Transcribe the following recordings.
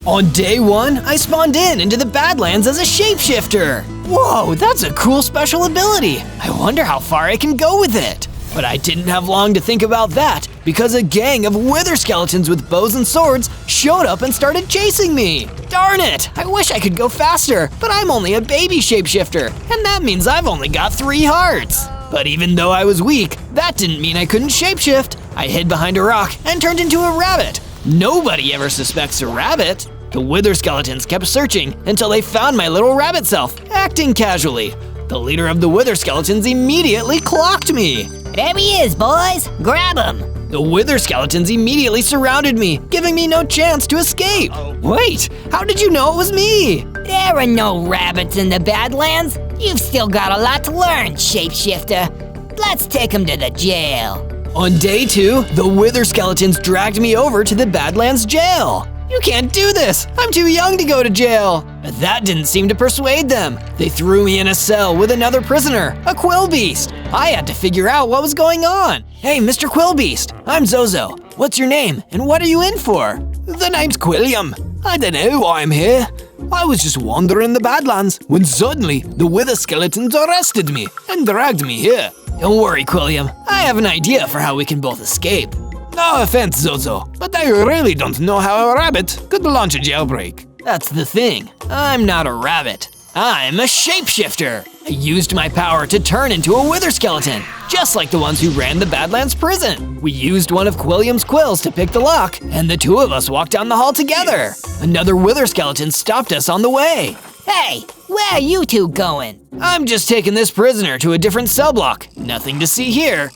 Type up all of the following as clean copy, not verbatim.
On day 1, I spawned into the Badlands as a shapeshifter. Whoa, that's a cool special ability. I wonder how far I can go with it. But I didn't have long to think about that, because a gang of wither skeletons with bows and swords showed up and started chasing me. Darn it, I wish I could go faster, but I'm only a baby shapeshifter, and that means I've only got 3 hearts. But even though I was weak, that didn't mean I couldn't shapeshift. I hid behind a rock and turned into a rabbit. Nobody ever suspects a rabbit. The wither skeletons kept searching until they found my little rabbit self, acting casually. The leader of the wither skeletons immediately clocked me. There he is, boys! Grab him! The wither skeletons immediately surrounded me, giving me no chance to escape. Wait, how did you know it was me? There are no rabbits in the Badlands. You've still got a lot to learn, shapeshifter. Let's take him to the jail. On day 2, the wither skeletons dragged me over to the Badlands jail. You can't do this! I'm too young to go to jail! But that didn't seem to persuade them. They threw me in a cell with another prisoner, a quillbeast. I had to figure out what was going on. Hey, Mr. Quillbeast, I'm Zozo. What's your name, and what are you in for? The name's Quilliam. I don't know why I'm here. I was just wandering the Badlands when suddenly the wither skeletons arrested me and dragged me here. Don't worry, Quilliam. I have an idea for how we can both escape. No offense, Zozo, but I really don't know how a rabbit could launch a jailbreak. That's the thing. I'm not a rabbit. I'm a shapeshifter. I used my power to turn into a wither skeleton, just like the ones who ran the Badlands prison. We used one of Quilliam's quills to pick the lock, and the 2 of us walked down the hall together. Another wither skeleton stopped us on the way. Hey, where are you 2 going? I'm just taking this prisoner to a different cell block. Nothing to see here.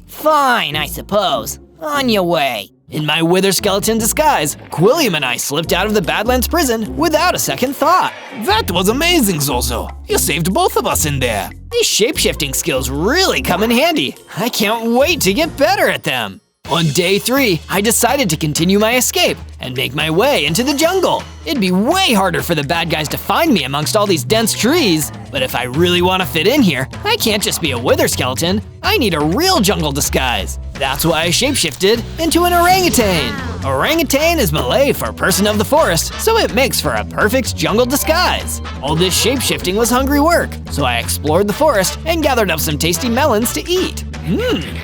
Fine, I suppose. On your way. In my wither skeleton disguise, Quilliam and I slipped out of the Badlands prison without a second thought. That was amazing, Zozo. You saved both of us in there. These shapeshifting skills really come in handy. I can't wait to get better at them. On day 3, I decided to continue my escape and make my way into the jungle. It'd be way harder for the bad guys to find me amongst all these dense trees. But if I really want to fit in here, I can't just be a wither skeleton. I need a real jungle disguise. That's why I shapeshifted into an orangutan. Orangutan is Malay for person of the forest, so it makes for a perfect jungle disguise. All this shapeshifting was hungry work, so I explored the forest and gathered up some tasty melons to eat.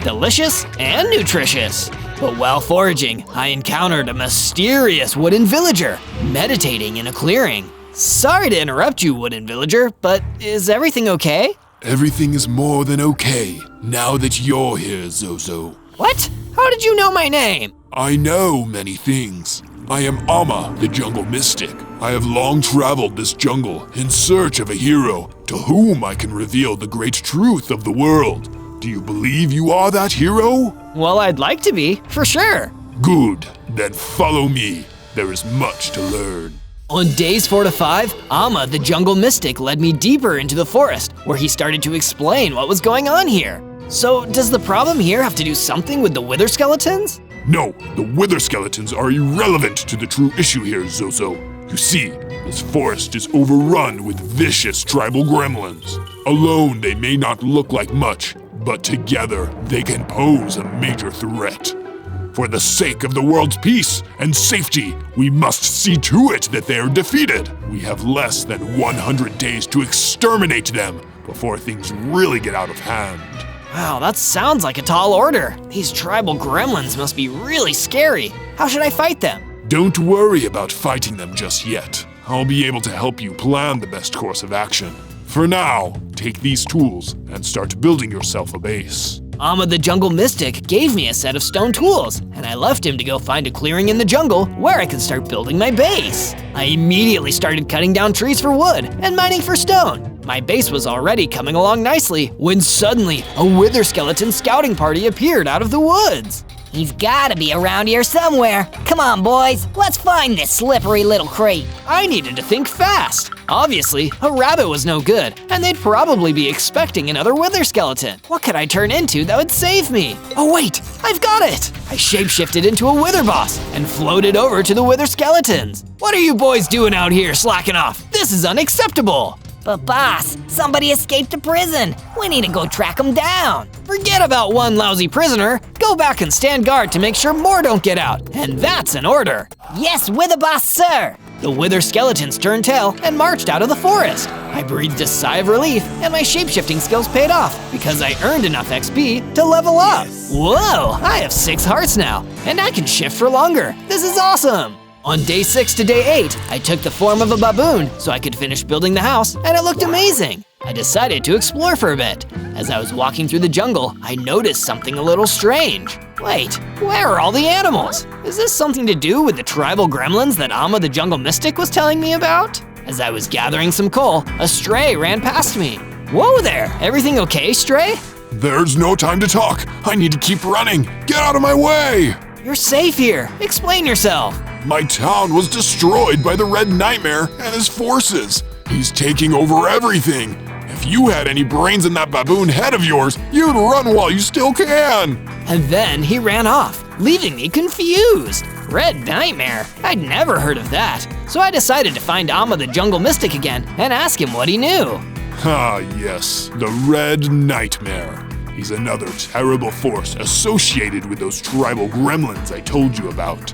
Delicious and nutritious. But while foraging, I encountered a mysterious wooden villager meditating in a clearing. Sorry to interrupt you, wooden villager, but is everything okay? Everything is more than okay, now that you're here, Zozo. What? How did you know my name? I know many things. I am Amma, the jungle mystic. I have long traveled this jungle in search of a hero to whom I can reveal the great truth of the world. Do you believe you are that hero? Well, I'd like to be, for sure. Good, then follow me. There is much to learn. On days 4 to 5, Amma, the jungle mystic, led me deeper into the forest, where he started to explain what was going on here. So, does the problem here have to do something with the wither skeletons? No, the wither skeletons are irrelevant to the true issue here, Zozo. You see, this forest is overrun with vicious tribal gremlins. Alone, they may not look like much, but together, they can pose a major threat. For the sake of the world's peace and safety, we must see to it that they are defeated. We have less than 100 days to exterminate them before things really get out of hand. Wow, that sounds like a tall order. These tribal gremlins must be really scary. How should I fight them? Don't worry about fighting them just yet. I'll be able to help you plan the best course of action. For now, take these tools and start building yourself a base. Amma the jungle mystic gave me a set of stone tools, and I left him to go find a clearing in the jungle where I could start building my base. I immediately started cutting down trees for wood and mining for stone. My base was already coming along nicely when suddenly a wither skeleton scouting party appeared out of the woods. He's gotta be around here somewhere. Come on, boys, let's find this slippery little crate. I needed to think fast. Obviously, a rabbit was no good, and they'd probably be expecting another wither skeleton. What could I turn into that would save me? Oh wait, I've got it! I shapeshifted into a wither boss and floated over to the wither skeletons. What are you boys doing out here slacking off? This is unacceptable! But boss, somebody escaped the prison. We need to go track him down. Forget about one lousy prisoner. Go back and stand guard to make sure more don't get out. And that's an order. Yes, with the boss, sir. The wither skeletons turned tail and marched out of the forest. I breathed a sigh of relief, and my shapeshifting skills paid off because I earned enough XP to level up. Whoa, I have 6 hearts now, and I can shift for longer. This is awesome. On day 6 to day 8, I took the form of a baboon so I could finish building the house, and it looked amazing. I decided to explore for a bit. As I was walking through the jungle, I noticed something a little strange. Wait, where are all the animals? Is this something to do with the tribal gremlins that Amma the Jungle Mystic was telling me about? As I was gathering some coal, a stray ran past me. Whoa there, everything okay, Stray? There's no time to talk. I need to keep running. Get out of my way! You're safe here. Explain yourself. My town was destroyed by the Red Nightmare and his forces. He's taking over everything. If you had any brains in that baboon head of yours, you'd run while you still can. And then he ran off, leaving me confused. Red Nightmare? I'd never heard of that. So I decided to find Amma the Jungle Mystic again and ask him what he knew. Ah, yes, the Red Nightmare. He's another terrible force associated with those tribal gremlins I told you about.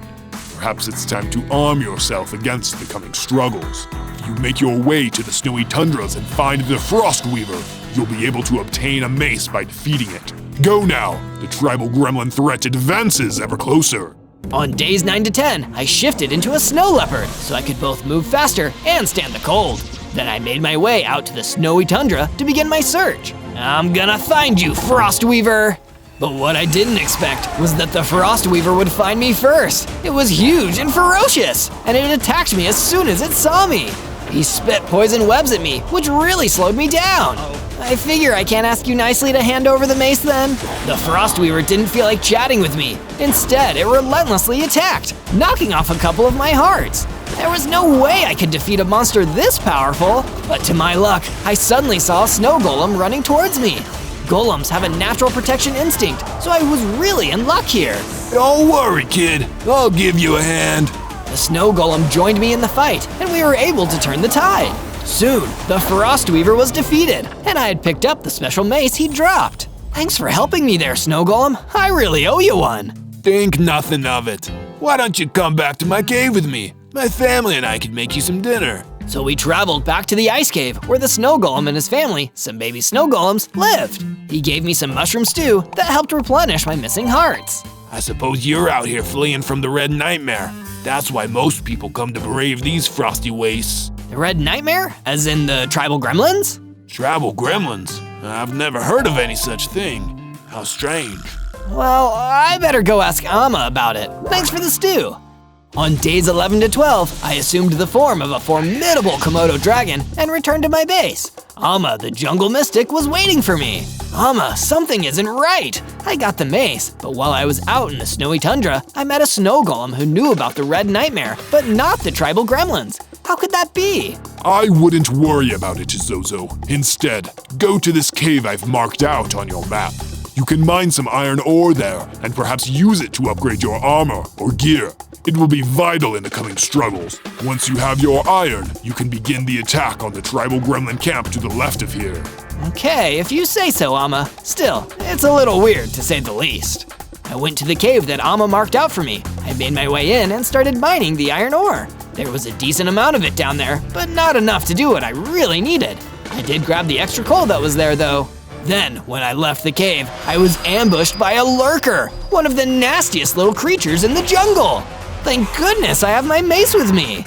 Perhaps it's time to arm yourself against the coming struggles. If you make your way to the snowy tundras and find the Frost Weaver, you'll be able to obtain a mace by defeating it. Go now! The tribal gremlin threat advances ever closer. On days 9 to 10, I shifted into a snow leopard so I could both move faster and stand the cold. Then I made my way out to the snowy tundra to begin my search. I'm gonna find you, Frost Weaver! But what I didn't expect was that the Frost Weaver would find me first. It was huge and ferocious, and it attacked me as soon as it saw me. He spit poison webs at me, which really slowed me down. I figure I can't ask you nicely to hand over the mace then? The Frost Weaver didn't feel like chatting with me. Instead, it relentlessly attacked, knocking off a couple of my hearts. There was no way I could defeat a monster this powerful, but to my luck, I suddenly saw a snow golem running towards me. Golems have a natural protection instinct, so I was really in luck here. Don't worry, kid. I'll give you a hand. The snow golem joined me in the fight, and we were able to turn the tide. Soon, the Frost Weaver was defeated, and I had picked up the special mace he dropped. Thanks for helping me there, snow golem. I really owe you one. Think nothing of it. Why don't you come back to my cave with me? My family and I could make you some dinner. So we traveled back to the ice cave where the snow golem and his family, some baby snow golems, lived. He gave me some mushroom stew that helped replenish my missing hearts. I suppose you're out here fleeing from the Red Nightmare. That's why most people come to brave these frosty wastes. The Red Nightmare? As in the tribal gremlins? Tribal gremlins? I've never heard of any such thing. How strange. Well, I better go ask Amma about it. Thanks for the stew. On days 11 to 12, I assumed the form of a formidable Komodo dragon and returned to my base. Amma, the jungle mystic, was waiting for me. Amma, something isn't right. I got the mace, but while I was out in the snowy tundra, I met a snow golem who knew about the Red Nightmare, but not the tribal gremlins. How could that be? I wouldn't worry about it, Zozo. Instead, go to this cave I've marked out on your map. You can mine some iron ore there, and perhaps use it to upgrade your armor or gear. It will be vital in the coming struggles. Once you have your iron, you can begin the attack on the tribal gremlin camp to the left of here. Okay, if you say so, Amma. Still, it's a little weird to say the least. I went to the cave that Amma marked out for me. I made my way in and started mining the iron ore. There was a decent amount of it down there, but not enough to do what I really needed. I did grab the extra coal that was there though. Then, when I left the cave, I was ambushed by a lurker, one of the nastiest little creatures in the jungle. Thank goodness I have my mace with me.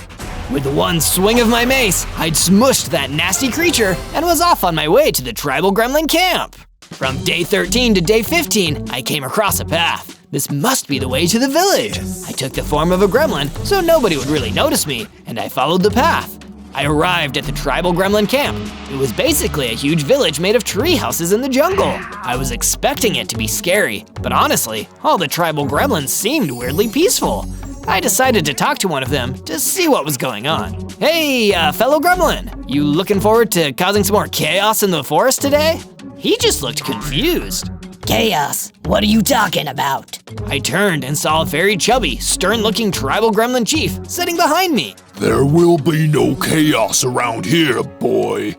With one swing of my mace, I'd smushed that nasty creature and was off on my way to the tribal gremlin camp. From day 13 to day 15, I came across a path. This must be the way to the village. I took the form of a gremlin so nobody would really notice me, and I followed the path. I arrived at the tribal gremlin camp. It was basically a huge village made of tree houses in the jungle. I was expecting it to be scary, but honestly, all the tribal gremlins seemed weirdly peaceful. I decided to talk to one of them to see what was going on. Hey, fellow gremlin, you looking forward to causing some more chaos in the forest today? He just looked confused. Chaos? What are you talking about? I turned and saw a very chubby, stern-looking tribal gremlin chief sitting behind me. There will be no chaos around here, boy.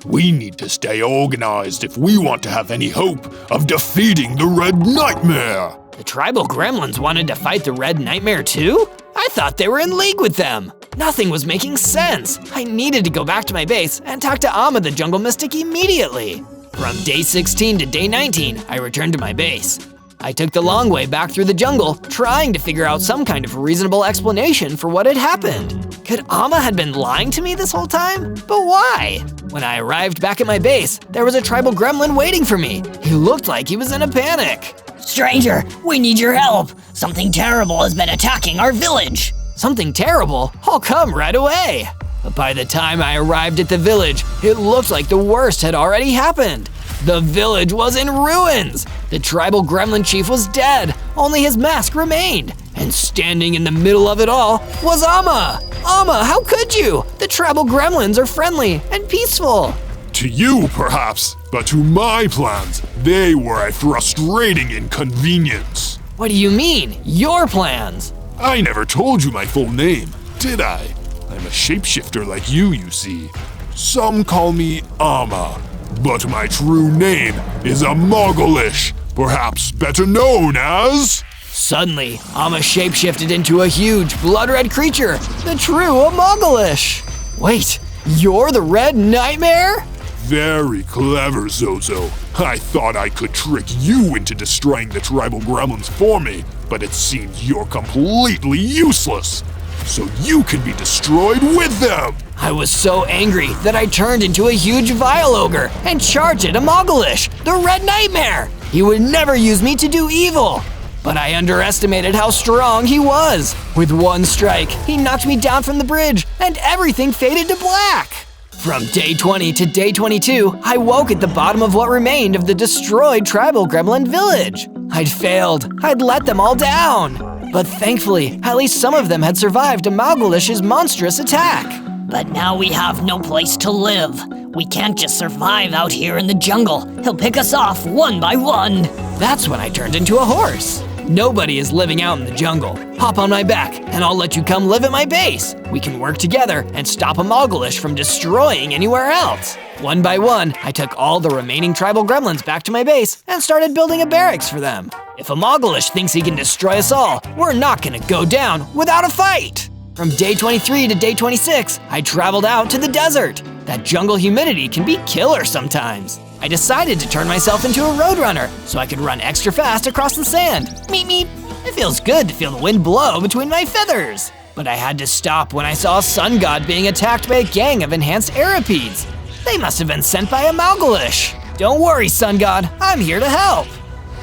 We need to stay organized if we want to have any hope of defeating the Red Nightmare. The tribal gremlins wanted to fight the Red Nightmare too? I thought they were in league with them. Nothing was making sense. I needed to go back to my base and talk to Amma the Jungle Mystic immediately. From day 16 to day 19, I returned to my base. I took the long way back through the jungle, trying to figure out some kind of reasonable explanation for what had happened. Could Amma have been lying to me this whole time? But why? When I arrived back at my base, there was a tribal gremlin waiting for me. He looked like he was in a panic. Stranger, we need your help. Something terrible has been attacking our village. Something terrible? I'll come right away. But by the time I arrived at the village, it looked like the worst had already happened. The village was in ruins. The tribal gremlin chief was dead. Only his mask remained. And standing in the middle of it all was Amma. Amma, how could you? The tribal gremlins are friendly and peaceful. To you, perhaps, but to my plans, they were a frustrating inconvenience. What do you mean, your plans? I never told you my full name, did I? I'm a shapeshifter like you see. Some call me Amma, but my true name is Amogolish, perhaps better known as… Suddenly, Amma shapeshifted into a huge, blood-red creature, the true Amogolish. Wait, you're the Red Nightmare? Very clever, Zozo. I thought I could trick you into destroying the tribal gremlins for me, but it seems you're completely useless. So you can be destroyed with them! I was so angry that I turned into a huge vile ogre and charged at Amogolish, the Red Nightmare! He would never use me to do evil! But I underestimated how strong he was. With one strike, he knocked me down from the bridge and everything faded to black. From day 20 to day 22, I woke at the bottom of what remained of the destroyed tribal gremlin village. I'd failed. I'd let them all down. But thankfully, at least some of them had survived Amogolish's monstrous attack. But now we have no place to live. We can't just survive out here in the jungle. He'll pick us off one by one. That's when I turned into a horse. Nobody is living out in the jungle. Hop on my back, and I'll let you come live at my base. We can work together and stop Amogolish from destroying anywhere else. One by one, I took all the remaining tribal gremlins back to my base and started building a barracks for them. If Amogolish thinks he can destroy us all, we're not gonna go down without a fight. From day 23 to day 26, I traveled out to the desert. That jungle humidity can be killer sometimes. I decided to turn myself into a roadrunner so I could run extra fast across the sand. Meep meep. It feels good to feel the wind blow between my feathers. But I had to stop when I saw a sun god being attacked by a gang of enhanced Aripedes. They must have been sent by Amogolish. Don't worry, sun god, I'm here to help.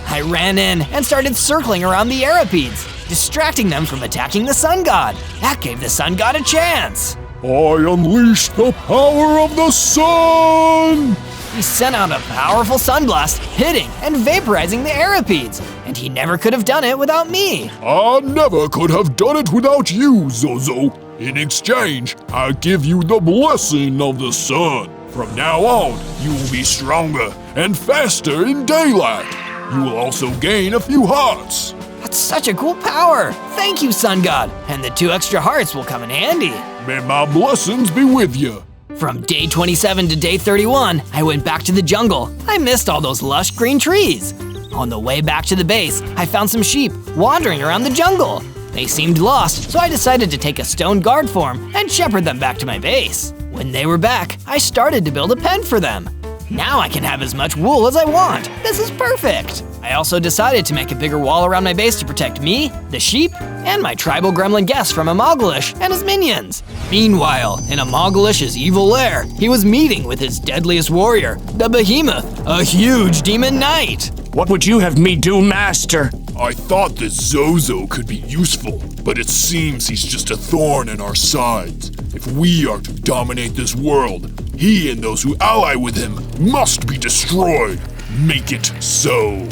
I ran in and started circling around the Aripedes, distracting them from attacking the sun god. That gave the sun god a chance. I unleashed the power of the sun! He sent out a powerful sunblast, hitting and vaporizing the Aripedes, and he never could have done it without me. I never could have done it without you, Zozo. In exchange, I give you the blessing of the sun. From now on, you will be stronger and faster in daylight. You will also gain a few hearts. That's such a cool power. Thank you, sun god. And the 2 extra hearts will come in handy. May my blessings be with you. From day 27 to day 31, I went back to the jungle. I missed all those lush green trees. On the way back to the base, I found some sheep wandering around the jungle. They seemed lost, so I decided to take a stone guard form and shepherd them back to my base. When they were back, I started to build a pen for them. Now I can have as much wool as I want. This is perfect. I also decided to make a bigger wall around my base to protect me, the sheep, and my tribal gremlin guests from Amogolish and his minions. Meanwhile, in Amogolish's evil lair, he was meeting with his deadliest warrior, the Behemoth, a huge demon knight. What would you have me do, master? I thought this Zozo could be useful, but it seems he's just a thorn in our sides. If we are to dominate this world, he and those who ally with him must be destroyed. Make it so.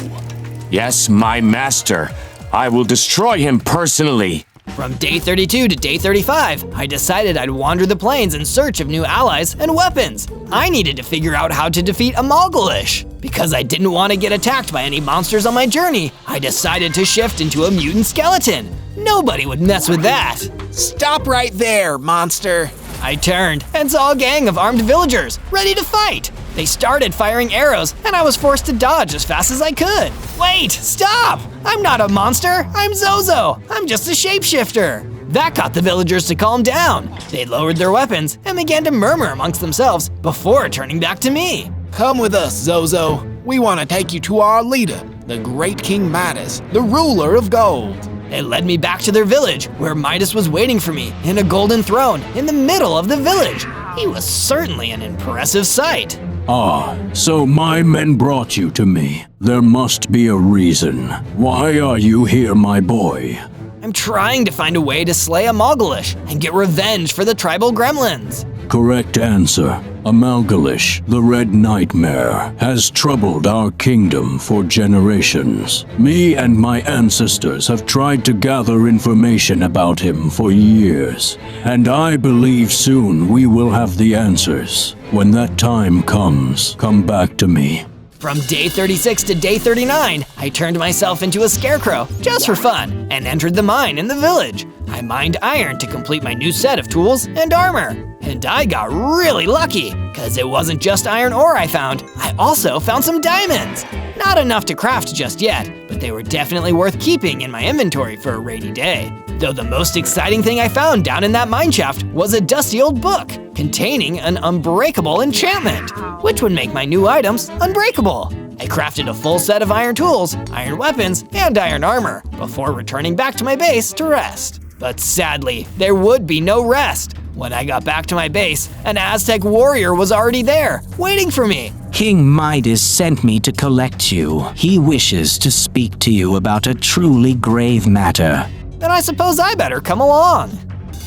Yes, my master. I will destroy him personally. From day 32 to day 35, I decided I'd wander the plains in search of new allies and weapons. I needed to figure out how to defeat Amogolish. Because I didn't want to get attacked by any monsters on my journey, I decided to shift into a mutant skeleton. Nobody would mess with that. Stop right there, monster. I turned and saw a gang of armed villagers, ready to fight. They started firing arrows, and I was forced to dodge as fast as I could. Wait, stop! I'm not a monster, I'm Zozo. I'm just a shapeshifter. That got the villagers to calm down. They lowered their weapons and began to murmur amongst themselves before turning back to me. Come with us, Zozo. We want to take you to our leader, the great King Midas, the ruler of gold. They led me back to their village, where Midas was waiting for me in a golden throne in the middle of the village. He was certainly an impressive sight. Ah, so my men brought you to me. There must be a reason. Why are you here, my boy? I'm trying to find a way to slay Amalgalish and get revenge for the tribal gremlins. Correct answer. Amalgalish, the Red Nightmare, has troubled our kingdom for generations. Me and my ancestors have tried to gather information about him for years, and I believe soon we will have the answers. When that time comes, come back to me. From day 36 to day 39, I turned myself into a scarecrow just for fun and entered the mine in the village. I mined iron to complete my new set of tools and armor. And I got really lucky, cause it wasn't just iron ore I found, I also found some diamonds. Not enough to craft just yet, but they were definitely worth keeping in my inventory for a rainy day. Though the most exciting thing I found down in that mine shaft was a dusty old book containing an unbreakable enchantment, which would make my new items unbreakable. I crafted a full set of iron tools, iron weapons, and iron armor before returning back to my base to rest. But sadly, there would be no rest. When I got back to my base, an Aztec warrior was already there, waiting for me. King Midas sent me to collect you. He wishes to speak to you about a truly grave matter. Then I suppose I better come along.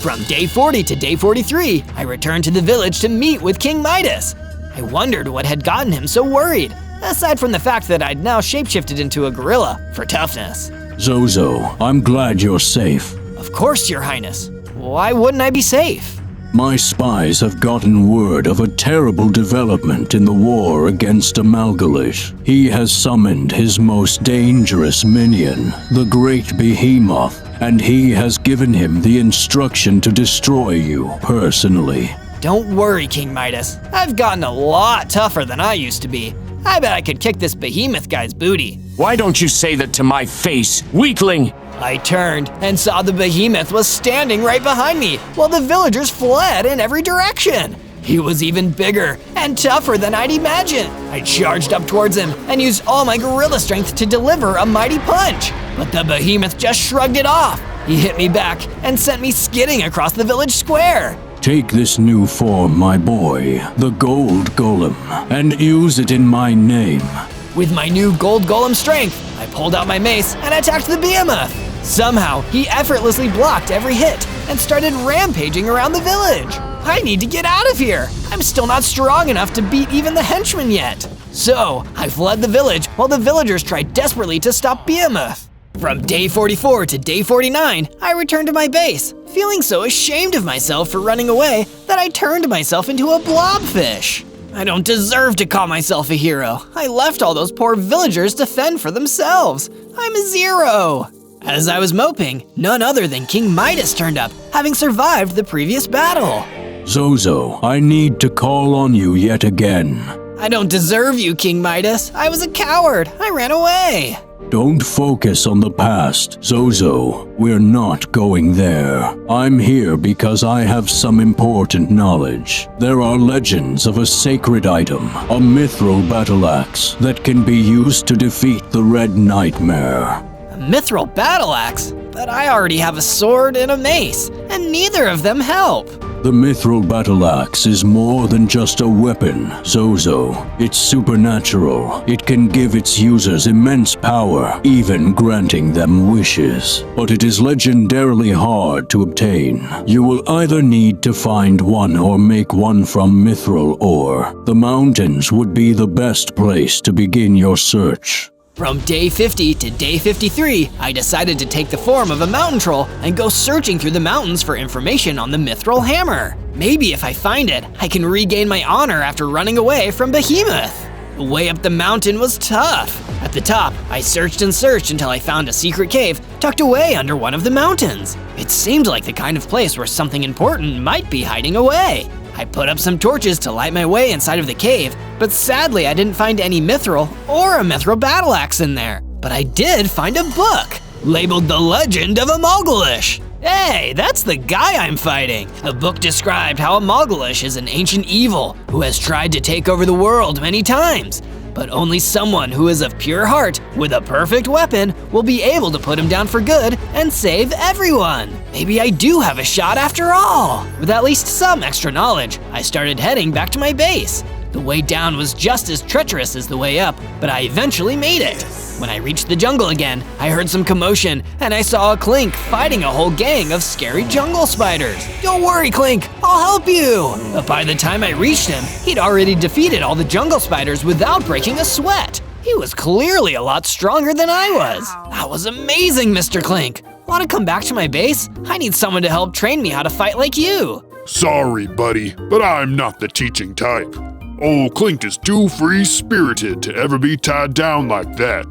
From day 40 to day 43, I returned to the village to meet with King Midas. I wondered what had gotten him so worried, aside from the fact that I'd now shapeshifted into a gorilla for toughness. Zozo, I'm glad you're safe. Of course, Your Highness. Why wouldn't I be safe? My spies have gotten word of a terrible development in the war against Amalgalish. He has summoned his most dangerous minion, the Great Behemoth, and he has given him the instruction to destroy you personally. Don't worry, King Midas. I've gotten a lot tougher than I used to be. I bet I could kick this behemoth guy's booty. Why don't you say that to my face, weakling? I turned and saw the behemoth was standing right behind me while the villagers fled in every direction. He was even bigger and tougher than I'd imagined. I charged up towards him and used all my gorilla strength to deliver a mighty punch, but the behemoth just shrugged it off. He hit me back and sent me skidding across the village square. Take this new form, my boy, the Gold Golem, and use it in my name. With my new gold golem strength, I pulled out my mace and attacked the behemoth. Somehow, he effortlessly blocked every hit and started rampaging around the village. I need to get out of here. I'm still not strong enough to beat even the henchmen yet. So, I fled the village while the villagers tried desperately to stop Behemoth. From day 44 to day 49, I returned to my base, feeling so ashamed of myself for running away that I turned myself into a blobfish. I don't deserve to call myself a hero. I left all those poor villagers to fend for themselves. I'm a zero. As I was moping, none other than King Midas turned up, having survived the previous battle. Zozo, I need to call on you yet again. I don't deserve you, King Midas. I was a coward. I ran away. Don't focus on the past, Zozo. We're not going there. I'm here because I have some important knowledge. There are legends of a sacred item, a mithril battle axe, that can be used to defeat the Red Nightmare. A mithril battle axe? But I already have a sword and a mace, and neither of them help. The mithril battle axe is more than just a weapon, Zozo. It's supernatural. It can give its users immense power, even granting them wishes. But it is legendarily hard to obtain. You will either need to find one or make one from mithril ore. The mountains would be the best place to begin your search. From day 50 to day 53, I decided to take the form of a mountain troll and go searching through the mountains for information on the mithril hammer. Maybe if I find it, I can regain my honor after running away from Behemoth. The way up the mountain was tough. At the top, I searched and searched until I found a secret cave tucked away under one of the mountains. It seemed like the kind of place where something important might be hiding away. I put up some torches to light my way inside of the cave, but sadly I didn't find any mithril or a mithril battle axe in there. But I did find a book labeled The Legend of a Mogolish. Hey, that's the guy I'm fighting. The book described how a Mogolish is an ancient evil who has tried to take over the world many times. But only someone who is of pure heart with a perfect weapon will be able to put him down for good and save everyone. Maybe I do have a shot after all. With at least some extra knowledge, I started heading back to my base. The way down was just as treacherous as the way up, but I eventually made it. When I reached the jungle again, I heard some commotion and I saw a Clink fighting a whole gang of scary jungle spiders. Don't worry, Clink, I'll help you. But by the time I reached him, he'd already defeated all the jungle spiders without breaking a sweat. He was clearly a lot stronger than I was. That was amazing, Mr. Clink. Want to come back to my base? I need someone to help train me how to fight like you. Sorry, buddy, but I'm not the teaching type. Old Clink is too free-spirited to ever be tied down like that.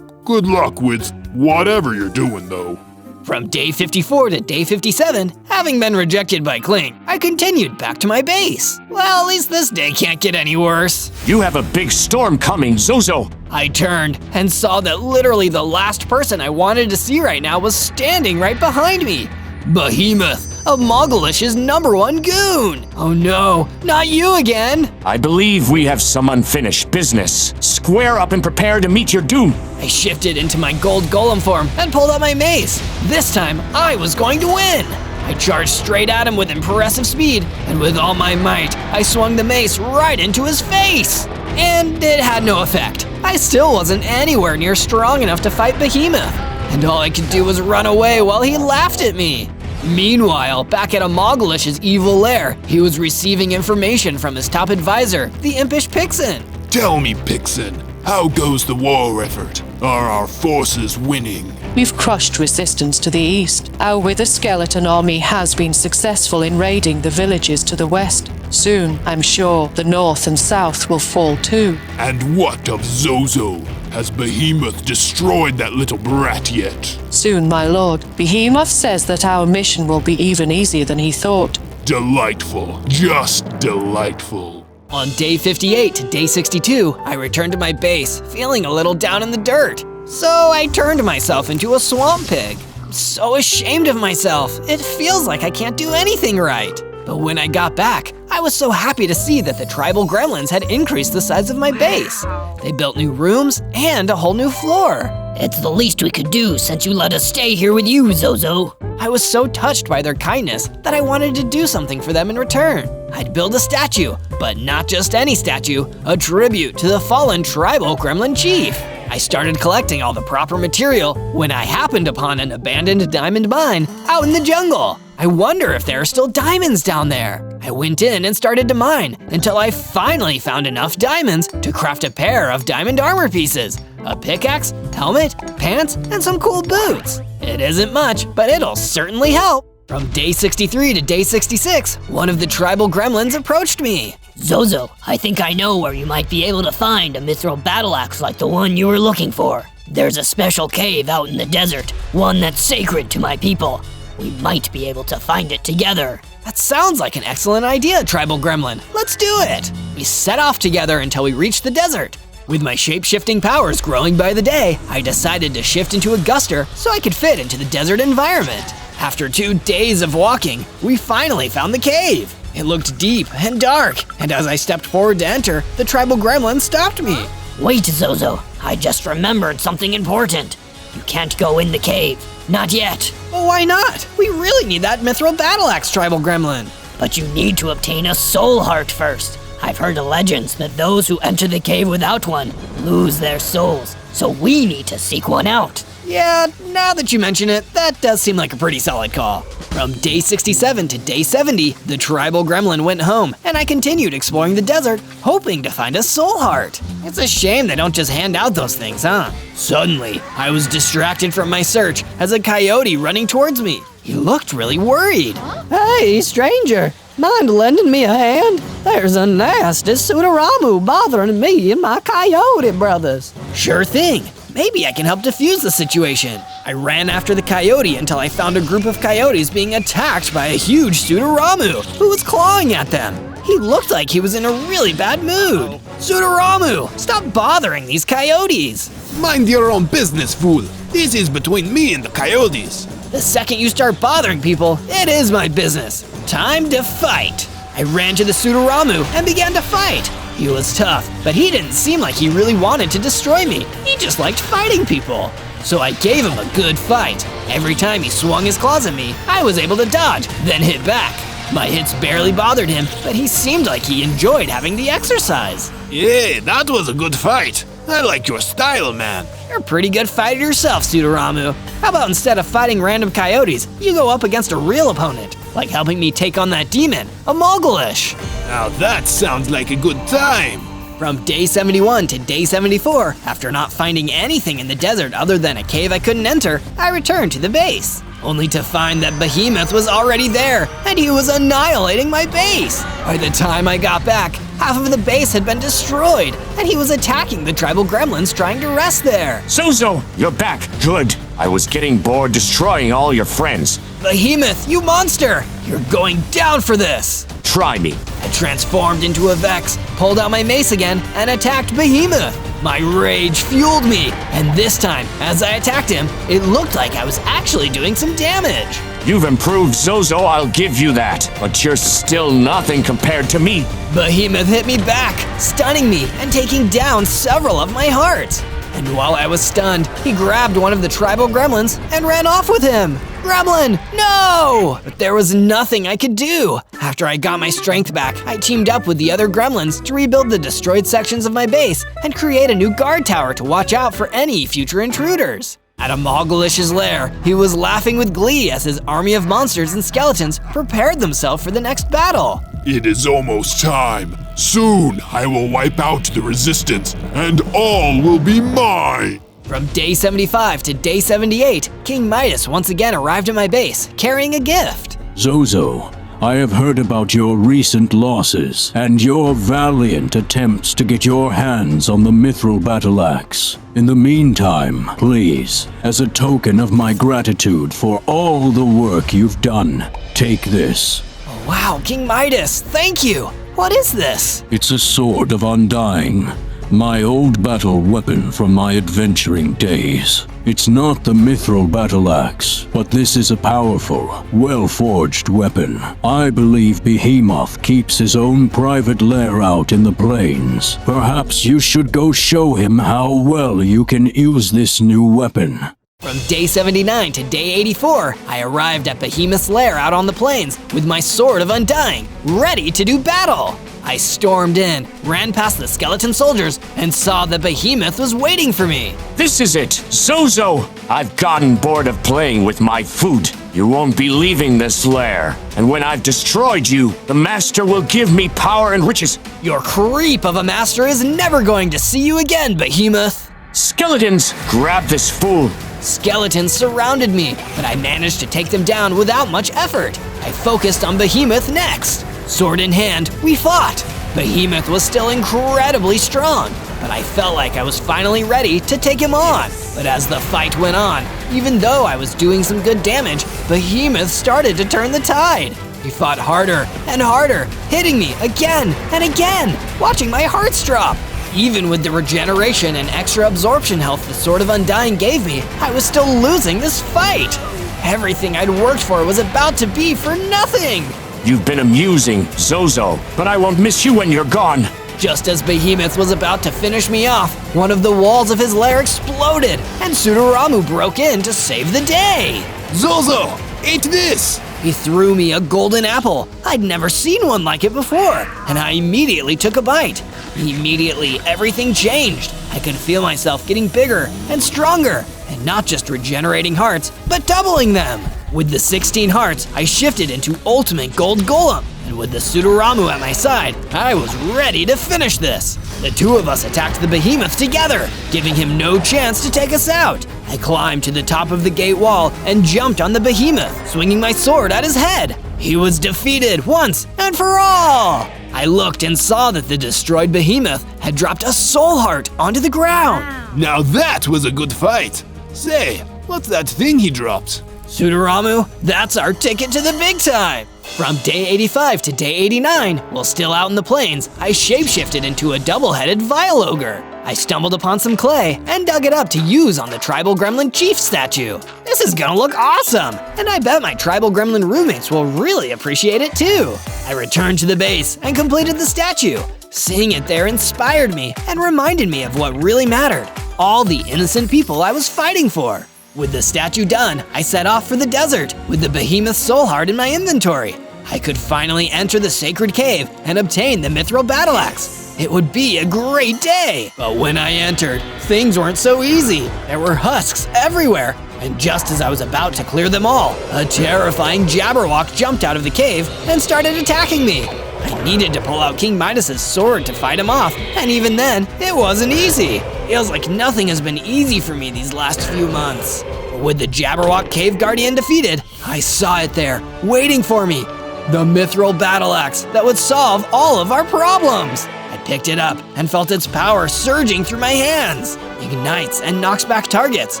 Good luck with whatever you're doing, though. From day 54 to day 57, having been rejected by Clink, I continued back to my base. Well, at least this day can't get any worse. You have a big storm coming, Zozo. I turned and saw that literally the last person I wanted to see right now was standing right behind me. Behemoth, a Mogolish's #1 goon. Oh no, not you again. I believe we have some unfinished business. Square up and prepare to meet your doom. I shifted into my gold golem form and pulled out my mace. This time, I was going to win. I charged straight at him with impressive speed, and with all my might, I swung the mace right into his face. And it had no effect. I still wasn't anywhere near strong enough to fight Behemoth, and all I could do was run away while he laughed at me. Meanwhile, back at a Mogolish's evil lair, he was receiving information from his top advisor, the impish Pixin. Tell me, Pixin, how goes the war effort? Are our forces winning? We've crushed resistance to the east. Our Wither Skeleton army has been successful in raiding the villages to the west. Soon, I'm sure, the north and south will fall too. And what of Zozo? Has Behemoth destroyed that little brat yet? Soon, my lord. Behemoth says that our mission will be even easier than he thought. Delightful. Just delightful. On day 58 to day 62, I returned to my base, feeling a little down in the dirt. So I turned myself into a swamp pig. I'm so ashamed of myself. It feels like I can't do anything right. But when I got back, I was so happy to see that the tribal gremlins had increased the size of my base. They built new rooms and a whole new floor. It's the least we could do since you let us stay here with you, Zozo. I was so touched by their kindness that I wanted to do something for them in return. I'd build a statue, but not just any statue, a tribute to the fallen tribal gremlin chief. I started collecting all the proper material when I happened upon an abandoned diamond mine out in the jungle. I wonder if there are still diamonds down there. I went in and started to mine until I finally found enough diamonds to craft a pair of diamond armor pieces, a pickaxe, helmet, pants, and some cool boots. It isn't much, but it'll certainly help. From day 63 to day 66, one of the tribal gremlins approached me. Zozo, I think I know where you might be able to find a mithril battle axe like the one you were looking for. There's a special cave out in the desert, one that's sacred to my people. We might be able to find it together. That sounds like an excellent idea, tribal gremlin. Let's do it. We set off together until we reached the desert. With my shape-shifting powers growing by the day, I decided to shift into a guster so I could fit into the desert environment. After 2 days of walking, we finally found the cave. It looked deep and dark, and as I stepped forward to enter, the tribal gremlin stopped me. Wait, Zozo, I just remembered something important. You can't go in the cave. Not yet. Well, why not? We really need that mithril battle axe, tribal gremlin. But you need to obtain a soul heart first. I've heard legends that those who enter the cave without one lose their souls, so we need to seek one out. Yeah, now that you mention it, that does seem like a pretty solid call. From day 67 to day 70, the tribal gremlin went home, and I continued exploring the desert, hoping to find a soul heart. It's a shame they don't just hand out those things, huh? Suddenly, I was distracted from my search as a coyote running towards me. He looked really worried. Hey, stranger, mind lending me a hand? There's a nasty Sudaramu bothering me and my coyote brothers. Sure thing. Maybe I can help defuse the situation. I ran after the coyote until I found a group of coyotes being attacked by a huge Sudaramu who was clawing at them. He looked like he was in a really bad mood. Sudaramu, stop bothering these coyotes. Mind your own business, fool. This is between me and the coyotes. The second you start bothering people, it is my business. Time to fight. I ran to the Sudaramu and began to fight. He was tough, but he didn't seem like he really wanted to destroy me. He just liked fighting people. So I gave him a good fight. Every time he swung his claws at me, I was able to dodge, then hit back. My hits barely bothered him, but he seemed like he enjoyed having the exercise. Yeah, that was a good fight. I like your style, man. You're a pretty good fighter yourself, Sudaramu. How about instead of fighting random coyotes, you go up against a real opponent, like helping me take on that demon, a Mogolish. Now that sounds like a good time. From day 71 to day 74, after not finding anything in the desert other than a cave I couldn't enter, I returned to the base, only to find that Behemoth was already there, and he was annihilating my base. By the time I got back, half of the base had been destroyed, and he was attacking the tribal gremlins trying to rest there. Zozo, you're back. Good. I was getting bored destroying all your friends. Behemoth, you monster! You're going down for this! Try me. I transformed into a Vex, pulled out my mace again, and attacked Behemoth. My rage fueled me, and this time, as I attacked him, it looked like I was actually doing some damage. You've improved, Zozo, I'll give you that. But you're still nothing compared to me. Behemoth hit me back, stunning me and taking down several of my hearts. And while I was stunned, he grabbed one of the tribal gremlins and ran off with him. Gremlin, no! But there was nothing I could do. After I got my strength back, I teamed up with the other gremlins to rebuild the destroyed sections of my base and create a new guard tower to watch out for any future intruders. At a Mogolish's lair, he was laughing with glee as his army of monsters and skeletons prepared themselves for the next battle. It is almost time. Soon I will wipe out the resistance, and all will be mine. From day 75 to day 78, King Midas once again arrived at my base, carrying a gift. Zozo, I have heard about your recent losses and your valiant attempts to get your hands on the Mithril Battle Axe. In the meantime, please, as a token of my gratitude for all the work you've done, take this. Oh, wow, King Midas, thank you! What is this? It's a Sword of Undying, my old battle weapon from my adventuring days. It's not the Mithril Battle Axe, but this is a powerful, well-forged weapon. I believe Behemoth keeps his own private lair out in the plains. Perhaps you should go show him how well you can use this new weapon. From day 79 to day 84, I arrived at Behemoth's lair out on the plains with my Sword of Undying, ready to do battle. I stormed in, ran past the skeleton soldiers, and saw that Behemoth was waiting for me. This is it, Zozo! I've gotten bored of playing with my food. You won't be leaving this lair. And when I've destroyed you, the Master will give me power and riches. Your creep of a master is never going to see you again, Behemoth. Skeletons, grab this fool. Skeletons surrounded me, but I managed to take them down without much effort. I focused on Behemoth next. Sword in hand, we fought. Behemoth was still incredibly strong, but I felt like I was finally ready to take him on. But as the fight went on, even though I was doing some good damage, Behemoth started to turn the tide. He fought harder and harder, hitting me again and again, watching my hearts drop. Even with the regeneration and extra absorption health the Sword of Undying gave me, I was still losing this fight. Everything I'd worked for was about to be for nothing. You've been amusing, Zozo, but I won't miss you when you're gone. Just as Behemoth was about to finish me off, one of the walls of his lair exploded, and Sudaramu broke in to save the day. Zozo, eat this! He threw me a golden apple. I'd never seen one like it before, and I immediately took a bite. Immediately, everything changed. I could feel myself getting bigger and stronger, and not just regenerating hearts, but doubling them. With the 16 hearts, I shifted into Ultimate Gold Golem, and with the Sudaramu at my side, I was ready to finish this. The two of us attacked the Behemoth together, giving him no chance to take us out. I climbed to the top of the gate wall and jumped on the Behemoth, swinging my sword at his head. He was defeated once and for all! I looked and saw that the destroyed behemoth had dropped a soul heart onto the ground. Now that was a good fight. Say, what's that thing he dropped? Sudaramu, that's our ticket to the big time! From day 85 to day 89, while still out in the plains, I shapeshifted into a double-headed Vile Ogre. I stumbled upon some clay and dug it up to use on the tribal gremlin chief statue. This is gonna look awesome, and I bet my tribal gremlin roommates will really appreciate it too. I returned to the base and completed the statue. Seeing it there inspired me and reminded me of what really mattered, all the innocent people I was fighting for. With the statue done, I set off for the desert with the behemoth soul heart in my inventory. I could finally enter the sacred cave and obtain the mithril battle axe. It would be a great day! But when I entered, things weren't so easy. There were husks everywhere, and just as I was about to clear them all, a terrifying Jabberwock jumped out of the cave and started attacking me. I needed to pull out King Midas's sword to fight him off, and even then, it wasn't easy. Feels like nothing has been easy for me these last few months. But with the Jabberwock Cave Guardian defeated, I saw it there, waiting for me. The mithril battle axe that would solve all of our problems. I picked it up and felt its power surging through my hands. Ignites and knocks back targets.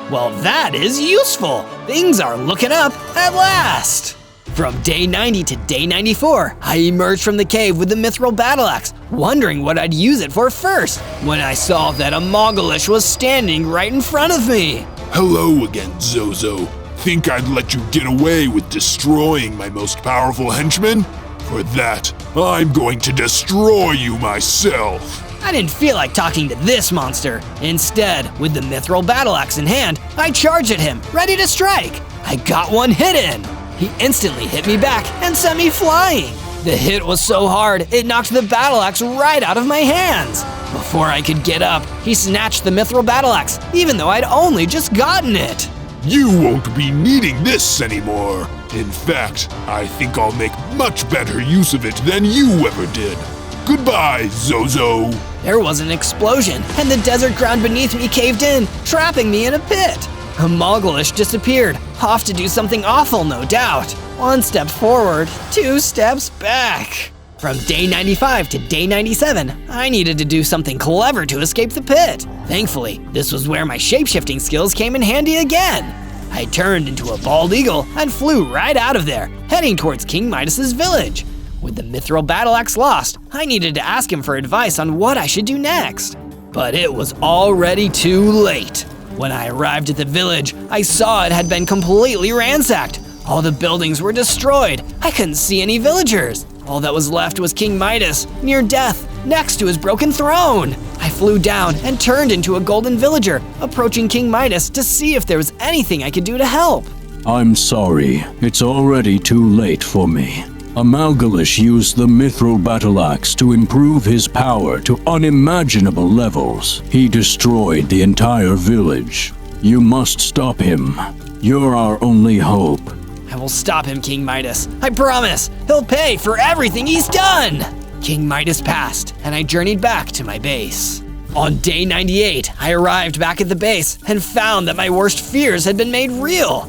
Well, that is useful. Things are looking up at last. From day 90 to day 94, I emerged from the cave with the mithril battle axe, wondering what I'd use it for first, when I saw that a Mogolish was standing right in front of me. Hello again, Zozo. Think I'd let you get away with destroying my most powerful henchman? For that, I'm going to destroy you myself. I didn't feel like talking to this monster. Instead, with the mithril battle axe in hand, I charged at him, ready to strike. I got one hit in. He instantly hit me back and sent me flying. The hit was so hard, it knocked the battle axe right out of my hands. Before I could get up, he snatched the mithril battle axe, even though I'd only just gotten it. You won't be needing this anymore. In fact, I think I'll make much better use of it than you ever did. Goodbye, Zozo. There was an explosion, and the desert ground beneath me caved in, trapping me in a pit. A Mogolish disappeared, off to do something awful, no doubt. One step forward, 2 steps back. From day 95 to day 97, I needed to do something clever to escape the pit. Thankfully, this was where my shapeshifting skills came in handy again. I turned into a bald eagle and flew right out of there, heading towards King Midas's village. With the mithril battle axe lost, I needed to ask him for advice on what I should do next. But it was already too late. When I arrived at the village, I saw it had been completely ransacked. All the buildings were destroyed. I couldn't see any villagers. All that was left was King Midas, near death, next to his broken throne. I flew down and turned into a golden villager, approaching King Midas to see if there was anything I could do to help. I'm sorry, it's already too late for me. Amalgalish used the mithril battle axe to improve his power to unimaginable levels. He destroyed the entire village. You must stop him. You're our only hope. I will stop him, King Midas. I promise. He'll pay for everything he's done. King Midas passed, and I journeyed back to my base. On day 98, I arrived back at the base and found that my worst fears had been made real.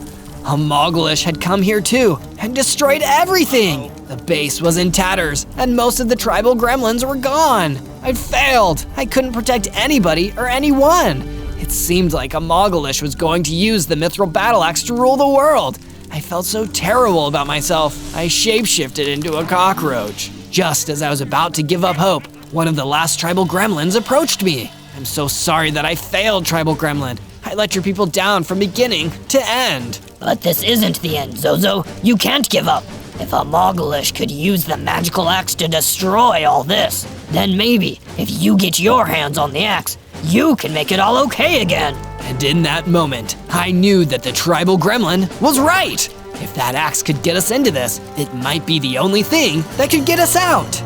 A Mogolish had come here too and destroyed everything. The base was in tatters, and most of the tribal gremlins were gone. I'd failed. I couldn't protect anybody or anyone. It seemed like a Mogolish was going to use the mithril battle axe to rule the world. I felt so terrible about myself, I shapeshifted into a cockroach. Just as I was about to give up hope, one of the last tribal gremlins approached me. I'm so sorry that I failed, tribal gremlin. I let your people down from beginning to end. But this isn't the end, Zozo. You can't give up. If a Mogolish could use the magical axe to destroy all this, then maybe, if you get your hands on the axe, you can make it all okay again. And in that moment, I knew that the tribal gremlin was right. If that axe could get us into this, it might be the only thing that could get us out.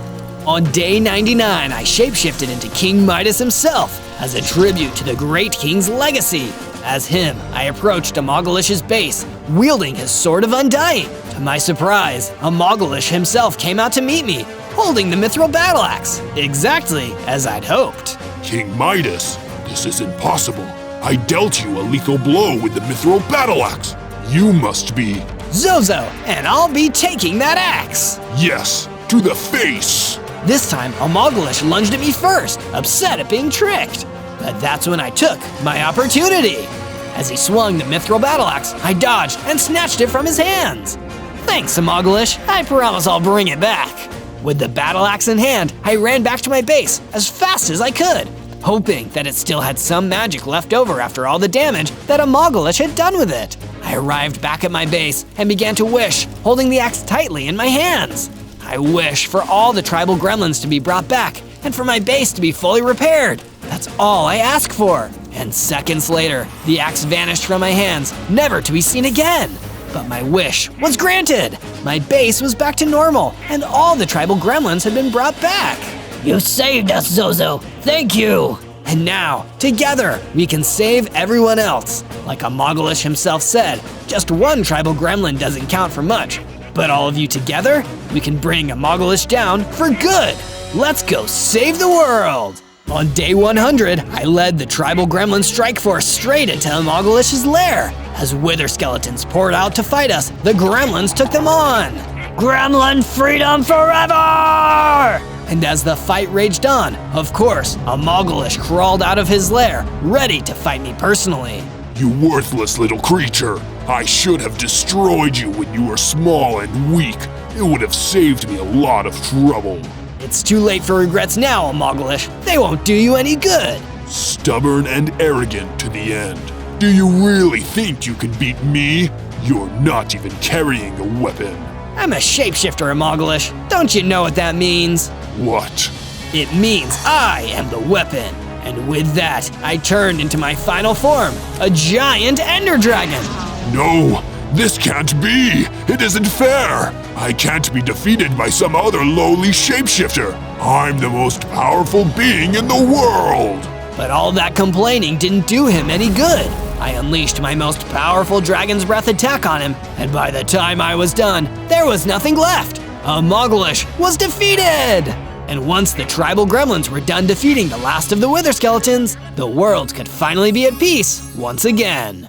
On day 99, I shapeshifted into King Midas himself as a tribute to the great king's legacy. As him, I approached a Mogolish's base, wielding his Sword of Undying. To my surprise, a Mogolish himself came out to meet me, holding the mithril battle axe, exactly as I'd hoped. King Midas, this is impossible. I dealt you a lethal blow with the mithril battle axe. You must be Zozo, and I'll be taking that axe. Yes, to the face. This time, Amogalish lunged at me first, upset at being tricked. But that's when I took my opportunity. As he swung the mithril battle axe, I dodged and snatched it from his hands. Thanks, Amogalish. I promise I'll bring it back. With the battle axe in hand, I ran back to my base as fast as I could, hoping that it still had some magic left over after all the damage that Amogalish had done with it. I arrived back at my base and began to wish, holding the axe tightly in my hands. I wish for all the tribal gremlins to be brought back and for my base to be fully repaired. That's all I ask for. And seconds later, the axe vanished from my hands, never to be seen again. But my wish was granted. My base was back to normal, and all the tribal gremlins had been brought back. You saved us, Zozo. Thank you. And now, together, we can save everyone else. Like Amogalish himself said, just one tribal gremlin doesn't count for much. But all of you together, we can bring Amogalish down for good. Let's go save the world. On day 100, I led the tribal gremlin strike force straight into Amogalish's lair. As wither skeletons poured out to fight us, the gremlins took them on. Gremlin freedom forever! And as the fight raged on, of course, Amogalish crawled out of his lair, ready to fight me personally. You worthless little creature. I should have destroyed you when you were small and weak. It would have saved me a lot of trouble. It's too late for regrets now, Amogalish. They won't do you any good. Stubborn and arrogant to the end. Do you really think you can beat me? You're not even carrying a weapon. I'm a shapeshifter, Amogalish. Don't you know what that means? What? It means I am the weapon. And with that, I turned into my final form, a giant ender dragon. No, this can't be. It isn't fair. I can't be defeated by some other lowly shapeshifter. I'm the most powerful being in the world. But all that complaining didn't do him any good. I unleashed my most powerful Dragon's Breath attack on him, and by the time I was done, there was nothing left. Amogalish was defeated! And once the tribal gremlins were done defeating the last of the wither skeletons, the world could finally be at peace once again.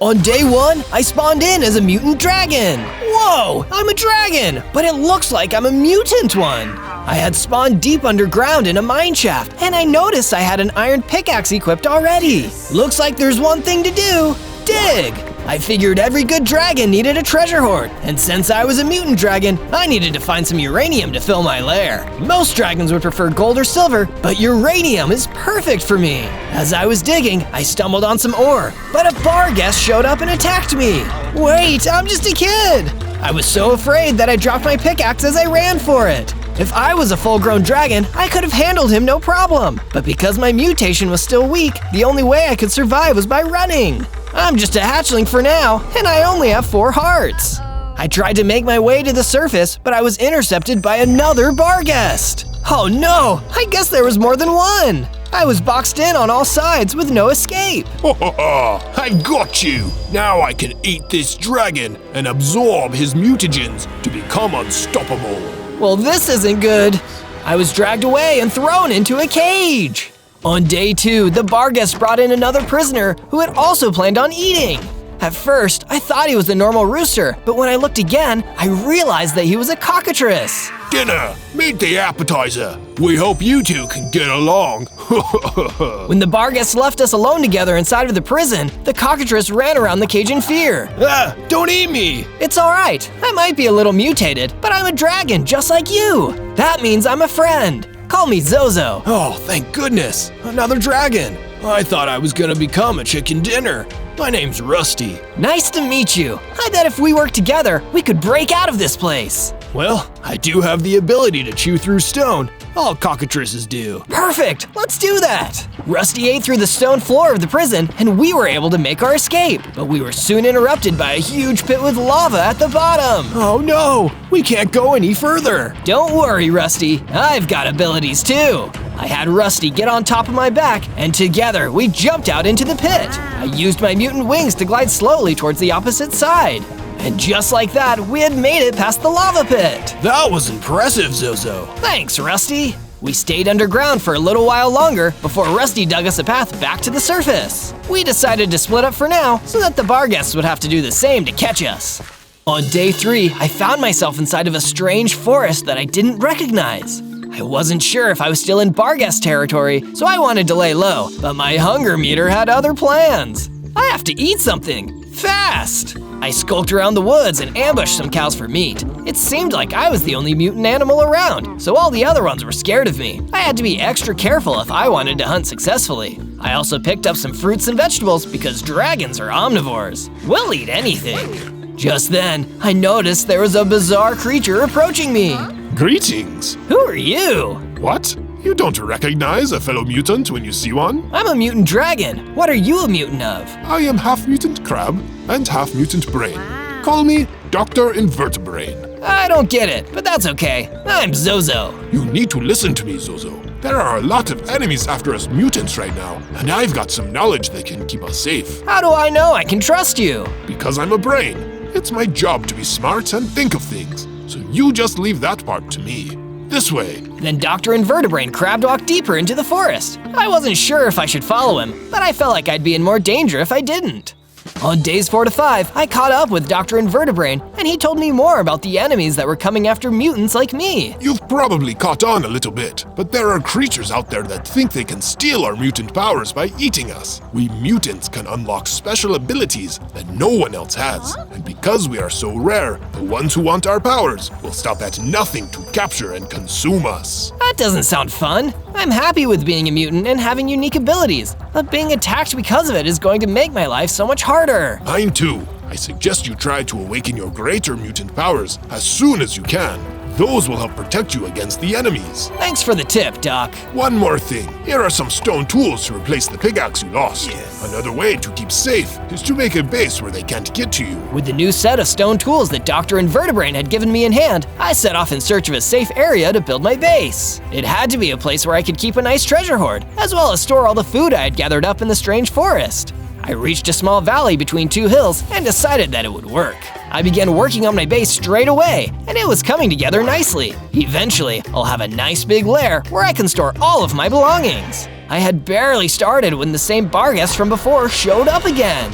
On day 1, I spawned in as a mutant dragon. Whoa, I'm a dragon, but it looks like I'm a mutant one. I had spawned deep underground in a mine shaft, and I noticed I had an iron pickaxe equipped already. Looks like there's one thing to do: dig. I figured every good dragon needed a treasure hoard, and since I was a mutant dragon, I needed to find some uranium to fill my lair. Most dragons would prefer gold or silver, but uranium is perfect for me. As I was digging, I stumbled on some ore, but a bar guest showed up and attacked me. Wait, I'm just a kid. I was so afraid that I dropped my pickaxe as I ran for it. If I was a full-grown dragon, I could have handled him no problem. But because my mutation was still weak, the only way I could survive was by running. I'm just a hatchling for now, and I only have 4 hearts. I tried to make my way to the surface, but I was intercepted by another bar guest. Oh no, I guess there was more than one. I was boxed in on all sides with no escape. Ha ha ha! I got you! Now I can eat this dragon and absorb his mutagens to become unstoppable. Well, this isn't good. I was dragged away and thrown into a cage. On day 2, the bar guest brought in another prisoner who had also planned on eating. At first, I thought he was a normal rooster, but when I looked again, I realized that he was a cockatrice. Dinner! Meet the appetizer! We hope you two can get along. When the bar guests left us alone together inside of the prison, the cockatrice ran around the cage in fear. Ah! Don't eat me! It's alright, I might be a little mutated, but I'm a dragon just like you. That means I'm a friend. Call me Zozo. Oh, thank goodness! Another dragon! I thought I was gonna become a chicken dinner. My name's Rusty. Nice to meet you. I bet if we work together, we could break out of this place. Well, I do have the ability to chew through stone. All cockatrices do. Perfect! Let's do that! Rusty ate through the stone floor of the prison, and we were able to make our escape. But we were soon interrupted by a huge pit with lava at the bottom. Oh no! We can't go any further! Don't worry, Rusty. I've got abilities too. I had Rusty get on top of my back, and together we jumped out into the pit. I used my mutant wings to glide slowly towards the opposite side. And just like that, we had made it past the lava pit. That was impressive, Zozo. Thanks, Rusty. We stayed underground for a little while longer before Rusty dug us a path back to the surface. We decided to split up for now so that the bar guests would have to do the same to catch us. On day 3, I found myself inside of a strange forest that I didn't recognize. I wasn't sure if I was still in Barghest territory, so I wanted to lay low, but my hunger meter had other plans. I have to eat something, fast! I skulked around the woods and ambushed some cows for meat. It seemed like I was the only mutant animal around, so all the other ones were scared of me. I had to be extra careful if I wanted to hunt successfully. I also picked up some fruits and vegetables because dragons are omnivores. We'll eat anything. Just then, I noticed there was a bizarre creature approaching me. Greetings. Who are you? What? You don't recognize a fellow mutant when you see one? I'm a mutant dragon. What are you a mutant of? I am half mutant crab and half mutant brain. Call me Dr. Invertebrain. I don't get it, but that's okay. I'm Zozo. You need to listen to me, Zozo. There are a lot of enemies after us mutants right now, and I've got some knowledge that can keep us safe. How do I know I can trust you? Because I'm a brain. It's my job to be smart and think of things, so you just leave that part to me. This way. Then Dr. Invertebrain crab walked deeper into the forest. I wasn't sure if I should follow him, but I felt like I'd be in more danger if I didn't. On days 4 to 5, I caught up with Dr. Invertebrain, and he told me more about the enemies that were coming after mutants like me. You've probably caught on a little bit, but there are creatures out there that think they can steal our mutant powers by eating us. We mutants can unlock special abilities that no one else has, and because we are so rare, the ones who want our powers will stop at nothing to capture and consume us. That doesn't sound fun. I'm happy with being a mutant and having unique abilities, but being attacked because of it is going to make my life so much harder. Mine too. I suggest you try to awaken your greater mutant powers as soon as you can. Those will help protect you against the enemies. Thanks for the tip, Doc. One more thing. Here are some stone tools to replace the pickaxe you lost. Another way to keep safe is to make a base where they can't get to you. With the new set of stone tools that Dr. Invertebrain had given me in hand, I set off in search of a safe area to build my base. It had to be a place where I could keep a nice treasure hoard, as well as store all the food I had gathered up in the strange forest. I reached a small valley between 2 hills and decided that it would work. I began working on my base straight away, and it was coming together nicely. Eventually, I'll have a nice big lair where I can store all of my belongings. I had barely started when the same Barghest from before showed up again.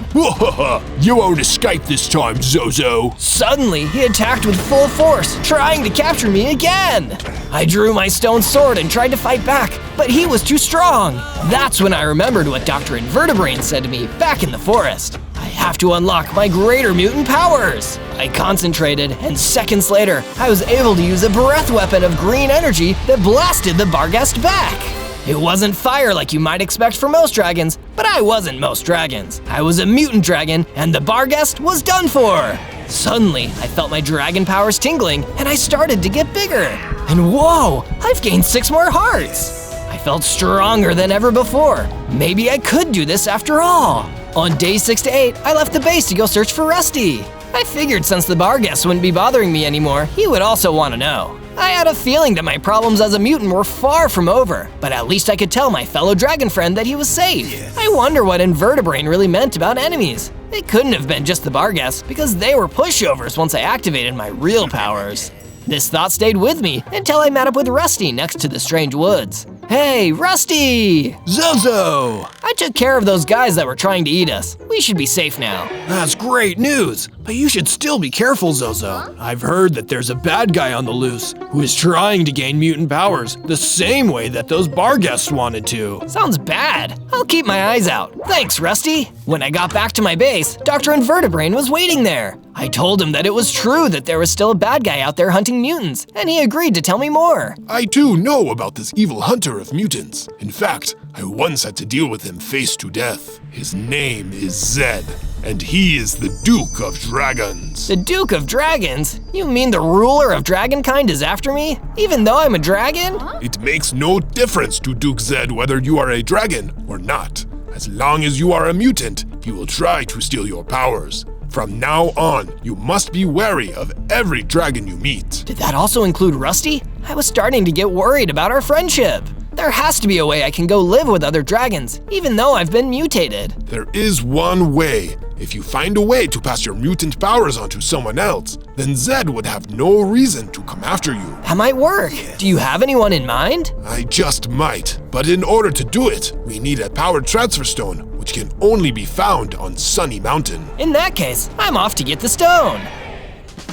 You won't escape this time, Zozo. Suddenly, he attacked with full force, trying to capture me again. I drew my stone sword and tried to fight back, but he was too strong. That's when I remembered what Dr. Invertebrain said to me back in the forest. I have to unlock my greater mutant powers. I concentrated, and seconds later, I was able to use a breath weapon of green energy that blasted the Barghest back. It wasn't fire like you might expect for most dragons, but I wasn't most dragons. I was a mutant dragon, and the Barghest was done for. Suddenly, I felt my dragon powers tingling, and I started to get bigger. And whoa, I've gained 6 more hearts. I felt stronger than ever before. Maybe I could do this after all. On days 6 to 8, I left the base to go search for Rusty. I figured since the Barghest wouldn't be bothering me anymore, he would also want to know. I had a feeling that my problems as a mutant were far from over, but at least I could tell my fellow dragon friend that he was safe. I wonder what Invertebrain really meant about enemies. It couldn't have been just the Barghest, because they were pushovers once I activated my real powers. This thought stayed with me until I met up with Rusty next to the strange woods. Hey, Rusty! Zozo! I took care of those guys that were trying to eat us. We should be safe now. That's great news, but you should still be careful, Zozo. I've heard that there's a bad guy on the loose who is trying to gain mutant powers the same way that those Barghests wanted to. Sounds bad. I'll keep my eyes out. Thanks, Rusty. When I got back to my base, Dr. Invertebrain was waiting there. I told him that it was true that there was still a bad guy out there hunting mutants, and he agreed to tell me more. I too know about this evil hunter of mutants. In fact, I once had to deal with him face to death. His name is Zed, and he is the Duke of Dragons. The Duke of Dragons? You mean the ruler of dragonkind is after me, even though I'm a dragon? It makes no difference to Duke Zed whether you are a dragon or not. As long as you are a mutant, he will try to steal your powers. From now on, you must be wary of every dragon you meet. Did that also include Rusty? I was starting to get worried about our friendship. There There has to be a way I can go live with other dragons, even though I've been mutated. There is one way. If you find a way to pass your mutant powers onto someone else, then Zed would have no reason to come after you. That might work. Do you have anyone in mind? I just might. But in order to do it, we need a power transfer stone, which can only be found on Sunny Mountain. In that case, I'm off to get the stone.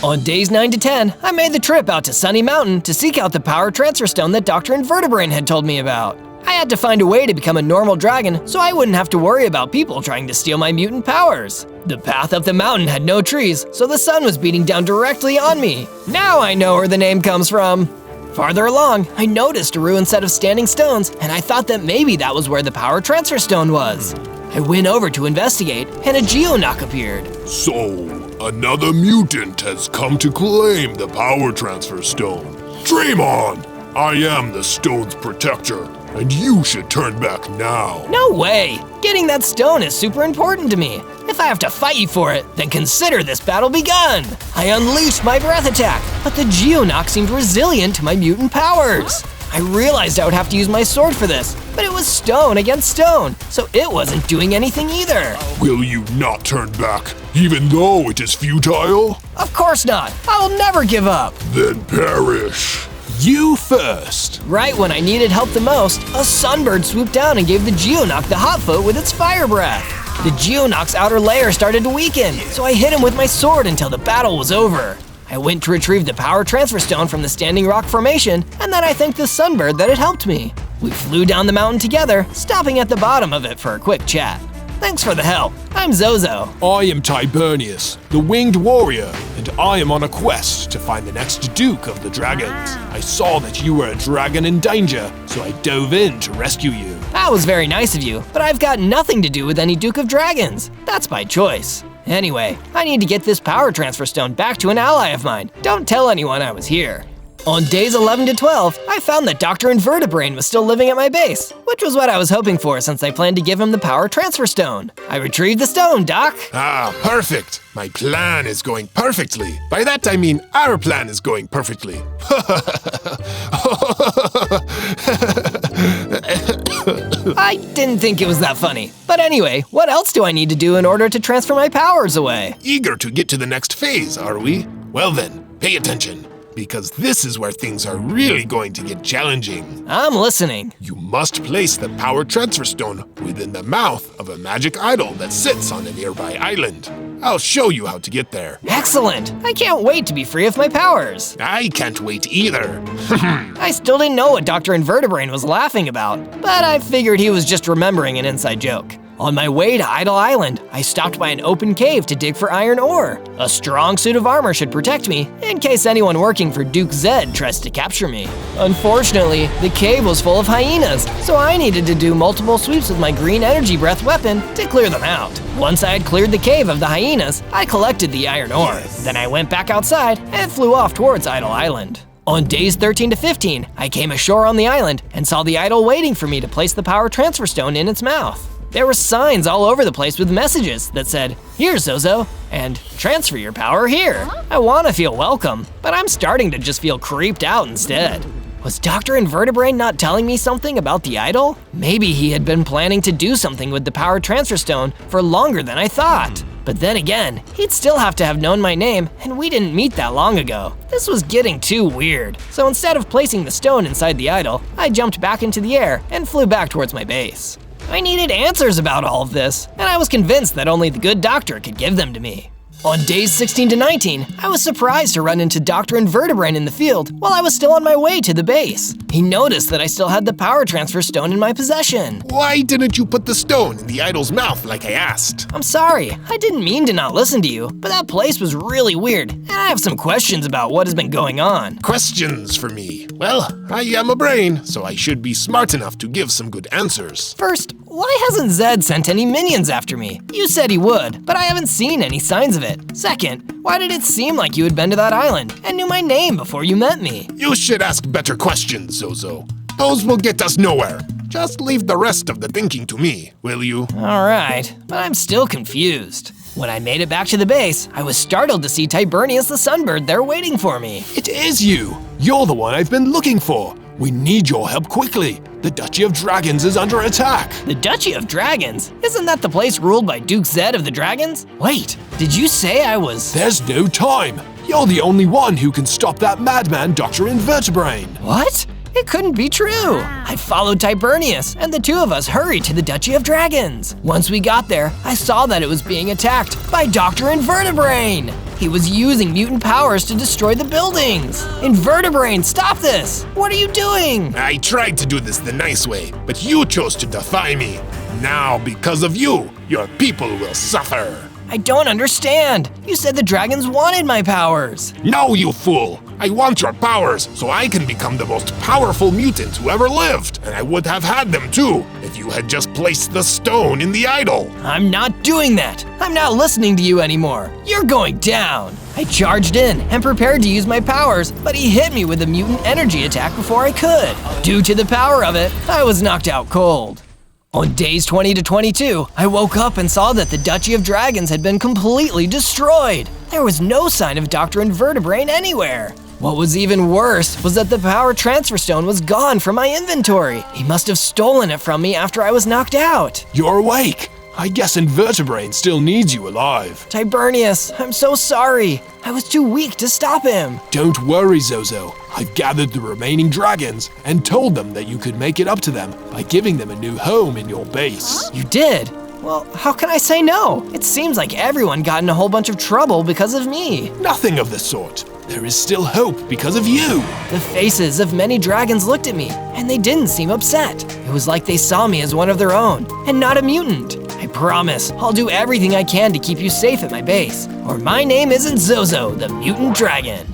On days 9 to 10, I made the trip out to Sunny Mountain to seek out the power transfer stone that Dr. Invertebrain had told me about. I had to find a way to become a normal dragon so I wouldn't have to worry about people trying to steal my mutant powers. The path up the mountain had no trees, so the sun was beating down directly on me. Now I know where the name comes from. Farther along, I noticed a ruined set of standing stones, and I thought that maybe that was where the power transfer stone was. I went over to investigate, and a Geonock appeared. So, another mutant has come to claim the power transfer stone. Dream on! I am the stone's protector, and you should turn back now. No way! Getting that stone is super important to me. If I have to fight you for it, then consider this battle begun. I unleashed my breath attack, but the Geonock seemed resilient to my mutant powers. I realized I would have to use my sword for this, but it was stone against stone, so it wasn't doing anything either. Will you not turn back, even though it is futile? Of course not. I will never give up. Then perish. You first. Right when I needed help the most, a sunbird swooped down and gave the Geonock the hot foot with its fire breath. The Geonock's outer layer started to weaken, so I hit him with my sword until the battle was over. I went to retrieve the power transfer stone from the standing rock formation, and then I thanked the sunbird that had helped me. We flew down the mountain together, stopping at the bottom of it for a quick chat. Thanks for the help. I'm Zozo. I am Tibernius, the winged warrior, and I am on a quest to find the next Duke of the Dragons. I saw that you were a dragon in danger, so I dove in to rescue you. That was very nice of you, but I've got nothing to do with any Duke of Dragons. That's by choice. Anyway, I need to get this power transfer stone back to an ally of mine. Don't tell anyone I was here. On days 11 to 12, I found that Dr. Invertebrain was still living at my base, which was what I was hoping for since I planned to give him the power transfer stone. I retrieved the stone, Doc. Ah, perfect. My plan is going perfectly. By that I mean our plan is going perfectly. I didn't think it was that funny. But anyway, what else do I need to do in order to transfer my powers away? Eager to get to the next phase, are we? Well then, pay attention, because this is where things are really going to get challenging. I'm listening. You must place the power transfer stone within the mouth of a magic idol that sits on a nearby island. I'll show you how to get there. Excellent. I can't wait to be free of my powers. I can't wait either. I still didn't know what Dr. Invertebrain was laughing about, but I figured he was just remembering an inside joke. On my way to Idle Island, I stopped by an open cave to dig for iron ore. A strong suit of armor should protect me in case anyone working for Duke Zed tries to capture me. Unfortunately, the cave was full of hyenas, so I needed to do multiple sweeps with my green energy breath weapon to clear them out. Once I had cleared the cave of the hyenas, I collected the iron ore. Then I went back outside and flew off towards Idle Island. On days 13 to 15, I came ashore on the island and saw the idol waiting for me to place the power transfer stone in its mouth. There were signs all over the place with messages that said, "Here, Zozo," and "Transfer your power here." I want to feel welcome, but I'm starting to just feel creeped out instead. Was Dr. Invertebrain not telling me something about the idol? Maybe he had been planning to do something with the power transfer stone for longer than I thought. But then again, he'd still have to have known my name, and we didn't meet that long ago. This was getting too weird. So instead of placing the stone inside the idol, I jumped back into the air and flew back towards my base. I needed answers about all of this, and I was convinced that only the good doctor could give them to me. On days 16 to 19, I was surprised to run into Dr. Invertebrain in the field while I was still on my way to the base. He noticed that I still had the power transfer stone in my possession. Why didn't you put the stone in the idol's mouth like I asked? I'm sorry, I didn't mean to not listen to you, but that place was really weird, and I have some questions about what has been going on. Questions for me? Well, I am a brain, so I should be smart enough to give some good answers. First, why hasn't Zed sent any minions after me? You said he would, but I haven't seen any signs of it. Second, why did it seem like you had been to that island and knew my name before you met me? You should ask better questions, Zozo. Those will get us nowhere. Just leave the rest of the thinking to me, will you? All right, but I'm still confused. When I made it back to the base, I was startled to see Tibernius the Sunbird there waiting for me. It is you! You're the one I've been looking for! We need your help quickly. The Duchy of Dragons is under attack. The Duchy of Dragons? Isn't that the place ruled by Duke Zed of the Dragons? Wait, did you say I was… There's no time. You're the only one who can stop that madman, Dr. Invertebrain. What? It couldn't be true. I followed Tibernius, and the two of us hurried to the Duchy of Dragons. Once we got there, I saw that it was being attacked by Dr. Invertebrain. He was using mutant powers to destroy the buildings. Invertebrain, stop this! What are you doing? I tried to do this the nice way, but you chose to defy me. Now, because of you, your people will suffer. I don't understand. You said the dragons wanted my powers. No, you fool! I want your powers so I can become the most powerful mutant who ever lived, and I would have had them too if you had just placed the stone in the idol. I'm not doing that. I'm not listening to you anymore. You're going down. I charged in and prepared to use my powers, but he hit me with a mutant energy attack before I could. Due to the power of it, I was knocked out cold. On days 20 to 22, I woke up and saw that the Duchy of Dragons had been completely destroyed. There was no sign of Dr. Invertebrain anywhere. What was even worse was that the power transfer stone was gone from my inventory. He must have stolen it from me after I was knocked out. You're awake. I guess Invertebrain still needs you alive. Tibernius, I'm so sorry. I was too weak to stop him. Don't worry, Zozo. I've gathered the remaining dragons and told them that you could make it up to them by giving them a new home in your base. You did? Well, how can I say no? It seems like everyone got in a whole bunch of trouble because of me. Nothing of the sort. There is still hope because of you. The faces of many dragons looked at me, and they didn't seem upset. It was like they saw me as one of their own, and not a mutant. I promise, I'll do everything I can to keep you safe at my base, or my name isn't Zozo, the mutant dragon.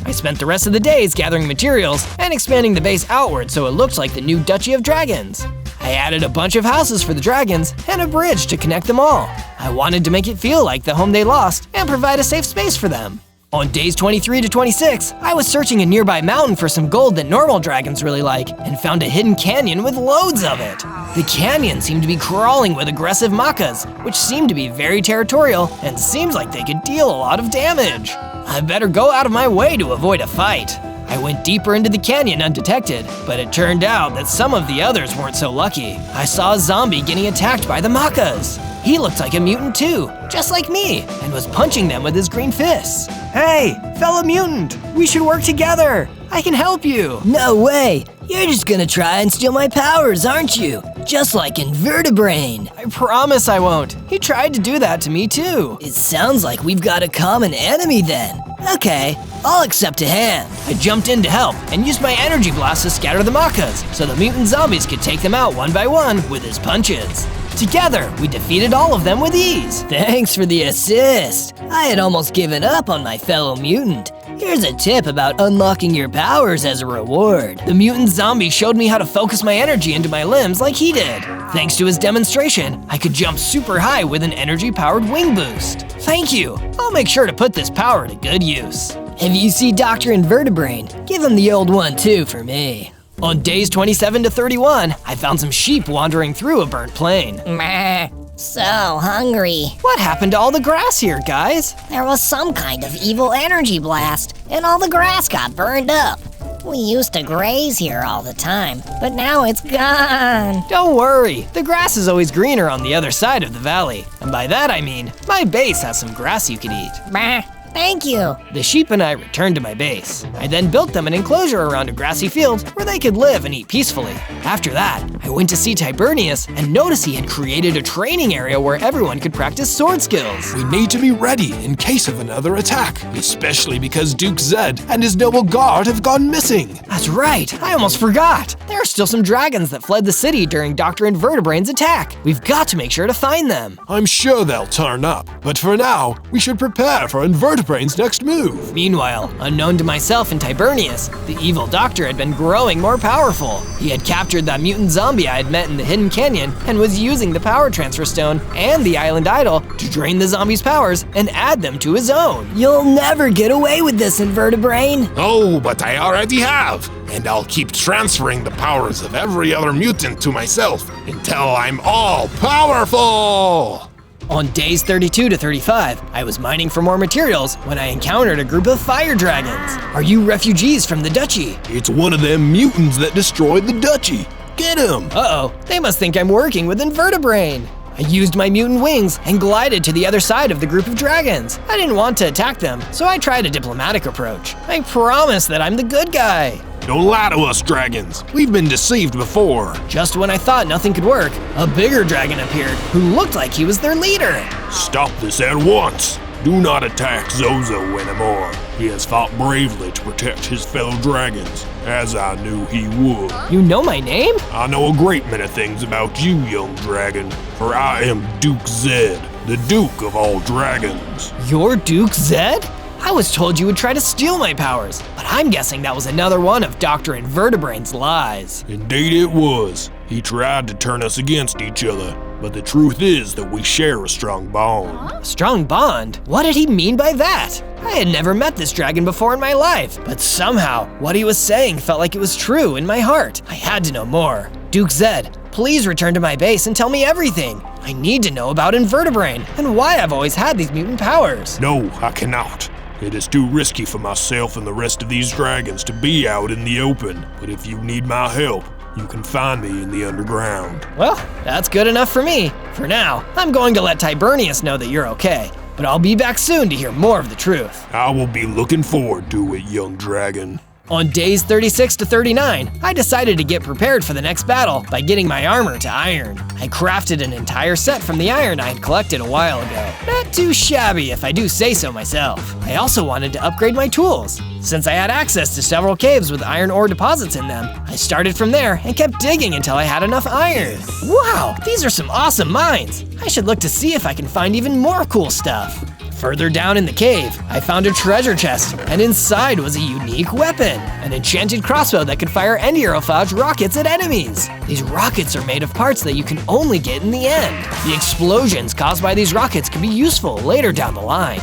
I spent the rest of the days gathering materials and expanding the base outward so it looked like the new Duchy of Dragons. I added a bunch of houses for the dragons and a bridge to connect them all. I wanted to make it feel like the home they lost and provide a safe space for them. On days 23 to 26, I was searching a nearby mountain for some gold that normal dragons really like and found a hidden canyon with loads of it. The canyon seemed to be crawling with aggressive macas, which seemed to be very territorial and seems like they could deal a lot of damage. I better go out of my way to avoid a fight. I went deeper into the canyon undetected, but it turned out that some of the others weren't so lucky. I saw a zombie getting attacked by the macas. He looked like a mutant too, just like me, and was punching them with his green fists. Hey, fellow mutant, we should work together. I can help you. No way! You're just gonna try and steal my powers, aren't you? Just like Invertebrain. I promise I won't. He tried to do that to me too. It sounds like we've got a common enemy then. Okay, I'll accept a hand. I jumped in to help and used my energy blast to scatter the macas so the mutant zombies could take them out one by one with his punches. Together, we defeated all of them with ease. Thanks for the assist. I had almost given up on my fellow mutant. Here's a tip about unlocking your powers as a reward. The mutant zombie showed me how to focus my energy into my limbs like he did. Thanks to his demonstration, I could jump super high with an energy-powered wing boost. Thank you. I'll make sure to put this power to good use. If you see Dr. Invertebrain, give him the old one too for me. On days 27 to 31, I found some sheep wandering through a burnt plain. Meh. So hungry. What happened to all the grass here, guys? There was some kind of evil energy blast, and all the grass got burned up. We used to graze here all the time, but now it's gone. Don't worry, the grass is always greener on the other side of the valley. And by that I mean, my base has some grass you could eat. Meh. Thank you. The sheep and I returned to my base. I then built them an enclosure around a grassy field where they could live and eat peacefully. After that, I went to see Tibernius and noticed he had created a training area where everyone could practice sword skills. We need to be ready in case of another attack, especially because Duke Zed and his noble guard have gone missing. That's right, I almost forgot. There are still some dragons that fled the city during Dr. Invertebrain's attack. We've got to make sure to find them. I'm sure they'll turn up, but for now, we should prepare for Invertebrain's next move. Meanwhile, unknown to myself and Tibernius, the evil doctor had been growing more powerful. He had captured that mutant zombie I had met in the hidden canyon and was using the power transfer stone and the island idol to drain the zombie's powers and add them to his own. You'll never get away with this, Invertebrain. Oh, but I already have. And I'll keep transferring the powers of every other mutant to myself until I'm all powerful. On days 32 to 35, I was mining for more materials when I encountered a group of fire dragons. Are you refugees from the duchy? It's one of them mutants that destroyed the duchy. Get him! Uh-oh, they must think I'm working with Invertebrain. I used my mutant wings and glided to the other side of the group of dragons. I didn't want to attack them, so I tried a diplomatic approach. I promise that I'm the good guy. Don't lie to us, dragons. We've been deceived before. Just when I thought nothing could work, a bigger dragon appeared who looked like he was their leader. Stop this at once. Do not attack Zozo anymore. He has fought bravely to protect his fellow dragons, as I knew he would. You know my name? I know a great many things about you, young dragon, for I am Duke Zed, the Duke of all dragons. You're Duke Zed? I was told you would try to steal my powers, but I'm guessing that was another one of Dr. Invertebrain's lies. Indeed it was. He tried to turn us against each other, but the truth is that we share a strong bond. A strong bond? What did he mean by that? I had never met this dragon before in my life, but somehow what he was saying felt like it was true in my heart. I had to know more. Duke Zed, please return to my base and tell me everything. I need to know about Invertebrain and why I've always had these mutant powers. No, I cannot. It is too risky for myself and the rest of these dragons to be out in the open, but if you need my help, you can find me in the underground. Well, that's good enough for me. For now, I'm going to let Tibernius know that you're okay, but I'll be back soon to hear more of the truth. I will be looking forward to it, young dragon. On days 36 to 39, I decided to get prepared for the next battle by getting my armor to iron. I crafted an entire set from the iron I had collected a while ago. Not too shabby if I do say so myself. I also wanted to upgrade my tools. Since I had access to several caves with iron ore deposits in them, I started from there and kept digging until I had enough iron. Wow, these are some awesome mines. I should look to see if I can find even more cool stuff. Further down in the cave, I found a treasure chest, and inside was a unique weapon, an enchanted crossbow that could fire endurophage rockets at enemies. These rockets are made of parts that you can only get in the end. The explosions caused by these rockets could be useful later down the line.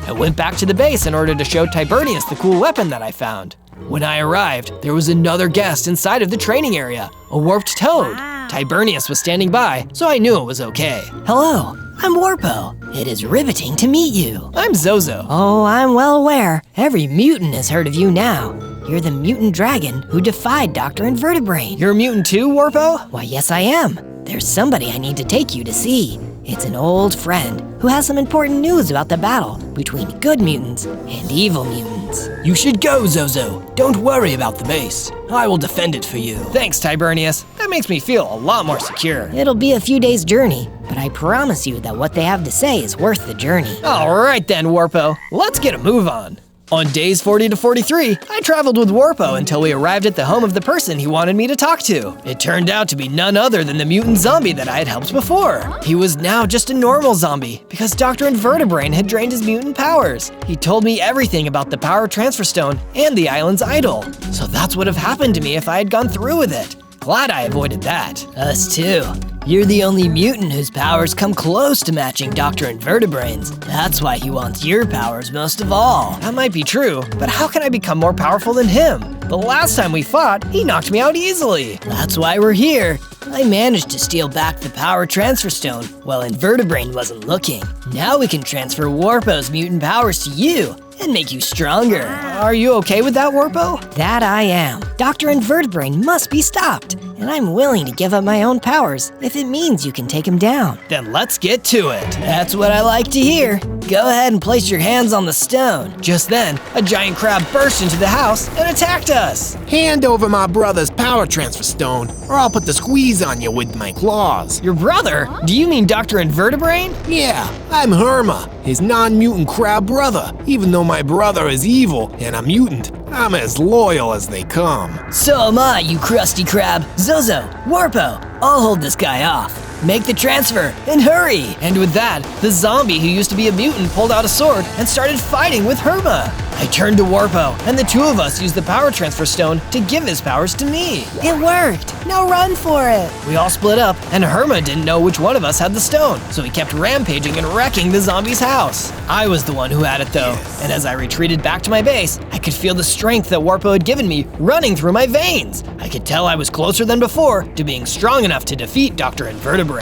I went back to the base in order to show Tibernius the cool weapon that I found. When I arrived, there was another guest inside of the training area, a warped toad. Tibernius was standing by, so I knew it was okay. Hello, I'm Warpo. It is riveting to meet you. I'm Zozo. Oh, I'm well aware. Every mutant has heard of you now. You're the mutant dragon who defied Dr. Invertebrain. You're a mutant too, Warpo? Why, yes I am. There's somebody I need to take you to see. It's an old friend who has some important news about the battle between good mutants and evil mutants. You should go, Zozo. Don't worry about the base. I will defend it for you. Thanks, Tibernius. That makes me feel a lot more secure. It'll be a few days' journey, but I promise you that what they have to say is worth the journey. All right then, Warpo. Let's get a move on. On days 40 to 43, I traveled with Warpo until we arrived at the home of the person he wanted me to talk to. It turned out to be none other than the mutant zombie that I had helped before. He was now just a normal zombie because Dr. Invertebrain had drained his mutant powers. He told me everything about the power transfer stone and the island's idol. So that's what would have happened to me if I had gone through with it. Glad I avoided that. Us too. You're the only mutant whose powers come close to matching Dr. Invertebrain's. That's why he wants your powers most of all. That might be true, but how can I become more powerful than him? The last time we fought, he knocked me out easily. That's why we're here. I managed to steal back the power transfer stone while Invertebrain wasn't looking. Now we can transfer Warpo's mutant powers to you and make you stronger. Are you okay with that, Warpo? That I am. Dr. Invertebrain must be stopped, and I'm willing to give up my own powers if it means you can take him down. Then let's get to it. That's what I like to hear. Go ahead and place your hands on the stone. Just then, a giant crab burst into the house and attacked us. Hand over my brother's power transfer stone, or I'll put the squeeze on you with my claws. Your brother? Do you mean Dr. Invertebrain? Yeah, I'm Herma, his non-mutant crab brother. Even though my brother is evil and a mutant, I'm as loyal as they come. So am I, you crusty crab. Zozo, Warpo, I'll hold this guy off. Make the transfer, and hurry! And with that, the zombie who used to be a mutant pulled out a sword and started fighting with Herma. I turned to Warpo, and the two of us used the power transfer stone to give his powers to me. It worked! Now run for it! We all split up, and Herma didn't know which one of us had the stone, so he kept rampaging and wrecking the zombie's house. I was the one who had it though, and as I retreated back to my base, I could feel the strength that Warpo had given me running through my veins. I could tell I was closer than before to being strong enough to defeat Dr. Invertebrain.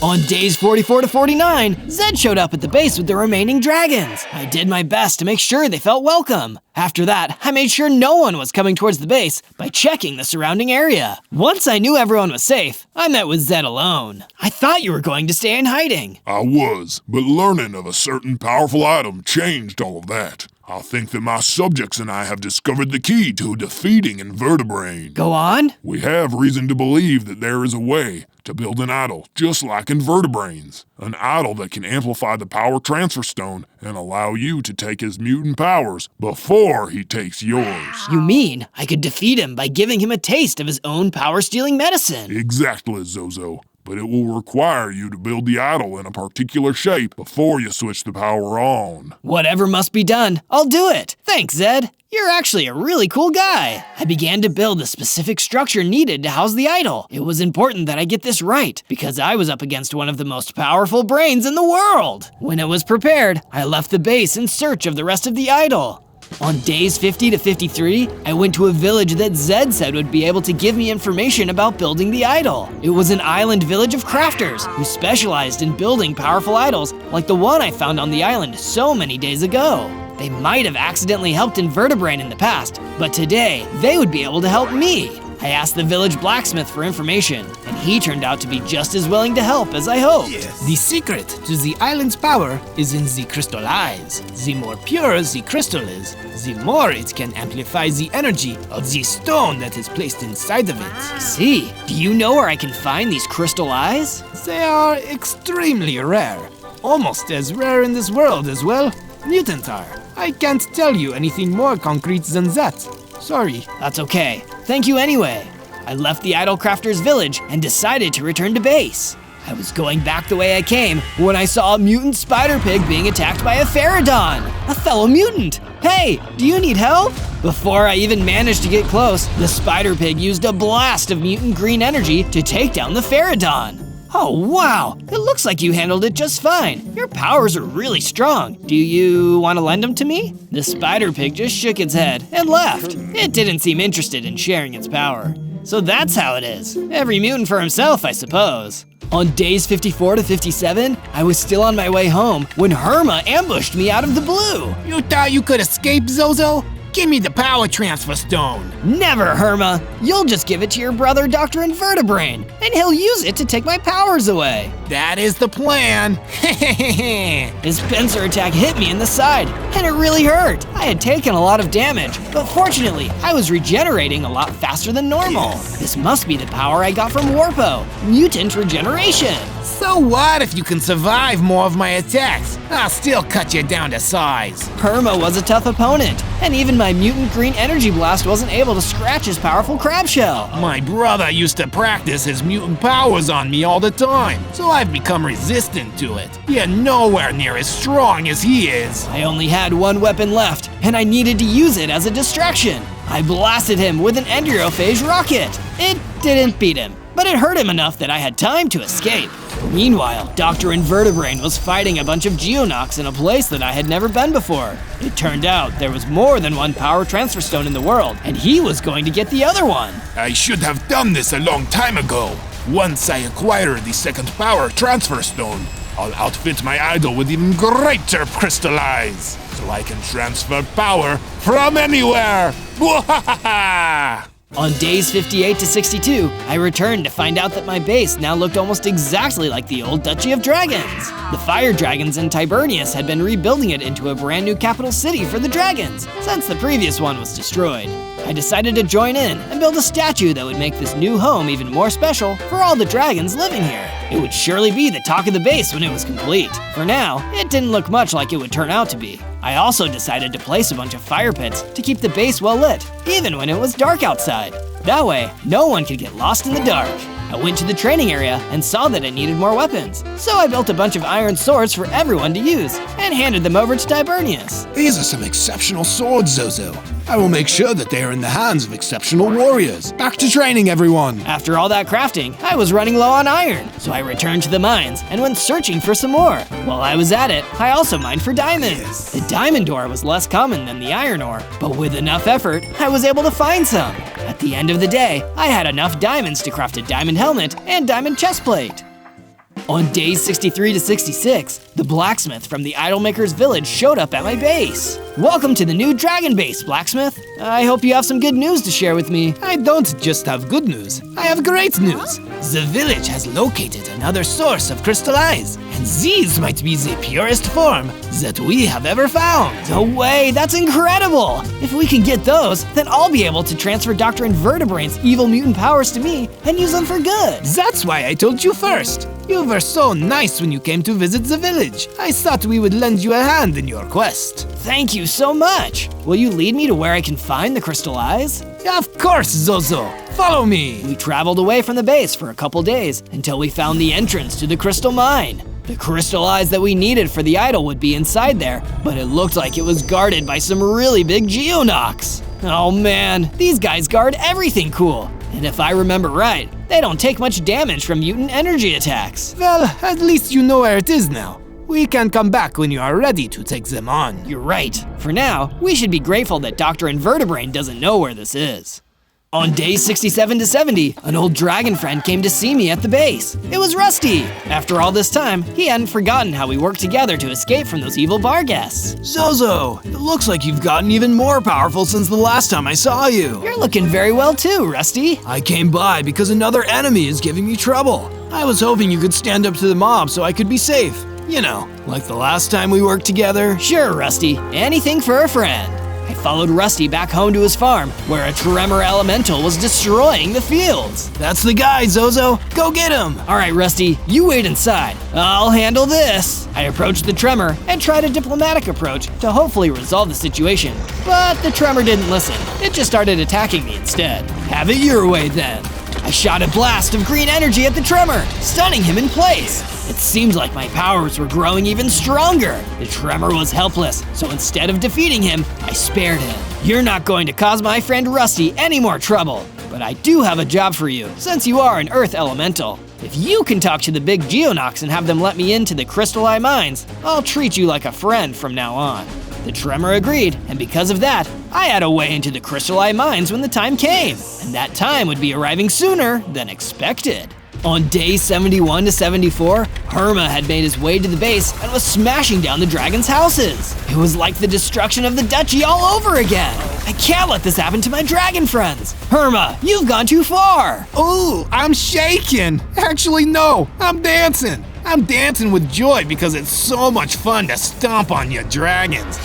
On days 44 to 49, Zed showed up at the base with the remaining dragons. I did my best to make sure they felt welcome. After that, I made sure no one was coming towards the base by checking the surrounding area. Once I knew everyone was safe, I met with Zed alone. I thought you were going to stay in hiding. I was, but learning of a certain powerful item changed all of that. I think that my subjects and I have discovered the key to defeating Invertebrain. Go on. We have reason to believe that there is a way to build an idol just like Invertebrain's. An idol that can amplify the power transfer stone and allow you to take his mutant powers before he takes yours. You mean I could defeat him by giving him a taste of his own power-stealing medicine? Exactly, Zozo. But it will require you to build the idol in a particular shape before you switch the power on. Whatever must be done, I'll do it. Thanks, Zed. You're actually a really cool guy. I began to build the specific structure needed to house the idol. It was important that I get this right, because I was up against one of the most powerful brains in the world. When it was prepared, I left the base in search of the rest of the idol. On days 50 to 53, I went to a village that Zed said would be able to give me information about building the idol. It was an island village of crafters who specialized in building powerful idols like the one I found on the island so many days ago. They might have accidentally helped Invertebrain in the past, but today they would be able to help me. I asked the village blacksmith for information, and he turned out to be just as willing to help as I hoped. The secret to the island's power is in the crystal eyes. The more pure the crystal is, the more it can amplify the energy of the stone that is placed inside of it. See, do you know where I can find these crystal eyes? They are extremely rare. Almost as rare in this world as, well, mutant are. I can't tell you anything more concrete than that. Sorry. That's okay. Thank you anyway. I left the idol crafter's village and decided to return to base. I was going back the way I came when I saw a mutant spider pig being attacked by a Pterodon, a fellow mutant. Hey, do you need help? Before I even managed to get close, the spider pig used a blast of mutant green energy to take down the Pterodon. Oh wow, it looks like you handled it just fine. Your powers are really strong. Do you want to lend them to me? The spider pig just shook its head and left. It didn't seem interested in sharing its power. So that's how it is. Every mutant for himself, I suppose. On days 54 to 57, I was still on my way home when Herma ambushed me out of the blue. You thought you could escape, Zozo? Give me the power transfer stone. Never, Herma. You'll just give it to your brother, Dr. Invertebrain, and he'll use it to take my powers away. That is the plan. His pincer attack hit me in the side, and it really hurt. I had taken a lot of damage, but fortunately, I was regenerating a lot faster than normal. This must be the power I got from Warpo, mutant regeneration. So what if you can survive more of my attacks? I'll still cut you down to size. Herma was a tough opponent, and even my mutant green energy blast wasn't able to scratch his powerful crab shell. My brother used to practice his mutant powers on me all the time, so I've become resistant to it. You're nowhere near as strong as he is. I only had one weapon left, and I needed to use it as a distraction. I blasted him with an endurophage rocket. It didn't beat him, but it hurt him enough that I had time to escape. Meanwhile, Dr. Invertebrain was fighting a bunch of Geonox in a place that I had never been before. It turned out there was more than one power transfer stone in the world, and he was going to get the other one. I should have done this a long time ago. Once I acquire the second power transfer stone, I'll outfit my idol with even greater crystal eyes, so I can transfer power from anywhere. On days 58 to 62, I returned to find out that my base now looked almost exactly like the old Duchy of Dragons. The fire dragons in Tibernius had been rebuilding it into a brand new capital city for the dragons, since the previous one was destroyed. I decided to join in and build a statue that would make this new home even more special for all the dragons living here. It would surely be the talk of the base when it was complete. For now, it didn't look much like it would turn out to be. I also decided to place a bunch of fire pits to keep the base well lit, even when it was dark outside. That way, no one could get lost in the dark. I went to the training area and saw that it needed more weapons, so I built a bunch of iron swords for everyone to use and handed them over to Tibernius. These are some exceptional swords, Zozo. I will make sure that they are in the hands of exceptional warriors. Back to training, everyone. After all that crafting, I was running low on iron, so I returned to the mines and went searching for some more. While I was at it, I also mined for diamonds. The diamond ore was less common than the iron ore, but with enough effort, I was able to find some. At the end of the day, I had enough diamonds to craft a diamond helmet and diamond chestplate. On days 63 to 66, the blacksmith from the Idolmaker's village showed up at my base. Welcome to the new dragon base, blacksmith. I hope you have some good news to share with me. I don't just have good news, I have great news. The village has located another source of crystal eyes, and these might be the purest form that we have ever found. No way, that's incredible! If we can get those, then I'll be able to transfer Dr. Invertebrain's evil mutant powers to me and use them for good. That's why I told you first. You were so nice when you came to visit the village. I thought we would lend you a hand in your quest. Thank you so much. Will you lead me to where I can find the crystal eyes? Of course, Zozo. Follow me. We traveled away from the base for a couple days until we found the entrance to the crystal mine. The crystal eyes that we needed for the idol would be inside there, but it looked like it was guarded by some really big geonocs. Oh man, these guys guard everything cool. And if I remember right, they don't take much damage from mutant energy attacks. Well, at least you know where it is now. We can come back when you are ready to take them on. You're right. For now, we should be grateful that Dr. Invertebrain doesn't know where this is. On days 67 to 70, an old dragon friend came to see me at the base. It was Rusty. After all this time, he hadn't forgotten how we worked together to escape from those evil bar guests. Zozo, it looks like you've gotten even more powerful since the last time I saw you. You're looking very well too, Rusty. I came by because another enemy is giving me trouble. I was hoping you could stand up to the mob so I could be safe. You know, like the last time we worked together. Sure, Rusty. Anything for a friend. I followed Rusty back home to his farm, where a tremor elemental was destroying the fields. That's the guy, Zozo. Go get him. All right, Rusty, you wait inside. I'll handle this. I approached the tremor and tried a diplomatic approach to hopefully resolve the situation. But the tremor didn't listen. It just started attacking me instead. Have it your way then. I shot a blast of green energy at the tremor, stunning him in place. It seemed like my powers were growing even stronger. The tremor was helpless, so instead of defeating him, I spared him. You're not going to cause my friend Rusty any more trouble, but I do have a job for you, since you are an Earth Elemental. If you can talk to the big Geonocs and have them let me into the Crystal Eye Mines, I'll treat you like a friend from now on. The tremor agreed, and because of that, I had a way into the Crystal Eye Mines when the time came, and that time would be arriving sooner than expected. On days 71 to 74, Herma had made his way to the base and was smashing down the dragon's houses. It was like the destruction of the duchy all over again. I can't let this happen to my dragon friends. Herma, you've gone too far. Ooh, I'm shaking. Actually, no, I'm dancing. I'm dancing with joy because it's so much fun to stomp on you dragons.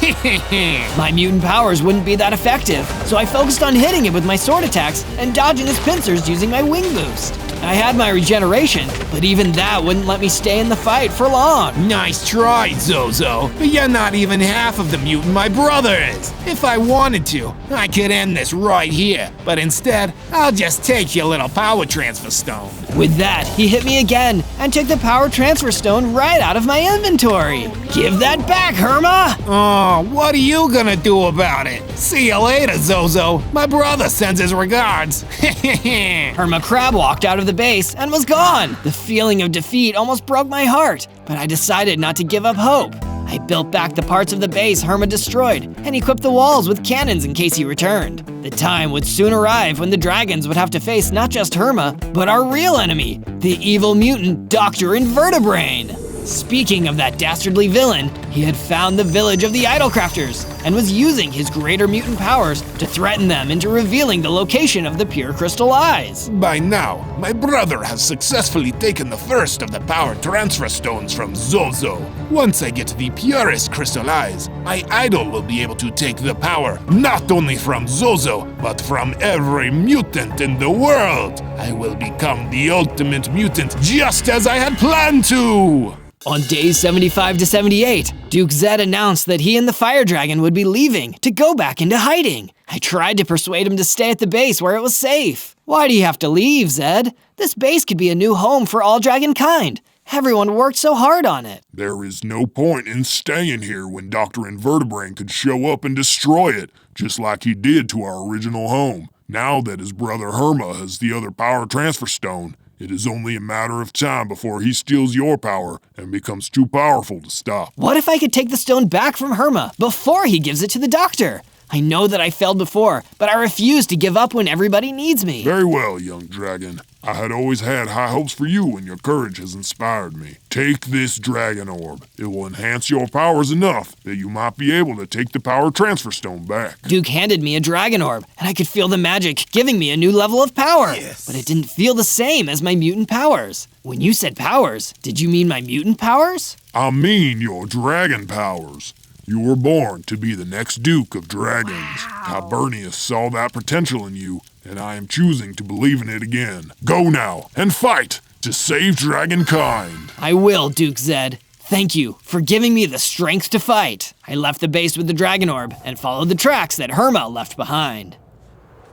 My mutant powers wouldn't be that effective, so I focused on hitting it with my sword attacks and dodging his pincers using my wing boost. I had my regeneration, but even that wouldn't let me stay in the fight for long. Nice try, Zozo, but you're not even half of the mutant my brother is. If I wanted to, I could end this right here, but instead, I'll just take your little power transfer stone. With that, he hit me again and took the power transfer stone right out of my inventory. Give that back, Herma! Oh, what are you gonna do about it? See you later, Zozo. My brother sends his regards. Herma Crab walked out of the base and was gone. The feeling of defeat almost broke my heart, but I decided not to give up hope. I built back the parts of the base Herma destroyed and equipped the walls with cannons in case he returned. The time would soon arrive when the dragons would have to face not just Herma, but our real enemy, the evil mutant Dr. Invertebrain. Speaking of that dastardly villain, he had found the village of the Idolcrafters and was using his greater mutant powers to threaten them into revealing the location of the pure crystal eyes. By now, my brother has successfully taken the first of the power transfer stones from Zozo. Once I get the purest crystal eyes, my idol will be able to take the power not only from Zozo, but from every mutant in the world. I will become the ultimate mutant just as I had planned to! On days 75 to 78, Duke Zed announced that he and the Fire Dragon would be leaving to go back into hiding. I tried to persuade him to stay at the base where it was safe. Why do you have to leave, Zed? This base could be a new home for all dragonkind. Everyone worked so hard on it. There is no point in staying here when Dr. Invertebrain could show up and destroy it, just like he did to our original home. Now that his brother Herma has the other power transfer stone, it is only a matter of time before he steals your power and becomes too powerful to stop. What if I could take the stone back from Herma before he gives it to the doctor? I know that I failed before, but I refuse to give up when everybody needs me. Very well, young dragon. I had always had high hopes for you, and your courage has inspired me. Take this dragon orb. It will enhance your powers enough that you might be able to take the power transfer stone back. Duke handed me a dragon orb, and I could feel the magic giving me a new level of power. Yes. But it didn't feel the same as my mutant powers. When you said powers, did you mean my mutant powers? I mean your dragon powers. You were born to be the next Duke of Dragons. Hibernius saw that potential in you, and I am choosing to believe in it again. Go now and fight to save dragonkind. I will, Duke Zed. Thank you for giving me the strength to fight. I left the base with the dragon orb and followed the tracks that Herma left behind.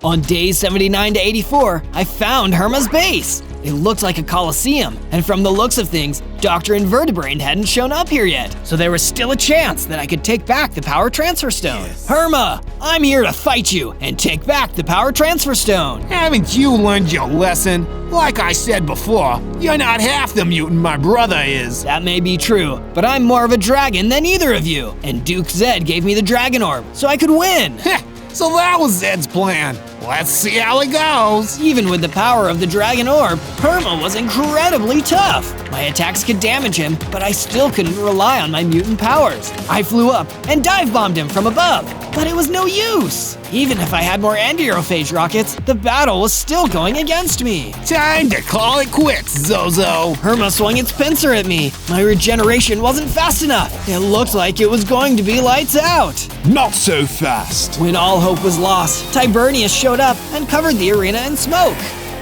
On days 79 to 84, I found Herma's base. It looked like a coliseum, and from the looks of things, Dr. Invertebrate hadn't shown up here yet, so there was still a chance that I could take back the power transfer stone. Yes. Herma, I'm here to fight you and take back the power transfer stone. Haven't you learned your lesson? Like I said before, you're not half the mutant my brother is. That may be true, but I'm more of a dragon than either of you, and Duke Zed gave me the dragon orb so I could win. Heh, so that was Zed's plan. Let's see how it goes. Even with the power of the dragon orb, Herma was incredibly tough. My attacks could damage him, but I still couldn't rely on my mutant powers. I flew up and dive bombed him from above, but it was no use. Even if I had more anti-aerophage rockets, the battle was still going against me. Time to call it quits, Zozo. Herma swung its pincer at me. My regeneration wasn't fast enough. It looked like it was going to be lights out. Not so fast. When all hope was lost, Tibernius showed up and covered the arena in smoke.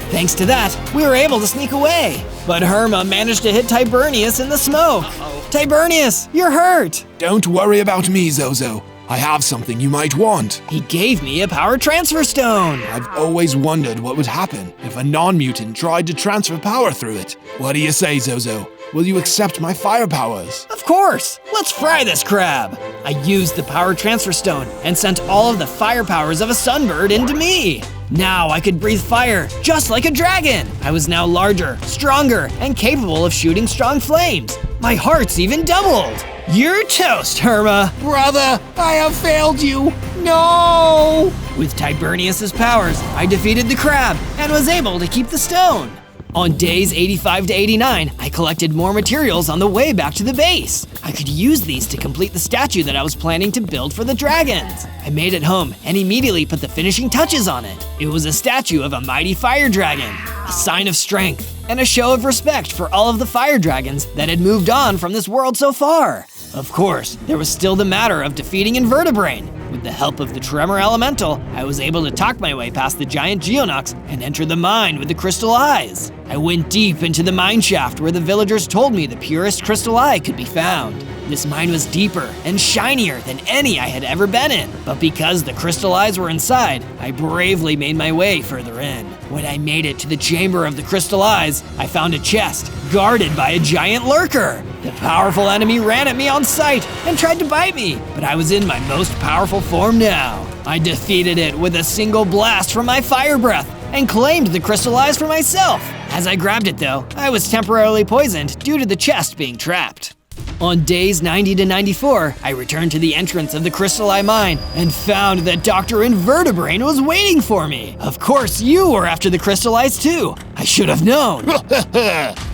Thanks to that, we were able to sneak away. But Herma managed to hit Tibernius in the smoke. Tibernius, you're hurt. Don't worry about me, Zozo. I have something you might want. He gave me a power transfer stone. I've always wondered what would happen if a non-mutant tried to transfer power through it. What do you say, Zozo? Will you accept my fire powers? Of course! Let's fry this crab! I used the power transfer stone and sent all of the fire powers of a sunbird into me. Now I could breathe fire, just like a dragon. I was now larger, stronger, and capable of shooting strong flames. My hearts even doubled. You're toast, Herma. Brother, I have failed you. No! With Tibernius's powers, I defeated the crab and was able to keep the stone. On days 85 to 89, I collected more materials on the way back to the base. I could use these to complete the statue that I was planning to build for the dragons. I made it home and immediately put the finishing touches on it. It was a statue of a mighty fire dragon, a sign of strength, and a show of respect for all of the fire dragons that had moved on from this world so far. Of course, there was still the matter of defeating Invertebrate. With the help of the Tremor Elemental, I was able to talk my way past the giant Geonox and enter the mine with the crystal eyes. I went deep into the mine shaft where the villagers told me the purest crystal eye could be found. This mine was deeper and shinier than any I had ever been in, but because the crystal eyes were inside, I bravely made my way further in. When I made it to the chamber of the crystal eyes, I found a chest guarded by a giant lurker. The powerful enemy ran at me on sight and tried to bite me, but I was in my most powerful form now. I defeated it with a single blast from my fire breath and claimed the crystal eyes for myself. As I grabbed it though, I was temporarily poisoned due to the chest being trapped. On days 90 to 94, I returned to the entrance of the Crystal Eye Mine and found that Dr. Invertebrate was waiting for me. Of course, you were after the Crystal Eyes too. I should have known.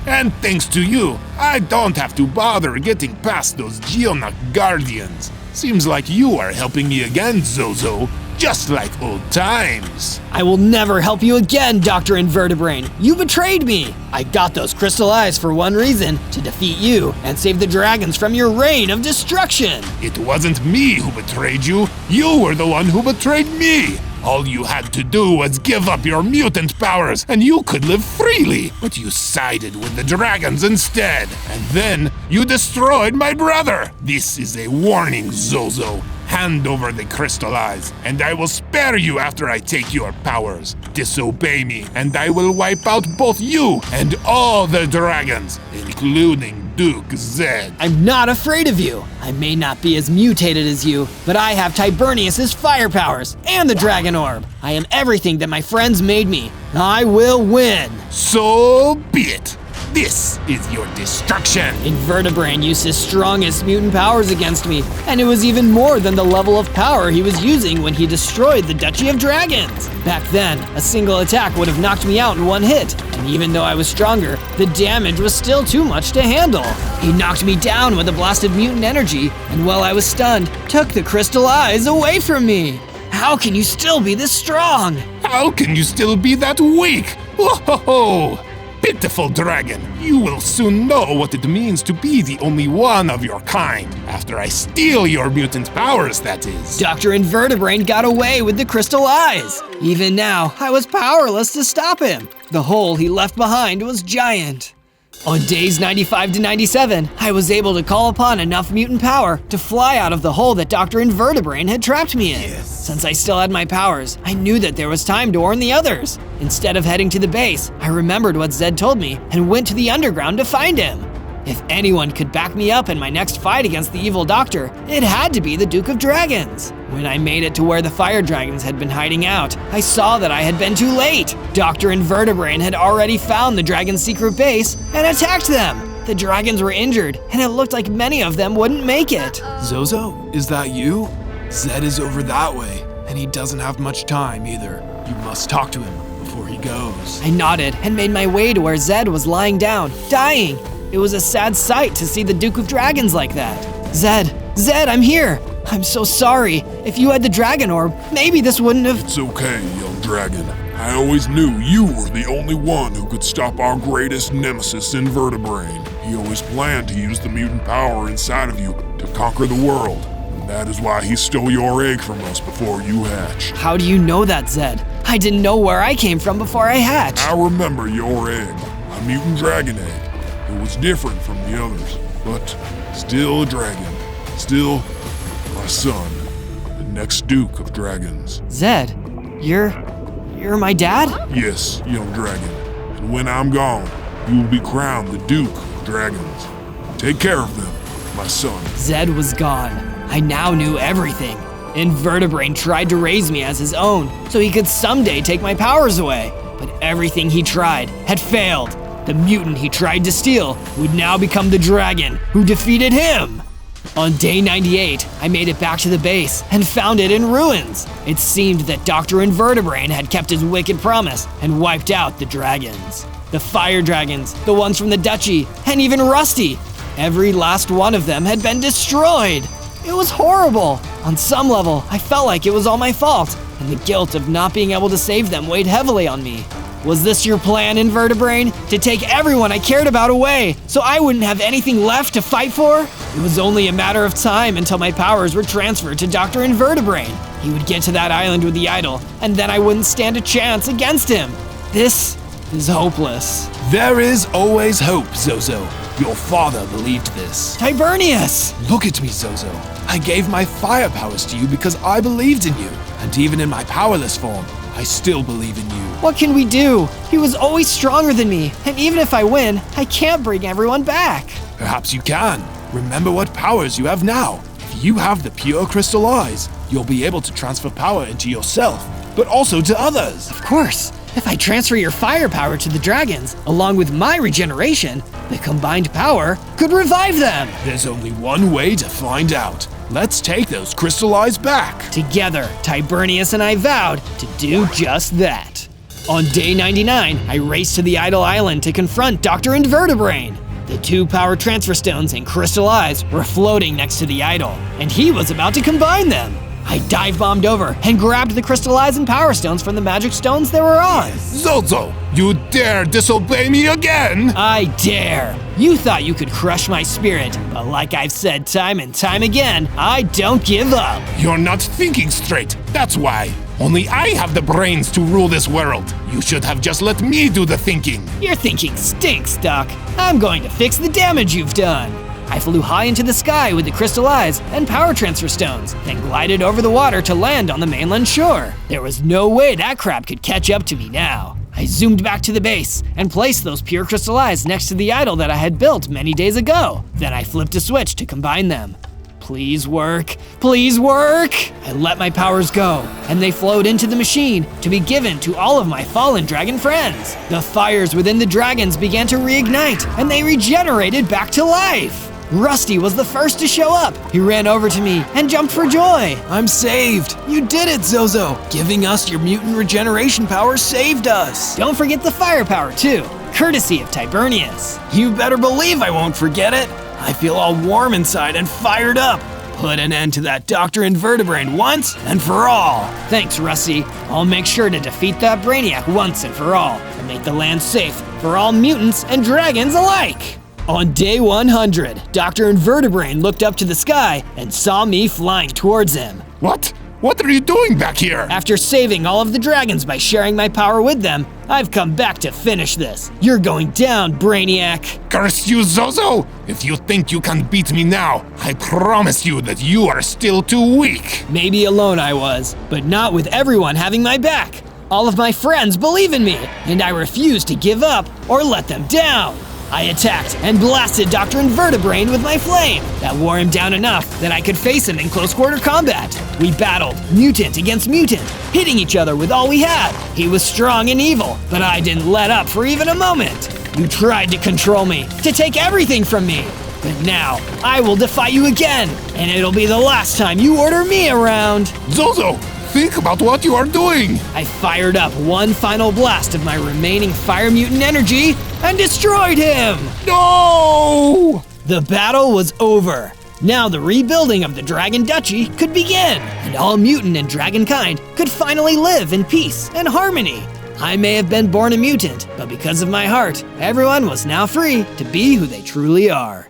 And thanks to you, I don't have to bother getting past those Geonox Guardians. Seems like you are helping me again, Zozo. Just like old times. I will never help you again, Dr. Invertebrate. You betrayed me. I got those crystal eyes for one reason, to defeat you and save the dragons from your reign of destruction. It wasn't me who betrayed you. You were the one who betrayed me. All you had to do was give up your mutant powers and you could live freely. But you sided with the dragons instead. And then you destroyed my brother. This is a warning, Zozo. Hand over the crystal eyes, and I will spare you after I take your powers. Disobey me, and I will wipe out both you and all the dragons, including Duke Zed. I'm not afraid of you. I may not be as mutated as you, but I have Tibernius's fire powers and the dragon orb. I am everything that my friends made me. I will win. So be it. This is your destruction. Invertebrain used his strongest mutant powers against me, and it was even more than the level of power he was using when he destroyed the Duchy of Dragons. Back then, a single attack would have knocked me out in one hit, and even though I was stronger, the damage was still too much to handle. He knocked me down with a blast of mutant energy, and while I was stunned, took the crystal eyes away from me. How can you still be this strong? How can you still be that weak? Whoa! Pitiful dragon, you will soon know what it means to be the only one of your kind, after I steal your mutant powers, that is. Dr. Invertebrain got away with the crystal eyes. Even now, I was powerless to stop him. The hole he left behind was giant. On days 95 to 97, I was able to call upon enough mutant power to fly out of the hole that Dr. Invertebrain had trapped me in. Since I still had my powers, I knew that there was time to warn the others. Instead of heading to the base, I remembered what Zed told me and went to the underground to find him. If anyone could back me up in my next fight against the evil doctor, it had to be the Duke of Dragons. When I made it to where the fire dragons had been hiding out, I saw that I had been too late. Dr. Invertebrain had already found the dragon's secret base and attacked them. The dragons were injured, and it looked like many of them wouldn't make it. Zozo, is that you? Zed is over that way, and he doesn't have much time either. You must talk to him before he goes. I nodded and made my way to where Zed was lying down, dying. It was a sad sight to see the Duke of Dragons like that. Zed, I'm here. I'm so sorry. If you had the dragon orb, maybe this wouldn't have— It's okay, young dragon. I always knew you were the only one who could stop our greatest nemesis, Invertebrain. He always planned to use the mutant power inside of you to conquer the world. And that is why he stole your egg from us before you hatched. How do you know that, Zed? I didn't know where I came from before I hatched. I remember your egg, a mutant dragon egg. It was different from the others, but still a dragon. Still my son, the next Duke of Dragons. Zed, you're my dad? Yes, young dragon. And when I'm gone, you will be crowned the Duke of Dragons. Take care of them, my son. Zed was gone. I now knew everything. Invertebrain tried to raise me as his own, so he could someday take my powers away. But everything he tried had failed. The mutant he tried to steal would now become the dragon who defeated him. On day 98, I made it back to the base and found it in ruins. It seemed that Dr. Invertebrain had kept his wicked promise and wiped out the dragons. The fire dragons, the ones from the Duchy, and even Rusty. Every last one of them had been destroyed. It was horrible. On some level, I felt like it was all my fault, and the guilt of not being able to save them weighed heavily on me. Was this your plan, Invertebrain? To take everyone I cared about away, so I wouldn't have anything left to fight for? It was only a matter of time until my powers were transferred to Dr. Invertebrain. He would get to that island with the idol, and then I wouldn't stand a chance against him. This is hopeless. There is always hope, Zozo. Your father believed this. Tibernius! Look at me, Zozo. I gave my fire powers to you because I believed in you. And even in my powerless form, I still believe in you. What can we do? He was always stronger than me, and even if I win, I can't bring everyone back. Perhaps you can. Remember what powers you have now. If you have the pure crystal eyes, you'll be able to transfer power into yourself, but also to others. Of course. If I transfer your firepower to the dragons, along with my regeneration, the combined power could revive them. There's only one way to find out. Let's take those crystal eyes back. Together, Tibernius and I vowed to do just that. On day 99, I raced to the Idol Island to confront Dr. Invertebrain. The 2 power transfer stones and crystal eyes were floating next to the idol, and he was about to combine them. I dive-bombed over and grabbed the crystal eyes and power stones from the magic stones they were on. Zozo, you dare disobey me again? I dare. You thought you could crush my spirit, but like I've said time and time again, I don't give up. You're not thinking straight, that's why. Only I have the brains to rule this world. You should have just let me do the thinking. Your thinking stinks, Doc. I'm going to fix the damage you've done. I flew high into the sky with the crystal eyes and power transfer stones, then glided over the water to land on the mainland shore. There was no way that crap could catch up to me now. I zoomed back to the base and placed those pure crystal eyes next to the idol that I had built many days ago. Then I flipped a switch to combine them. Please work. Please work! I let my powers go, and they flowed into the machine to be given to all of my fallen dragon friends. The fires within the dragons began to reignite, and they regenerated back to life. Rusty was the first to show up. He ran over to me and jumped for joy. I'm saved. You did it, Zozo. Giving us your mutant regeneration power saved us. Don't forget the firepower too, courtesy of Tibernius. You better believe I won't forget it. I feel all warm inside and fired up. Put an end to that Dr. Invertebrain once and for all. Thanks, Rusty. I'll make sure to defeat that Brainiac once and for all, and make the land safe for all mutants and dragons alike. On day 100, Dr. Invertebrain looked up to the sky and saw me flying towards him. What? What are you doing back here? After saving all of the dragons by sharing my power with them, I've come back to finish this. You're going down, Brainiac. Curse you, Zozo! If you think you can beat me now, I promise you that you are still too weak. Maybe alone I was, but not with everyone having my back. All of my friends believe in me, and I refuse to give up or let them down. I attacked and blasted Dr. Invertebrain with my flame. That wore him down enough that I could face him in close quarter combat. We battled, mutant against mutant, hitting each other with all we had. He was strong and evil, but I didn't let up for even a moment. You tried to control me, to take everything from me. But now, I will defy you again, and it'll be the last time you order me around. Zozo, think about what you are doing. I fired up one final blast of my remaining fire mutant energy and destroyed him. No! The battle was over. Now the rebuilding of the Dragon Duchy could begin, and all mutant and dragon kind could finally live in peace and harmony. I may have been born a mutant, but because of my heart, everyone was now free to be who they truly are.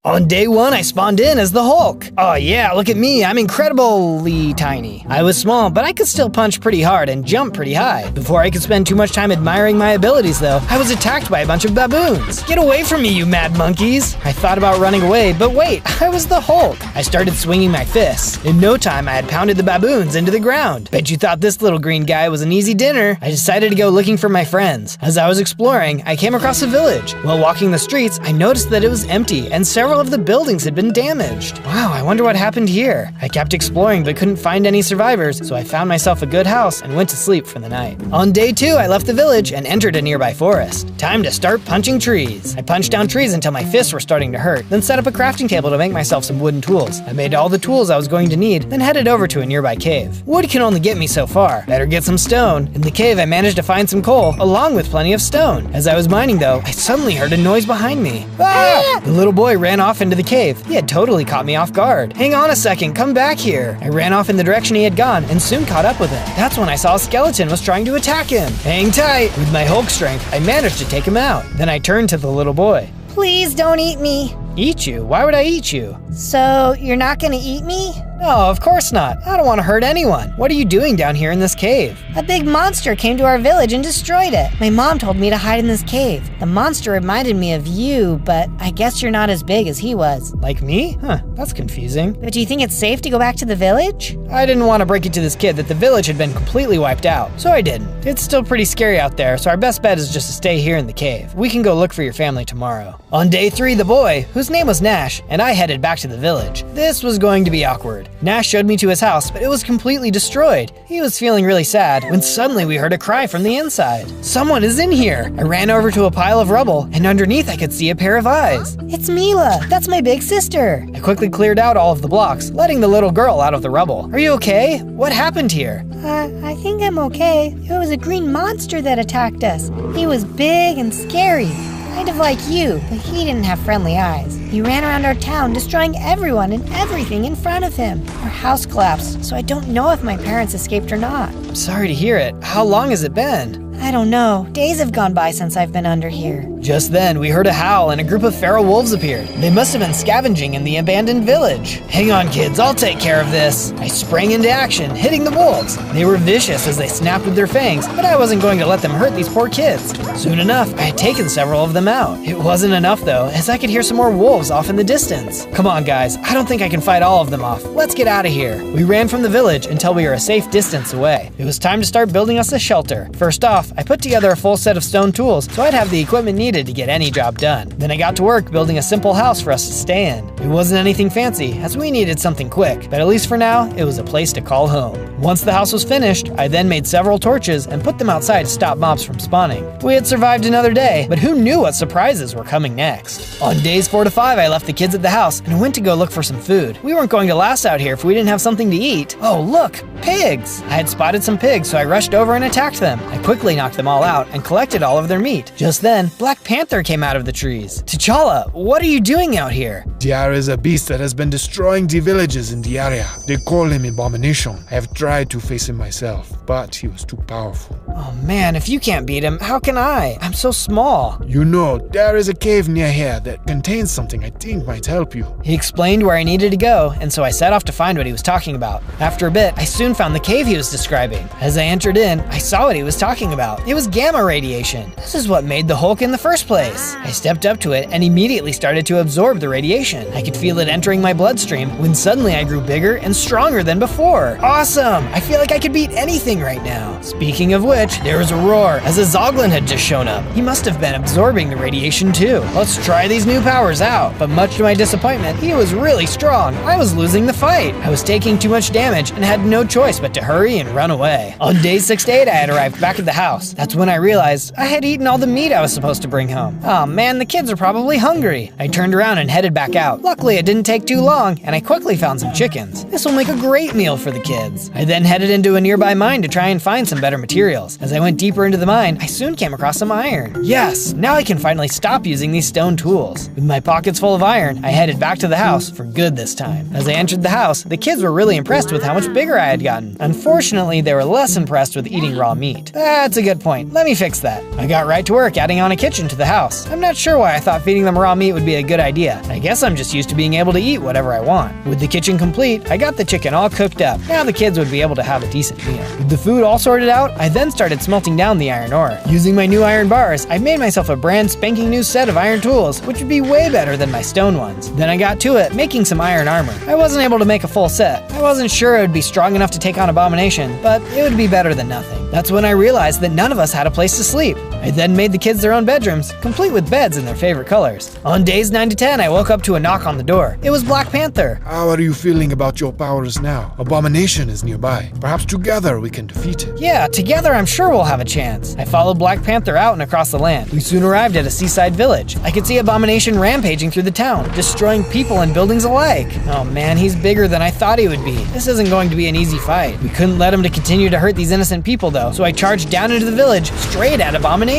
On day 1, I spawned in as the Hulk. Oh yeah, look at me, I'm incredibly tiny. I was small, but I could still punch pretty hard and jump pretty high. Before I could spend too much time admiring my abilities though, I was attacked by a bunch of baboons. Get away from me, you mad monkeys! I thought about running away, but wait, I was the Hulk. I started swinging my fists. In no time, I had pounded the baboons into the ground. Bet you thought this little green guy was an easy dinner. I decided to go looking for my friends. As I was exploring, I came across a village. While walking the streets, I noticed that it was empty and several of the buildings had been damaged. Wow, I wonder what happened here. I kept exploring but couldn't find any survivors, so I found myself a good house and went to sleep for the night. On day 2, I left the village and entered a nearby forest. Time to start punching trees. I punched down trees until my fists were starting to hurt, then set up a crafting table to make myself some wooden tools. I made all the tools I was going to need, then headed over to a nearby cave. Wood can only get me so far. Better get some stone. In the cave, I managed to find some coal, along with plenty of stone. As I was mining though, I suddenly heard a noise behind me. Ah! The little boy ran off into the cave. He had totally caught me off guard. Hang on a second, come back here. I ran off in the direction he had gone and soon caught up with him. That's when I saw a skeleton was trying to attack him. Hang tight. With my Hulk strength, I managed to take him out. Then I turned to the little boy. Please don't eat me. Eat you? Why would I eat you? So, you're not gonna eat me? No, of course not. I don't want to hurt anyone. What are you doing down here in this cave? A big monster came to our village and destroyed it. My mom told me to hide in this cave. The monster reminded me of you, but I guess you're not as big as he was. Like me? Huh, that's confusing. But do you think it's safe to go back to the village? I didn't want to break it to this kid that the village had been completely wiped out, so I didn't. It's still pretty scary out there, so our best bet is just to stay here in the cave. We can go look for your family tomorrow. On day 3, the boy, whose name was Nash, and I headed back to the village. This was going to be awkward. Nash showed me to his house, but it was completely destroyed. He was feeling really sad when suddenly we heard a cry from the inside. Someone is in here! I ran over to a pile of rubble, and underneath I could see a pair of eyes. It's Mila! That's my big sister! I quickly cleared out all of the blocks, letting the little girl out of the rubble. Are you okay? What happened here? I think I'm okay. It was a green monster that attacked us. He was big and scary. Kind of like you, but he didn't have friendly eyes. He ran around our town, destroying everyone and everything in front of him. Our house collapsed, so I don't know if my parents escaped or not. I'm sorry to hear it. How long has it been? I don't know. Days have gone by since I've been under here. Just then, we heard a howl and a group of feral wolves appeared. They must have been scavenging in the abandoned village. Hang on, kids, I'll take care of this. I sprang into action, hitting the wolves. They were vicious as they snapped with their fangs, but I wasn't going to let them hurt these poor kids. Soon enough, I had taken several of them out. It wasn't enough though, as I could hear some more wolves off in the distance. Come on, guys, I don't think I can fight all of them off. Let's get out of here. We ran from the village until we were a safe distance away. It was time to start building us a shelter. First off, I put together a full set of stone tools so I'd have the equipment needed to get any job done. Then I got to work building a simple house for us to stay in. It wasn't anything fancy, as we needed something quick, but at least for now, it was a place to call home. Once the house was finished, I then made several torches and put them outside to stop mobs from spawning. We had survived another day, but who knew what surprises were coming next? On days 4 to 5, I left the kids at the house and went to go look for some food. We weren't going to last out here if we didn't have something to eat. Oh, look, pigs! I had spotted some pigs, so I rushed over and attacked them. I quickly knocked them all out and collected all of their meat. Just then, Black Panther came out of the trees. T'Challa, what are you doing out here? There is a beast that has been destroying the villages in the area. They call him Abomination. I have tried to face him myself, but he was too powerful. Oh man, if you can't beat him, how can I? I'm so small. You know, there is a cave near here that contains something I think might help you. He explained where I needed to go, and so I set off to find what he was talking about. After a bit, I soon found the cave he was describing. As I entered in, I saw what he was talking about. It was gamma radiation. This is what made the Hulk in the first place. I stepped up to it and immediately started to absorb the radiation. I could feel it entering my bloodstream when suddenly I grew bigger and stronger than before. Awesome! I feel like I could beat anything right now. Speaking of which, there was a roar as a Zoglin had just shown up. He must have been absorbing the radiation too. Let's try these new powers out. But much to my disappointment, he was really strong. I was losing the fight. I was taking too much damage and had no choice but to hurry and run away. On day 6 to 8, I had arrived back at the house. That's when I realized I had eaten all the meat I was supposed to bring home. Oh man, the kids are probably hungry. I turned around and headed back out. Luckily, it didn't take too long, and I quickly found some chickens. This will make a great meal for the kids. I then headed into a nearby mine to try and find some better materials. As I went deeper into the mine, I soon came across some iron. Yes, now I can finally stop using these stone tools. With my pockets full of iron, I headed back to the house for good this time. As I entered the house, the kids were really impressed with how much bigger I had gotten. Unfortunately, they were less impressed with eating raw meat. That's a good point. Let me fix that. I got right to work adding on a kitchen to the house. I'm not sure why I thought feeding them raw meat would be a good idea. I guess I'm just used to being able to eat whatever I want. With the kitchen complete, I got the chicken all cooked up. Now the kids would be able to have a decent meal. With the food all sorted out, I then started smelting down the iron ore. Using my new iron bars, I made myself a brand spanking new set of iron tools, which would be way better than my stone ones. Then I got to it, making some iron armor. I wasn't able to make a full set. I wasn't sure it would be strong enough to take on Abomination, but it would be better than nothing. That's when I realized that none of us had a place to sleep. I then made the kids their own bedrooms, complete with beds in their favorite colors. On days 9 to 10, I woke up to a knock on the door. It was Black Panther. How are you feeling about your powers now? Abomination is nearby. Perhaps together we can defeat it. Yeah, together I'm sure we'll have a chance. I followed Black Panther out and across the land. We soon arrived at a seaside village. I could see Abomination rampaging through the town, destroying people and buildings alike. Oh man, he's bigger than I thought he would be. This isn't going to be an easy fight. We couldn't let him to continue to hurt these innocent people though, so I charged down into the village, straight at Abomination.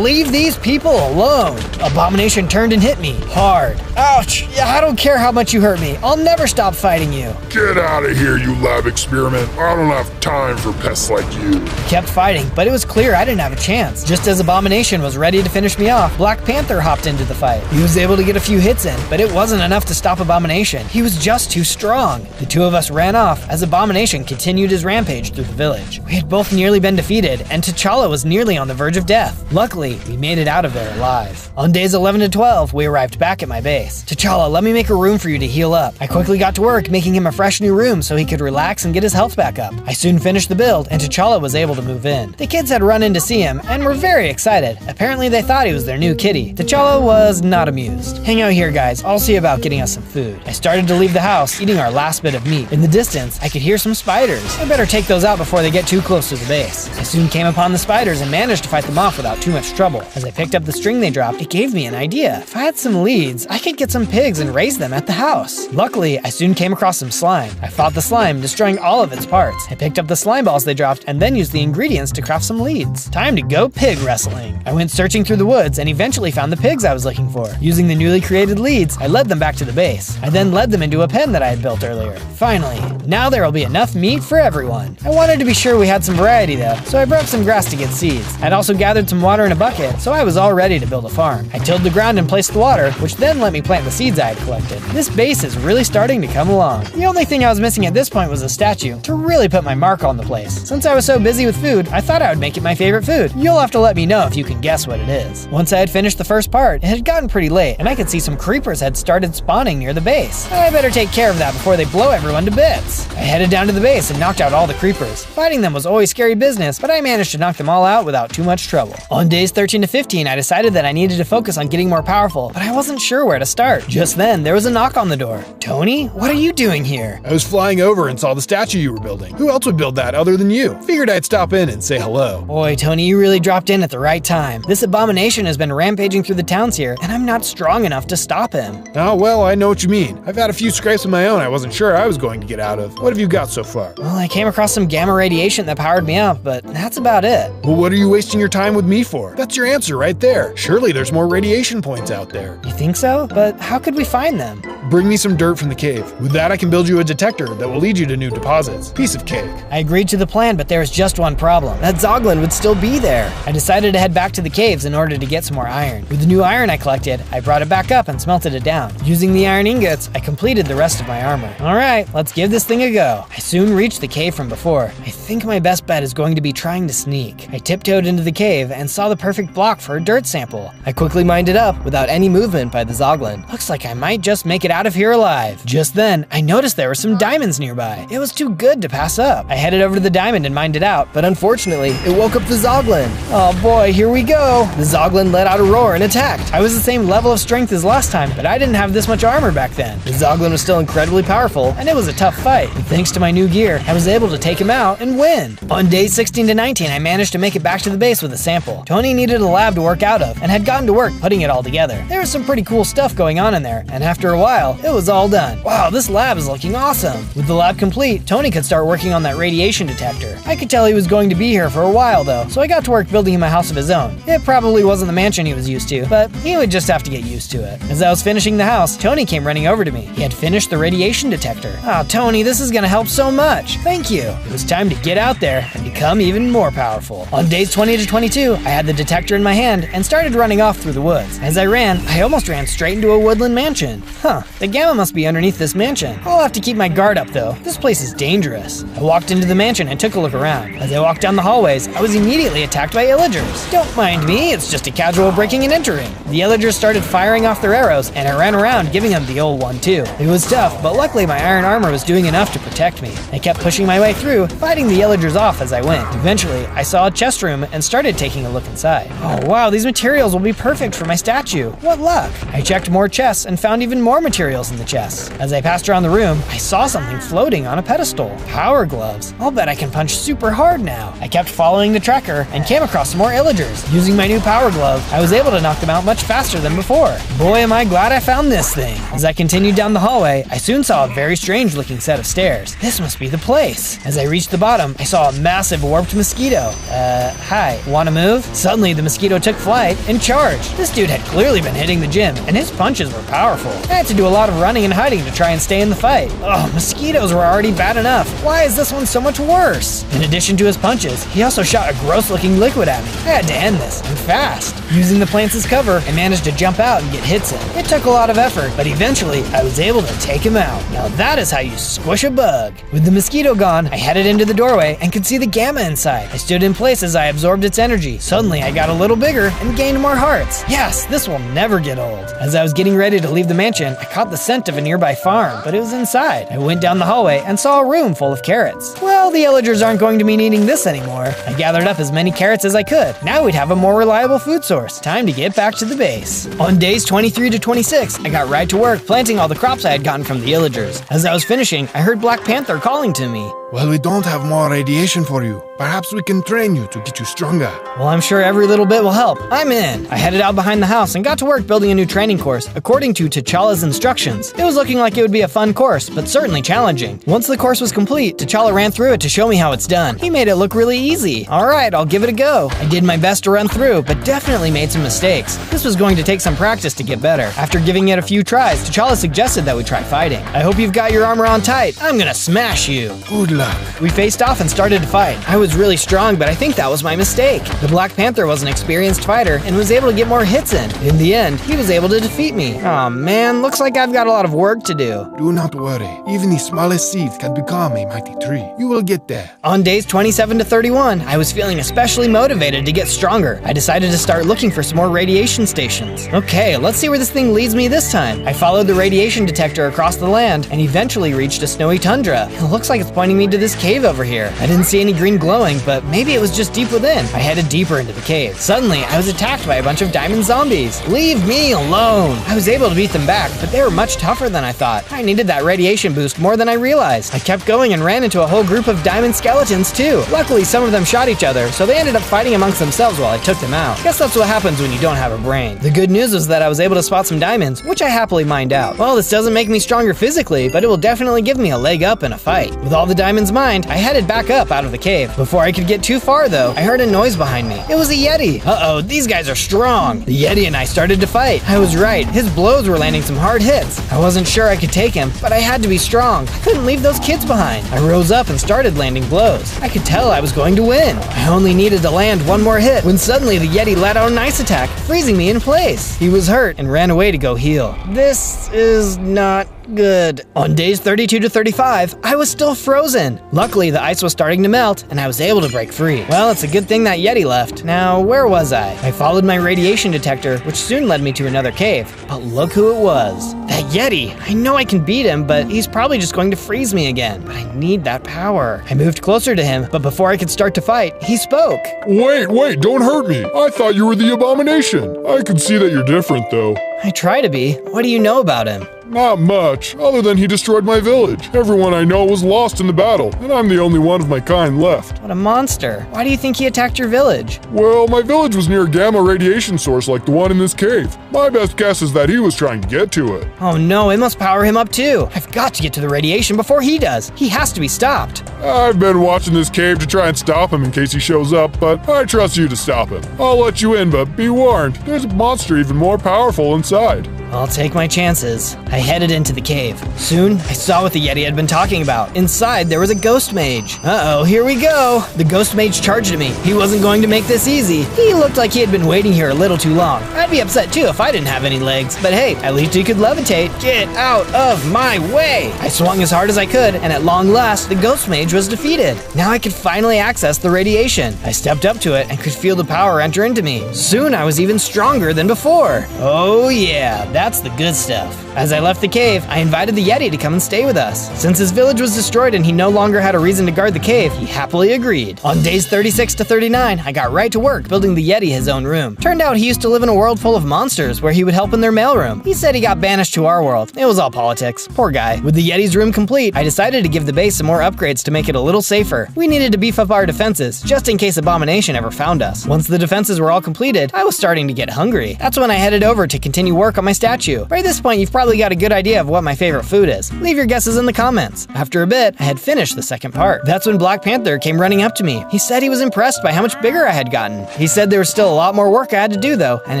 Leave these people alone. Abomination turned and hit me hard. Ouch! I don't care how much you hurt me. I'll never stop fighting you. Get out of here, you lab experiment. I don't have time for pests like you. I kept fighting, but it was clear I didn't have a chance. Just as Abomination was ready to finish me off, Black Panther hopped into the fight. He was able to get a few hits in, but it wasn't enough to stop Abomination. He was just too strong. The two of us ran off as Abomination continued his rampage through the village. We had both nearly been defeated, and T'Challa was nearly on the verge of death. Luckily, we made it out of there alive. On days 11 to 12, we arrived back at my base. T'Challa, let me make a room for you to heal up. I quickly got to work, making him a fresh new room so he could relax and get his health back up. I soon finished the build, and T'Challa was able to move in. The kids had run in to see him, and were very excited. Apparently, they thought he was their new kitty. T'Challa was not amused. Hang out here, guys. I'll see about getting us some food. I started to leave the house, eating our last bit of meat. In the distance, I could hear some spiders. I better take those out before they get too close to the base. I soon came upon the spiders and managed to fight them off without too much trouble. As I picked up the string they dropped, it gave me an idea. If I had some leads, I could get some pigs and raise them at the house. Luckily, I soon came across some slime. I fought the slime, destroying all of its parts. I picked up the slime balls they dropped and then used the ingredients to craft some leads. Time to go pig wrestling. I went searching through the woods and eventually found the pigs I was looking for. Using the newly created leads, I led them back to the base. I then led them into a pen that I had built earlier. Finally, now there will be enough meat for everyone. I wanted to be sure we had some variety though, so I broke some grass to get seeds. I'd also gathered some water in a bucket, so I was all ready to build a farm. I tilled the ground and placed the water, which then let me plant the seeds I had collected. This base is really starting to come along. The only thing I was missing at this point was a statue to really put my mark on the place. Since I was so busy with food, I thought I would make it my favorite food. You'll have to let me know if you can guess what it is. Once I had finished the first part, it had gotten pretty late, and I could see some creepers had started spawning near the base. I better take care of that before they blow everyone to bits. this. I headed down to the base and knocked out all the creepers. Fighting them was always scary business, but I managed to knock them all out without too much trouble. On days 13 to 15, I decided that I needed to focus on getting more powerful, but I wasn't sure where to start. Just then, there was a knock on the door. Tony, what are you doing here? I was flying over and saw the statue you were building. Who else would build that other than you? Figured I'd stop in and say hello. Boy, Tony, you really dropped in at the right time. This abomination has been rampaging through the towns here, and I'm not strong enough to stop him. Oh, well, I know what you mean. I've had a few scrapes of my own I wasn't sure I was going to get out of. What have you got so far? Well, I came across some gamma radiation that powered me up, but that's about it. Well, what are you wasting your time with me for? That's your answer right there. Surely there's more radiation points out there. You think so? But how could we find them? Bring me some dirt from the cave. With that, I can build you a detector that will lead you to new deposits. Piece of cake. I agreed to the plan, but there was just one problem. That Zoglin would still be there. I decided to head back to the caves in order to get some more iron. With the new iron I collected, I brought it back up and smelted it down. Using the iron ingots, I completed the rest of my armor. Alright, let's give this thing a go. I soon reached the cave from before. I think my best bet is going to be trying to sneak. I tiptoed into the cave and saw the perfect block for a dirt sample. I quickly mined it up without any movement by the Zoglin. Looks like I might just make it out of here alive. Just then, I noticed there were some diamonds nearby. It was too good to pass up. I headed over to the diamond and mined it out, but unfortunately, it woke up the Zoglin. Oh boy, here we go. The Zoglin let out a roar and attacked. I was the same level of strength as last time, but I didn't have this much armor back then. The Zoglin was still incredibly powerful, and it was a tough fight. And thanks to my new gear, I was able to take him out and win. On days 16 to 19, I managed to make it back to the base with a sample. Tony needed a lab to work out of, and had gotten to work putting it all together. There was some pretty cool stuff going on in there, and after a while, it was all done. Wow, this lab is looking awesome. With the lab complete, Tony could start working on that radiation detector. I could tell he was going to be here for a while though, so I got to work building him a house of his own. It probably wasn't the mansion he was used to, but he would just have to get used to it. As I was finishing the house, Tony came running over to me. He had finished the radiation detector. Oh, Tony, this is gonna help so much. Thank you. It was time to get out there and become even more powerful. On days 20 to 22, I had the detector in my hand and started running off through the woods. As I ran, I almost ran straight into a woodland mansion. Huh, the gamma must be underneath this mansion. I'll have to keep my guard up though. This place is dangerous. I walked into the mansion and took a look around. As I walked down the hallways, I was immediately attacked by illagers. Don't mind me, it's just a casual breaking and entering. The illagers started firing off their arrows, and I ran around giving them the old one too. It was tough, but luckily my iron armor was doing enough to protect me. I kept pushing my way through, fighting the illagers off as I went. Eventually, I saw a chest room and started taking a look inside. Oh wow, these materials will be perfect for my statue. What luck! I checked more chests and found even more materials in the chests. As I passed around the room, I saw something floating on a pedestal. Power gloves. I'll bet I can punch super hard now. I kept following the tracker and came across some more illagers. Using my new power glove, I was able to knock them out much faster than before. Boy, am I glad I found this thing. As I continued down the hallway, I soon saw a very strange looking set of stairs. This must be the place. As I reached the bottom, I saw a massive warped mosquito. Hi, wanna move? Suddenly, the mosquito took flight and charged. This dude had clearly been hitting the gym, and his punches were powerful. I had to do a lot of running and hiding to try and stay in the fight. Oh, mosquitoes were already bad enough. Why is this one so much worse? In addition to his punches, he also shot a gross looking liquid at me. I had to end this, and fast. Using the plants as cover, I managed to jump out and get hits in. It took a lot of effort, but eventually, I was able to take him out. Now that is how you squish a bug. With the mosquito gone, I headed into the doorway and could see the gamma inside. I stood in place as I absorbed its energy. Suddenly, I got a little bigger and gained more hearts. Yes, this will never get old. As I was getting ready to leave the mansion, I caught the scent of a nearby farm, but it was inside. I went down the hallway and saw a room full of carrots. Well, the illagers aren't going to be needing this anymore. I gathered up as many carrots as I could. Now we'd have a more reliable food source. Time to get back to the base. On days 23 to 26, I got right to work planting all the crops I had gotten from the illagers. As I was finishing, I heard Black Panther calling to me. Well, we don't have more radiation for you. Perhaps we can train you to get you stronger. Well, I'm sure every little bit will help. I'm in. I headed out behind the house and got to work building a new training course according to T'Challa's instructions. It was looking like it would be a fun course, but certainly challenging. Once the course was complete, T'Challa ran through it to show me how it's done. He made it look really easy. Alright, I'll give it a go. I did my best to run through, but definitely made some mistakes. This was going to take some practice to get better. After giving it a few tries, T'Challa suggested that we try fighting. I hope you've got your armor on tight. I'm gonna smash you. Good luck. We faced off and started to fight. I was really strong, but I think that was my mistake. The Black Panther was an experienced fighter and was able to get more hits in. In the end, he was able to defeat me. Aw man, looks like I've got a lot of work to do. Do not worry. Even the smallest seeds can become a mighty tree. You will get there. On days 27 to 31, I was feeling especially motivated to get stronger. I decided to start looking for some more radiation stations. Okay, let's see where this thing leads me this time. I followed the radiation detector across the land and eventually reached a snowy tundra. It looks like it's pointing me to this cave over here. I didn't see any green glowing, but maybe it was just deep within. I headed deeper into the cave. Suddenly, I was attacked by a bunch of diamond zombies. Leave me alone! I was able to beat them back, but they were much tougher than I thought. I needed that radiation boost more than I realized. I kept going and ran into a whole group of diamond skeletons too. Luckily, some of them shot each other, so they ended up fighting amongst themselves while I took them out. Guess that's what happens when you don't have a brain. The good news is that I was able to spot some diamonds, which I happily mined out. Well, this doesn't make me stronger physically, but it will definitely give me a leg up in a fight. With all the diamonds mined, I headed back up out of the cave. Before I could get too far though, I heard a noise behind me. It was a Yeti. Uh-oh, these guys are strong. The Yeti and I started to fight. I was right, his blows were landing some hard hits. I wasn't sure I could take him, but I had to be strong. I couldn't leave those kids behind. I rose up and started landing blows. I could tell I was going to win. I only needed to land one more hit when suddenly the Yeti let out an ice attack, freezing me in place. He was hurt and ran away to go heal. This is not good. On days 32 to 35, I was still frozen. Luckily, the ice was starting to melt, and I was able to break free. Well, it's a good thing that Yeti left. Now, where was I? I followed my radiation detector, which soon led me to another cave. But look who it was. That Yeti. I know I can beat him, but he's probably just going to freeze me again. But I need that power. I moved closer to him, but before I could start to fight, he spoke. Wait, don't hurt me. I thought you were the Abomination. I can see that you're different, though. I try to be. What do you know about him? Not much, other than he destroyed my village. Everyone I know was lost in the battle, and I'm the only one of my kind left. What a monster. Why do you think he attacked your village? Well, my village was near a gamma radiation source like the one in this cave. My best guess is that he was trying to get to it. Oh no, it must power him up too. I've got to get to the radiation before he does. He has to be stopped. I've been watching this cave to try and stop him in case he shows up, but I trust you to stop him. I'll let you in, but be warned, there's a monster even more powerful inside. I'll take my chances. I headed into the cave. Soon, I saw what the Yeti had been talking about. Inside, there was a ghost mage. Uh-oh, here we go. The ghost mage charged at me. He wasn't going to make this easy. He looked like he had been waiting here a little too long. I'd be upset too if I didn't have any legs. But hey, at least he could levitate. Get out of my way! I swung as hard as I could, and at long last, the ghost mage was defeated. Now I could finally access the radiation. I stepped up to it and could feel the power enter into me. Soon, I was even stronger than before. Oh yeah, that's the good stuff. As I left the cave, I invited the Yeti to come and stay with us. Since his village was destroyed and he no longer had a reason to guard the cave, he happily agreed. On days 36 to 39, I got right to work building the Yeti his own room. Turned out he used to live in a world full of monsters where he would help in their mailroom. He said he got banished to our world. It was all politics. Poor guy. With the Yeti's room complete, I decided to give the base some more upgrades to make it a little safer. We needed to beef up our defenses, just in case Abomination ever found us. Once the defenses were all completed, I was starting to get hungry. That's when I headed over to continue work on my statue. By this point, you've probably got a good idea of what my favorite food is. Leave your guesses in the comments. After a bit, I had finished the second part. That's when Black Panther came running up to me. He said he was impressed by how much bigger I had gotten. He said there was still a lot more work I had to do though, and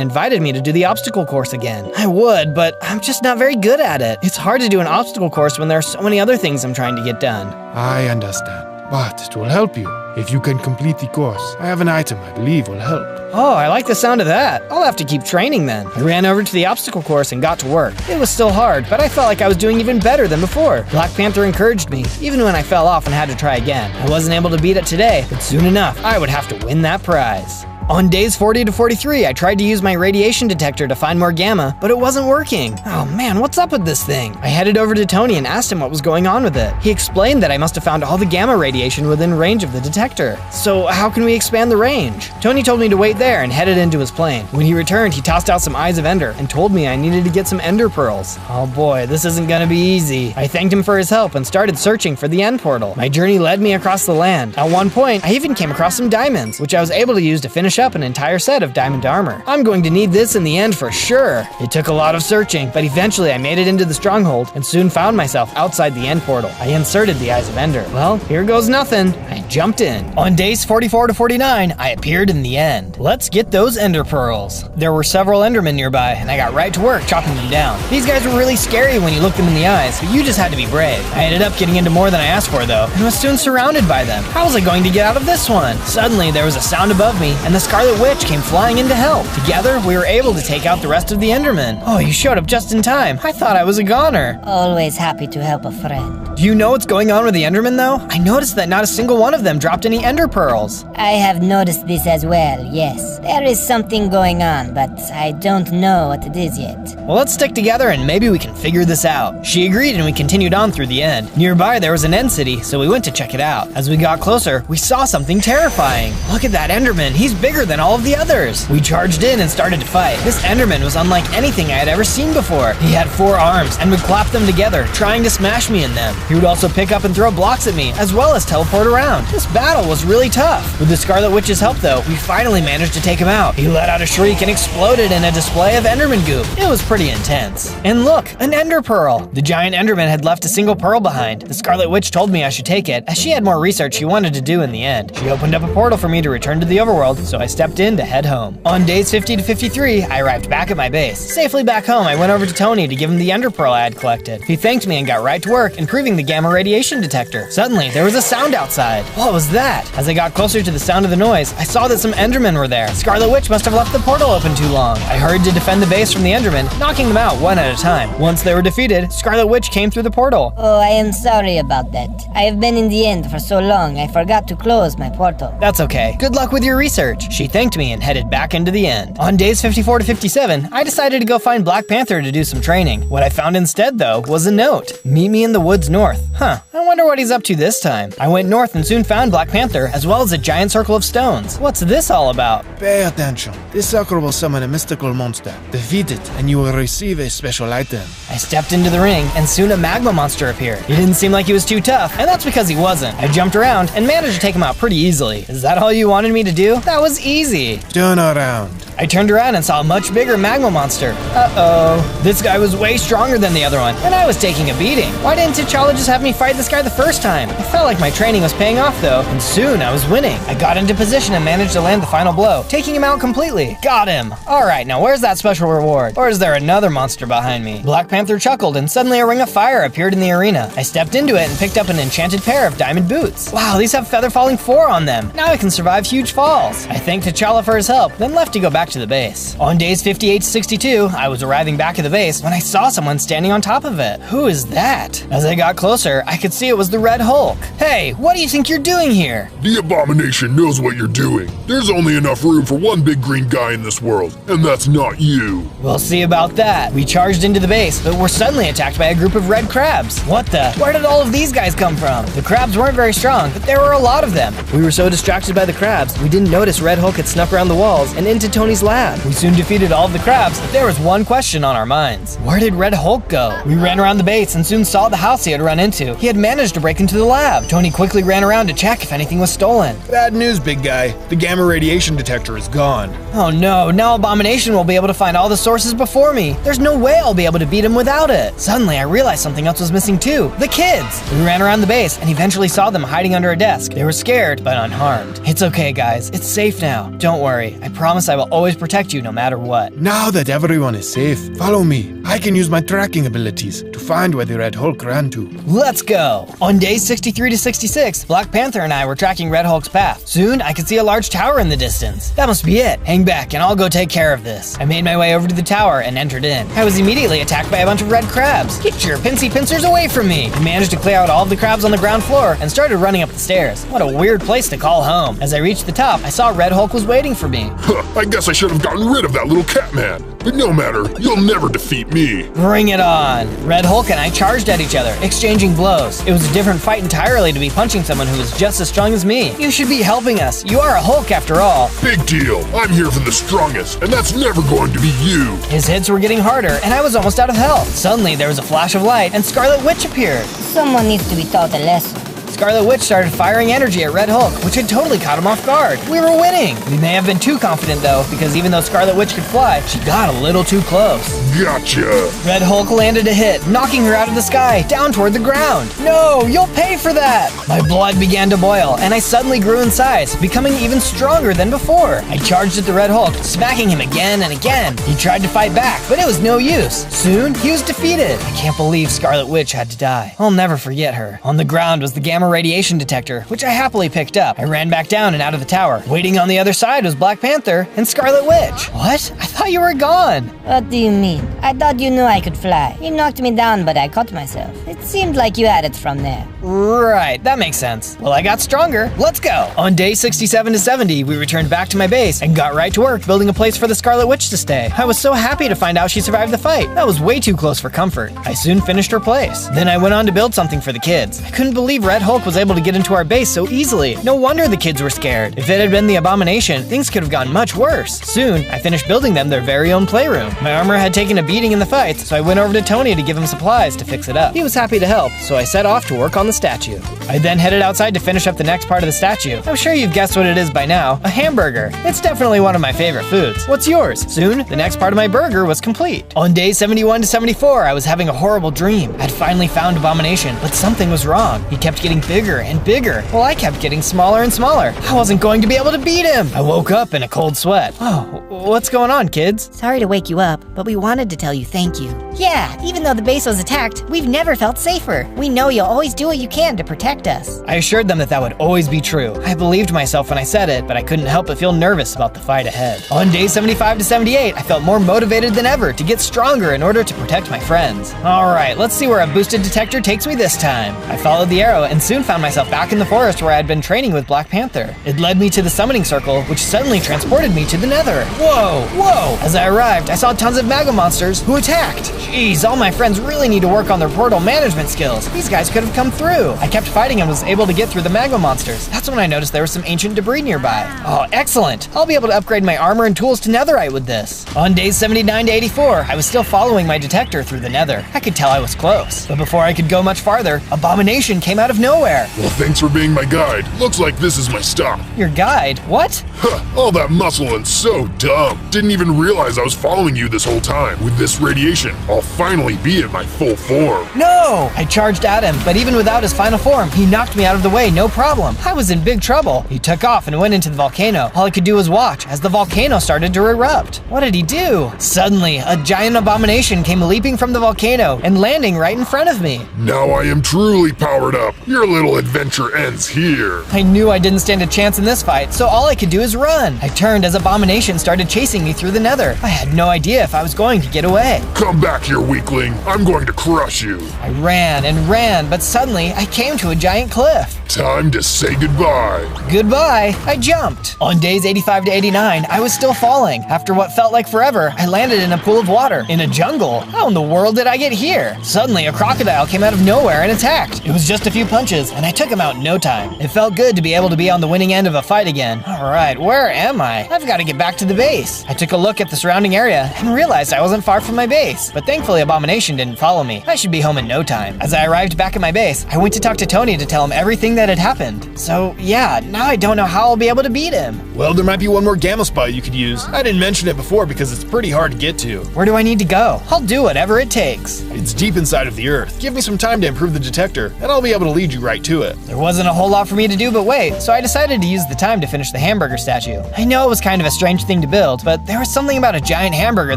invited me to do the obstacle course again. I would, but I'm just not very good at it. It's hard to do an obstacle course when there are so many other things I'm trying to get done. I understand, but it will help you. If you can complete the course, I have an item I believe will help. Oh, I like the sound of that. I'll have to keep training then. I ran over to the obstacle course and got to work. It was still hard, but I felt like I was doing even better than before. Black Panther encouraged me, even when I fell off and had to try again. I wasn't able to beat it today, but soon enough, I would have to win that prize. On days 40 to 43, I tried to use my radiation detector to find more gamma, but it wasn't working. Oh man, what's up with this thing? I headed over to Tony and asked him what was going on with it. He explained that I must have found all the gamma radiation within range of the detector. So how can we expand the range? Tony told me to wait there and headed into his plane. When he returned, he tossed out some Eyes of Ender and told me I needed to get some Ender Pearls. Oh boy, this isn't gonna be easy. I thanked him for his help and started searching for the end portal. My journey led me across the land. At one point, I even came across some diamonds, which I was able to use to finish up an entire set of diamond armor. I'm going to need this in the end for sure. It took a lot of searching, but eventually I made it into the stronghold and soon found myself outside the end portal. I inserted the Eyes of Ender. Well, here goes nothing. I jumped in. On days 44 to 49, I appeared in the end. Let's get those Ender Pearls. There were several Endermen nearby, and I got right to work chopping them down. These guys were really scary when you looked them in the eyes, but you just had to be brave. I ended up getting into more than I asked for though, and was soon surrounded by them. How was I going to get out of this one? Suddenly, there was a sound above me, and the Scarlet Witch came flying in to help. Together, we were able to take out the rest of the Endermen. Oh, you showed up just in time. I thought I was a goner. Always happy to help a friend. Do you know what's going on with the Endermen though? I noticed that not a single one of them dropped any Ender Pearls. I have noticed this as well, yes. There is something going on, but I don't know what it is yet. Well, let's stick together and maybe we can figure this out. She agreed and we continued on through the end. Nearby there was an end city, so we went to check it out. As we got closer, we saw something terrifying. Look at that Enderman, he's bigger than all of the others. We charged in and started to fight. This Enderman was unlike anything I had ever seen before. He had 4 arms and would clap them together, trying to smash me in them. He would also pick up and throw blocks at me, as well as teleport around. This battle was really tough. With the Scarlet Witch's help though, we finally managed to take him out. He let out a shriek and exploded in a display of Enderman goop. It was pretty intense. And look, an Ender Pearl. The giant Enderman had left a single pearl behind. The Scarlet Witch told me I should take it, as she had more research she wanted to do in the end. She opened up a portal for me to return to the overworld, so I stepped in to head home. On days 50 to 53, I arrived back at my base. Safely back home, I went over to Tony to give him the Ender Pearl I had collected. He thanked me and got right to work, improving the gamma radiation detector. Suddenly, there was a sound outside. What was that? As I got closer to the sound of the noise, I saw that some Endermen were there. Scarlet Witch must have left the portal open too long. I hurried to defend the base from the Endermen, knocking them out one at a time. Once they were defeated, Scarlet Witch came through the portal. Oh, I am sorry about that. I have been in the end for so long, I forgot to close my portal. That's okay. Good luck with your research. She thanked me and headed back into the end. On days 54 to 57, I decided to go find Black Panther to do some training. What I found instead, though, was a note. Meet me in the woods north. Huh, I wonder what he's up to this time. I went north and soon found Black Panther, as well as a giant circle of stones. What's this all about? Pay attention. This circle will summon a mystical monster. Defeat it, and you will receive a special item. I stepped into the ring, and soon a magma monster appeared. He didn't seem like he was too tough, and that's because he wasn't. I jumped around and managed to take him out pretty easily. Is that all you wanted me to do? That was easy. Turn around. I turned around and saw a much bigger magma monster. Uh-oh. This guy was way stronger than the other one, and I was taking a beating. Why didn't T'Challa just have me fight this guy the first time? I felt like my training was paying off though, and soon I was winning. I got into position and managed to land the final blow, taking him out completely. Got him. Alright, now where's that special reward? Or is there another monster behind me? Black Panther chuckled, and suddenly a ring of fire appeared in the arena. I stepped into it and picked up an enchanted pair of diamond boots. Wow, these have feather falling 4 on them. Now I can survive huge falls. I thanked T'Challa for his help, then left to go back to the base. On days 58 to 62, I was arriving back at the base when I saw someone standing on top of it. Who is that? As I got closer, I could see it was the Red Hulk. Hey, what do you think you're doing here? The Abomination knows what you're doing. There's only enough room for one big green guy in this world, and that's not you. We'll see about that. We charged into the base, but were suddenly attacked by a group of red crabs. What the? Where did all of these guys come from? The crabs weren't very strong, but there were a lot of them. We were so distracted by the crabs, we didn't notice Red Hulk had snuck around the walls and into Tony's lab. We soon defeated all of the crabs, but there was one question on our minds. Where did Red Hulk go? We ran around the base and soon saw the house he had run into. He had managed to break into the lab. Tony quickly ran around to check if anything was stolen. Bad news, big guy. The gamma radiation detector is gone. Oh no, now Abomination will be able to find all the sources before me. There's no way I'll be able to beat him without it. Suddenly, I realized something else was missing too. The kids! We ran around the base and eventually saw them hiding under a desk. They were scared, but unharmed. It's okay, guys. It's safe now. Don't worry. I promise I will always protect you no matter what. Now that everyone is safe, follow me. I can use my tracking abilities to find where the Red Hulk ran to. Let's go! On days 63 to 66, Black Panther and I were tracking Red Hulk's path. Soon, I could see a large tower in the distance. That must be it. Hang back and I'll go take care of this. I made my way over to the tower and entered in. I was immediately attacked by a bunch of red crabs. Get your pincy pincers away from me! I managed to clear out all of the crabs on the ground floor and started running up the stairs. What a weird place to call home. As I reached the top, I saw Red Hulk was waiting for me. I guess I should have gotten rid of that little cat man. But no matter, you'll never defeat me. Bring it on! Red Hulk and I charged at each other, exchanging blows. It was a different fight entirely to be punching someone who was just as strong as me. You should be helping us. You are a Hulk after all. Big deal. I'm here for the strongest, and that's never going to be you. His hits were getting harder, and I was almost out of health. Suddenly, there was a flash of light, and Scarlet Witch appeared. Someone needs to be taught a lesson. Scarlet Witch started firing energy at Red Hulk, which had totally caught him off guard. We were winning! We may have been too confident though, because even though Scarlet Witch could fly, she got a little too close. Gotcha! Red Hulk landed a hit, knocking her out of the sky, down toward the ground. No, you'll pay for that! My blood began to boil, and I suddenly grew in size, becoming even stronger than before. I charged at the Red Hulk, smacking him again and again. He tried to fight back, but it was no use. Soon, he was defeated. I can't believe Scarlet Witch had to die. I'll never forget her. On the ground was the gamma radiation detector, which I happily picked up. I ran back down and out of the tower. Waiting on the other side was Black Panther and Scarlet Witch. What? I thought you were gone. What do you mean? I thought you knew I could fly. You knocked me down, but I caught myself. It seemed like you had it from there. Right, that makes sense. Well, I got stronger. Let's go. On day 67 to 70, we returned back to my base and got right to work building a place for the Scarlet Witch to stay. I was so happy to find out she survived the fight. That was way too close for comfort. I soon finished her place. Then I went on to build something for the kids. I couldn't believe Red Hulk was able to get into our base so easily. No wonder the kids were scared. If it had been the Abomination, things could have gotten much worse. Soon, I finished building them their very own playroom. My armor had taken a beating in the fights, so I went over to Tony to give him supplies to fix it up. He was happy to help, so I set off to work on the statue. I then headed outside to finish up the next part of the statue. I'm sure you've guessed what it is by now, a hamburger. It's definitely one of my favorite foods. What's yours? Soon, the next part of my burger was complete. On days 71 to 74, I was having a horrible dream. I'd finally found Abomination, but something was wrong. He kept getting bigger and bigger, while I kept getting smaller and smaller. I wasn't going to be able to beat him. I woke up in a cold sweat. Oh, what's going on, kids? Sorry to wake you up, but we wanted to tell you thank you. Yeah, even though the base was attacked, we've never felt safer. We know you'll always do what you can to protect us. I assured them that would always be true. I believed myself when I said it, but I couldn't help but feel nervous about the fight ahead. On day 75 to 78, I felt more motivated than ever to get stronger in order to protect my friends. Alright, let's see where a boosted detector takes me this time. I followed the arrow and soon found myself back in the forest where I had been training with Black Panther. It led me to the summoning circle, which suddenly transported me to the Nether. Whoa, whoa! As I arrived, I saw tons of Mago monsters who attacked. Jeez, all my friends really need to work on their portal management skills. These guys could have come through. I kept fighting and was able to get through the Mago monsters. That's when I noticed there was some ancient debris nearby. Oh, excellent! I'll be able to upgrade my armor and tools to netherite with this. On days 79 to 84, I was still following my detector through the Nether. I could tell I was close. But before I could go much farther, Abomination came out of nowhere. Well, thanks for being my guide. Looks like this is my stop. Your guide? What? Huh, all that muscle and so dumb. Didn't even realize I was following you this whole time. With this radiation, I'll finally be at my full form. No! I charged at him, but even without his final form, he knocked me out of the way, no problem. I was in big trouble. He took off and went into the volcano. All I could do was watch as the volcano started to erupt. What did he do? Suddenly, a giant abomination came leaping from the volcano and landing right in front of me. Now I am truly powered up. Your little adventure ends here. I knew I didn't stand a chance in this fight, so all I could do is run. I turned as Abomination started chasing me through the Nether. I had no idea if I was going to get away. Come back here, weakling. I'm going to crush you. I ran and ran, but suddenly I came to a giant cliff. Time to say goodbye. Goodbye. I jumped. On days 85 to 89, I was still falling. After what felt like forever, I landed in a pool of water. In a jungle. How in the world did I get here? Suddenly, a crocodile came out of nowhere and attacked. It was just a few punches, and I took him out in no time. It felt good to be able to be on the winning end of a fight again. Alright, where am I? I've got to get back to the base. I took a look at the surrounding area and realized I wasn't far from my base. But thankfully, Abomination didn't follow me. I should be home in no time. As I arrived back at my base, I went to talk to Tony to tell him everything that had happened. So yeah, now I don't know how I'll be able to beat him. Well, there might be one more gamma spot you could use. I didn't mention it before because it's pretty hard to get to. Where do I need to go? I'll do whatever it takes. It's deep inside of the earth. Give me some time to improve the detector, and I'll be able to lead you right to it. There wasn't a whole lot for me to do but wait, so I decided to use the time to finish the hamburger statue. I know it was kind of a strange thing to build, but there was something about a giant hamburger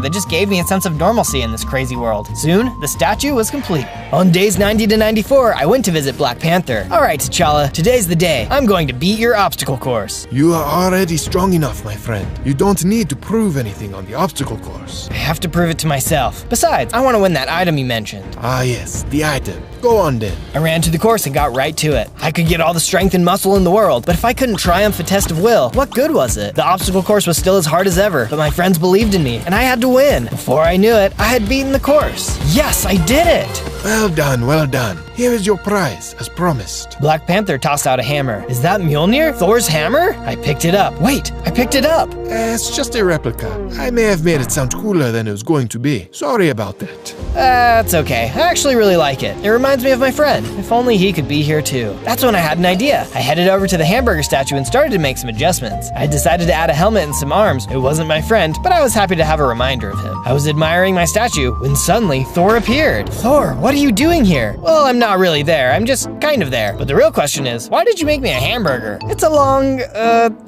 that just gave me a sense of normalcy in this crazy world. Soon, the statue was complete. On days 90 to 94, I went to visit Black Panther. Alright, T'Challa, today's the day. I'm going to beat your obstacle course. You are already strong enough, my friend. You don't need to prove anything on the obstacle course. I have to prove it to myself. Besides, I want to win that item you mentioned. Ah yes, the item. Go on then. I ran to the course and got right to it. I could get all the strength and muscle in the world, but if I couldn't triumph a test of will, what good was it? The obstacle course was still as hard as ever, but my friends believed in me, and I had to win. Before I knew it, I had beaten the course. Yes, I did it! Well done, well done. Here is your prize, as promised. Black Panther tossed out a hammer. Is that Mjolnir? Thor's hammer? I picked it up. Wait, I picked it up. It's just a replica. I may have made it sound cooler than it was going to be. Sorry about that. It's okay. I actually really like it. It reminds me of my friend. If only he could be here too. That's when I had an idea. I headed over to the hamburger statue and started to make some adjustments. I decided to add a helmet and some arms. It wasn't my friend, but I was happy to have a reminder of him. I was admiring my statue when suddenly Thor appeared. Thor, what are you doing here? Well, I'm not really there. I'm just kind of there. But the real question is, why did you make me a hamburger? It's a long,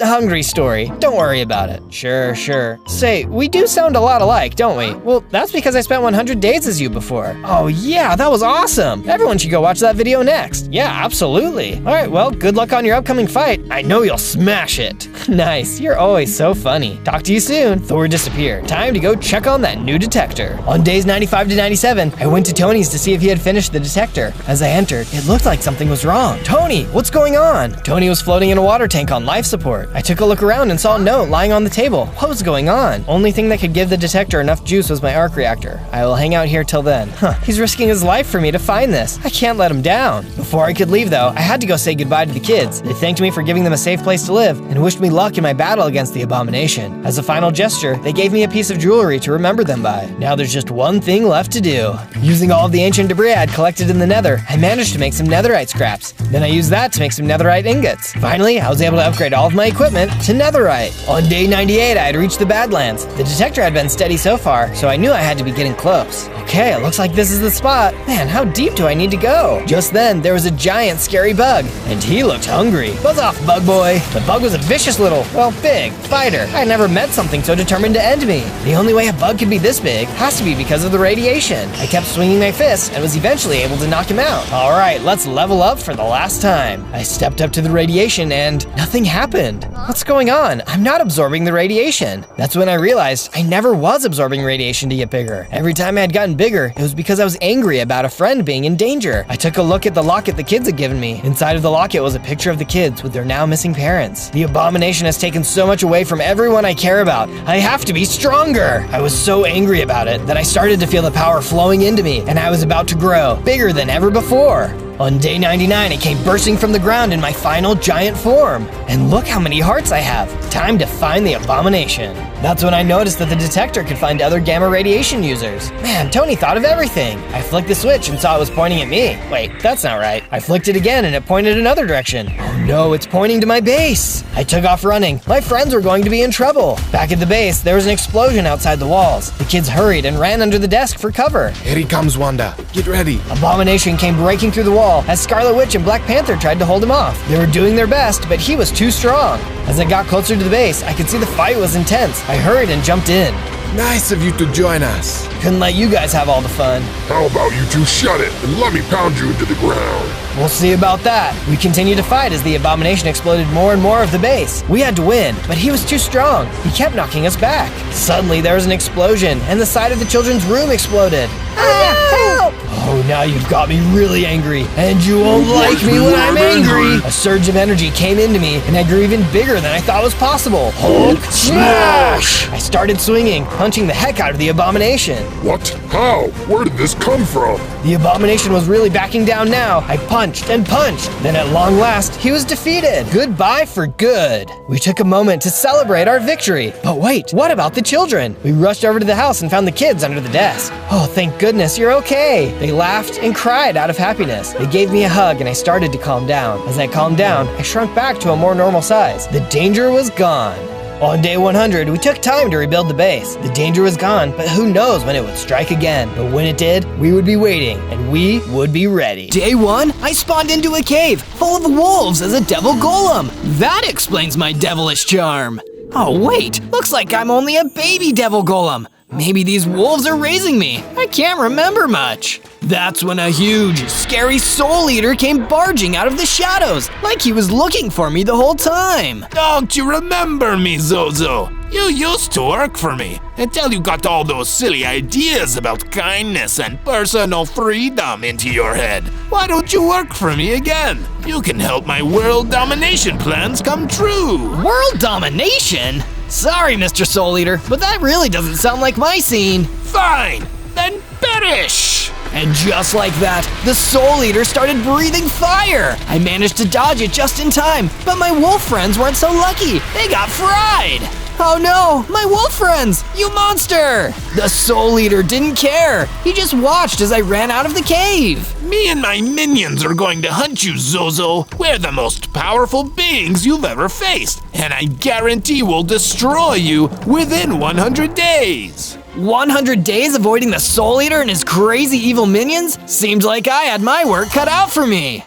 hungry story. Don't worry about it. Sure. Say, we do sound a lot alike, don't we? Well, that's because I spent 100 days as you before. Oh yeah, that was awesome. Everyone should go watch that video next. Yeah, absolutely. All right, well, good luck on your upcoming fight. I know you'll smash it. Nice, you're always so funny. Talk to you soon. Thor disappeared. Time to go check on that new detector. On days 95 to 97, I went to Tony's to see if he had finished the detector. As I entered, it looked like something was wrong. Tony, what's going on? Tony was floating in a water tank on life support. I took a look around and saw a note lying on the table. What was going on? Only thing that could give the detector enough juice was my arc reactor. I will hang out here till then. He's risking his life for me to find this. I can't let him down. Before I could leave though, I had to go say goodbye to the kids. They thanked me for giving them a safe place to live and wished me luck in my battle against the abomination. As a final gesture, they gave me a piece of jewelry to remember them by. Now there's just one thing left to do. Using all of the ancient debris I had collected in the nether, I managed to make some netherite scraps. Then I used that to make some netherite ingots. Finally, I was able to upgrade all of my equipment to netherite. On day 98, I had reached the Badlands. The detector had been steady so far, so I knew I had to be getting close. Okay, it looks like this is the spot. Man, how deep do I need to go? Just then, there was a giant, scary bug, and he looked hungry. Buzz off, bug boy. The bug was a vicious little, well, big spider. I had never met something so determined to end me. The only way a bug could be this big has to be because of the radiation. I kept swinging my fist and was eventually able to knock him out. All right, let's level up for the last time. I stepped up to the radiation and nothing happened. What's going on? I'm not absorbing the radiation. That's when I realized I never was absorbing radiation to get bigger. Every time I had gotten bigger, it was because I was angry about a friend being in danger. I took a look at the locket the kids had given me. Inside of the locket was a picture of the kids with their now missing parents. The abomination has taken so much away from everyone I care about. I have to be stronger. I was so angry about it that I started to feel the power flowing into me, and I was about to grow bigger than ever before. On day 99, it came bursting from the ground in my final giant form. And look how many hearts I have. Time to find the abomination. That's when I noticed that the detector could find other gamma radiation users. Man, Tony thought of everything. I flicked the switch and saw it was pointing at me. Wait, that's not right. I flicked it again and it pointed another direction. Oh no, it's pointing to my base. I took off running. My friends were going to be in trouble. Back at the base, there was an explosion outside the walls. The kids hurried and ran under the desk for cover. Here he comes, Wanda. Get ready. Abomination came breaking through the wall as Scarlet Witch and Black Panther tried to hold him off. They were doing their best, but he was too strong. As I got closer to the base, I could see the fight was intense. I hurried and jumped in. Nice of you to join us. Couldn't let you guys have all the fun. How about you two shut it and let me pound you into the ground? We'll see about that. We continued to fight as the abomination exploded more and more of the base. We had to win, but he was too strong. He kept knocking us back. Suddenly, there was an explosion, and the side of the children's room exploded. Help! Oh, now you've got me really angry, and you won't like me when I'm angry. A surge of energy came into me, and I grew even bigger than I thought was possible. Hulk smash! I started swinging, punching the heck out of the abomination. What? How? Where did this come from? The abomination was really backing down now. I punched and punched. Then at long last, he was defeated. Goodbye for good. We took a moment to celebrate our victory. But wait, what about the children? We rushed over to the house and found the kids under the desk. Oh, thank goodness you're okay. They laughed and cried out of happiness. They gave me a hug and I started to calm down. As I calmed down, I shrunk back to a more normal size. The danger was gone. On day 100, we took time to rebuild the base. The danger was gone, but who knows when it would strike again. But when it did, we would be waiting, and we would be ready. Day 1, I spawned into a cave full of wolves as a devil golem. That explains my devilish charm. Oh wait, looks like I'm only a baby devil golem. Maybe these wolves are raising me. I can't remember much. That's when a huge, scary soul eater came barging out of the shadows, like he was looking for me the whole time. Don't you remember me, Zozo? You used to work for me until you got all those silly ideas about kindness and personal freedom into your head. Why don't you work for me again? You can help my world domination plans come true. World domination? Sorry, Mr. Soul Eater, but that really doesn't sound like my scene. Fine, then perish! And just like that, the Soul Eater started breathing fire! I managed to dodge it just in time, but my wolf friends weren't so lucky. They got fried! Oh no, my wolf friends, you monster! The Soul Eater didn't care. He just watched as I ran out of the cave. Me and my minions are going to hunt you, Zozo. We're the most powerful beings you've ever faced, and I guarantee we'll destroy you within 100 days. 100 days avoiding the Soul Eater and his crazy evil minions? Seemed like I had my work cut out for me.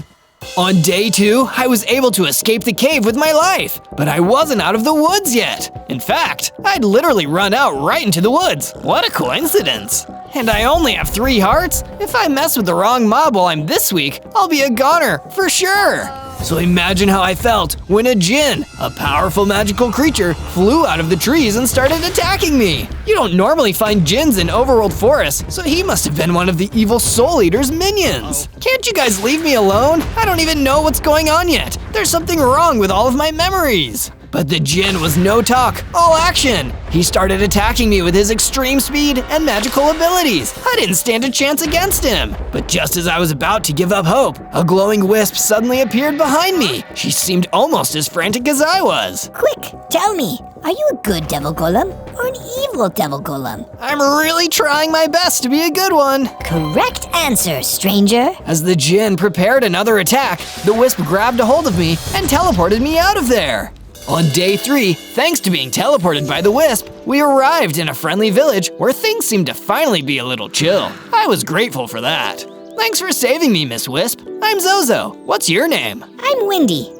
On day 2, I was able to escape the cave with my life, but I wasn't out of the woods yet. In fact, I'd literally run out right into the woods. What a coincidence. And I only have 3 hearts? If I mess with the wrong mob while I'm this weak, I'll be a goner, for sure. So imagine how I felt when a djinn, a powerful magical creature, flew out of the trees and started attacking me. You don't normally find djinns in overworld forests, so he must have been one of the evil Soul Eater's minions. Can't you guys leave me alone? I don't even know what's going on yet. There's something wrong with all of my memories. But the djinn was no talk, all action. He started attacking me with his extreme speed and magical abilities. I didn't stand a chance against him. But just as I was about to give up hope, a glowing wisp suddenly appeared behind me. She seemed almost as frantic as I was. Quick, tell me, are you a good devil golem or an evil devil golem? I'm really trying my best to be a good one. Correct answer, stranger. As the djinn prepared another attack, the wisp grabbed a hold of me and teleported me out of there. On day 3, thanks to being teleported by the wisp, we arrived in a friendly village where things seemed to finally be a little chill. I was grateful for that. Thanks for saving me, Miss Wisp. I'm Zozo. What's your name? I'm Windy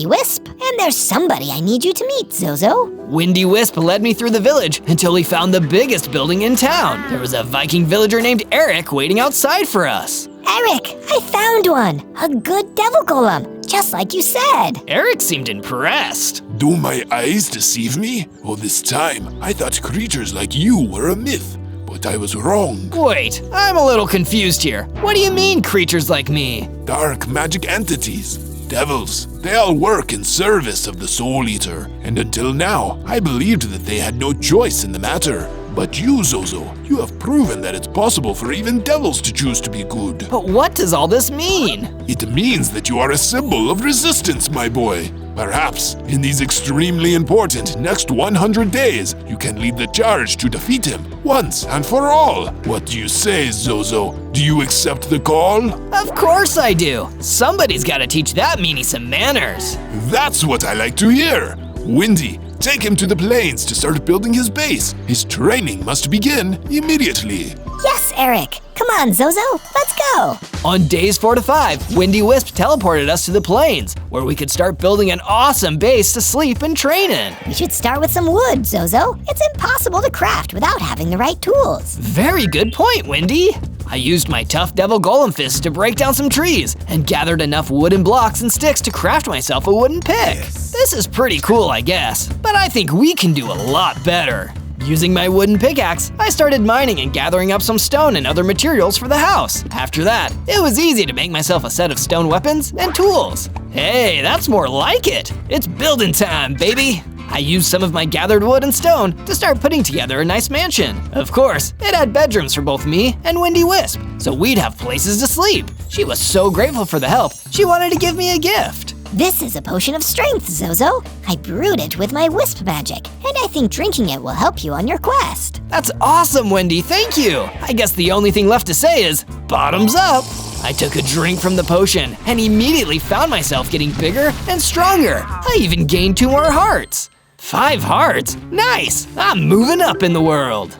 Wisp, and there's somebody I need you to meet, Zozo. Windy Wisp led me through the village until we found the biggest building in town. There was a Viking villager named Eric waiting outside for us. Eric, I found one! A good devil golem, just like you said. Eric seemed impressed. Do my eyes deceive me? All this time, I thought creatures like you were a myth, but I was wrong. Wait, I'm a little confused here. What do you mean, creatures like me? Dark magic entities, devils, they all work in service of the Soul Eater, and until now, I believed that they had no choice in the matter. But you, Zozo, you have proven that it's possible for even devils to choose to be good. But what does all this mean? It means that you are a symbol of resistance, my boy. Perhaps, in these extremely important next 100 days, you can lead the charge to defeat him, once and for all. What do you say, Zozo? Do you accept the call? Of course I do. Somebody's gotta teach that meanie some manners. That's what I like to hear. Windy, take him to the plains to start building his base. His training must begin immediately. Yes, Eric. Come on, Zozo, let's go. On days 4 to 5, Windy Wisp teleported us to the plains, where we could start building an awesome base to sleep and train in. We should start with some wood, Zozo. It's impossible to craft without having the right tools. Very good point, Windy. I used my tough devil golem fists to break down some trees and gathered enough wooden blocks and sticks to craft myself a wooden pick. This is pretty cool, I guess, but I think we can do a lot better. Using my wooden pickaxe, I started mining and gathering up some stone and other materials for the house. After that, it was easy to make myself a set of stone weapons and tools. Hey, that's more like it. It's building time, baby. I used some of my gathered wood and stone to start putting together a nice mansion. Of course, it had bedrooms for both me and Windy Wisp, so we'd have places to sleep. She was so grateful for the help, she wanted to give me a gift. This is a potion of strength, Zozo. I brewed it with my wisp magic, and I think drinking it will help you on your quest. That's awesome, Wendy, thank you. I guess the only thing left to say is, bottoms up. I took a drink from the potion and immediately found myself getting bigger and stronger. I even gained 2 more hearts. 5 hearts? Nice, I'm moving up in the world.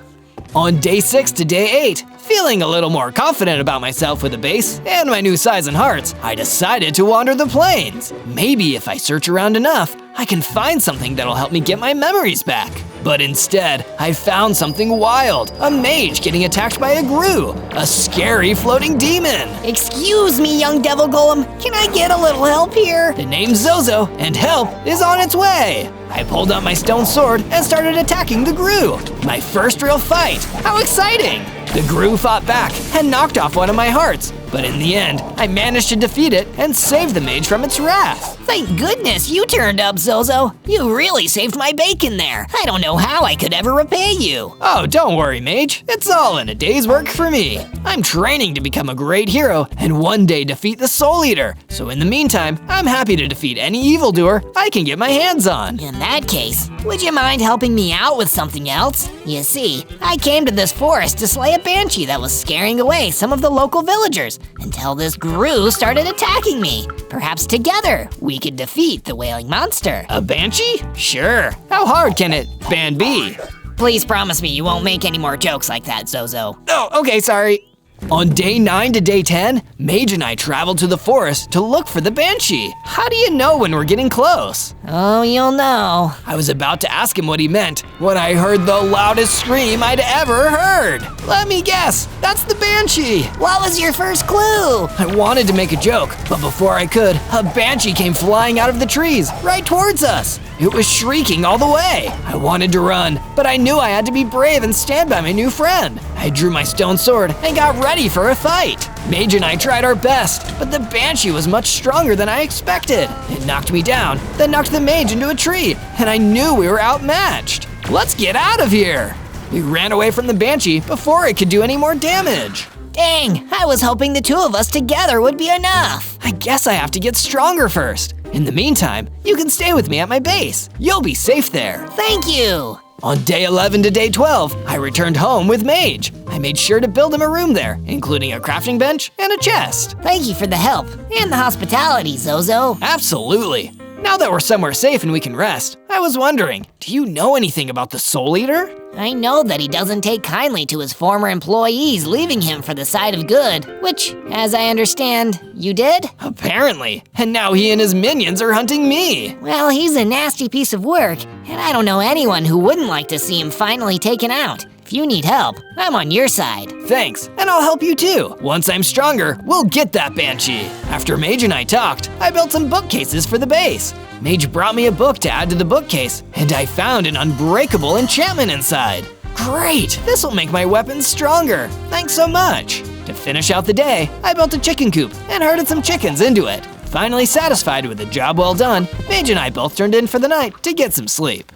On day 6 to day 8, feeling a little more confident about myself with a base and my new size and hearts, I decided to wander the plains. Maybe if I search around enough, I can find something that'll help me get my memories back. But instead, I found something wild, a mage getting attacked by a grue, a scary floating demon. Excuse me, young devil golem, can I get a little help here? The name's Zozo, and help is on its way. I pulled out my stone sword and started attacking the grue. My first real fight. How exciting! The Gru fought back and knocked off one of my hearts, but in the end, I managed to defeat it and save the mage from its wrath. Thank goodness you turned up, Zozo. You really saved my bacon there. I don't know how I could ever repay you. Oh, don't worry, mage. It's all in a day's work for me. I'm training to become a great hero and one day defeat the Soul Eater. So in the meantime, I'm happy to defeat any evildoer I can get my hands on. In that case, would you mind helping me out with something else? You see, I came to this forest to slay a banshee that was scaring away some of the local villagers until this Gru started attacking me. Perhaps together, we could defeat the wailing monster. A banshee? Sure. How hard can it be? Please promise me you won't make any more jokes like that, Zozo. Oh, okay, sorry. On day 9 to day 10, Mage and I traveled to the forest to look for the banshee. How do you know when we're getting close? Oh, you'll know. I was about to ask him what he meant when I heard the loudest scream I'd ever heard. Let me guess, that's the banshee. What was your first clue? I wanted to make a joke, but before I could, a banshee came flying out of the trees, right towards us. It was shrieking all the way. I wanted to run, but I knew I had to be brave and stand by my new friend. I drew my stone sword and got ready for a fight. Mage and I tried our best, but the banshee was much stronger than I expected. It knocked me down, then knocked the mage into a tree, and I knew we were outmatched. Let's get out of here. We ran away from the banshee before it could do any more damage. Dang, I was hoping the two of us together would be enough. I guess I have to get stronger first. In the meantime, you can stay with me at my base. You'll be safe there. Thank you. On day 11 to day 12, I returned home with Mage. I made sure to build him a room there, including a crafting bench and a chest. Thank you for the help and the hospitality, Zozo. Absolutely. Now that we're somewhere safe and we can rest, I was wondering, do you know anything about the Soul Eater? I know that he doesn't take kindly to his former employees leaving him for the side of good, which, as I understand, you did? Apparently, and now he and his minions are hunting me. Well, he's a nasty piece of work, and I don't know anyone who wouldn't like to see him finally taken out. If you need help, I'm on your side. Thanks, and I'll help you too. Once I'm stronger, we'll get that banshee. After Mage and I talked, I built some bookcases for the base. Mage brought me a book to add to the bookcase, and I found an unbreakable enchantment inside. Great, this will make my weapons stronger. Thanks so much. To finish out the day, I built a chicken coop and herded some chickens into it. Finally satisfied with the job well done, Mage and I both turned in for the night to get some sleep.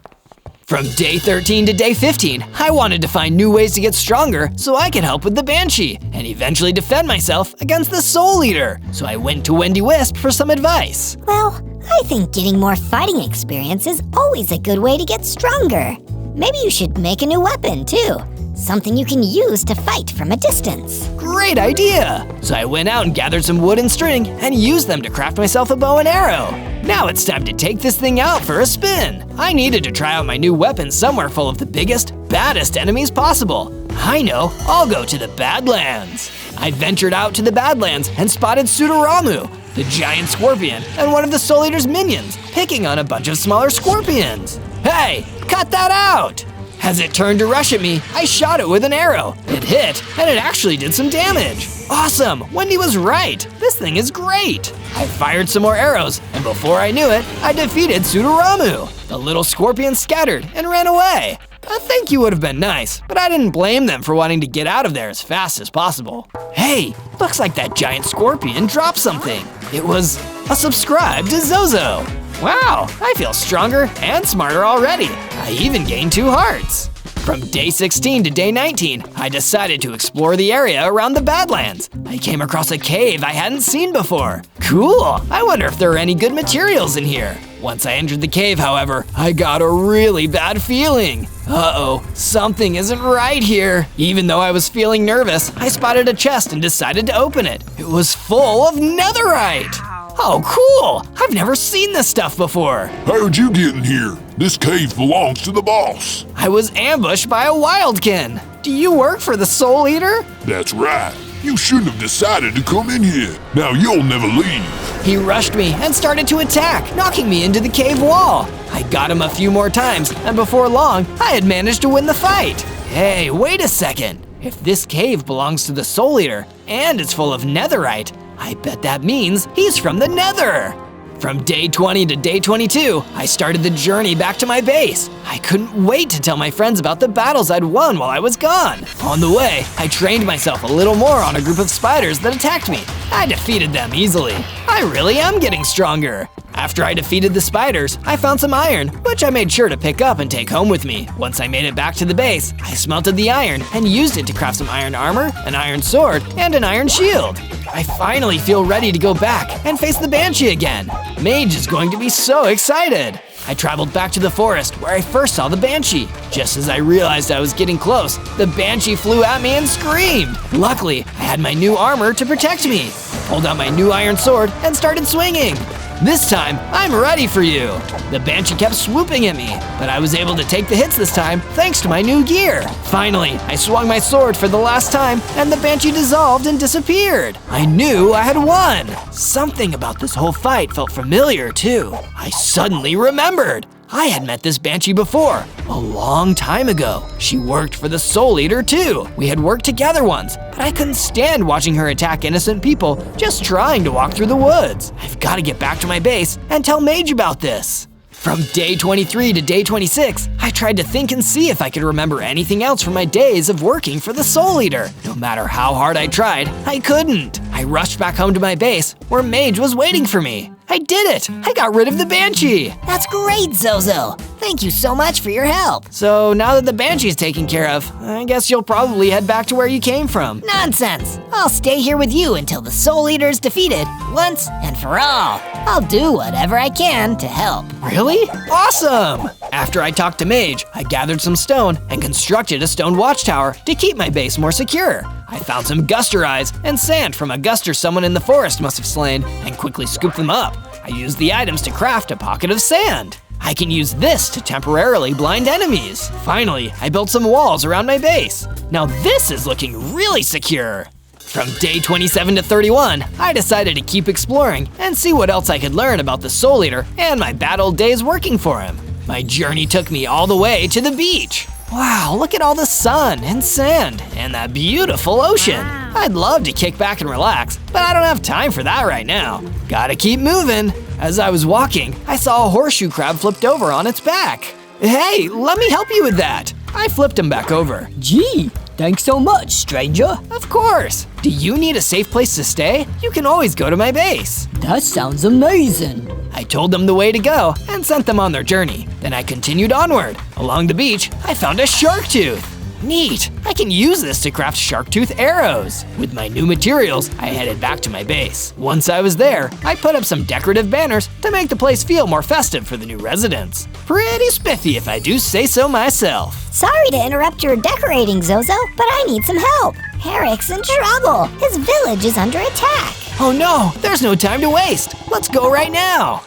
From day 13 to day 15, I wanted to find new ways to get stronger so I could help with the banshee and eventually defend myself against the Soul Eater. So I went to Wendy Wisp for some advice. Well, I think getting more fighting experience is always a good way to get stronger. Maybe you should make a new weapon too. Something you can use to fight from a distance. Great idea! So I went out and gathered some wood and string and used them to craft myself a bow and arrow. Now it's time to take this thing out for a spin. I needed to try out my new weapon somewhere full of the biggest, baddest enemies possible. I know, I'll go to the Badlands. I ventured out to the Badlands and spotted Sudaramu, the giant scorpion, and one of the Soul Eater's minions, picking on a bunch of smaller scorpions. Hey, cut that out! As it turned to rush at me, I shot it with an arrow. It hit, and it actually did some damage. Awesome, Wendy was right. This thing is great. I fired some more arrows, and before I knew it, I defeated Sudaramu. The little scorpion scattered and ran away. A thank you would have been nice, but I didn't blame them for wanting to get out of there as fast as possible. Hey, looks like that giant scorpion dropped something. It was a subscribe to Zozo. Wow, I feel stronger and smarter already. I even gained 2 hearts. From day 16 to day 19, I decided to explore the area around the Badlands. I came across a cave I hadn't seen before. Cool, I wonder if there are any good materials in here. Once I entered the cave, however, I got a really bad feeling. Uh-oh, something isn't right here. Even though I was feeling nervous, I spotted a chest and decided to open it. It was full of netherite. Oh, cool! I've never seen this stuff before. How'd you get in here? This cave belongs to the boss. I was ambushed by a wildkin. Do you work for the Soul Eater? That's right. You shouldn't have decided to come in here. Now you'll never leave. He rushed me and started to attack, knocking me into the cave wall. I got him a few more times, and before long, I had managed to win the fight. Hey, wait a second. If this cave belongs to the Soul Eater, and it's full of netherite, I bet that means he's from the Nether. From day 20 to day 22, I started the journey back to my base. I couldn't wait to tell my friends about the battles I'd won while I was gone. On the way, I trained myself a little more on a group of spiders that attacked me. I defeated them easily. I really am getting stronger. After I defeated the spiders, I found some iron, which I made sure to pick up and take home with me. Once I made it back to the base, I smelted the iron and used it to craft some iron armor, an iron sword, and an iron shield. I finally feel ready to go back and face the Banshee again. Mage is going to be so excited. I traveled back to the forest where I first saw the Banshee. Just as I realized I was getting close, the Banshee flew at me and screamed. Luckily, I had my new armor to protect me. I pulled out my new iron sword and started swinging. This time, I'm ready for you. The Banshee kept swooping at me, but I was able to take the hits this time thanks to my new gear. Finally, I swung my sword for the last time and the Banshee dissolved and disappeared. I knew I had won. Something about this whole fight felt familiar too. I suddenly remembered. I had met this Banshee before, a long time ago. She worked for the Soul Eater too. We had worked together once, but I couldn't stand watching her attack innocent people just trying to walk through the woods. I've got to get back to my base and tell Mage about this. From day 23 to day 26, I tried to think and see if I could remember anything else from my days of working for the Soul Eater. No matter how hard I tried, I couldn't. I rushed back home to my base, where Mage was waiting for me. I did it! I got rid of the Banshee! That's great, Zozo. Thank you so much for your help. So now that the Banshee's taken care of, I guess you'll probably head back to where you came from. Nonsense. I'll stay here with you until the Soul Eater's defeated, once and for all. I'll do whatever I can to help. Really? Awesome! After I talked to Mage, I gathered some stone and constructed a stone watchtower to keep my base more secure. I found some guster eyes and sand from a guster someone in the forest must have slain and quickly scooped them up. I used the items to craft a pocket of sand. I can use this to temporarily blind enemies. Finally, I built some walls around my base. Now this is looking really secure. From day 27 to 31, I decided to keep exploring and see what else I could learn about the Soul Eater and my bad old days working for him. My journey took me all the way to the beach. Wow, look at all the sun and sand and that beautiful ocean. I'd love to kick back and relax, but I don't have time for that right now. Gotta keep moving. As I was walking, I saw a horseshoe crab flipped over on its back. Hey, let me help you with that. I flipped him back over. Gee, thanks so much, stranger. Of course. Do you need a safe place to stay? You can always go to my base. That sounds amazing. I told them the way to go and sent them on their journey. Then I continued onward. Along the beach, I found a shark tooth. Neat, I can use this to craft shark tooth arrows. With my new materials, I headed back to my base. Once I was there, I put up some decorative banners to make the place feel more festive for the new residents. Pretty spiffy if I do say so myself. Sorry to interrupt your decorating, Zozo, but I need some help. Eric's in trouble. His village is under attack. Oh no, there's no time to waste. Let's go right now.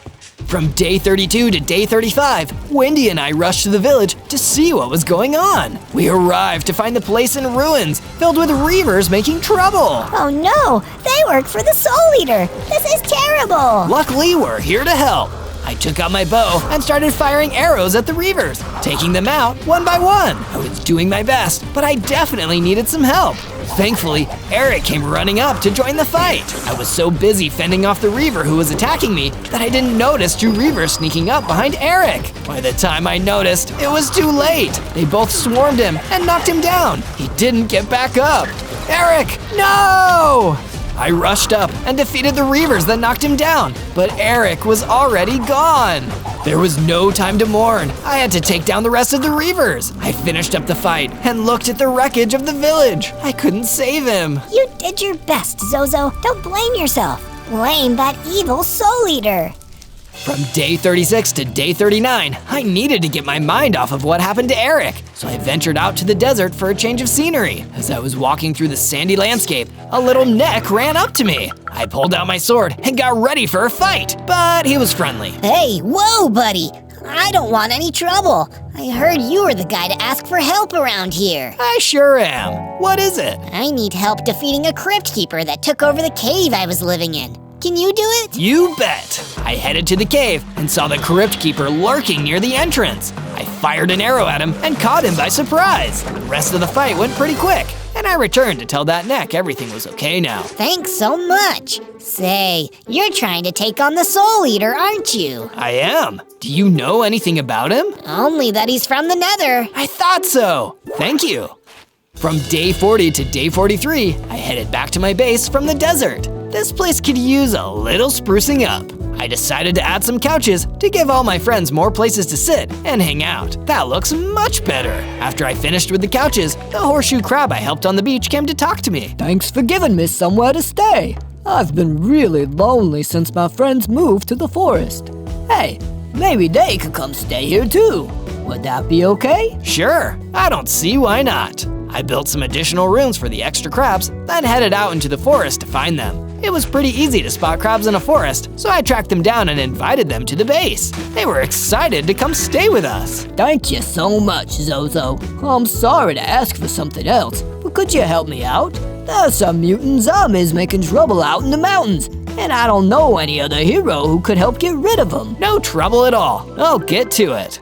From day 32 to day 35, Wendy and I rushed to the village to see what was going on. We arrived to find the place in ruins, filled with reavers making trouble. Oh no, they work for the Soul Eater. This is terrible. Luckily, we're here to help. I took out my bow and started firing arrows at the reavers, taking them out one by one. I was doing my best, but I definitely needed some help. Thankfully, Eric came running up to join the fight. I was so busy fending off the reaver who was attacking me that I didn't notice two reavers sneaking up behind Eric. By the time I noticed, it was too late. They both swarmed him and knocked him down. He didn't get back up. Eric, no! I rushed up and defeated the reavers that knocked him down, but Eric was already gone. There was no time to mourn. I had to take down the rest of the reavers. I finished up the fight and looked at the wreckage of the village. I couldn't save him. You did your best, Zozo. Don't blame yourself. Blame that evil Soul Eater. From day 36 to day 39, I needed to get my mind off of what happened to Eric, so I ventured out to the desert for a change of scenery. As I was walking through the sandy landscape, a little neck ran up to me. I pulled out my sword and got ready for a fight, but he was friendly. Hey, whoa, buddy. I don't want any trouble. I heard you were the guy to ask for help around here. I sure am. What is it? I need help defeating a crypt keeper that took over the cave I was living in. Can you do it? You bet! I headed to the cave and saw the crypt keeper lurking near the entrance. I fired an arrow at him and caught him by surprise. The rest of the fight went pretty quick, and I returned to tell that neck everything was okay now. Thanks so much. Say, you're trying to take on the Soul Eater, aren't you? I am. Do you know anything about him? Only that he's from the Nether. I thought so. Thank you. From day 40 to day 43, I headed back to my base from the desert. This place could use a little sprucing up. I decided to add some couches to give all my friends more places to sit and hang out. That looks much better. After I finished with the couches, the horseshoe crab I helped on the beach came to talk to me. Thanks for giving me somewhere to stay. I've been really lonely since my friends moved to the forest. Hey, maybe they could come stay here too. Would that be okay? Sure, I don't see why not. I built some additional rooms for the extra crabs, then headed out into the forest to find them. It was pretty easy to spot crabs in a forest, so I tracked them down and invited them to the base. They were excited to come stay with us. Thank you so much, Zozo. I'm sorry to ask for something else, but could you help me out? There's some mutant zombies making trouble out in the mountains, and I don't know any other hero who could help get rid of them. No trouble at all. I'll get to it.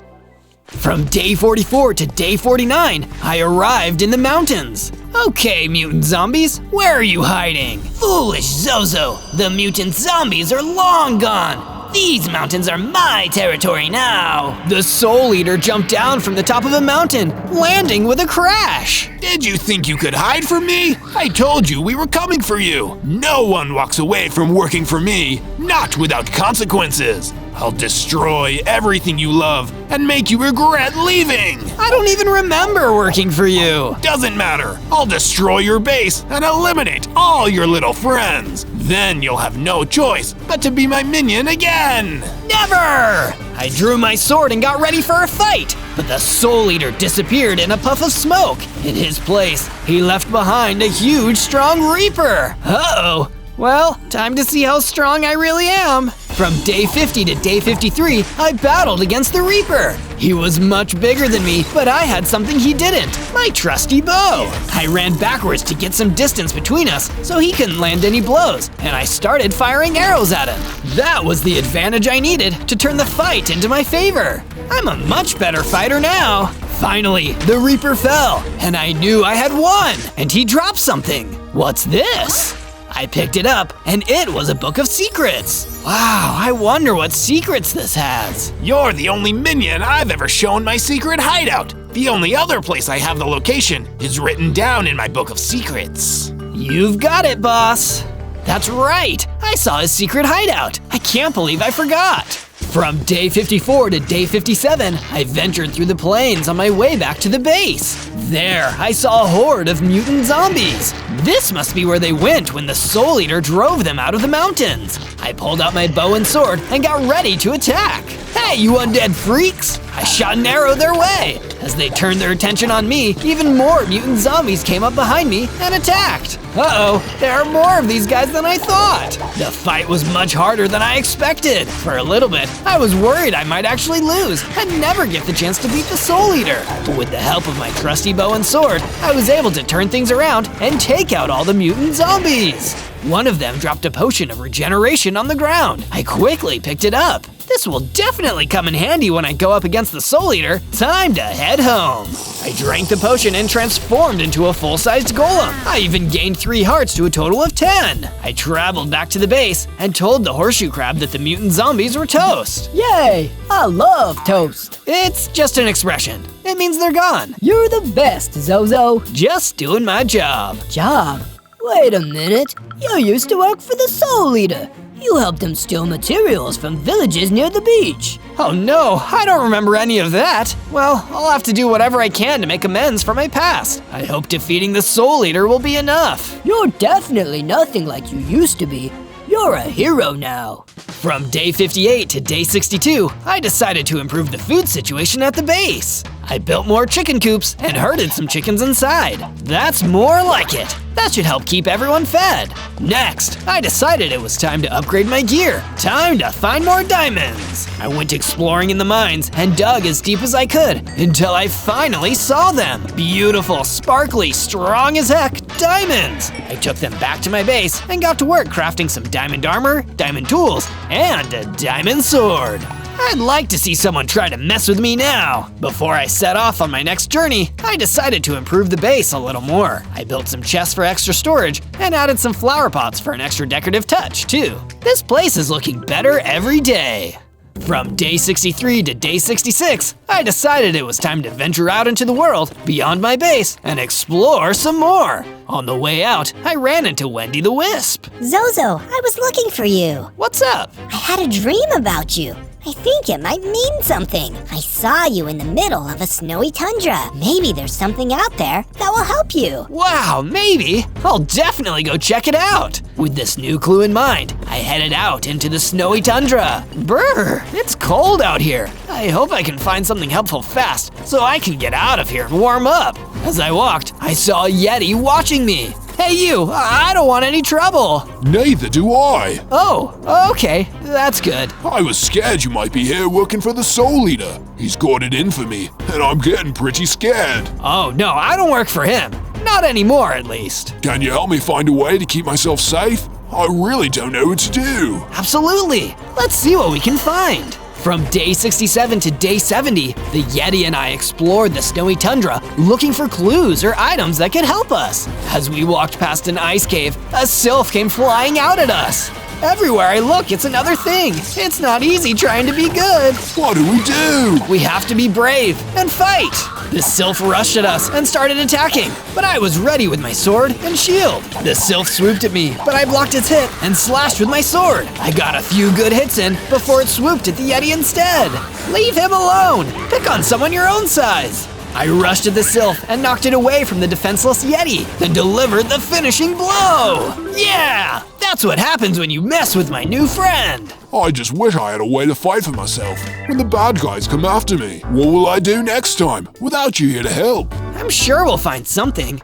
From day 44 to day 49, I arrived in the mountains. Okay, mutant zombies, where are you hiding? Foolish Zozo, the mutant zombies are long gone. These mountains are my territory now. The Soul Eater jumped down from the top of a mountain, landing with a crash. Did you think you could hide from me? I told you we were coming for you. No one walks away from working for me, not without consequences. I'll destroy everything you love and make you regret leaving. I don't even remember working for you. Doesn't matter. I'll destroy your base and eliminate all your little friends. Then you'll have no choice but to be my minion again. Never! I drew my sword and got ready for a fight, but the Soul Eater disappeared in a puff of smoke. In his place, he left behind a huge, strong Reaper. Uh-oh. Well, time to see how strong I really am. From day 50 to day 53, I battled against the Reaper. He was much bigger than me, but I had something he didn't, my trusty bow. I ran backwards to get some distance between us so he couldn't land any blows, and I started firing arrows at him. That was the advantage I needed to turn the fight into my favor. I'm a much better fighter now. Finally, the Reaper fell, and I knew I had won, and he dropped something. What's this? I picked it up, and it was a book of secrets. Wow, I wonder what secrets this has. You're the only minion I've ever shown my secret hideout. The only other place I have the location is written down in my book of secrets. You've got it, boss. That's right, I saw his secret hideout. I can't believe I forgot. From day 54 to day 57, I ventured through the plains on my way back to the base. There, I saw a horde of mutant zombies. This must be where they went when the Soul Eater drove them out of the mountains. I pulled out my bow and sword and got ready to attack. Hey, you undead freaks! I shot an arrow their way. As they turned their attention on me, even more mutant zombies came up behind me and attacked. Uh-oh, there are more of these guys than I thought. The fight was much harder than I expected. For a little bit, I was worried I might actually lose and never get the chance to beat the Soul Eater. But with the help of my trusty bow and sword, I was able to turn things around and take out all the mutant zombies. One of them dropped a potion of regeneration on the ground. I quickly picked it up. This will definitely come in handy when I go up against the Soul Eater. Time to head home. I drank the potion and transformed into a full-sized golem. I even gained 3 hearts to a total of 10. I traveled back to the base and told the horseshoe crab that the mutant zombies were toast. Yay! I love toast. It's just an expression. It means they're gone. You're the best, Zozo. Just doing my job. Job? Wait a minute. You used to work for the Soul Eater. You helped him steal materials from villages near the beach. Oh no, I don't remember any of that. Well, I'll have to do whatever I can to make amends for my past. I hope defeating the Soul Eater will be enough. You're definitely nothing like you used to be. You're a hero now. From day 58 to day 62, I decided to improve the food situation at the base. I built more chicken coops and herded some chickens inside. That's more like it. That should help keep everyone fed. Next, I decided it was time to upgrade my gear. Time to find more diamonds. I went exploring in the mines and dug as deep as I could until I finally saw them. Beautiful, sparkly, strong as heck diamonds. I took them back to my base and got to work crafting some diamond armor, diamond tools, and a diamond sword. I'd like to see someone try to mess with me now. Before I set off on my next journey, I decided to improve the base a little more. I built some chests for extra storage and added some flower pots for an extra decorative touch, too. This place is looking better every day. From day 63 to day 66, I decided it was time to venture out into the world beyond my base and explore some more. On the way out, I ran into Wendy the Wisp. Zozo, I was looking for you. What's up? I had a dream about you. I think it might mean something. I saw you in the middle of a snowy tundra. Maybe there's something out there that will help you. Wow, maybe. I'll definitely go check it out. With this new clue in mind, I headed out into the snowy tundra. Brr, it's cold out here. I hope I can find something helpful fast so I can get out of here and warm up. As I walked, I saw a Yeti watching me. Hey you, I don't want any trouble. Neither do I. Oh, okay, that's good. I was scared you might be here working for the Soul Eater. He's got it in for me, and I'm getting pretty scared. Oh no, I don't work for him. Not anymore, at least. Can you help me find a way to keep myself safe? I really don't know what to do. Absolutely. Let's see what we can find. From day 67 to day 70, the Yeti and I explored the snowy tundra looking for clues or items that could help us. As we walked past an ice cave, a sylph came flying out at us. Everywhere I look, it's another thing. It's not easy trying to be good. What do we do? We have to be brave and fight. The sylph rushed at us and started attacking, but I was ready with my sword and shield. The sylph swooped at me, but I blocked its hit and slashed with my sword. I got a few good hits in before it swooped at the Yeti instead. Leave him alone. Pick on someone your own size. I rushed at the sylph and knocked it away from the defenseless Yeti, then delivered the finishing blow. Yeah, that's what happens when you mess with my new friend. I just wish I had a way to fight for myself when the bad guys come after me. What will I do next time without you here to help? I'm sure we'll find something.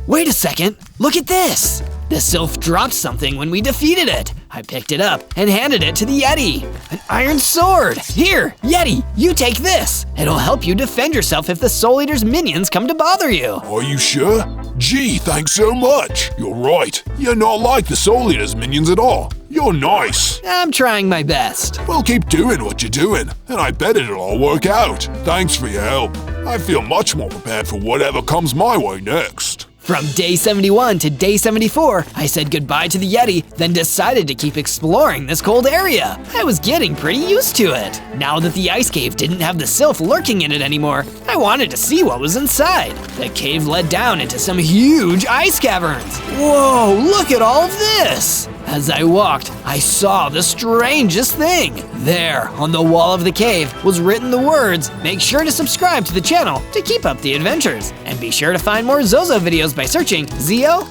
Wait a second, look at this. The sylph dropped something when we defeated it. I picked it up and handed it to the Yeti. An iron sword. Here, Yeti, you take this. It'll help you defend yourself if the Soul Eater's minions come to bother you. Are you sure? Gee, thanks so much. You're right. You're not like the Soul Eater's minions at all. You're nice. I'm trying my best. Well, keep doing what you're doing, and I bet it'll all work out. Thanks for your help. I feel much more prepared for whatever comes my way next. From day 71 to day 74, I said goodbye to the Yeti, then decided to keep exploring this cold area. I was getting pretty used to it. Now that the ice cave didn't have the sylph lurking in it anymore, I wanted to see what was inside. The cave led down into some huge ice caverns. Whoa, look at all of this! As I walked, I saw the strangest thing. There, on the wall of the cave, was written the words, "Make sure to subscribe to the channel to keep up the adventures. And be sure to find more Zozo videos by searching Zo.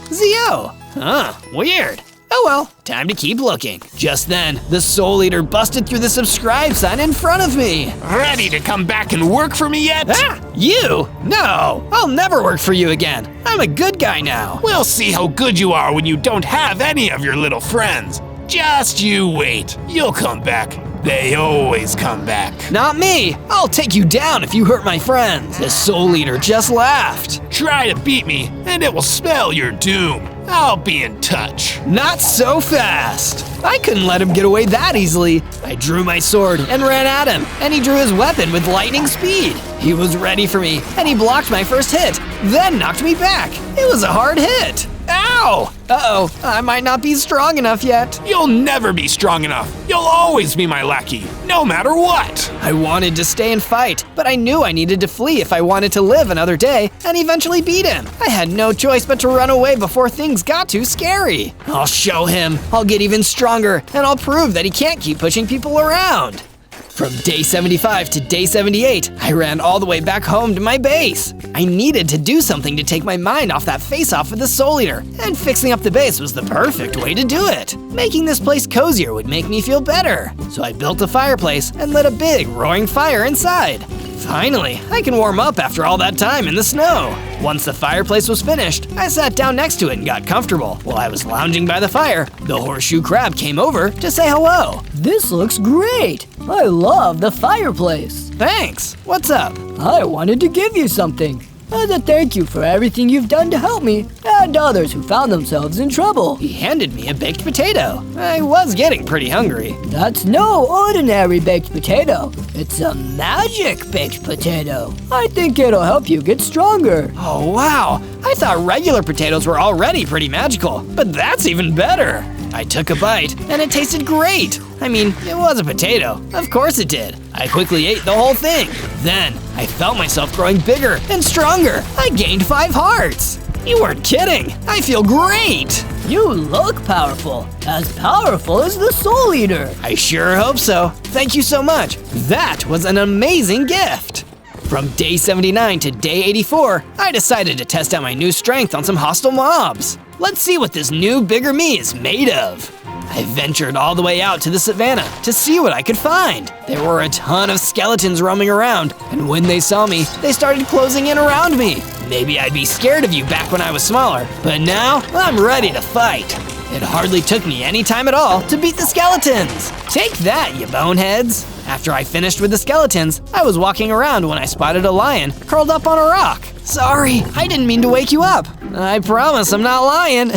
Huh, weird. Oh well, time to keep looking. Just then, the Soul Eater busted through the subscribe sign in front of me. Ready to come back and work for me yet? Ah, you? No, I'll never work for you again. I'm a good guy now. We'll see how good you are when you don't have any of your little friends. Just you wait. You'll come back. They always come back. Not me. I'll take you down if you hurt my friends. The Soul Eater just laughed. Try to beat me, and it will spell your doom. I'll be in touch. Not so fast. I couldn't let him get away that easily. I drew my sword and ran at him, and he drew his weapon with lightning speed. He was ready for me, and he blocked my first hit, then knocked me back. It was a hard hit. Ow! Uh-oh, I might not be strong enough yet. You'll never be strong enough. You'll always be my lackey, no matter what. I wanted to stay and fight, but I knew I needed to flee if I wanted to live another day and eventually beat him. I had no choice but to run away before things got too scary. I'll show him, I'll get even stronger, and I'll prove that he can't keep pushing people around. From day 75 to day 78, I ran all the way back home to my base. I needed to do something to take my mind off that face-off with the Soul Eater, and fixing up the base was the perfect way to do it. Making this place cozier would make me feel better. So I built a fireplace and lit a big, roaring fire inside. Finally, I can warm up after all that time in the snow. Once the fireplace was finished, I sat down next to it and got comfortable. While I was lounging by the fire, the horseshoe crab came over to say hello. This looks great. I love the fireplace. Thanks. What's up? I wanted to give you something. as a thank you for everything you've done to help me and others who found themselves in trouble. He handed me a baked potato. I was getting pretty hungry. That's no ordinary baked potato. It's a magic baked potato. I think it'll help you get stronger. Oh, wow. I thought regular potatoes were already pretty magical, but that's even better. I took a bite, and it tasted great. I mean, it was a potato. Of course it did. I quickly ate the whole thing. Then, I felt myself growing bigger and stronger. I gained 5 hearts. You weren't kidding. I feel great. You look powerful as the Soul Eater. I sure hope so. Thank you so much. That was an amazing gift. From day 79 to day 84, I decided to test out my new strength on some hostile mobs. Let's see what this new bigger me is made of. I ventured all the way out to the savannah to see what I could find. There were a ton of skeletons roaming around, and when they saw me, they started closing in around me. Maybe I'd be scared of you back when I was smaller, but now I'm ready to fight. It hardly took me any time at all to beat the skeletons. Take that, you boneheads. After I finished with the skeletons, I was walking around when I spotted a lion curled up on a rock. Sorry, I didn't mean to wake you up. I promise I'm not lying.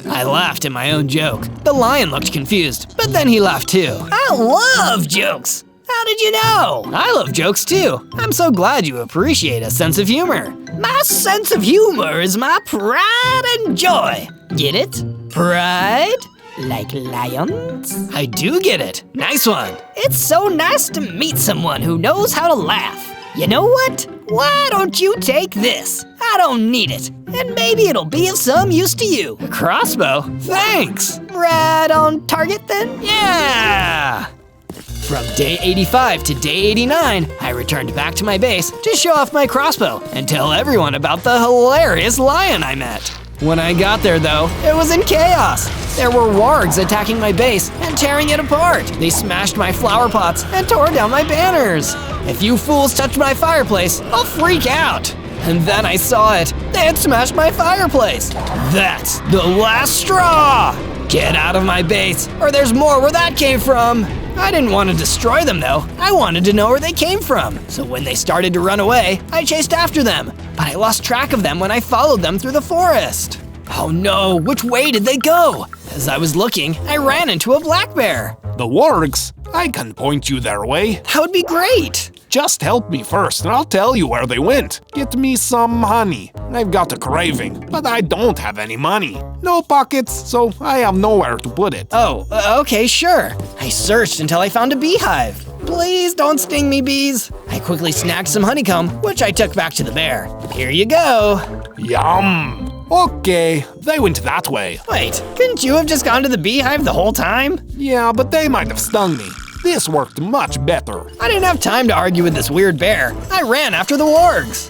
I laughed at my own joke. The lion looked confused, but then he laughed too. I love jokes. How did you know? I love jokes too. I'm so glad you appreciate a sense of humor. My sense of humor is my pride and joy. Get it? Pride? Like lions? I do get it. Nice one. It's so nice to meet someone who knows how to laugh. You know what? Why don't you take this? I don't need it. And maybe it'll be of some use to you. A crossbow? Thanks. Right on target then? Yeah! From day 85 to day 89, I returned back to my base to show off my crossbow and tell everyone about the hilarious lion I met. When I got there though, it was in chaos. There were wargs attacking my base and tearing it apart. They smashed my flower pots and tore down my banners. If you fools touch my fireplace, I'll freak out. And then I saw it. They had smashed my fireplace. That's the last straw. Get out of my base, or there's more where that came from. I didn't want to destroy them though. I wanted to know where they came from. So when they started to run away, I chased after them. But I lost track of them when I followed them through the forest. Oh no, which way did they go? As I was looking, I ran into a black bear. The wargs? I can point you their way. That would be great. Just help me first and I'll tell you where they went. Get me some honey. I've got a craving, but I don't have any money. No pockets, so I have nowhere to put it. Oh, okay, sure. I searched until I found a beehive. Please don't sting me, bees. I quickly snagged some honeycomb, which I took back to the bear. Here you go. Yum. Okay, they went that way. Wait, couldn't you have just gone to the beehive the whole time? Yeah, but they might have stung me. This worked much better. I didn't have time to argue with this weird bear. I ran after the wargs.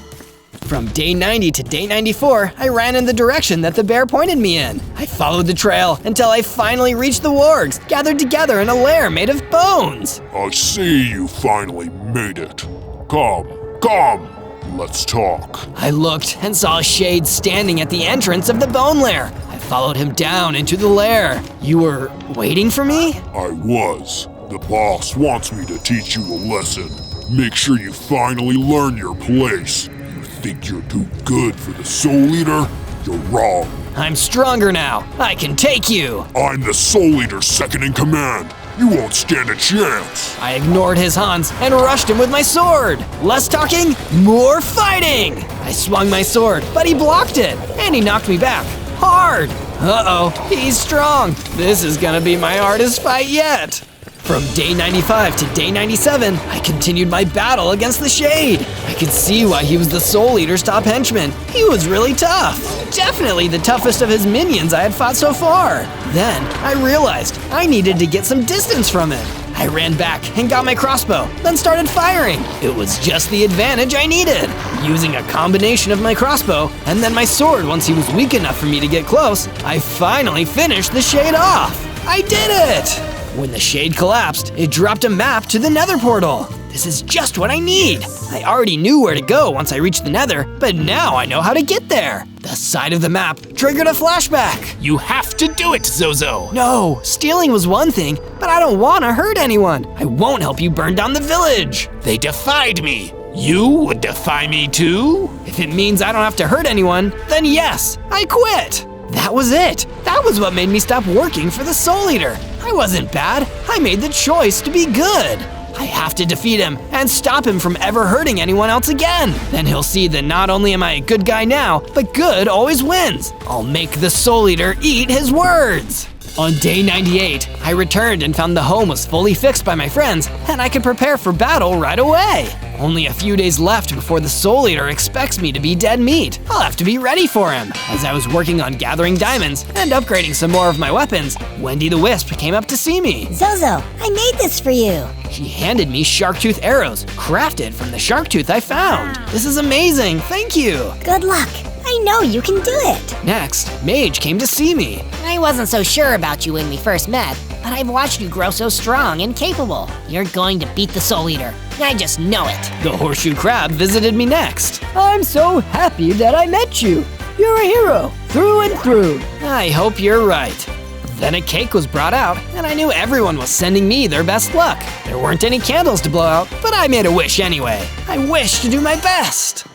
From day 90 to day 94, I ran in the direction that the bear pointed me in. I followed the trail until I finally reached the wargs, gathered together in a lair made of bones. I see you finally made it. Come, let's talk. I looked and saw a shade standing at the entrance of the bone lair. I followed him down into the lair. You were waiting for me? I was. The boss wants me to teach you a lesson. Make sure you finally learn your place. You think you're too good for the Soul Eater? You're wrong. I'm stronger now. I can take you. I'm the Soul Eater's second in command. You won't stand a chance. I ignored his haunts and rushed him with my sword. Less talking, more fighting. I swung my sword, but he blocked it, and he knocked me back. Hard. Uh-oh, he's strong. This is gonna be my hardest fight yet. From day 95 to day 97, I continued my battle against the Shade. I could see why he was the Soul Eater's top henchman. He was really tough. Definitely the toughest of his minions I had fought so far. Then, I realized I needed to get some distance from him. I ran back and got my crossbow, then started firing. It was just the advantage I needed. Using a combination of my crossbow and then my sword once he was weak enough for me to get close, I finally finished the Shade off. I did it! When the Shade collapsed, it dropped a map to the Nether portal. This is just what I need. I already knew where to go once I reached the Nether, but now I know how to get there. The side of the map triggered a flashback. You have to do it, Zozo. No, stealing was one thing, but I don't want to hurt anyone. I won't help you burn down the village. They defied me. You would defy me too? If it means I don't have to hurt anyone, then yes, I quit. That was it. That was what made me stop working for the Soul Eater. I wasn't bad. I made the choice to be good. I have to defeat him and stop him from ever hurting anyone else again. Then he'll see that not only am I a good guy now, but good always wins. I'll make the Soul Eater eat his words. On day 98, I returned and found the home was fully fixed by my friends, and I could prepare for battle right away. Only a few days left before the Soul Eater expects me to be dead meat. I'll have to be ready for him. As I was working on gathering diamonds and upgrading some more of my weapons, Wendy the Wisp came up to see me. Zozo, I made this for you. She handed me shark tooth arrows, crafted from the shark tooth I found. This is amazing, thank you. Good luck. I know you can do it. Next, Mage came to see me. I wasn't so sure about you when we first met, but I've watched you grow so strong and capable. You're going to beat the Soul Eater. I just know it. The Horseshoe Crab visited me next. I'm so happy that I met you. You're a hero, through and through. I hope you're right. Then a cake was brought out, and I knew everyone was sending me their best luck. There weren't any candles to blow out, but I made a wish anyway. I wish to do my best.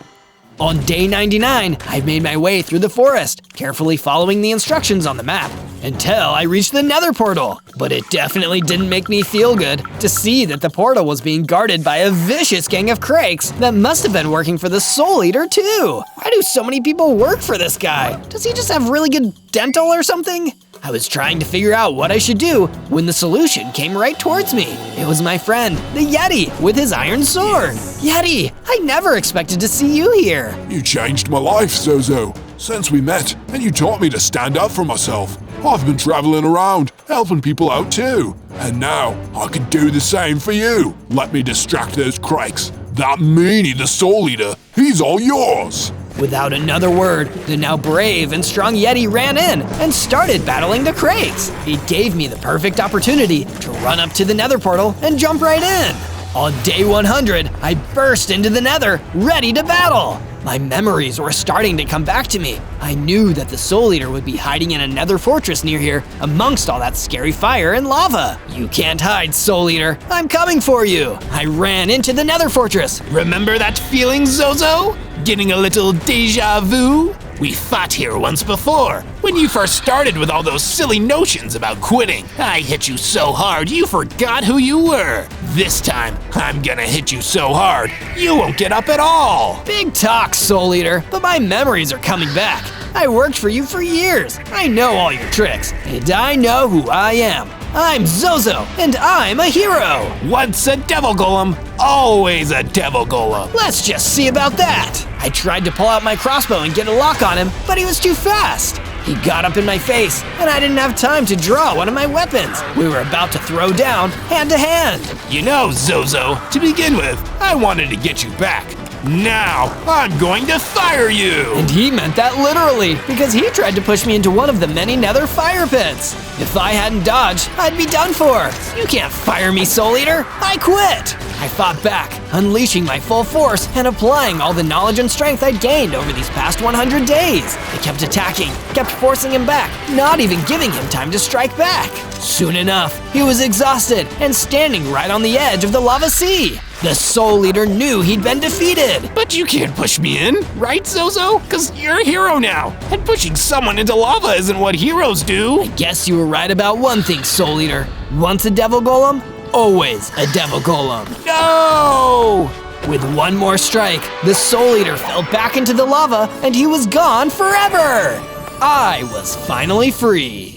On day 99, I made my way through the forest, carefully following the instructions on the map, until I reached the Nether portal. But it definitely didn't make me feel good to see that the portal was being guarded by a vicious gang of Krakes that must have been working for the Soul Eater too. Why do so many people work for this guy? Does he just have really good dental or something? I was trying to figure out what I should do when the solution came right towards me. It was my friend, the Yeti, with his iron sword. Yeti, I never expected to see you here. You changed my life, Zozo. Since we met, and you taught me to stand up for myself. I've been traveling around, helping people out too. And now, I can do the same for you. Let me distract those Krakes. That meanie, the Soul Eater, he's all yours. Without another word, the now brave and strong Yeti ran in and started battling the Krakes. It gave me the perfect opportunity to run up to the Nether portal and jump right in. On day 100, I burst into the Nether, ready to battle. My memories were starting to come back to me. I knew that the Soul Eater would be hiding in a Nether fortress near here, amongst all that scary fire and lava. You can't hide, Soul Eater. I'm coming for you. I ran into the Nether fortress. Remember that feeling, Zozo? Getting a little deja vu? We fought here once before, when you first started with all those silly notions about quitting. I hit you so hard you forgot who you were. This time, I'm gonna hit you so hard, you won't get up at all. Big talk, Soul Eater, but my memories are coming back. I worked for you for years. I know all your tricks, and I know who I am. I'm Zozo, and I'm a hero. Once a devil golem, always a devil golem. Let's just see about that. I tried to pull out my crossbow and get a lock on him, but he was too fast. He got up in my face, and I didn't have time to draw one of my weapons. We were about to throw down, hand to hand. You know, Zozo, to begin with, I wanted to get you back. Now, I'm going to fire you! And he meant that literally, because he tried to push me into one of the many Nether fire pits. If I hadn't dodged, I'd be done for. You can't fire me, Soul Eater. I quit. I fought back, unleashing my full force and applying all the knowledge and strength I'd gained over these past 100 days. I kept attacking, kept forcing him back, not even giving him time to strike back. Soon enough, he was exhausted and standing right on the edge of the lava sea. The Soul Eater knew he'd been defeated. But you can't push me in, right, Zozo? Because you're a hero now, and pushing someone into lava isn't what heroes do. I guess you were right about one thing, Soul Eater. Once a devil golem, always a devil golem. No! With one more strike, the Soul Eater fell back into the lava, and he was gone forever. I was finally free.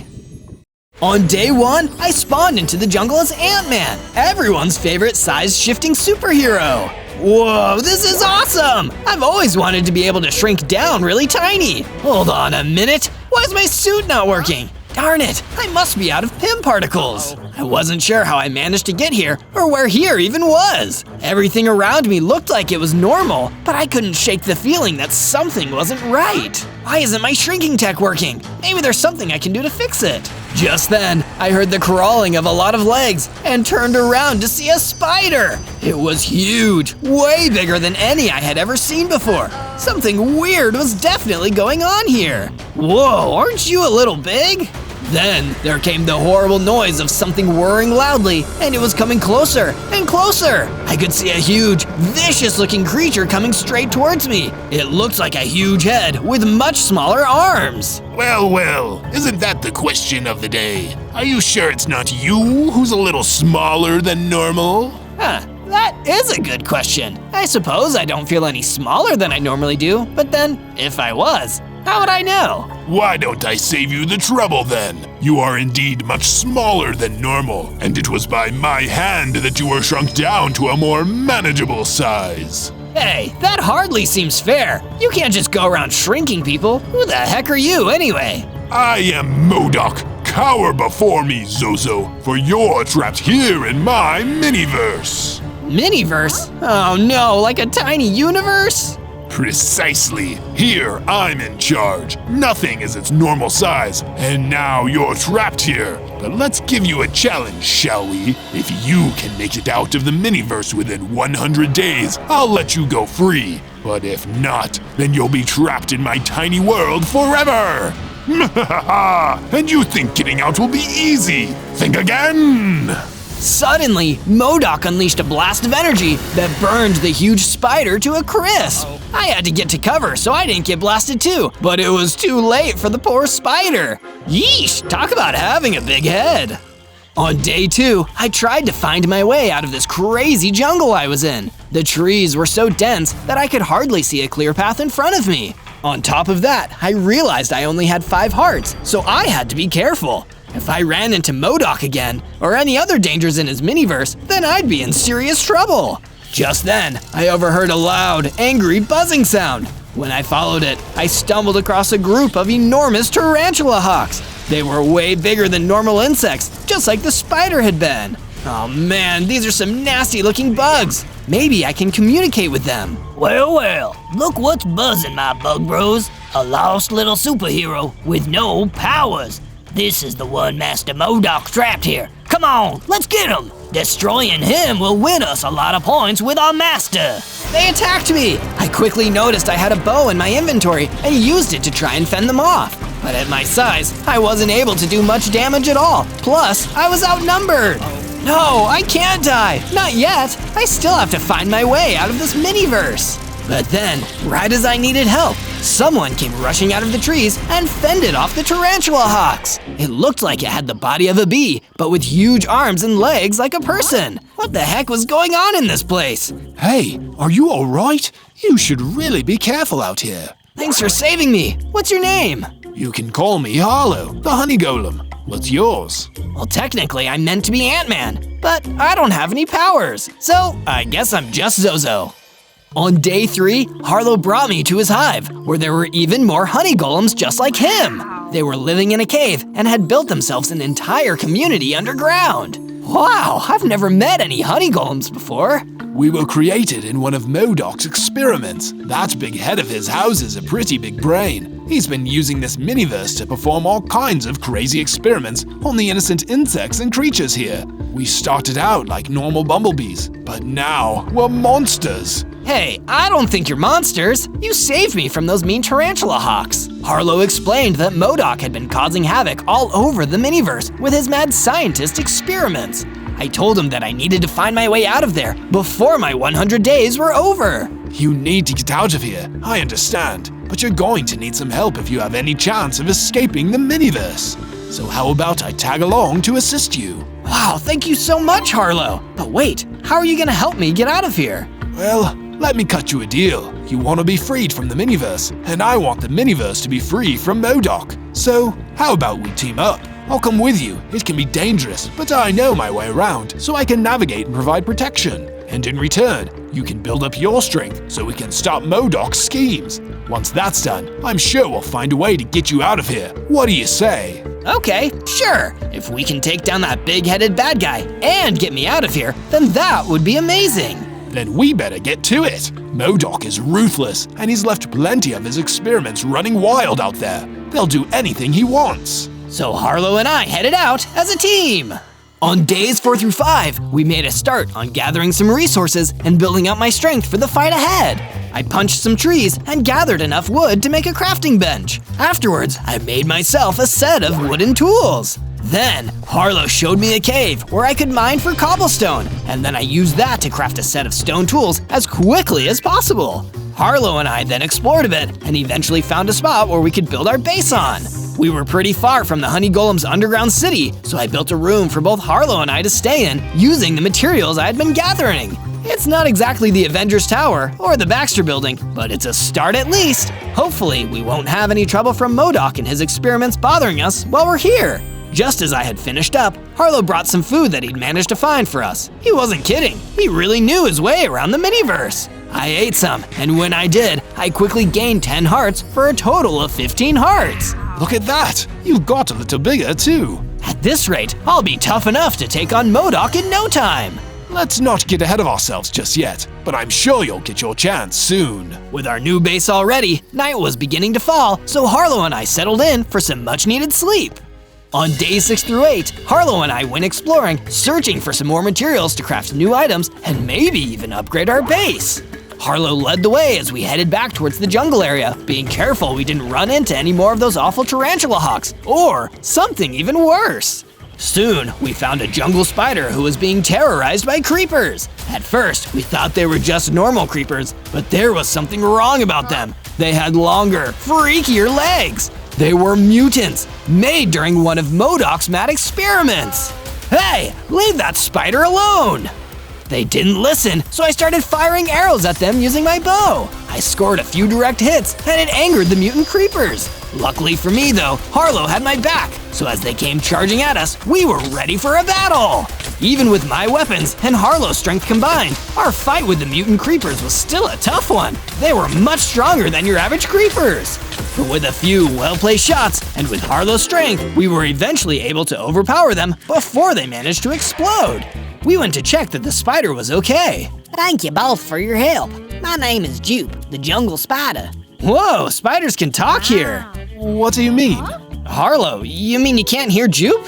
On day 1, I spawned into the jungle as Ant-Man, everyone's favorite size-shifting superhero. Whoa, this is awesome! I've always wanted to be able to shrink down really tiny. Hold on a minute, why is my suit not working? Darn it, I must be out of PIM particles. I wasn't sure how I managed to get here, or where here even was. Everything around me looked like it was normal, but I couldn't shake the feeling that something wasn't right. Why isn't my shrinking tech working? Maybe there's something I can do to fix it. Just then, I heard the crawling of a lot of legs and turned around to see a spider. It was huge, way bigger than any I had ever seen before. Something weird was definitely going on here. Whoa, aren't you a little big? Then there came the horrible noise of something whirring loudly, and it was coming closer and closer. I could see a huge, vicious-looking creature coming straight towards me. It looked like a huge head with much smaller arms. Well, isn't that the question of the day? Are you sure it's not you who's a little smaller than normal? Huh, that is a good question. I suppose I don't feel any smaller than I normally do, but then, if I was, how would I know? Why don't I save you the trouble then? You are indeed much smaller than normal, and it was by my hand that you were shrunk down to a more manageable size. Hey, that hardly seems fair. You can't just go around shrinking people. Who the heck are you, anyway? I am MODOK. Cower before me, Zozo, for you're trapped here in my miniverse. Miniverse? Oh no, like a tiny universe? Precisely. Here, I'm in charge. Nothing is its normal size, and now you're trapped here. But let's give you a challenge, shall we? If you can make it out of the miniverse within 100 days, I'll let you go free. But if not, then you'll be trapped in my tiny world forever. And you think getting out will be easy? Think again! Suddenly, MODOK unleashed a blast of energy that burned the huge spider to a crisp. I had to get to cover so I didn't get blasted too, but it was too late for the poor spider. Yeesh, talk about having a big head. On day 2, I tried to find my way out of this crazy jungle I was in. The trees were so dense that I could hardly see a clear path in front of me. On top of that, I realized I only had 5 hearts, so I had to be careful. If I ran into MODOK again, or any other dangers in his miniverse, then I'd be in serious trouble. Just then, I overheard a loud, angry buzzing sound. When I followed it, I stumbled across a group of enormous tarantula hawks. They were way bigger than normal insects, just like the spider had been. Oh man, these are some nasty looking bugs. Maybe I can communicate with them. Well, look what's buzzing, my bug bros. A lost little superhero with no powers. This is the one Master MODOK trapped here. Come on, let's get him. Destroying him will win us a lot of points with our master. They attacked me! I quickly noticed I had a bow in my inventory and used it to try and fend them off. But at my size, I wasn't able to do much damage at all. Plus, I was outnumbered. No, I can't die. Not yet. I still have to find my way out of this miniverse. But then, right as I needed help, someone came rushing out of the trees and fended off the tarantula hawks. It looked like it had the body of a bee, but with huge arms and legs like a person. What the heck was going on in this place? Hey, are you all right? You should really be careful out here. Thanks for saving me. What's your name? You can call me Harlow, the honey golem. What's yours? Well, technically, I'm meant to be Ant-Man, but I don't have any powers, so I guess I'm just Zozo. On day 3, Harlow brought me to his hive, where there were even more honey golems just like him. They were living in a cave and had built themselves an entire community underground. Wow, I've never met any honey golems before. We were created in one of MODOK's experiments. That big head of his houses a pretty big brain. He's been using this miniverse to perform all kinds of crazy experiments on the innocent insects and creatures here. We started out like normal bumblebees, but now we're monsters. Hey, I don't think you're monsters. You saved me from those mean tarantula hawks. Harlow explained that MODOK had been causing havoc all over the miniverse with his mad scientist experiments. I told him that I needed to find my way out of there before my 100 days were over. You need to get out of here, I understand, but you're going to need some help if you have any chance of escaping the miniverse. So how about I tag along to assist you? Wow, thank you so much, Harlow. But wait, how are you gonna help me get out of here? Well, let me cut you a deal. You want to be freed from the miniverse, and I want the miniverse to be free from MODOK. So, how about we team up? I'll come with you. It can be dangerous, but I know my way around, so I can navigate and provide protection. And in return, you can build up your strength so we can stop MODOK's schemes. Once that's done, I'm sure we'll find a way to get you out of here. What do you say? Okay, sure. If we can take down that big-headed bad guy and get me out of here, then that would be amazing. Then we better get to it. MODOK is ruthless, and he's left plenty of his experiments running wild out there. They'll do anything he wants. So Harlow and I headed out as a team. On days 4 through 5, we made a start on gathering some resources and building up my strength for the fight ahead. I punched some trees and gathered enough wood to make a crafting bench. Afterwards, I made myself a set of wooden tools. Then, Harlow showed me a cave where I could mine for cobblestone, and then I used that to craft a set of stone tools as quickly as possible. Harlow and I then explored a bit and eventually found a spot where we could build our base on. We were pretty far from the honey golem's underground city, so I built a room for both Harlow and I to stay in using the materials I had been gathering. It's not exactly the Avengers Tower or the Baxter Building, but it's a start at least. Hopefully, we won't have any trouble from MODOK and his experiments bothering us while we're here. Just as I had finished up, Harlow brought some food that he'd managed to find for us. He wasn't kidding. He really knew his way around the miniverse. I ate some, and when I did, I quickly gained 10 hearts for a total of 15 hearts. Look at that! You got a little bigger too. At this rate, I'll be tough enough to take on MODOK in no time. Let's not get ahead of ourselves just yet, but I'm sure you'll get your chance soon. With our new base already, night was beginning to fall, so Harlow and I settled in for some much-needed sleep. On days 6 through 8, Harlow and I went exploring, searching for some more materials to craft new items and maybe even upgrade our base. Harlow led the way as we headed back towards the jungle area, being careful we didn't run into any more of those awful tarantula hawks, or something even worse. Soon, we found a jungle spider who was being terrorized by creepers. At first, we thought they were just normal creepers, but there was something wrong about them. They had longer, freakier legs. They were mutants, made during one of MODOK's mad experiments. Hey, leave that spider alone! They didn't listen, so I started firing arrows at them using my bow. I scored a few direct hits, and it angered the mutant creepers. Luckily for me though, Harlow had my back, so as they came charging at us, we were ready for a battle. Even with my weapons and Harlow's strength combined, our fight with the mutant creepers was still a tough one. They were much stronger than your average creepers. But with a few well-placed shots, and with Harlow's strength, we were eventually able to overpower them before they managed to explode. We went to check that the spider was okay. Thank you both for your help. My name is Jupe, the jungle spider. Whoa, spiders can talk here. What do you mean? Harlow, you mean you can't hear Jupe?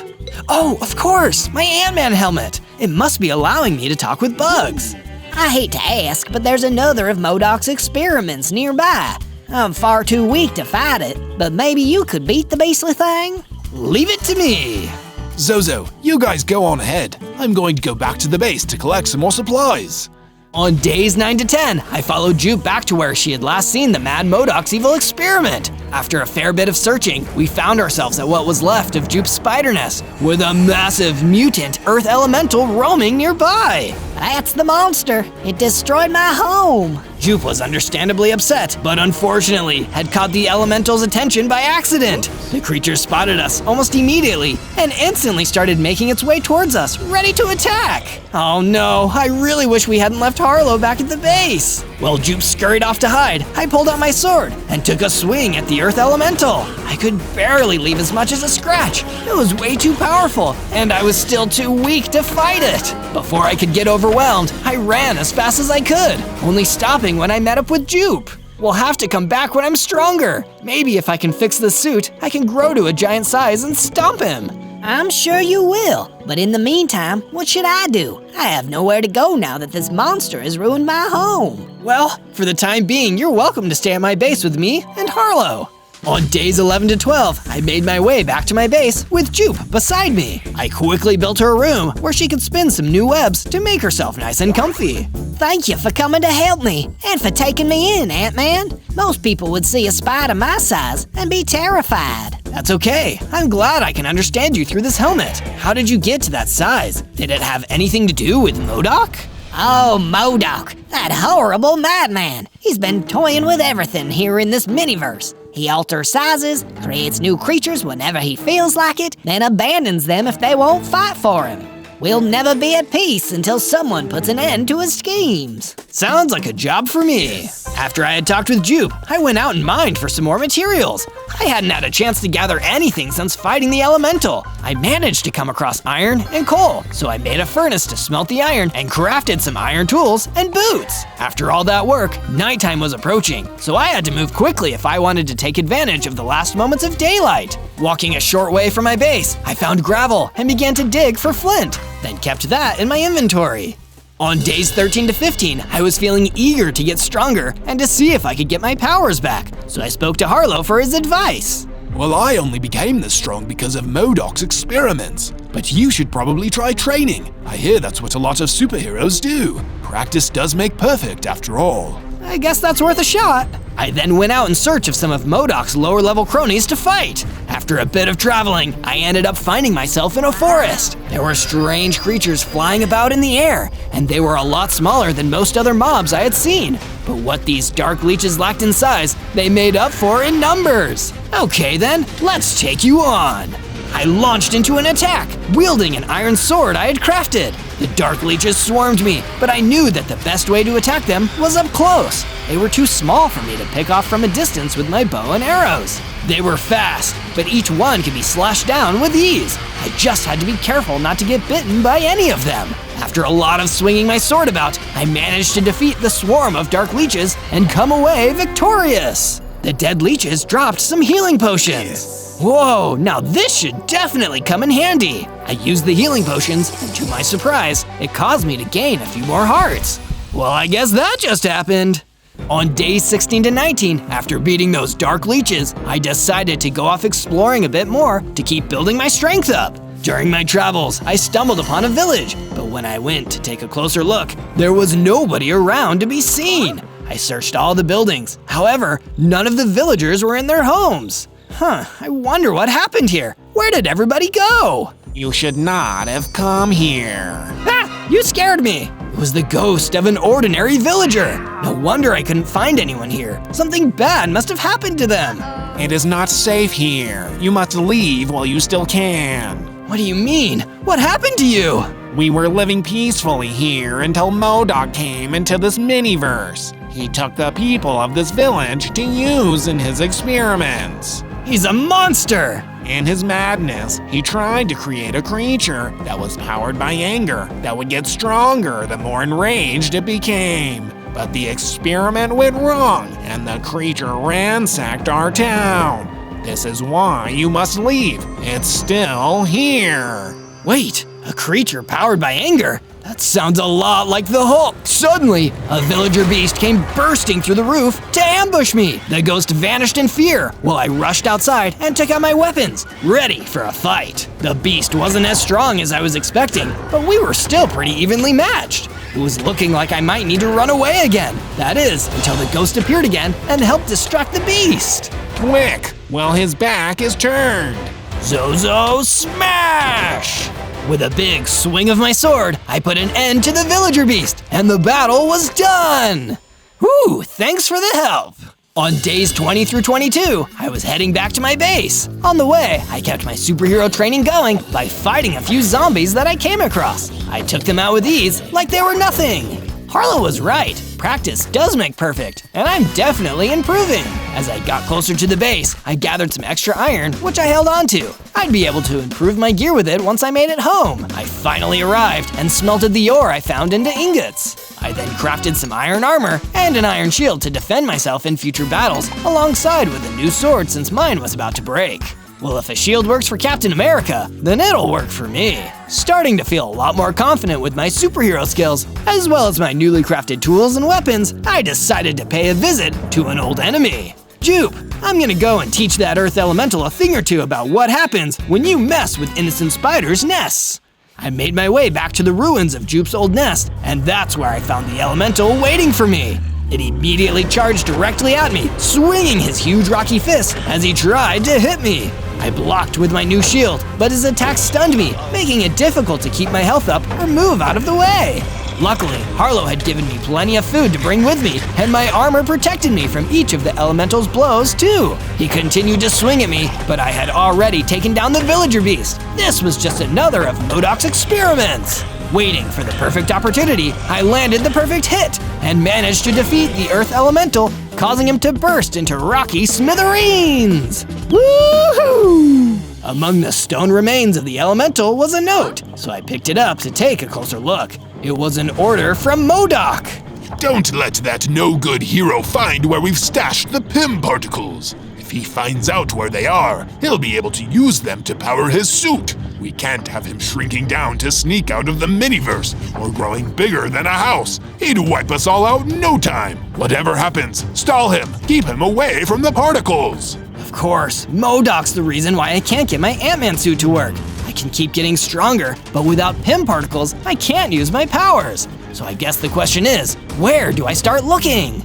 Oh, of course, my Ant-Man helmet. It must be allowing me to talk with bugs. I hate to ask, but there's another of MODOK's experiments nearby. I'm far too weak to fight it, but maybe you could beat the beastly thing? Leave it to me. Zozo, you guys go on ahead. I'm going to go back to the base to collect some more supplies. On days 9 to 10, I followed Jupe back to where she had last seen the Mad MODOK's evil experiment. After a fair bit of searching, we found ourselves at what was left of Jupe's spider nest, with a massive mutant earth elemental roaming nearby. That's the monster. It destroyed my home. Jupe was understandably upset, but unfortunately had caught the elemental's attention by accident. The creature spotted us almost immediately and instantly started making its way towards us, ready to attack. Oh no, I really wish we hadn't left Harlow back at the base. While Jupe scurried off to hide, I pulled out my sword and took a swing at the earth elemental. I could barely leave as much as a scratch. It was way too powerful, and I was still too weak to fight it. Before I could get overwhelmed, I ran as fast as I could, only stopping when I met up with Jupe. We'll have to come back when I'm stronger. Maybe if I can fix the suit, I can grow to a giant size and stomp him. I'm sure you will, but in the meantime, what should I do? I have nowhere to go now that this monster has ruined my home. Well, for the time being, you're welcome to stay at my base with me and Harlow. On days 11 to 12, I made my way back to my base with Jupe beside me. I quickly built her a room where she could spin some new webs to make herself nice and comfy. Thank you for coming to help me, and for taking me in, Ant-Man. Most people would see a spider my size and be terrified. That's okay. I'm glad I can understand you through this helmet. How did you get to that size? Did it have anything to do with MODOK? Oh, MODOK, that horrible madman. He's been toying with everything here in this miniverse. He alters sizes, creates new creatures whenever he feels like it, then abandons them if they won't fight for him. We'll never be at peace until someone puts an end to his schemes. Sounds like a job for me. After I had talked with Jupe, I went out and mined for some more materials. I hadn't had a chance to gather anything since fighting the elemental. I managed to come across iron and coal, so I made a furnace to smelt the iron and crafted some iron tools and boots. After all that work, nighttime was approaching, so I had to move quickly if I wanted to take advantage of the last moments of daylight. Walking a short way from my base, I found gravel and began to dig for flint, then kept that in my inventory. On days 13 to 15, I was feeling eager to get stronger and to see if I could get my powers back, so I spoke to Harlow for his advice. Well, I only became this strong because of MODOK's experiments. But you should probably try training. I hear that's what a lot of superheroes do. Practice does make perfect, after all. I guess that's worth a shot. I then went out in search of some of MODOK's lower-level cronies to fight. After a bit of traveling, I ended up finding myself in a forest. There were strange creatures flying about in the air, and they were a lot smaller than most other mobs I had seen. But what these dark leeches lacked in size, they made up for in numbers. Okay then, let's take you on. I launched into an attack, wielding an iron sword I had crafted. The dark leeches swarmed me, but I knew that the best way to attack them was up close. They were too small for me to pick off from a distance with my bow and arrows. They were fast, but each one could be slashed down with ease. I just had to be careful not to get bitten by any of them. After a lot of swinging my sword about, I managed to defeat the swarm of dark leeches and come away victorious. The dead leeches dropped some healing potions. Whoa, now this should definitely come in handy. I used the healing potions, and to my surprise, it caused me to gain a few more hearts. Well, I guess that just happened. On days 16 to 19, after beating those dark leeches, I decided to go off exploring a bit more to keep building my strength up. During my travels, I stumbled upon a village, but when I went to take a closer look, there was nobody around to be seen. I searched all the buildings. However, none of the villagers were in their homes. I wonder what happened here. Where did everybody go? You should not have come here. Ah! You scared me! It was the ghost of an ordinary villager. No wonder I couldn't find anyone here. Something bad must have happened to them. It is not safe here. You must leave while you still can. What do you mean? What happened to you? We were living peacefully here until MODOK came into this miniverse. He took the people of this village to use in his experiments. He's a monster! In his madness, he tried to create a creature that was powered by anger that would get stronger the more enraged it became. But the experiment went wrong, and the creature ransacked our town. This is why you must leave. It's still here. Wait, a creature powered by anger? That sounds a lot like the Hulk. Suddenly, a villager beast came bursting through the roof to ambush me. The ghost vanished in fear while I rushed outside and took out my weapons, ready for a fight. The beast wasn't as strong as I was expecting, but we were still pretty evenly matched. It was looking like I might need to run away again. That is, until the ghost appeared again and helped distract the beast. Quick, while his back is turned. Zozo smash! With a big swing of my sword, I put an end to the villager beast, and the battle was done! Whew, thanks for the help! On days 20 through 22, I was heading back to my base. On the way, I kept my superhero training going by fighting a few zombies that I came across. I took them out with ease like they were nothing. Harlow was right. Practice does make perfect, and I'm definitely improving. As I got closer to the base, I gathered some extra iron, which I held onto. I'd be able to improve my gear with it once I made it home. I finally arrived and smelted the ore I found into ingots. I then crafted some iron armor and an iron shield to defend myself in future battles, alongside with a new sword since mine was about to break. Well, if a shield works for Captain America, then it'll work for me. Starting to feel a lot more confident with my superhero skills, as well as my newly crafted tools and weapons, I decided to pay a visit to an old enemy. Jupe, I'm gonna go and teach that Earth Elemental a thing or two about what happens when you mess with innocent spiders' nests. I made my way back to the ruins of Jupe's old nest, and that's where I found the Elemental waiting for me. It immediately charged directly at me, swinging his huge rocky fist as he tried to hit me. I blocked with my new shield, but his attack stunned me, making it difficult to keep my health up or move out of the way. Luckily, Harlow had given me plenty of food to bring with me, and my armor protected me from each of the elemental's blows too. He continued to swing at me, but I had already taken down the villager beast. This was just another of MODOK's experiments. Waiting for the perfect opportunity, I landed the perfect hit and managed to defeat the Earth Elemental, causing him to burst into rocky smithereens. Woohoo! Among the stone remains of the Elemental was a note, so I picked it up to take a closer look. It was an order from MODOK. Don't let that no-good hero find where we've stashed the PIM particles. If he finds out where they are, he'll be able to use them to power his suit, We can't have him shrinking down to sneak out of the miniverse or growing bigger than a house. He'd wipe us all out in no time. Whatever happens, stall him. Keep him away from the particles. Of course, MODOK's the reason why I can't get my Ant-Man suit to work. I can keep getting stronger, but without Pym particles, I can't use my powers. So I guess the question is, where do I start looking?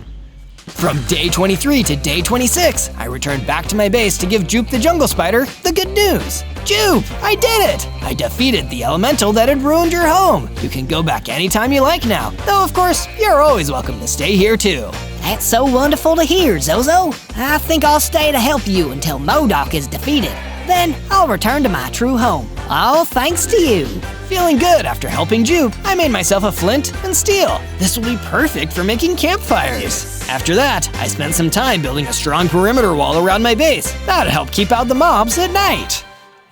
From day 23 to day 26, I returned back to my base to give Jupe the jungle spider the good news. Jupe, I did it! I defeated the elemental that had ruined your home. You can go back anytime you like now, though of course, you're always welcome to stay here too. That's so wonderful to hear, Zozo. I think I'll stay to help you until MODOK is defeated. Then I'll return to my true home. All thanks to you. Feeling good after helping Jupe, I made myself a flint and steel. This will be perfect for making campfires. After that, I spent some time building a strong perimeter wall around my base. That'd help keep out the mobs at night.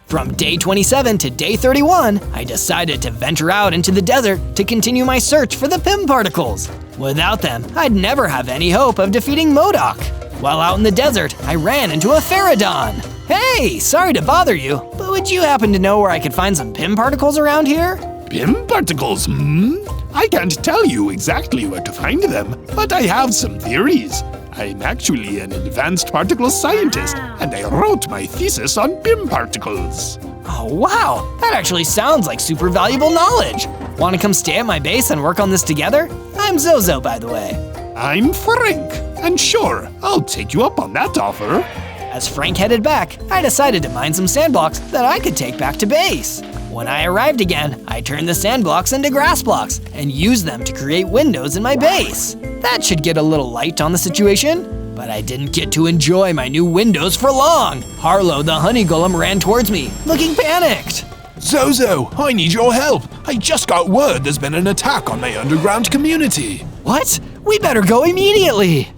From day 27 to day 31, I decided to venture out into the desert to continue my search for the Pym particles. Without them, I'd never have any hope of defeating MODOK. While out in the desert, I ran into a Pterodon. Hey, sorry to bother you, but would you happen to know where I could find some Pym particles around here? Pym particles, I can't tell you exactly where to find them, but I have some theories. I'm actually an advanced particle scientist, and I wrote my thesis on Pym particles. Oh wow, that actually sounds like super valuable knowledge. Want to come stay at my base and work on this together? I'm Zozo, by the way. I'm Frank, and sure, I'll take you up on that offer. As Frank headed back, I decided to mine some sand blocks that I could take back to base. When I arrived again, I turned the sand blocks into grass blocks and used them to create windows in my base. That should get a little light on the situation, but I didn't get to enjoy my new windows for long. Harlow the honey golem ran towards me, looking panicked. Zozo, I need your help. I just got word there's been an attack on my underground community. What? We better go immediately.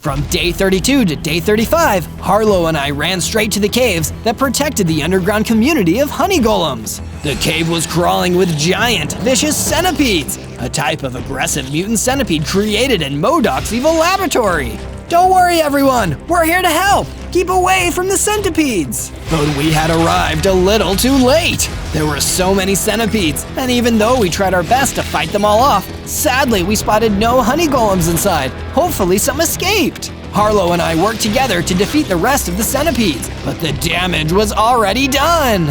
From day 32 to day 35, Harlow and I ran straight to the caves that protected the underground community of honey golems. The cave was crawling with giant, vicious centipedes, a type of aggressive mutant centipede created in MODOK's evil laboratory. Don't worry, everyone, we're here to help. Keep away from the centipedes. But we had arrived a little too late. There were so many centipedes, and even though we tried our best to fight them all off, sadly we spotted no honey golems inside. Hopefully some escaped. Harlow and I worked together to defeat the rest of the centipedes, but the damage was already done.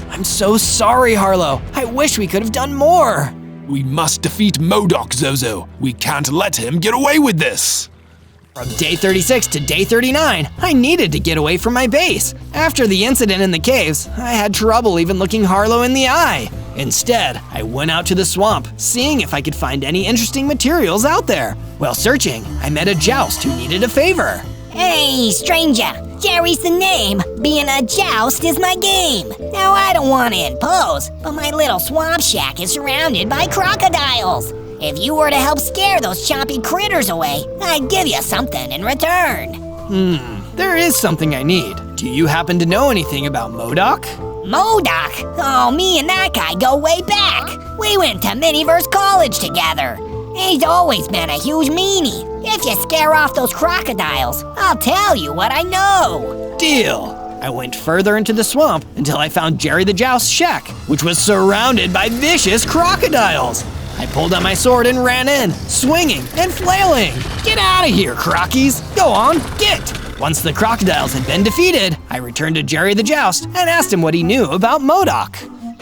I'm so sorry, Harlow. I wish we could have done more. We must defeat MODOK, Zozo. We can't let him get away with this. From day 36 to day 39, I needed to get away from my base. After the incident in the caves, I had trouble even looking Harlow in the eye. Instead, I went out to the swamp, seeing if I could find any interesting materials out there. While searching, I met a joust who needed a favor. Hey, stranger. Jerry's the name. Being a joust is my game. Now, I don't want to impose, but my little swamp shack is surrounded by crocodiles. If you were to help scare those chompy critters away, I'd give you something in return. There is something I need. Do you happen to know anything about MODOK? MODOK? Oh, me and that guy go way back. We went to Miniverse College together. He's always been a huge meanie. If you scare off those crocodiles, I'll tell you what I know. Deal. I went further into the swamp until I found Jerry the Joust's shack, which was surrounded by vicious crocodiles. I pulled out my sword and ran in, swinging and flailing. Get out of here, crockies! Go on, get! Once the crocodiles had been defeated, I returned to Jerry the Joust and asked him what he knew about MODOK.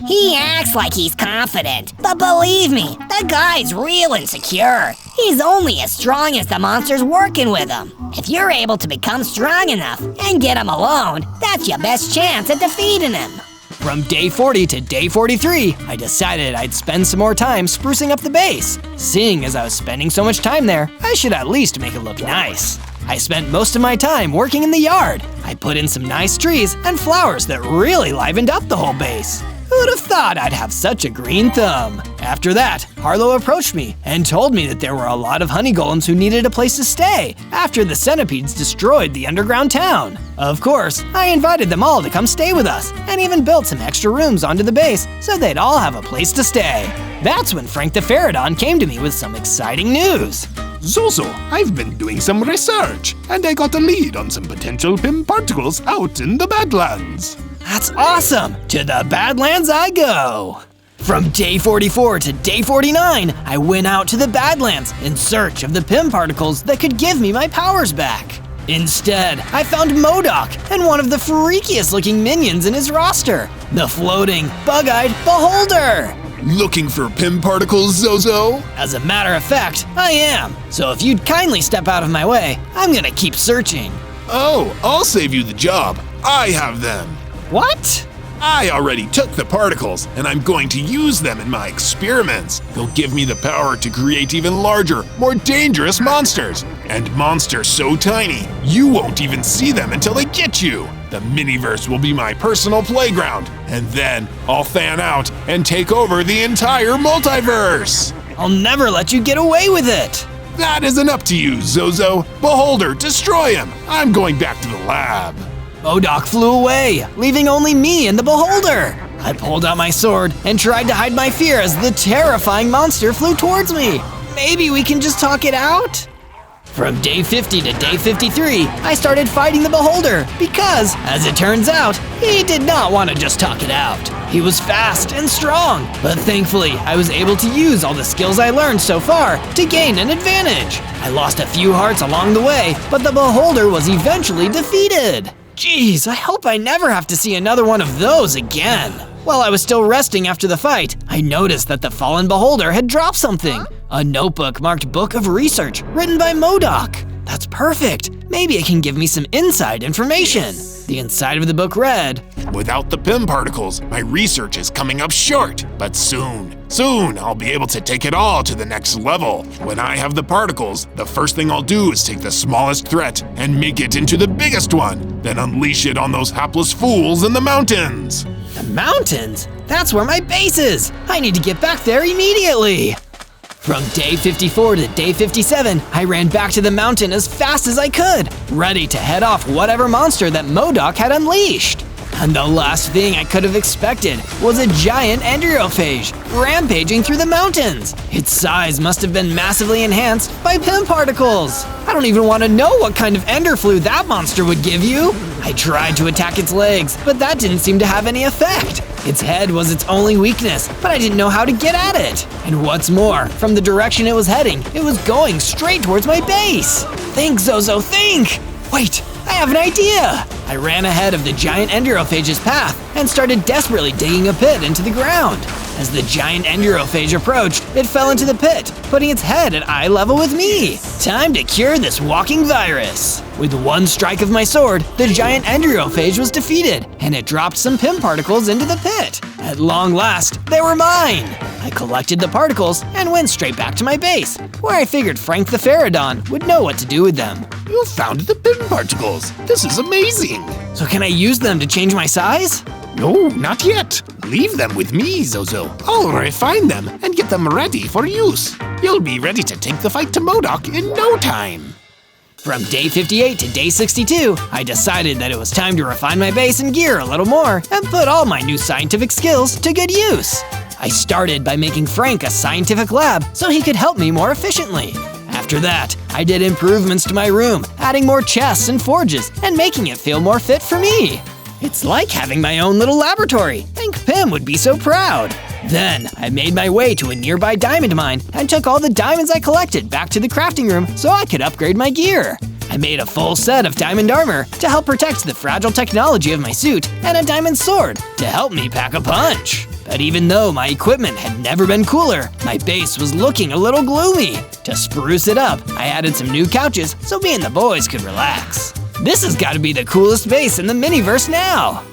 He acts like he's confident, but believe me, the guy's real insecure. He's only as strong as the monsters working with him. If you're able to become strong enough and get him alone, that's your best chance at defeating him. From day 40 to day 43, I decided I'd spend some more time sprucing up the base. Seeing as I was spending so much time there, I should at least make it look nice. I spent most of my time working in the yard. I put in some nice trees and flowers that really livened up the whole base. Who'd have thought I'd have such a green thumb? After that, Harlow approached me and told me that there were a lot of honey golems who needed a place to stay after the centipedes destroyed the underground town. Of course, I invited them all to come stay with us and even built some extra rooms onto the base so they'd all have a place to stay. That's when Frank the Pterodon came to me with some exciting news. Zozo, I've been doing some research, and I got a lead on some potential Pym particles out in the Badlands. That's awesome! To the Badlands I go! From day 44 to day 49, I went out to the Badlands in search of the Pym particles that could give me my powers back. Instead, I found MODOK and one of the freakiest looking minions in his roster, the floating, bug-eyed Beholder! Looking for Pym particles, Zozo? As a matter of fact, I am. So if you'd kindly step out of my way, I'm gonna keep searching. Oh, I'll save you the job. I have them. What? I already took the particles, and I'm going to use them in my experiments. They'll give me the power to create even larger, more dangerous monsters. And monsters so tiny, you won't even see them until they get you. The Miniverse will be my personal playground, and then I'll fan out and take over the entire multiverse. I'll never let you get away with it. That isn't up to you, Zozo. Beholder, destroy him. I'm going back to the lab. MODOK flew away, leaving only me and the Beholder. I pulled out my sword and tried to hide my fear as the terrifying monster flew towards me. Maybe we can just talk it out? From day 50 to day 53, I started fighting the Beholder because, as it turns out, he did not want to just talk it out. He was fast and strong, but thankfully I was able to use all the skills I learned so far to gain an advantage. I lost a few hearts along the way, but the Beholder was eventually defeated. Jeez, I hope I never have to see another one of those again. While I was still resting after the fight, I noticed that the fallen Beholder had dropped something. A notebook marked Book of Research, written by MODOK. That's perfect. Maybe it can give me some inside information. The inside of the book read, Without the Pym particles, my research is coming up short. But soon, I'll be able to take it all to the next level. When I have the particles, the first thing I'll do is take the smallest threat and make it into the biggest one. Then unleash it on those hapless fools in the mountains. The mountains? That's where my base is. I need to get back there immediately. From day 54 to day 57, I ran back to the mountain as fast as I could, ready to head off whatever monster that MODOK had unleashed. And the last thing I could have expected was a giant enterophage rampaging through the mountains. Its size must have been massively enhanced by Pym particles. I don't even want to know what kind of ender flu that monster would give you. I tried to attack its legs, but that didn't seem to have any effect. Its head was its only weakness, but I didn't know how to get at it. And what's more, from the direction it was heading, it was going straight towards my base. Think, Zozo, think! Wait, I have an idea! I ran ahead of the giant enterophage's path and started desperately digging a pit into the ground. As the giant enterophage approached, it fell into the pit, putting its head at eye level with me. Time to cure this walking virus. With one strike of my sword, the giant enterophage was defeated, and it dropped some Pym particles into the pit. At long last, they were mine. I collected the particles and went straight back to my base, where I figured Frank the Pterodon would know what to do with them. You found the Pym particles. This is amazing. So can I use them to change my size? No, not yet. Leave them with me, Zozo. I'll refine them and get them ready for use. You'll be ready to take the fight to MODOK in no time. From day 58 to day 62, I decided that it was time to refine my base and gear a little more and put all my new scientific skills to good use. I started by making Frank a scientific lab so he could help me more efficiently. After that, I did improvements to my room, adding more chests and forges and making it feel more fit for me. It's like having my own little laboratory. Think Pym would be so proud. Then, I made my way to a nearby diamond mine and took all the diamonds I collected back to the crafting room so I could upgrade my gear. I made a full set of diamond armor to help protect the fragile technology of my suit and a diamond sword to help me pack a punch. But even though my equipment had never been cooler, my base was looking a little gloomy. To spruce it up, I added some new couches so me and the boys could relax. This has got to be the coolest base in the Miniverse now!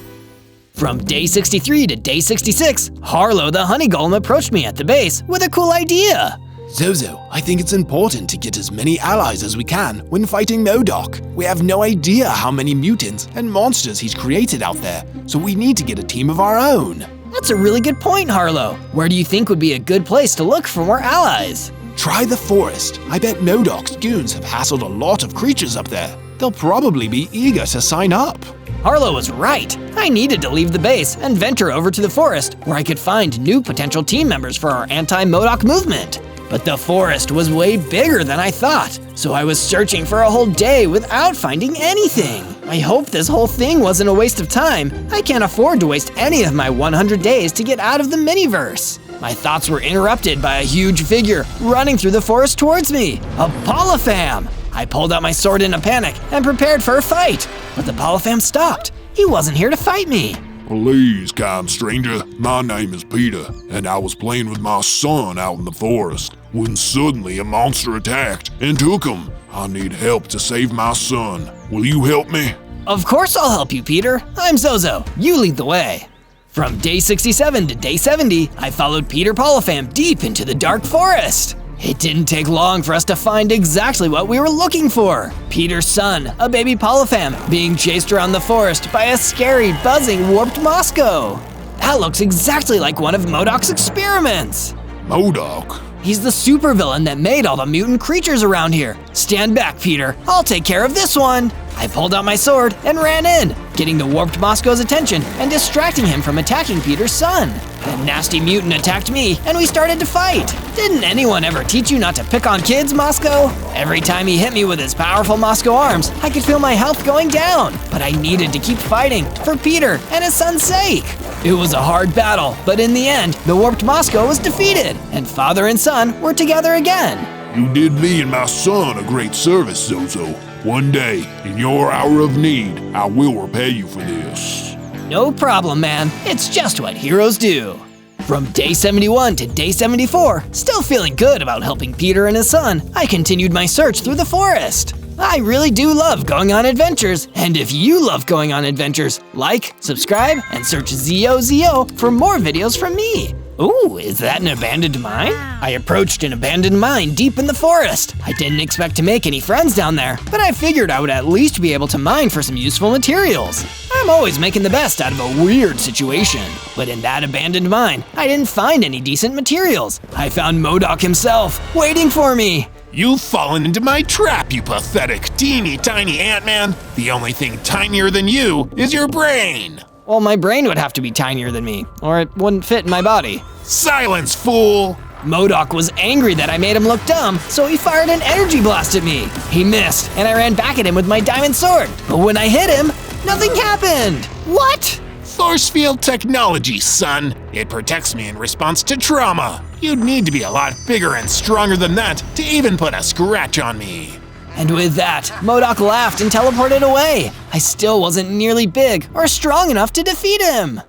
From day 63 to day 66, Harlow the honey golem approached me at the base with a cool idea. Zozo, I think it's important to get as many allies as we can when fighting MODOK. We have no idea how many mutants and monsters he's created out there, so we need to get a team of our own. That's a really good point, Harlow. Where do you think would be a good place to look for more allies? Try the forest. I bet MODOK's goons have hassled a lot of creatures up there. They'll probably be eager to sign up. Harlow was right. I needed to leave the base and venture over to the forest where I could find new potential team members for our anti-MODOK movement. But the forest was way bigger than I thought, so I was searching for a whole day without finding anything. I hope this whole thing wasn't a waste of time. I can't afford to waste any of my 100 days to get out of the miniverse. My thoughts were interrupted by a huge figure running through the forest towards me. A Polypham! I pulled out my sword in a panic and prepared for a fight, but the Polypham stopped. He wasn't here to fight me. Please, kind stranger, my name is Peter, and I was playing with my son out in the forest when suddenly a monster attacked and took him. I need help to save my son. Will you help me? Of course I'll help you, Peter. I'm Zozo. You lead the way. From day 67 to day 70, I followed Peter Polypham deep into the dark forest. It didn't take long for us to find exactly what we were looking for. Peter's son, a baby Polypham, being chased around the forest by a scary, buzzing, warped Moscow. That looks exactly like one of MODOK's experiments. MODOK? He's the supervillain that made all the mutant creatures around here. Stand back, Peter. I'll take care of this one. I pulled out my sword and ran in, getting the warped Moscow's attention and distracting him from attacking Peter's son. The nasty mutant attacked me, and we started to fight. Didn't anyone ever teach you not to pick on kids, Moscow? Every time he hit me with his powerful Moscow arms, I could feel my health going down, but I needed to keep fighting for Peter and his son's sake. It was a hard battle, but in the end, the warped Moscow was defeated, and father and son were together again. You did me and my son a great service, Zozo. One day, in your hour of need, I will repay you for this. No problem, man. It's just what heroes do. From day 71 to day 74, still feeling good about helping Peter and his son, I continued my search through the forest. I really do love going on adventures, and if you love going on adventures, like, subscribe, and search Zozo for more videos from me. Ooh, is that an abandoned mine? I approached an abandoned mine deep in the forest. I didn't expect to make any friends down there, but I figured I would at least be able to mine for some useful materials. I'm always making the best out of a weird situation. But in that abandoned mine, I didn't find any decent materials. I found MODOK himself, waiting for me. You've fallen into my trap, you pathetic, teeny tiny Ant-Man. The only thing tinier than you is your brain. Well, my brain would have to be tinier than me, or it wouldn't fit in my body. Silence, fool! MODOK was angry that I made him look dumb, so he fired an energy blast at me. He missed, and I ran back at him with my diamond sword. But when I hit him, nothing happened. What? Force field technology, son. It protects me in response to trauma. You'd need to be a lot bigger and stronger than that to even put a scratch on me. And with that, MODOK laughed and teleported away. I still wasn't nearly big or strong enough to defeat him.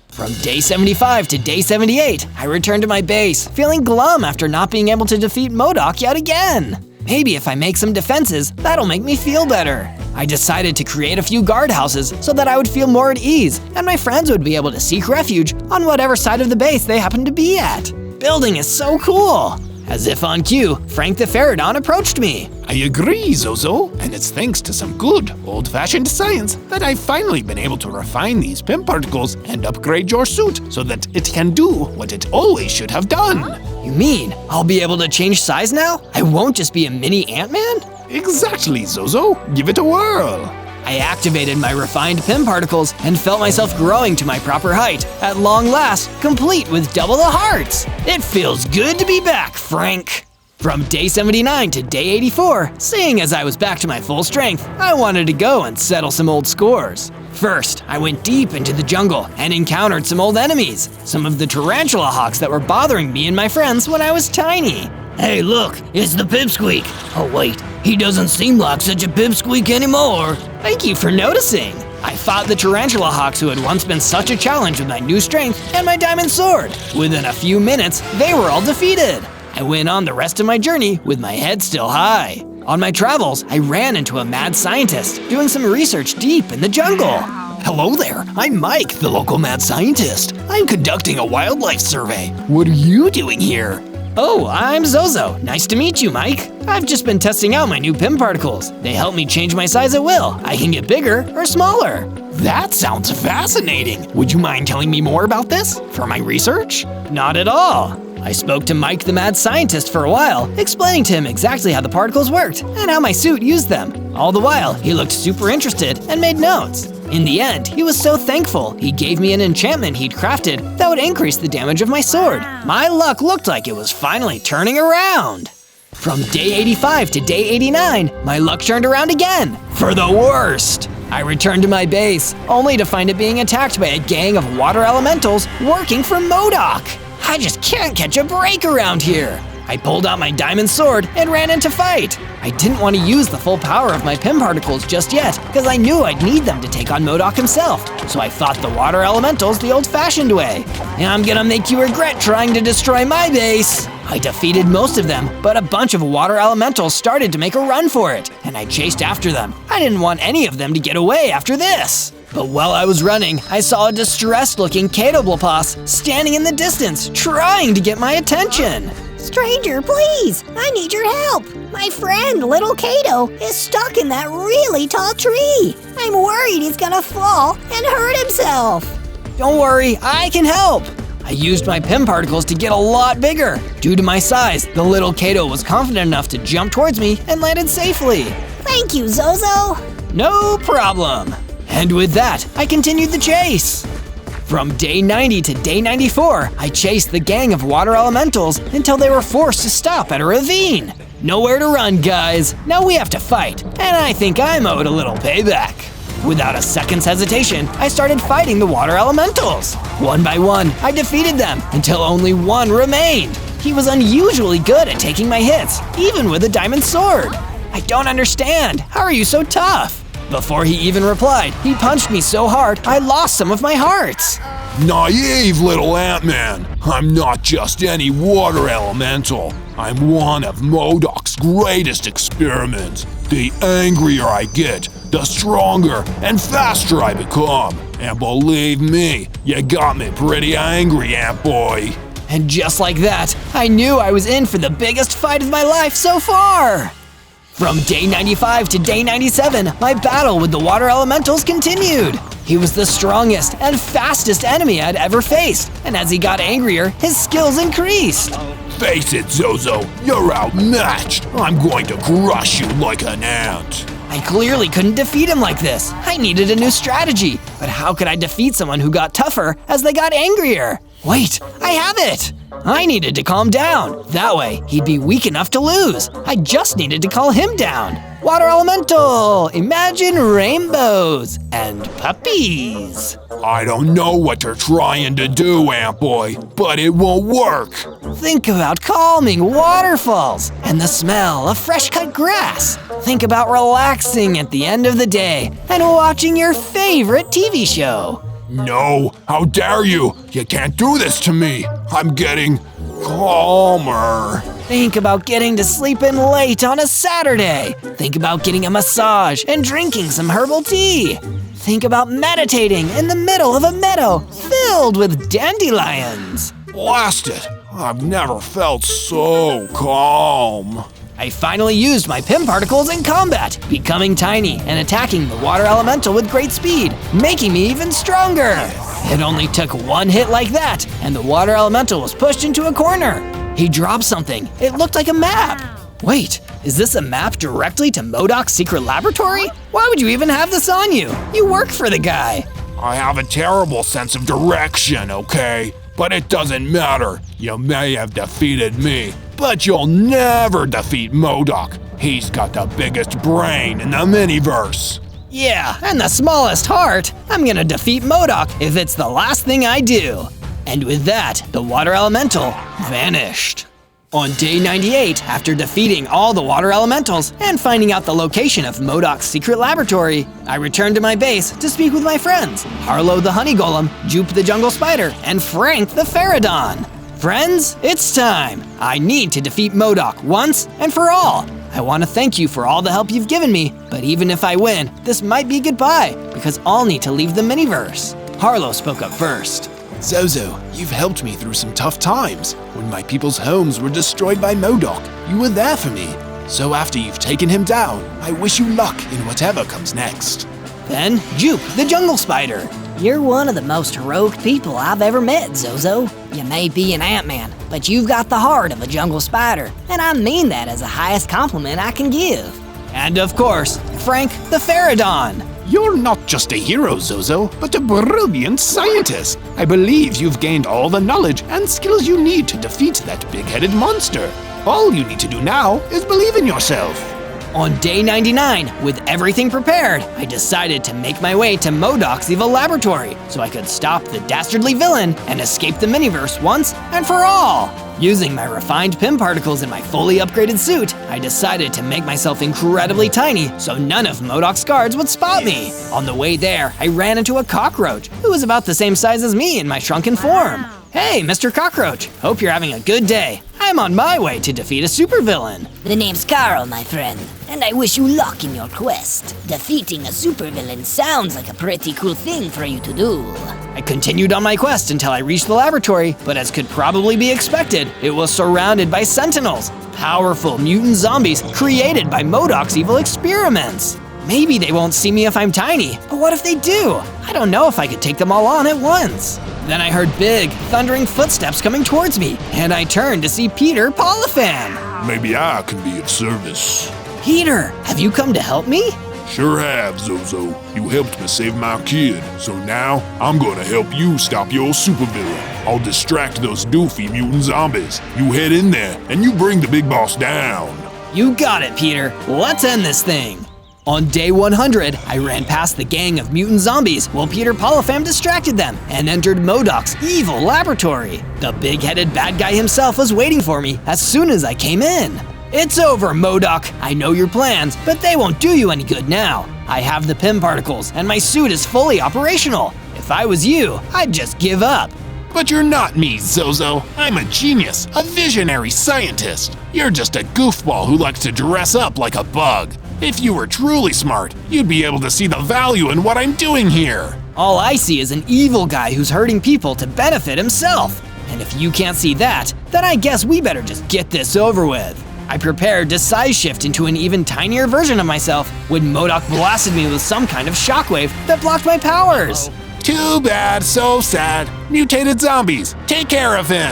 From day 75 to day 78, I returned to my base, feeling glum after not being able to defeat MODOK yet again. Maybe if I make some defenses, that'll make me feel better. I decided to create a few guardhouses so that I would feel more at ease, and my friends would be able to seek refuge on whatever side of the base they happened to be at. Building is so cool. As if on cue, Frank the Pterodon approached me. I agree, Zozo, and it's thanks to some good, old-fashioned science that I've finally been able to refine these PIM particles and upgrade your suit so that it can do what it always should have done. You mean I'll be able to change size now? I won't just be a mini Ant-Man? Exactly, Zozo. Give it a whirl. I activated my refined PIM particles and felt myself growing to my proper height, at long last, complete with double the hearts. It feels good to be back, Frank. From day 79 to day 84, seeing as I was back to my full strength, I wanted to go and settle some old scores. First, I went deep into the jungle and encountered some old enemies, some of the tarantula hawks that were bothering me and my friends when I was tiny. Hey, look, it's the Pipsqueak. Oh, wait, he doesn't seem like such a Pipsqueak anymore. Thank you for noticing. I fought the tarantula hawks who had once been such a challenge with my new strength and my diamond sword. Within a few minutes, they were all defeated. I went on the rest of my journey with my head still high. On my travels, I ran into a mad scientist doing some research deep in the jungle. Hello there, I'm Mike, the local mad scientist. I'm conducting a wildlife survey. What are you doing here? Oh, I'm Zozo. Nice to meet you, Mike. I've just been testing out my new PIM particles. They help me change my size at will. I can get bigger or smaller. That sounds fascinating. Would you mind telling me more about this for my research? Not at all. I spoke to Mike the mad scientist for a while, explaining to him exactly how the particles worked and how my suit used them. All the while, he looked super interested and made notes. In the end, he was so thankful, he gave me an enchantment he'd crafted that would increase the damage of my sword. My luck looked like it was finally turning around. From day 85 to day 89, my luck turned around again, for the worst. I returned to my base, only to find it being attacked by a gang of water elementals working for MODOK. I just can't catch a break around here. I pulled out my diamond sword and ran in to fight. I didn't want to use the full power of my Pym particles just yet, because I knew I'd need them to take on MODOK himself. So I fought the water elementals the old-fashioned way. And I'm gonna make you regret trying to destroy my base. I defeated most of them, but a bunch of water elementals started to make a run for it, and I chased after them. I didn't want any of them to get away after this. But while I was running, I saw a distressed-looking Catoblopas standing in the distance, trying to get my attention. Stranger, please! I need your help! My friend, little Kato, is stuck in that really tall tree. I'm worried he's gonna fall and hurt himself. Don't worry, I can help. I used my Pym particles to get a lot bigger. Due to my size, the little Kato was confident enough to jump towards me and landed safely. Thank you, Zozo. No problem. And with that, I continued the chase. From day 90 to day 94, I chased the gang of water elementals until they were forced to stop at a ravine. Nowhere to run, guys. Now we have to fight, and I think I'm owed a little payback. Without a second's hesitation, I started fighting the water elementals. One by one, I defeated them until only one remained. He was unusually good at taking my hits, even with a diamond sword. I don't understand. How are you so tough? Before he even replied, he punched me so hard I lost some of my hearts. Naive little Ant-Man. I'm not just any water elemental. I'm one of MODOK's greatest experiments. The angrier I get, the stronger and faster I become. And believe me, you got me pretty angry, Ant Boy. And just like that, I knew I was in for the biggest fight of my life so far. From day 95 to day 97, my battle with the water elementals continued. He was the strongest and fastest enemy I'd ever faced, and as he got angrier, his skills increased. Face it, Zozo, you're outmatched. I'm going to crush you like an ant. I clearly couldn't defeat him like this. I needed a new strategy, but how could I defeat someone who got tougher as they got angrier? Wait, I have it! I needed to calm down. That way, he'd be weak enough to lose. I just needed to calm him down. Water Elemental, imagine rainbows and puppies. I don't know what you're trying to do, Ant Boy, but it won't work. Think about calming waterfalls and the smell of fresh-cut grass. Think about relaxing at the end of the day and watching your favorite TV show. No, how dare you? You can't do this to me. I'm getting calmer. Think about getting to sleep in late on a Saturday. Think about getting a massage and drinking some herbal tea. Think about meditating in the middle of a meadow filled with dandelions. Blast it! I've never felt so calm. I finally used my Pym particles in combat, becoming tiny and attacking the water elemental with great speed, making me even stronger. It only took one hit like that, and the water elemental was pushed into a corner. He dropped something. It looked like a map. Wait, is this a map directly to MODOK's secret laboratory? Why would you even have this on you? You work for the guy. I have a terrible sense of direction, okay? But it doesn't matter. You may have defeated me, but you'll never defeat MODOK. He's got the biggest brain in the miniverse. Yeah, and the smallest heart. I'm gonna defeat MODOK if it's the last thing I do. And with that, the water elemental vanished. On day 98, after defeating all the water elementals and finding out the location of MODOK's secret laboratory, I returned to my base to speak with my friends, Harlow the honey golem, Jupe the jungle spider, and Frank the Pterodon. Friends, it's time. I need to defeat MODOK once and for all. I want to thank you for all the help you've given me, but even if I win, this might be goodbye, because I'll need to leave the miniverse. Harlow spoke up first. Zozo, you've helped me through some tough times. When my people's homes were destroyed by MODOK, you were there for me. So after you've taken him down, I wish you luck in whatever comes next. Then, Jupe, the jungle spider. You're one of the most heroic people I've ever met, Zozo. You may be an Ant-Man, but you've got the heart of a jungle spider, and I mean that as the highest compliment I can give. And of course, Frank the Pterodon. You're not just a hero, Zozo, but a brilliant scientist. I believe you've gained all the knowledge and skills you need to defeat that big-headed monster. All you need to do now is believe in yourself. On day 99, with everything prepared, I decided to make my way to MODOK's evil laboratory so I could stop the dastardly villain and escape the miniverse once and for all. Using my refined PIM particles in my fully upgraded suit, I decided to make myself incredibly tiny so none of MODOK's guards would spot me. On the way there, I ran into a cockroach who was about the same size as me in my shrunken form. Hey, Mr. Cockroach, hope you're having a good day. I'm on my way to defeat a supervillain. The name's Carl, my friend, and I wish you luck in your quest. Defeating a supervillain sounds like a pretty cool thing for you to do. I continued on my quest until I reached the laboratory, but as could probably be expected, it was surrounded by sentinels, powerful mutant zombies created by MODOK's evil experiments. Maybe they won't see me if I'm tiny, but what if they do? I don't know if I could take them all on at once. Then I heard big, thundering footsteps coming towards me, and I turned to see Peter Polyphan. Maybe I can be of service. Peter, have you come to help me? Sure have, Zozo. You helped me save my kid, so now I'm gonna help you stop your supervillain. I'll distract those doofy mutant zombies. You head in there, and you bring the big boss down. You got it, Peter. Let's end this thing. On day 100, I ran past the gang of mutant zombies while Peter Polyphan distracted them and entered MODOK's evil laboratory. The big-headed bad guy himself was waiting for me as soon as I came in. It's over, MODOK. I know your plans, but they won't do you any good now. I have the PIM particles and my suit is fully operational. If I was you, I'd just give up. But you're not me, Zozo. I'm a genius, a visionary scientist. You're just a goofball who likes to dress up like a bug. If you were truly smart, you'd be able to see the value in what I'm doing here. All I see is an evil guy who's hurting people to benefit himself. And if you can't see that, then I guess we better just get this over with. I prepared to size shift into an even tinier version of myself when MODOK blasted me with some kind of shockwave that blocked my powers. Too bad, so sad. Mutated zombies, take care of him.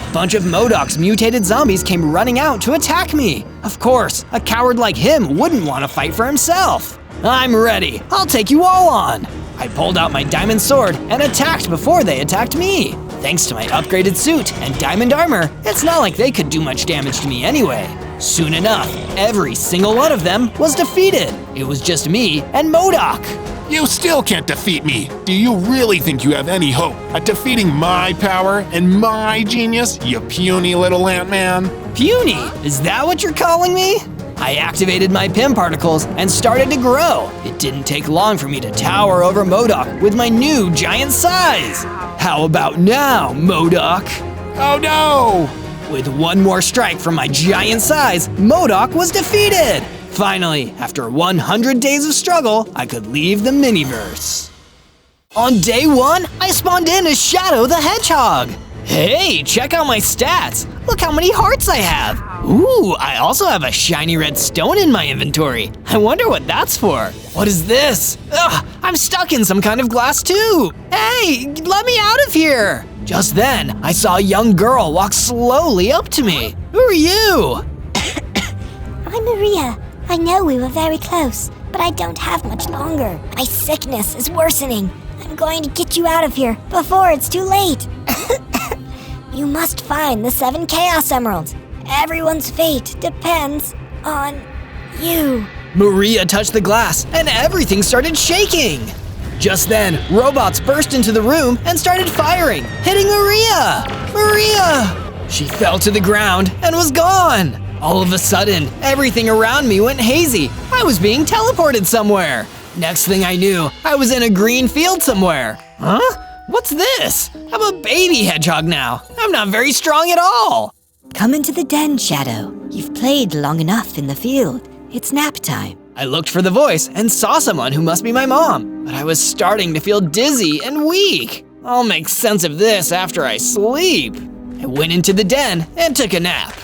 A bunch of MODOK's mutated zombies came running out to attack me. Of course, a coward like him wouldn't want to fight for himself. I'm ready. I'll take you all on. I pulled out my diamond sword and attacked before they attacked me. Thanks to my upgraded suit and diamond armor, it's not like they could do much damage to me anyway. Soon enough, every single one of them was defeated. It was just me and MODOK. You still can't defeat me. Do you really think you have any hope at defeating my power and my genius, you puny little Ant-Man? Puny? Is that what you're calling me? I activated my PIM particles and started to grow. It didn't take long for me to tower over MODOK with my new giant size. How about now, MODOK? Oh no! With one more strike from my giant size, MODOK was defeated. Finally, after 100 days of struggle, I could leave the miniverse. On day 1, I spawned in as Shadow the Hedgehog. Hey, check out my stats. Look how many hearts I have. Ooh, I also have a shiny red stone in my inventory. I wonder what that's for. What is this? Ugh, I'm stuck in some kind of glass tube. Hey, let me out of here. Just then, I saw a young girl walk slowly up to me. Who are you? I'm Maria. I know we were very close, but I don't have much longer. My sickness is worsening. I'm going to get you out of here before it's too late. You must find the 7 Chaos Emeralds. Everyone's fate depends on you. Maria touched the glass and everything started shaking. Just then, robots burst into the room and started firing, hitting Maria. Maria! She fell to the ground and was gone. All of a sudden, everything around me went hazy. I was being teleported somewhere. Next thing I knew, I was in a green field somewhere. Huh? What's this? I'm a baby hedgehog now. I'm not very strong at all. Come into the den, Shadow. You've played long enough in the field. It's nap time. I looked for the voice and saw someone who must be my mom, but I was starting to feel dizzy and weak. I'll make sense of this after I sleep. I went into the den and took a nap.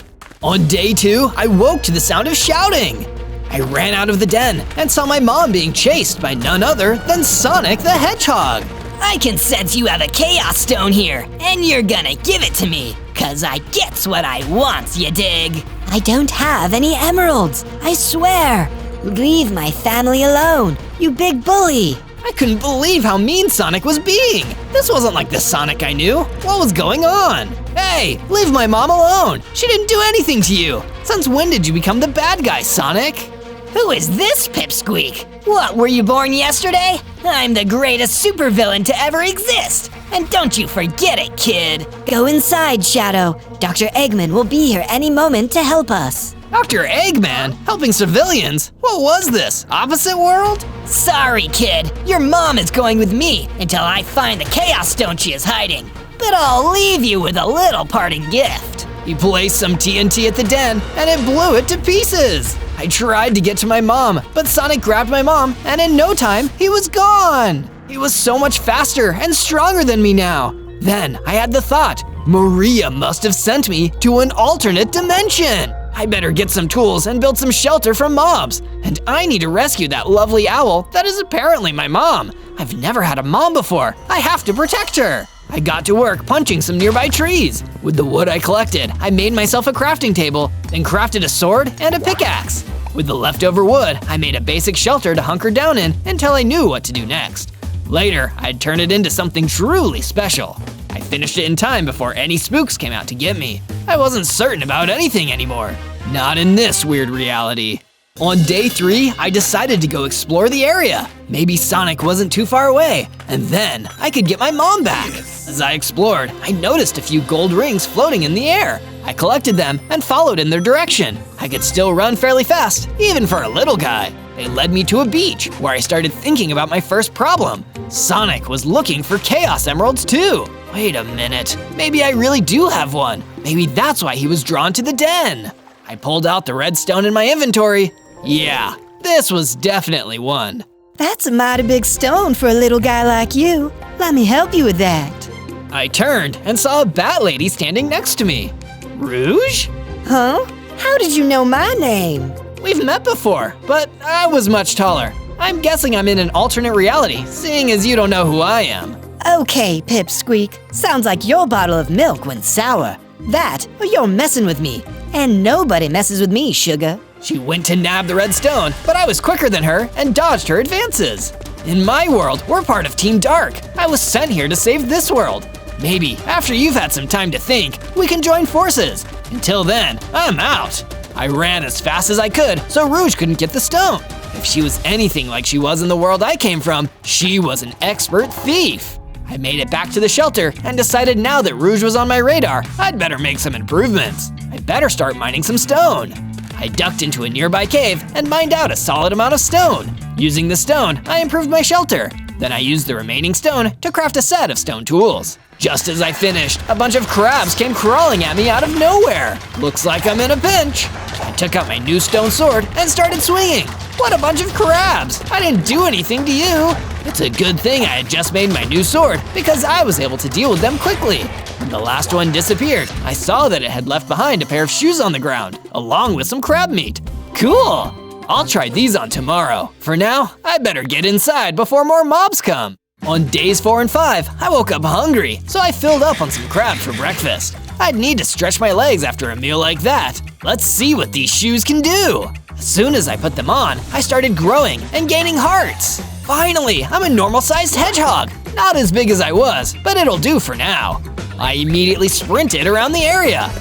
On day 2, I woke to the sound of shouting. I ran out of the den and saw my mom being chased by none other than Sonic the Hedgehog. I can sense you have a Chaos Stone here, and you're gonna give it to me, 'cause I gets what I wants, you dig? I don't have any emeralds, I swear. Leave my family alone, you big bully. I couldn't believe how mean Sonic was being. This wasn't like the Sonic I knew. What was going on? Hey, leave my mom alone. She didn't do anything to you. Since when did you become the bad guy, Sonic? Who is this pipsqueak? What, were you born yesterday? I'm the greatest supervillain to ever exist. And don't you forget it, kid. Go inside, Shadow. Dr. Eggman will be here any moment to help us. Dr. Eggman? Helping civilians? What was this? Opposite world? Sorry, kid. Your mom is going with me until I find the Chaos Stone she is hiding. But I'll leave you with a little parting gift. He placed some TNT at the den, and it blew it to pieces. I tried to get to my mom, but Sonic grabbed my mom, and in no time, he was gone. He was so much faster and stronger than me now. Then I had the thought, Maria must have sent me to an alternate dimension. I better get some tools and build some shelter from mobs. And I need to rescue that lovely owl that is apparently my mom. I've never had a mom before. I have to protect her. I got to work punching some nearby trees. With the wood I collected, I made myself a crafting table, then crafted a sword and a pickaxe. With the leftover wood, I made a basic shelter to hunker down in until I knew what to do next. Later, I'd turn it into something truly special. I finished it in time before any spooks came out to get me. I wasn't certain about anything anymore. Not in this weird reality. On day 3, I decided to go explore the area. Maybe Sonic wasn't too far away, and then I could get my mom back. As I explored, I noticed a few gold rings floating in the air. I collected them and followed in their direction. I could still run fairly fast, even for a little guy. They led me to a beach, where I started thinking about my first problem. Sonic was looking for Chaos Emeralds too. Wait a minute, maybe I really do have one. Maybe that's why he was drawn to the den. I pulled out the red stone in my inventory. Yeah, this was definitely one. That's a mighty big stone for a little guy like you. Let me help you with that. I turned and saw a bat lady standing next to me. Rouge? Huh? How did you know my name? We've met before, but I was much taller. I'm guessing I'm in an alternate reality, seeing as you don't know who I am. Okay, Pipsqueak. Sounds like your bottle of milk went sour. That, or you're messing with me. And nobody messes with me, sugar. She went to nab the red stone, but I was quicker than her and dodged her advances. In my world, we're part of Team Dark. I was sent here to save this world. Maybe, after you've had some time to think, we can join forces. Until then, I'm out. I ran as fast as I could so Rouge couldn't get the stone. If she was anything like she was in the world I came from, she was an expert thief. I made it back to the shelter and decided now that Rouge was on my radar, I'd better make some improvements. I'd better start mining some stone. I ducked into a nearby cave and mined out a solid amount of stone. Using the stone, I improved my shelter. Then I used the remaining stone to craft a set of stone tools. Just as I finished, a bunch of crabs came crawling at me out of nowhere. Looks like I'm in a pinch. I took out my new stone sword and started swinging. What a bunch of crabs! I didn't do anything to you. It's a good thing I had just made my new sword because I was able to deal with them quickly. When the last one disappeared, I saw that it had left behind a pair of shoes on the ground, along with some crab meat. Cool! I'll try these on tomorrow. For now, I better get inside before more mobs come. On days 4 and 5, I woke up hungry, so I filled up on some crabs for breakfast. I'd need to stretch my legs after a meal like that. Let's see what these shoes can do. As soon as I put them on, I started growing and gaining hearts. Finally, I'm a normal-sized hedgehog. Not as big as I was, but it'll do for now. I immediately sprinted around the area.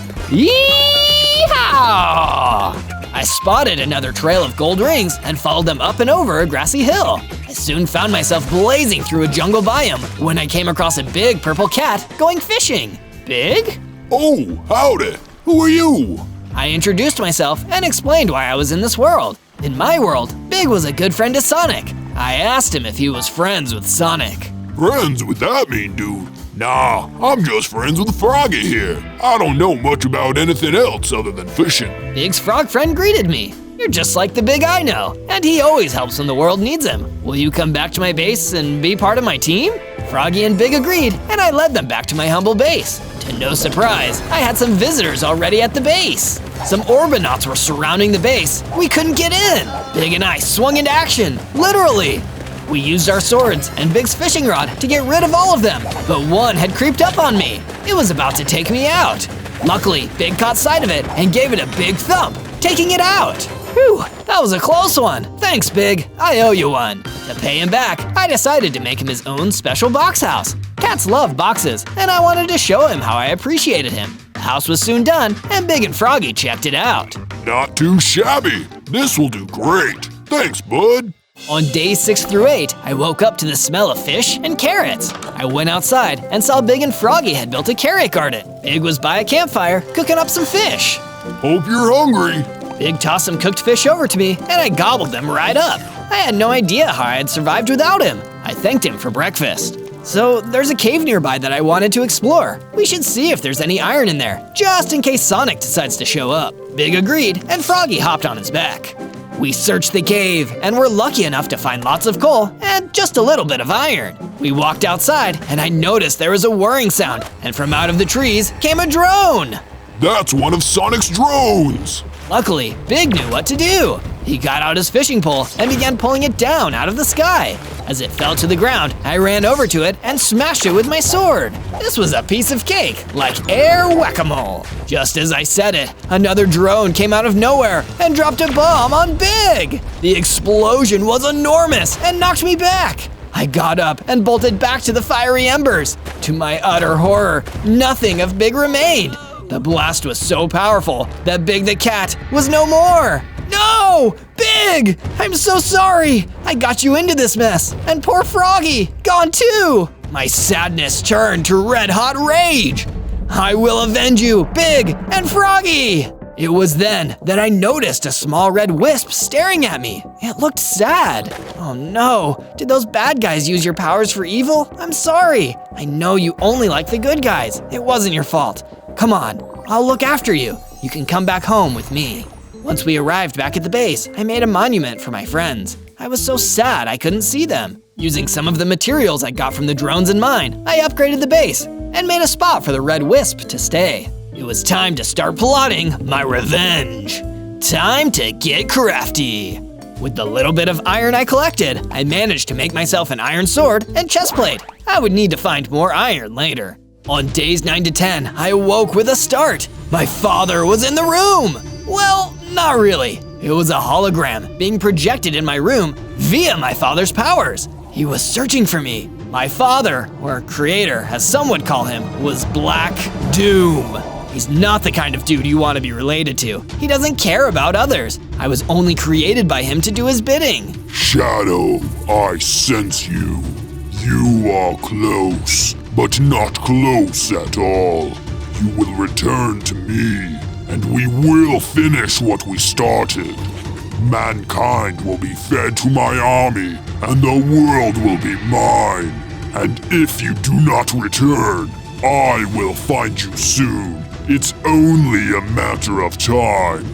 Yee-haw! I spotted another trail of gold rings and followed them up and over a grassy hill. I soon found myself blazing through a jungle biome when I came across a big purple cat going fishing. Big? Oh, howdy. Who are you? I introduced myself and explained why I was in this world. In my world, Big was a good friend to Sonic. I asked him if he was friends with Sonic. Friends with that mean dude? Nah, I'm just friends with Froggy here. I don't know much about anything else other than fishing. Big's frog friend greeted me. You're just like the Big I know, and he always helps when the world needs him. Will you come back to my base and be part of my team? Froggy and Big agreed, and I led them back to my humble base. To no surprise, I had some visitors already at the base. Some Orbinauts were surrounding the base. We couldn't get in. Big and I swung into action, literally. We used our swords and Big's fishing rod to get rid of all of them, but one had creeped up on me. It was about to take me out. Luckily, Big caught sight of it and gave it a big thump, taking it out. Whew, that was a close one. Thanks, Big. I owe you one. To pay him back, I decided to make him his own special box house. Cats love boxes, and I wanted to show him how I appreciated him. house was soon done, and Big and Froggy checked it out. Not too shabby. This will do great. Thanks, bud. On days 6 through 8, I woke up to the smell of fish and carrots. I went outside and saw Big and Froggy had built a carrot garden. Big was by a campfire cooking up some fish. Hope you're hungry. Big tossed some cooked fish over to me, and I gobbled them right up. I had no idea how I had survived without him. I thanked him for breakfast. So there's a cave nearby that I wanted to explore. We should see if there's any iron in there, just in case Sonic decides to show up. Big agreed, and Froggy hopped on his back. We searched the cave, and were lucky enough to find lots of coal and just a little bit of iron. We walked outside, and I noticed there was a whirring sound, and from out of the trees came a drone. That's one of Sonic's drones. Luckily, Big knew what to do. He got out his fishing pole and began pulling it down out of the sky. As it fell to the ground, I ran over to it and smashed it with my sword. This was a piece of cake, like air whack-a-mole. Just as I said it, another drone came out of nowhere and dropped a bomb on Big. The explosion was enormous and knocked me back. I got up and bolted back to the fiery embers. To my utter horror, nothing of Big remained. The blast was so powerful that Big the cat was no more. No! Big! I'm so sorry! I got you into this mess, and poor Froggy, gone too! My sadness turned to red-hot rage. I will avenge you, Big and Froggy! It was then that I noticed a small red wisp staring at me. It looked sad. Oh no, did those bad guys use your powers for evil? I'm sorry. I know you only like the good guys. It wasn't your fault. Come on, I'll look after you. You can come back home with me. Once we arrived back at the base, I made a monument for my friends. I was so sad I couldn't see them. Using some of the materials I got from the drones in mine, I upgraded the base and made a spot for the red wisp to stay. It was time to start plotting my revenge. Time to get crafty. With the little bit of iron I collected, I managed to make myself an iron sword and chestplate. I would need to find more iron later. On days 9 to 10, I awoke with a start. My father was in the room. Well, not really. It was a hologram being projected in my room via my father's powers. He was searching for me. My father, or creator, as some would call him, was Black Doom. He's not the kind of dude you want to be related to. He doesn't care about others. I was only created by him to do his bidding. Shadow, I sense you. You are close, but not close at all. You will return to me, and we will finish what we started. Mankind will be fed to my army, and the world will be mine. And if you do not return, I will find you soon. It's only a matter of time.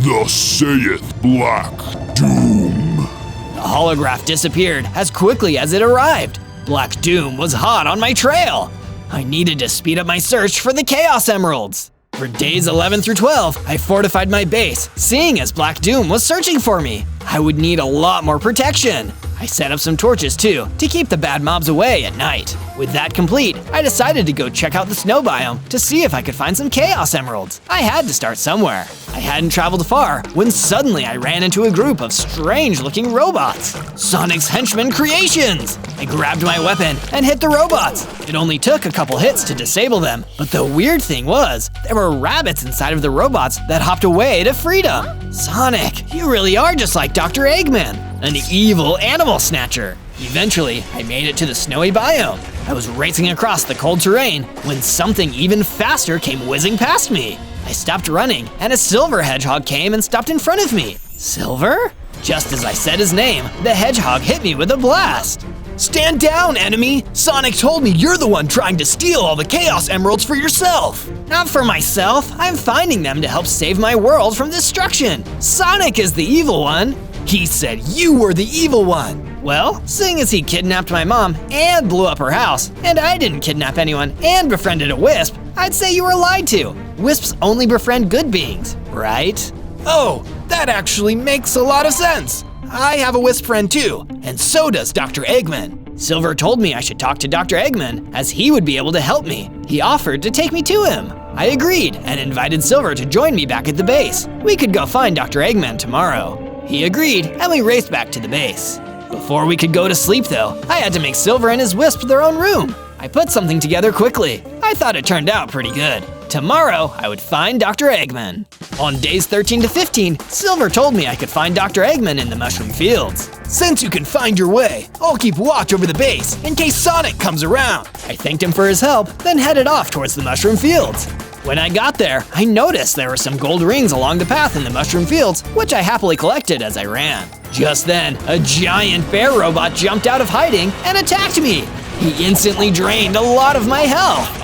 Thus saith Black Doom. The holograph disappeared as quickly as it arrived. Black Doom was hot on my trail. I needed to speed up my search for the Chaos Emeralds. For days 11 through 12, I fortified my base, seeing as Black Doom was searching for me. I would need a lot more protection. I set up some torches too, to keep the bad mobs away at night. With that complete, I decided to go check out the snow biome to see if I could find some Chaos Emeralds. I had to start somewhere. I hadn't traveled far when suddenly I ran into a group of strange-looking robots. Sonic's Henchman Creations! I grabbed my weapon and hit the robots. It only took a couple hits to disable them, but the weird thing was, there were rabbits inside of the robots that hopped away to freedom. Sonic, you really are just like Dr. Eggman, an evil animal snatcher. Eventually, I made it to the snowy biome. I was racing across the cold terrain when something even faster came whizzing past me. I stopped running, and a silver hedgehog came and stopped in front of me. Silver? Just as I said his name, the hedgehog hit me with a blast. Stand down, enemy! Sonic told me you're the one trying to steal all the Chaos Emeralds for yourself. Not for myself, I'm finding them to help save my world from destruction. Sonic is the evil one. He said you were the evil one. Well, seeing as he kidnapped my mom and blew up her house, and I didn't kidnap anyone and befriended a wisp, I'd say you were lied to. Wisps only befriend good beings, right? Oh, that actually makes a lot of sense. I have a wisp friend too, and so does Dr. Eggman. Silver told me I should talk to Dr. Eggman, as he would be able to help me. He offered to take me to him. I agreed and invited Silver to join me back at the base. We could go find Dr. Eggman tomorrow. He agreed, and we raced back to the base. Before we could go to sleep though, I had to make Silver and his wisp their own room. I put something together quickly. I thought it turned out pretty good. Tomorrow, I would find Dr. Eggman. On days 13 to 15, Silver told me I could find Dr. Eggman in the mushroom fields. Since you can find your way, I'll keep watch over the base in case Sonic comes around. I thanked him for his help, then headed off towards the mushroom fields. When I got there, I noticed there were some gold rings along the path in the mushroom fields, which I happily collected as I ran. Just then, a giant bear robot jumped out of hiding and attacked me. He instantly drained a lot of my health.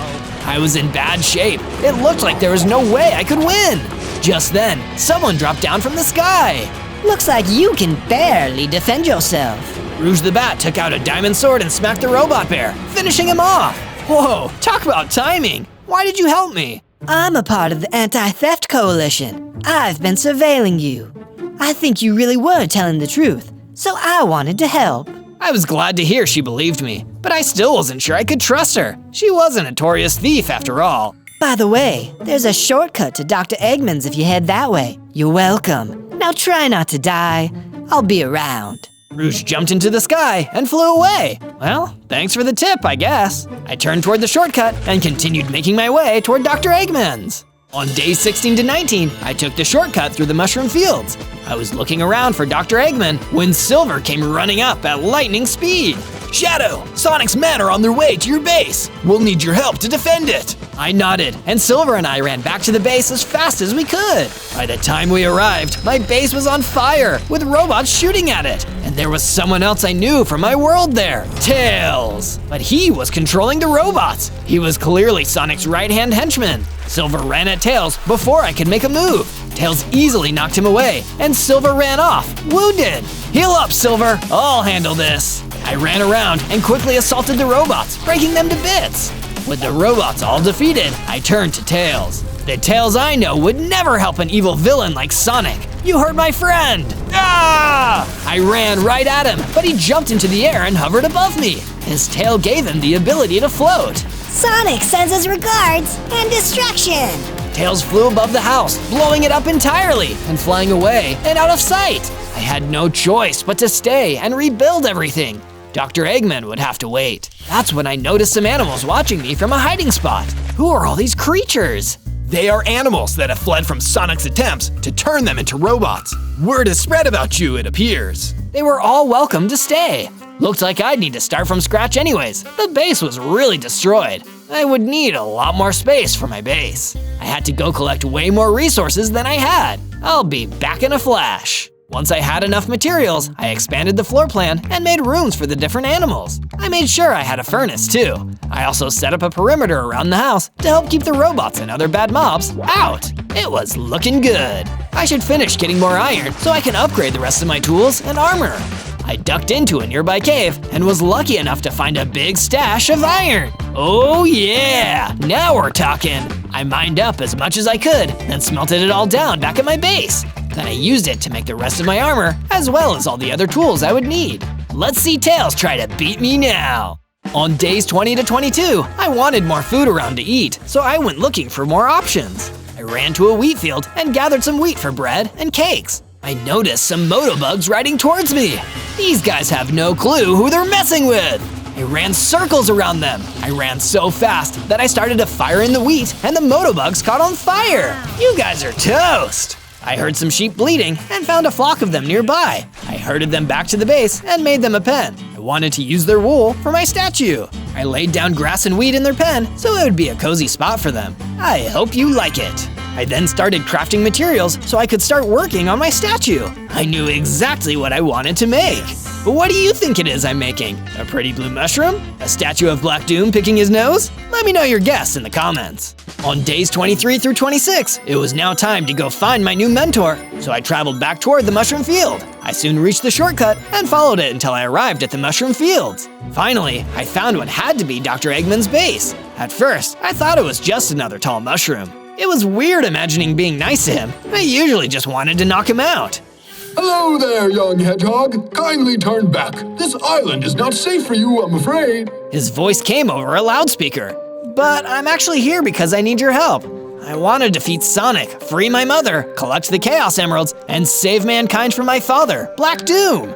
I was in bad shape. It looked like there was no way I could win. Just then, someone dropped down from the sky. Looks like you can barely defend yourself. Rouge the Bat took out a diamond sword and smacked the robot bear, finishing him off. Whoa, talk about timing. Why did you help me? I'm a part of the Anti-Theft Coalition. I've been surveilling you. I think you really were telling the truth, so I wanted to help. I was glad to hear she believed me, but I still wasn't sure I could trust her. She was a notorious thief after all. By the way, there's a shortcut to Dr. Eggman's if you head that way. You're welcome. Now try not to die. I'll be around. Rouge jumped into the sky and flew away. Well, thanks for the tip, I guess. I turned toward the shortcut and continued making my way toward Dr. Eggman's. On days 16 to 19, I took the shortcut through the mushroom fields. I was looking around for Dr. Eggman when Silver came running up at lightning speed. Shadow, Sonic's men are on their way to your base. We'll need your help to defend it. I nodded, and Silver and I ran back to the base as fast as we could. By the time we arrived, my base was on fire, with robots shooting at it. And there was someone else I knew from my world there, Tails. But he was controlling the robots. He was clearly Sonic's right-hand henchman. Silver ran at Tails before I could make a move. Tails easily knocked him away, and Silver ran off, wounded. Heal up, Silver, I'll handle this. I ran around and quickly assaulted the robots, breaking them to bits. With the robots all defeated, I turned to Tails. The Tails I know would never help an evil villain like Sonic. You hurt my friend! Ah! I ran right at him, but he jumped into the air and hovered above me. His tail gave him the ability to float. Sonic sends his regards and destruction. Tails flew above the house, blowing it up entirely and flying away and out of sight. I had no choice but to stay and rebuild everything. Dr. Eggman would have to wait. That's when I noticed some animals watching me from a hiding spot. Who are all these creatures? They are animals that have fled from Sonic's attempts to turn them into robots. Word has spread about you, it appears. They were all welcome to stay. Looked like I'd need to start from scratch anyways. The base was really destroyed. I would need a lot more space for my base. I had to go collect way more resources than I had. I'll be back in a flash. Once I had enough materials, I expanded the floor plan and made rooms for the different animals. I made sure I had a furnace too. I also set up a perimeter around the house to help keep the robots and other bad mobs out. It was looking good. I should finish getting more iron so I can upgrade the rest of my tools and armor. I ducked into a nearby cave and was lucky enough to find a big stash of iron. Oh yeah, now we're talking. I mined up as much as I could, then smelted it all down back at my base. Then I used it to make the rest of my armor, as well as all the other tools I would need. Let's see Tails try to beat me now. On days 20 to 22, I wanted more food around to eat, so I went looking for more options. I ran to a wheat field and gathered some wheat for bread and cakes. I noticed some motobugs riding towards me. These guys have no clue who they're messing with. I ran circles around them. I ran so fast that I started to fire in the wheat and the motobugs caught on fire. You guys are toast. I heard some sheep bleating and found a flock of them nearby. I herded them back to the base and made them a pen. I wanted to use their wool for my statue. I laid down grass and wheat in their pen so it would be a cozy spot for them. I hope you like it. I then started crafting materials so I could start working on my statue. I knew exactly what I wanted to make. But what do you think it is I'm making? A pretty blue mushroom? A statue of Black Doom picking his nose? Let me know your guess in the comments. On days 23 through 26, it was now time to go find my new mentor, so I traveled back toward the mushroom field. I soon reached the shortcut and followed it until I arrived at the mushroom fields. Finally, I found what had to be Dr. Eggman's base. At first, I thought it was just another tall mushroom. It was weird imagining being nice to him. I usually just wanted to knock him out. Hello there, young hedgehog. Kindly turn back. This island is not safe for you, I'm afraid. His voice came over a loudspeaker. But I'm actually here because I need your help. I want to defeat Sonic, free my mother, collect the Chaos Emeralds, and save mankind from my father, Black Doom.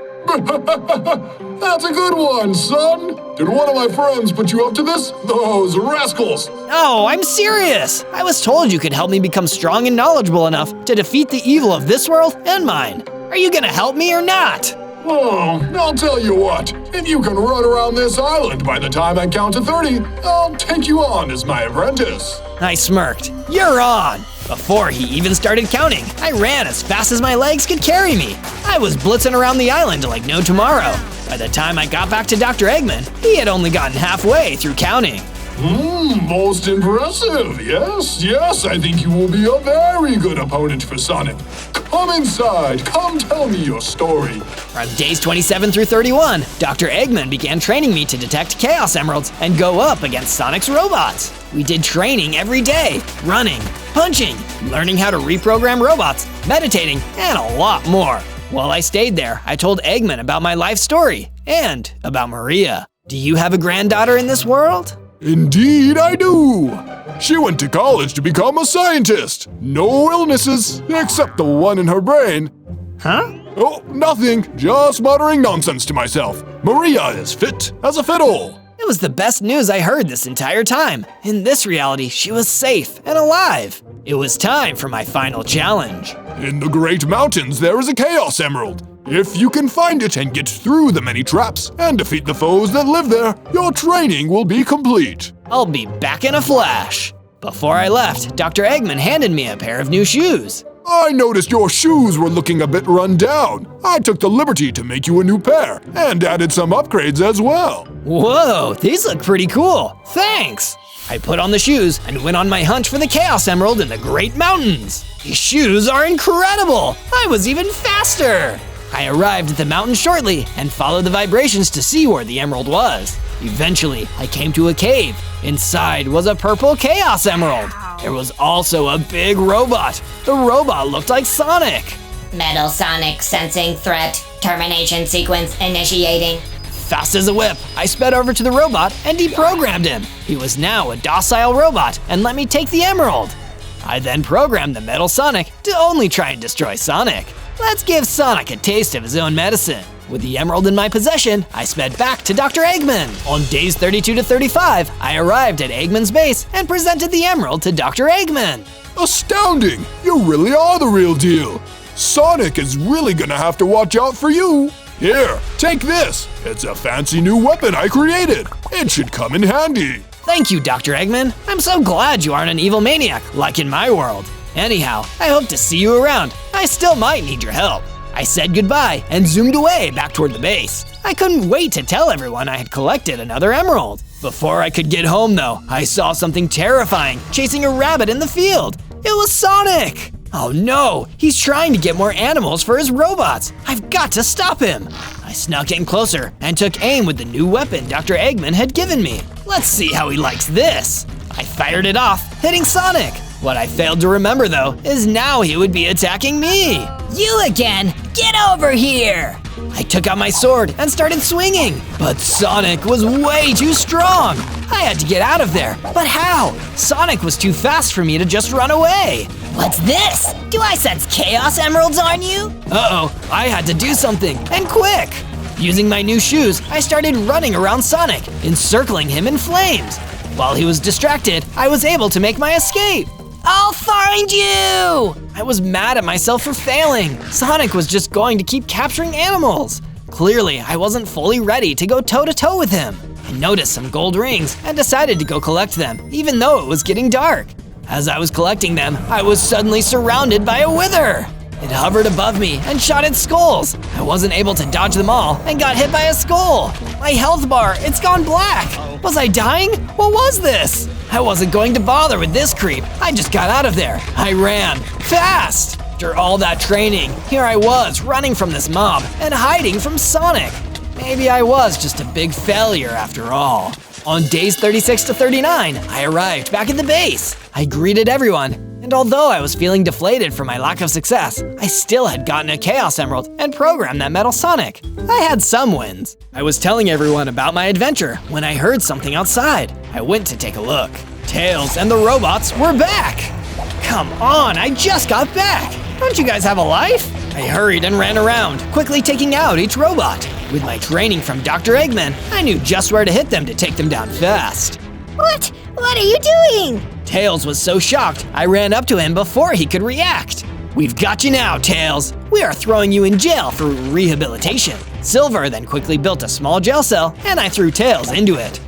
That's a good one, son! Did one of my friends put you up to this? Those rascals! No, I'm serious! I was told you could help me become strong and knowledgeable enough to defeat the evil of this world and mine. Are you gonna help me or not? Oh, I'll tell you what. If you can run around this island by the time I count to 30, I'll take you on as my apprentice. I smirked. You're on! Before he even started counting, I ran as fast as my legs could carry me. I was blitzing around the island like no tomorrow. By the time I got back to Dr. Eggman, he had only gotten halfway through counting. Most impressive. Yes, I think you will be a very good opponent for Sonic. Come inside, come tell me your story. From days 27 through 31, Dr. Eggman began training me to detect Chaos Emeralds and go up against Sonic's robots. We did training every day, running, punching, learning how to reprogram robots, meditating, and a lot more. While I stayed there, I told Eggman about my life story and about Maria. Do you have a granddaughter in this world? Indeed I do! She went to college to become a scientist. No illnesses, except the one in her brain. Huh? Oh, nothing. Just muttering nonsense to myself. Maria is fit as a fiddle. It was the best news I heard this entire time. In this reality, she was safe and alive. It was time for my final challenge. In the Great Mountains, there is a Chaos Emerald. If you can find it and get through the many traps and defeat the foes that live there, your training will be complete. I'll be back in a flash. Before I left, Dr. Eggman handed me a pair of new shoes. I noticed your shoes were looking a bit run down. I took the liberty to make you a new pair and added some upgrades as well. Whoa, these look pretty cool. Thanks. I put on the shoes and went on my hunt for the Chaos Emerald in the Great Mountains. These shoes are incredible. I was even faster. I arrived at the mountain shortly and followed the vibrations to see where the emerald was. Eventually, I came to a cave. Inside was a purple Chaos Emerald. There was also a big robot. The robot looked like Sonic. Metal Sonic sensing threat. Termination sequence initiating. Fast as a whip, I sped over to the robot and deprogrammed him. He was now a docile robot and let me take the emerald. I then programmed the Metal Sonic to only try and destroy Sonic. Let's give Sonic a taste of his own medicine. With the emerald in my possession, I sped back to Dr. Eggman. On days 32 to 35, I arrived at Eggman's base and presented the emerald to Dr. Eggman. Astounding! You really are the real deal. Sonic is really gonna have to watch out for you. Here, take this. It's a fancy new weapon I created. It should come in handy. Thank you, Dr. Eggman. I'm so glad you aren't an evil maniac, like in my world. Anyhow, I hope to see you around. I still might need your help. I said goodbye and zoomed away back toward the base. I couldn't wait to tell everyone I had collected another emerald. Before I could get home though, I saw something terrifying chasing a rabbit in the field. It was Sonic! Oh no, he's trying to get more animals for his robots. I've got to stop him. I snuck in closer and took aim with the new weapon Dr. Eggman had given me. Let's see how he likes this. I fired it off, hitting Sonic. What I failed to remember though is now he would be attacking me. You again? Get over here! I took out my sword and started swinging, but Sonic was way too strong. I had to get out of there, but how? Sonic was too fast for me to just run away. What's this? Do I sense Chaos Emeralds on you? Uh-oh, I had to do something, and quick. Using my new shoes, I started running around Sonic, encircling him in flames. While he was distracted, I was able to make my escape. I'll find you! I was mad at myself for failing. Sonic was just going to keep capturing animals. Clearly, I wasn't fully ready to go toe-to-toe with him. I noticed some gold rings and decided to go collect them, even though it was getting dark. As I was collecting them, I was suddenly surrounded by a wither. It hovered above me and shot its skulls. I wasn't able to dodge them all and got hit by a skull. My health bar, it's gone black. Was I dying? What was this? I wasn't going to bother with this creep. I just got out of there. I ran fast. After all that training, here I was running from this mob and hiding from Sonic. Maybe I was just a big failure after all. On days 36 to 39, I arrived back at the base. I greeted everyone, and although I was feeling deflated for my lack of success, I still had gotten a Chaos Emerald and programmed that Metal Sonic. I had some wins. I was telling everyone about my adventure when I heard something outside. I went to take a look. Tails and the robots were back. Come on, I just got back. Don't you guys have a life? I hurried and ran around, quickly taking out each robot. With my training from Dr. Eggman, I knew just where to hit them to take them down fast. What? What are you doing? Tails was so shocked, I ran up to him before he could react. We've got you now, Tails. We are throwing you in jail for rehabilitation. Silver then quickly built a small jail cell, and I threw Tails into it.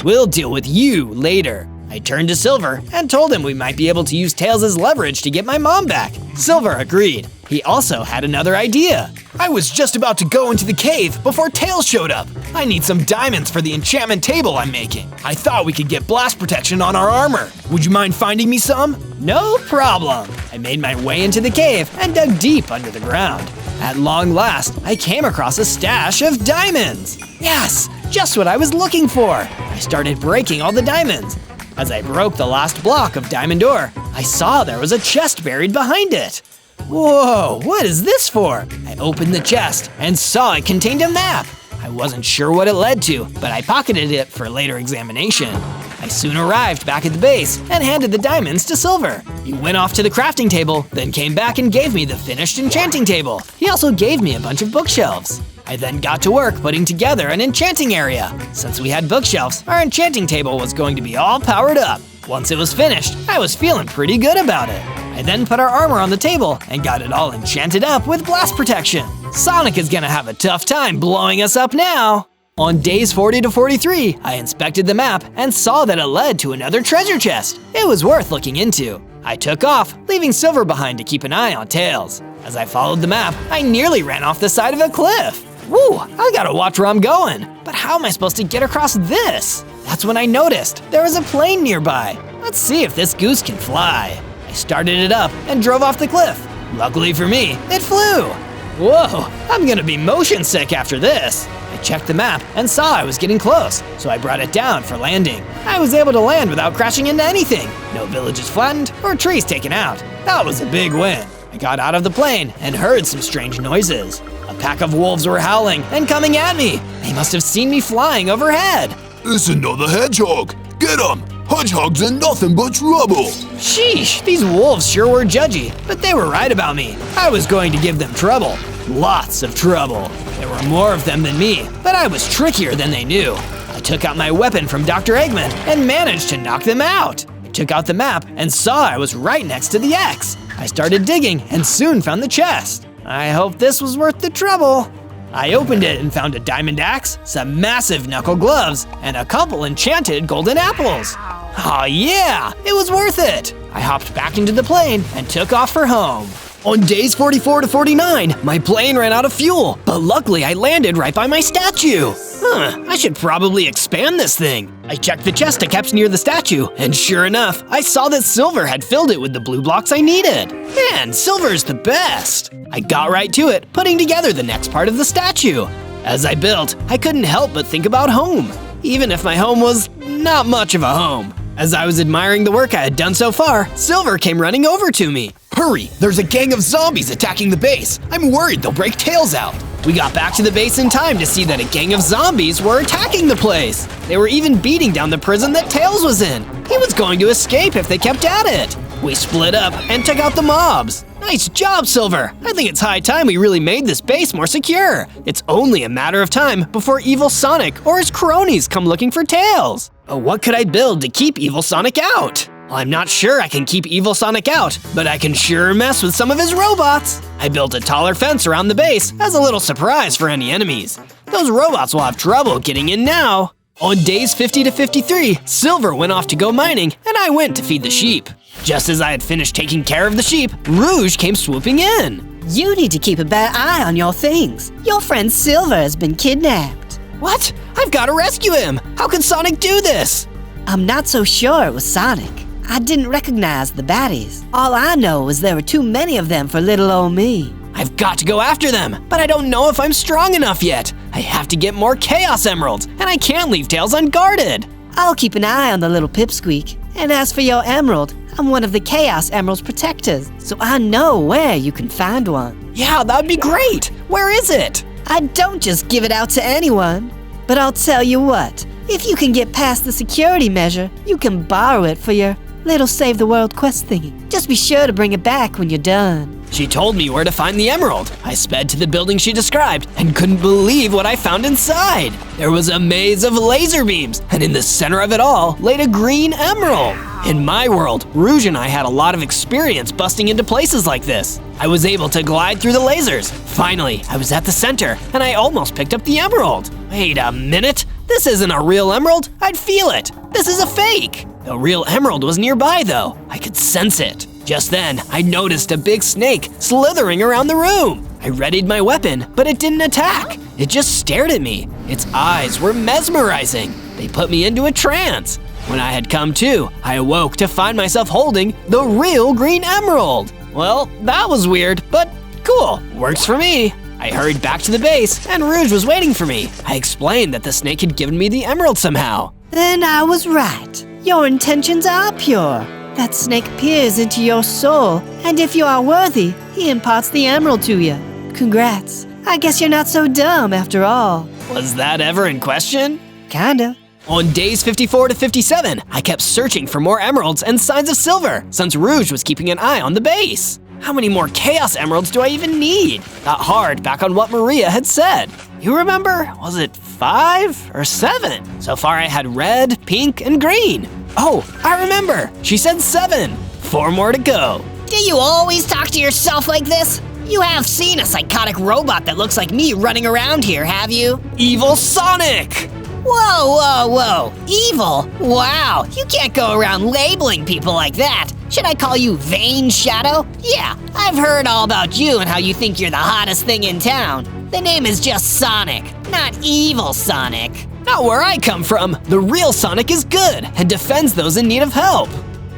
We'll deal with you later. I turned to Silver and told him we might be able to use Tails as leverage to get my mom back. Silver agreed. He also had another idea. I was just about to go into the cave before Tails showed up. I need some diamonds for the enchantment table I'm making. I thought we could get blast protection on our armor. Would you mind finding me some? No problem. I made my way into the cave and dug deep under the ground. At long last, I came across a stash of diamonds. Yes, just what I was looking for. I started breaking all the diamonds. As I broke the last block of diamond ore, I saw there was a chest buried behind it. Whoa, what is this for? I opened the chest and saw it contained a map. I wasn't sure what it led to, but I pocketed it for later examination. I soon arrived back at the base and handed the diamonds to Silver. He went off to the crafting table, then came back and gave me the finished enchanting table. He also gave me a bunch of bookshelves. I then got to work putting together an enchanting area. Since we had bookshelves, our enchanting table was going to be all powered up. Once it was finished, I was feeling pretty good about it. I then put our armor on the table and got it all enchanted up with blast protection. Sonic is gonna have a tough time blowing us up now. On days 40 to 43, I inspected the map and saw that it led to another treasure chest. It was worth looking into. I took off, leaving Silver behind to keep an eye on Tails. As I followed the map, I nearly ran off the side of a cliff. Woo, I gotta watch where I'm going. But how am I supposed to get across this? That's when I noticed there was a plane nearby. Let's see if this goose can fly. I started it up and drove off the cliff. Luckily for me, it flew. Whoa, I'm gonna be motion sick after this. I checked the map and saw I was getting close, so I brought it down for landing. I was able to land without crashing into anything. No villages flattened or trees taken out. That was a big win. I got out of the plane and heard some strange noises. A pack of wolves were howling and coming at me. They must have seen me flying overhead. It's another hedgehog. Get him! Hedgehogs are nothing but trouble. Sheesh, these wolves sure were judgy, but they were right about me. I was going to give them trouble. Lots of trouble. There were more of them than me, but I was trickier than they knew. I took out my weapon from Dr. Eggman and managed to knock them out. I took out the map and saw I was right next to the X. I started digging and soon found the chest. I hope this was worth the trouble. I opened it and found a diamond axe, some massive knuckle gloves, and a couple enchanted golden apples. Oh yeah, it was worth it. I hopped back into the plane and took off for home. On days 44 to 49, my plane ran out of fuel, but luckily I landed right by my statue. I should probably expand this thing. I checked the chest I kept near the statue, and sure enough, I saw that Silver had filled it with the blue blocks I needed. Man, Silver's the best. I got right to it, putting together the next part of the statue. As I built, I couldn't help but think about home, even if my home was not much of a home. As I was admiring the work I had done so far, Silver came running over to me. Hurry, there's a gang of zombies attacking the base. I'm worried they'll break Tails out. We got back to the base in time to see that a gang of zombies were attacking the place. They were even beating down the prison that Tails was in. He was going to escape if they kept at it. We split up and took out the mobs. Nice job, Silver. I think it's high time we really made this base more secure. It's only a matter of time before Evil Sonic or his cronies come looking for Tails. But what could I build to keep Evil Sonic out? Well, I'm not sure I can keep Evil Sonic out, but I can sure mess with some of his robots. I built a taller fence around the base as a little surprise for any enemies. Those robots will have trouble getting in now. On days 50 to 53, Silver went off to go mining, and I went to feed the sheep. Just as I had finished taking care of the sheep, Rouge came swooping in. You need to keep a better eye on your things. Your friend Silver has been kidnapped. What? I've got to rescue him! How can Sonic do this? I'm not so sure it was Sonic. I didn't recognize the baddies. All I know is there were too many of them for little old me. I've got to go after them, but I don't know if I'm strong enough yet. I have to get more Chaos Emeralds, and I can't leave Tails unguarded. I'll keep an eye on the little pipsqueak. And as for your emerald, I'm one of the Chaos Emerald's protectors, so I know where you can find one. Yeah, that'd be great. Where is it? I don't just give it out to anyone. But I'll tell you what, if you can get past the security measure, you can borrow it for your little Save the World quest thingy. Just be sure to bring it back when you're done. She told me where to find the emerald. I sped to the building she described and couldn't believe what I found inside. There was a maze of laser beams, and in the center of it all laid a green emerald. In my world, Rouge and I had a lot of experience busting into places like this. I was able to glide through the lasers. Finally, I was at the center, and I almost picked up the emerald. Wait a minute. This isn't a real emerald. I'd feel it. This is a fake. The real emerald was nearby, though. I could sense it. Just then, I noticed a big snake slithering around the room. I readied my weapon, but it didn't attack. It just stared at me. Its eyes were mesmerizing. They put me into a trance. When I had come to, I awoke to find myself holding the real green emerald. Well, that was weird, but cool. Works for me. I hurried back to the base, and Rouge was waiting for me. I explained that the snake had given me the emerald somehow. Then I was right. Your intentions are pure. That snake peers into your soul, and if you are worthy, he imparts the emerald to you. Congrats. I guess you're not so dumb after all. Was that ever in question? Kinda. On days 54 to 57, I kept searching for more emeralds and signs of silver, since Rouge was keeping an eye on the base. How many more Chaos Emeralds do I even need? Got hard back on what Maria had said. You remember? Was it 5 or 7? So far I had red, pink, and green. Oh, I remember. She said 7. 4 more to go. Do you always talk to yourself like this? You have seen a psychotic robot that looks like me running around here, have you? Evil Sonic! Whoa, whoa, whoa. Evil? Wow, you can't go around labeling people like that. Should I call you Vain Shadow? Yeah, I've heard all about you and how you think you're the hottest thing in town. The name is just Sonic, not Evil Sonic. Not where I come from. The real Sonic is good and defends those in need of help.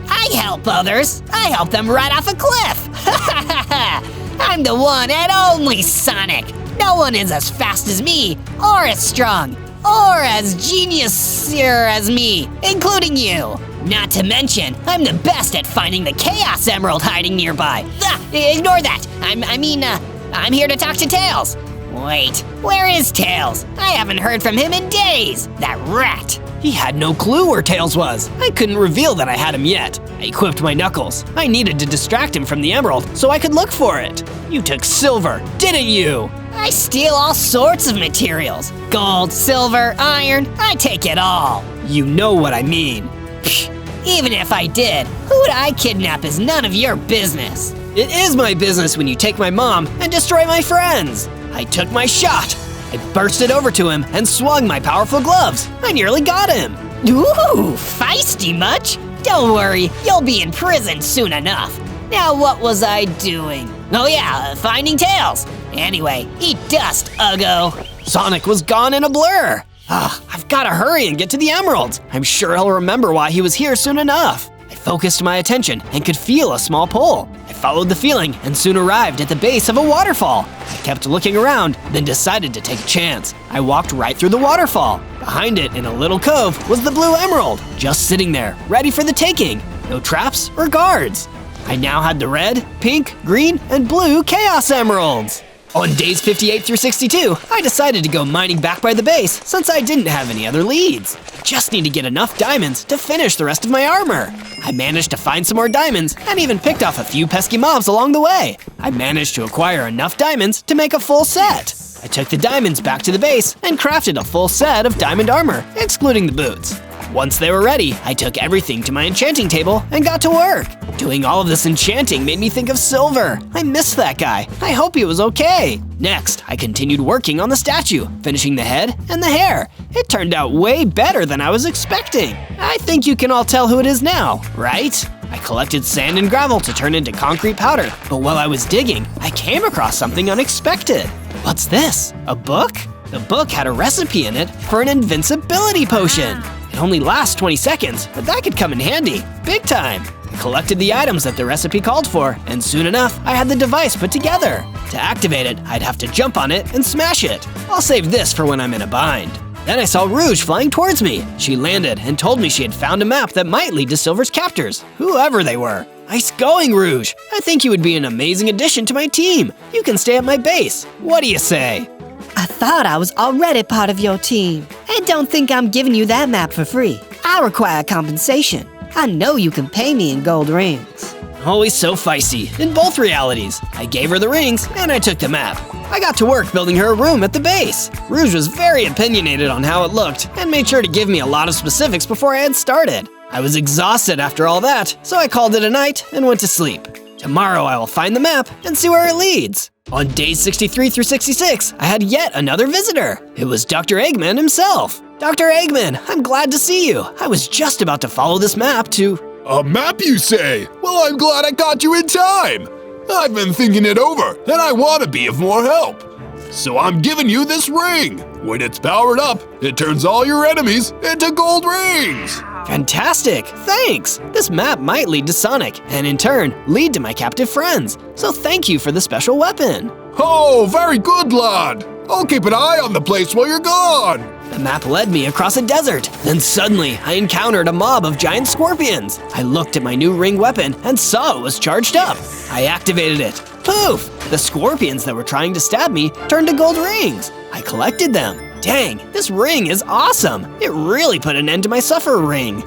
I help others. I help them right off a cliff. I'm the one and only Sonic. No one is as fast as me, or as strong, or as genius-er as me, including you. Not to mention, I'm the best at finding the Chaos Emerald hiding nearby. Ignore that. I'm here to talk to Tails. Wait, where is Tails? I haven't heard from him in days. That rat. He had no clue where Tails was. I couldn't reveal that I had him yet. I equipped my knuckles. I needed to distract him from the emerald so I could look for it. You took silver, didn't you? I steal all sorts of materials. Gold, silver, iron, I take it all. You know what I mean. Even if I did, who'd I kidnap is none of your business. It is my business when you take my mom and destroy my friends. I took my shot. I bursted over to him and swung my powerful gloves. I nearly got him. Ooh, feisty much? Don't worry, you'll be in prison soon enough. Now what was I doing? Oh yeah, finding Tails. Anyway, eat dust, Uggo. Sonic was gone in a blur. I've gotta hurry and get to the emeralds. I'm sure he'll remember why he was here soon enough. I focused my attention and could feel a small pull. I followed the feeling and soon arrived at the base of a waterfall. I kept looking around, then decided to take a chance. I walked right through the waterfall. Behind it, in a little cove, was the blue emerald, just sitting there, ready for the taking. No traps or guards. I now had the red, pink, green, and blue Chaos Emeralds. On days 58 through 62, I decided to go mining back by the base since I didn't have any other leads. I just need to get enough diamonds to finish the rest of my armor. I managed to find some more diamonds and even picked off a few pesky mobs along the way. I managed to acquire enough diamonds to make a full set. I took the diamonds back to the base and crafted a full set of diamond armor, excluding the boots. Once they were ready, I took everything to my enchanting table and got to work. Doing all of this enchanting made me think of Silver. I missed that guy. I hope he was okay. Next, I continued working on the statue, finishing the head and the hair. It turned out way better than I was expecting. I think you can all tell who it is now, right? I collected sand and gravel to turn into concrete powder, but while I was digging, I came across something unexpected. What's this? A book? The book had a recipe in it for an invincibility potion. It only lasts 20 seconds, but that could come in handy, big time. I collected the items that the recipe called for, and soon enough, I had the device put together. To activate it, I'd have to jump on it and smash it. I'll save this for when I'm in a bind. Then I saw Rouge flying towards me. She landed and told me she had found a map that might lead to Silver's captors, whoever they were. Nice going, Rouge. I think you would be an amazing addition to my team. You can stay at my base. What do you say? I thought I was already part of your team. And don't think I'm giving you that map for free. I require compensation. I know you can pay me in gold rings. Always so feisty, in both realities. I gave her the rings, and I took the map. I got to work building her a room at the base. Rouge was very opinionated on how it looked, and made sure to give me a lot of specifics before I had started. I was exhausted after all that, so I called it a night and went to sleep. Tomorrow I will find the map and see where it leads. On days 63 through 66, I had yet another visitor. It was Dr. Eggman himself. Dr. Eggman, I'm glad to see you. I was just about to follow this map to… A map, you say? Well, I'm glad I caught you in time. I've been thinking it over, and I want to be of more help. So I'm giving you this ring. When it's powered up, it turns all your enemies into gold rings. Fantastic, thanks! This map might lead to Sonic, and in turn, lead to my captive friends. So thank you for the special weapon. Oh, very good, lad. I'll keep an eye on the place while you're gone. The map led me across a desert. Then suddenly, I encountered a mob of giant scorpions. I looked at my new ring weapon and saw it was charged up. I activated it. Poof! The scorpions that were trying to stab me turned to gold rings. I collected them. Dang, this ring is awesome. It really put an end to my suffering.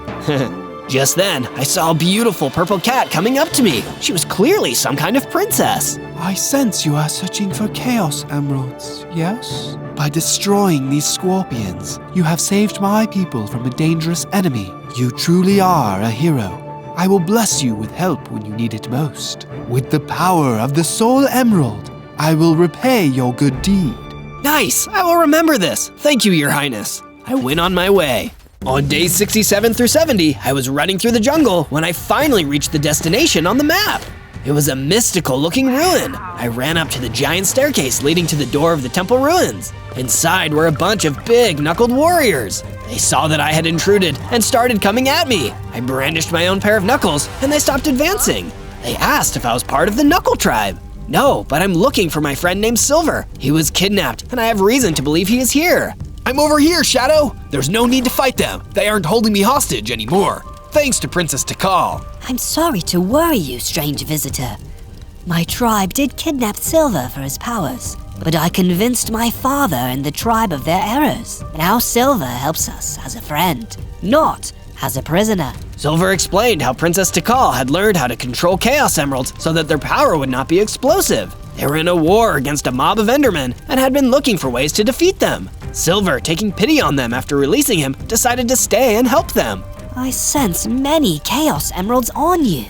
Just then, I saw a beautiful purple cat coming up to me. She was clearly some kind of princess. I sense you are searching for Chaos Emeralds, yes? By destroying these scorpions, you have saved my people from a dangerous enemy. You truly are a hero. I will bless you with help when you need it most. With the power of the Soul Emerald, I will repay your good deed. Nice, I will remember this. Thank you, Your Highness. I went on my way. On days 67 through 70, I was running through the jungle when I finally reached the destination on the map. It was a mystical-looking ruin. I ran up to the giant staircase leading to the door of the temple ruins. Inside were a bunch of big, knuckled warriors. They saw that I had intruded and started coming at me. I brandished my own pair of knuckles, and they stopped advancing. They asked if I was part of the Knuckle Tribe. No, but I'm looking for my friend named Silver. He was kidnapped, and I have reason to believe he is here. I'm over here, Shadow! There's no need to fight them. They aren't holding me hostage anymore. Thanks to Princess Tikal. I'm sorry to worry you, strange visitor. My tribe did kidnap Silver for his powers, but I convinced my father and the tribe of their errors. Now Silver helps us as a friend, not as a prisoner. Silver explained how Princess Tikal had learned how to control Chaos Emeralds so that their power would not be explosive. They were in a war against a mob of Endermen and had been looking for ways to defeat them. Silver, taking pity on them after releasing him, decided to stay and help them. I sense many Chaos Emeralds on you.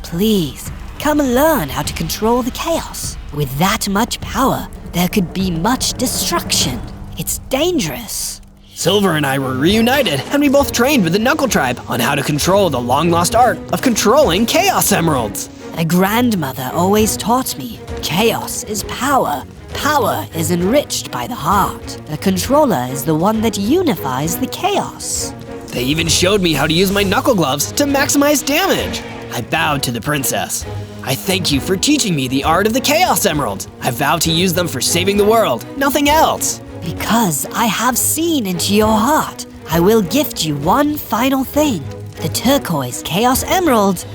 Please, come and learn how to control the chaos. With that much power, there could be much destruction. It's dangerous. Silver and I were reunited, and we both trained with the Knuckle Tribe on how to control the long-lost art of controlling Chaos Emeralds. A grandmother always taught me, chaos is power. Power is enriched by the heart. A controller is the one that unifies the chaos. They even showed me how to use my knuckle gloves to maximize damage. I bowed to the princess. I thank you for teaching me the art of the Chaos Emeralds. I vow to use them for saving the world, nothing else. Because I have seen into your heart, I will gift you one final thing. The turquoise Chaos Emerald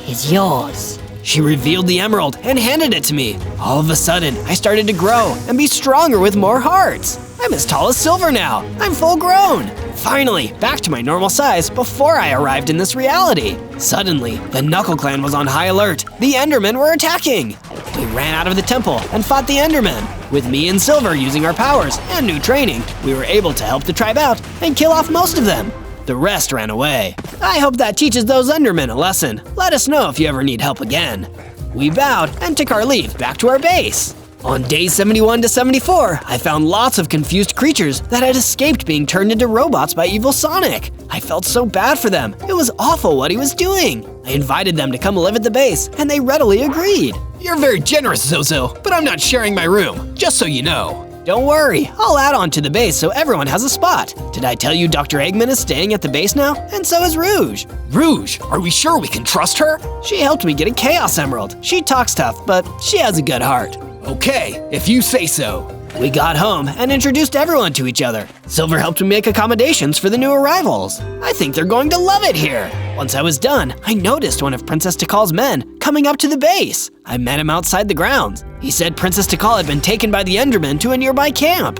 is yours. She revealed the emerald and handed it to me. All of a sudden, I started to grow and be stronger with more hearts. I'm as tall as Silver now. I'm full grown. Finally, back to my normal size before I arrived in this reality. Suddenly, the Knuckle Clan was on high alert. The Endermen were attacking. We ran out of the temple and fought the Endermen. With me and Silver using our powers and new training, we were able to help the tribe out and kill off most of them. The rest ran away. I hope that teaches those Endermen a lesson. Let us know if you ever need help again. We bowed and took our leave back to our base. On days 71 to 74, I found lots of confused creatures that had escaped being turned into robots by evil Sonic. I felt so bad for them. It was awful what he was doing. I invited them to come live at the base, and they readily agreed. You're very generous, Zozo, but I'm not sharing my room, just so you know. Don't worry, I'll add on to the base so everyone has a spot. Did I tell you Dr. Eggman is staying at the base now? And so is Rouge. Rouge? Are we sure we can trust her? She helped me get a Chaos Emerald. She talks tough, but she has a good heart. Okay, if you say so. We got home and introduced everyone to each other. Silver helped me make accommodations for the new arrivals. I think they're going to love it here. Once I was done, I noticed one of Princess Tikal's men coming up to the base. I met him outside the grounds. He said Princess Tikal had been taken by the Endermen to a nearby camp.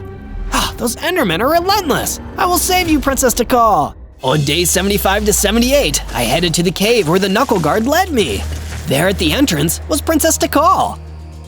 Those Endermen are relentless. I will save you, Princess Tikal. On days 75 to 78, I headed to the cave where the Knuckle Guard led me. There at the entrance was Princess Tikal.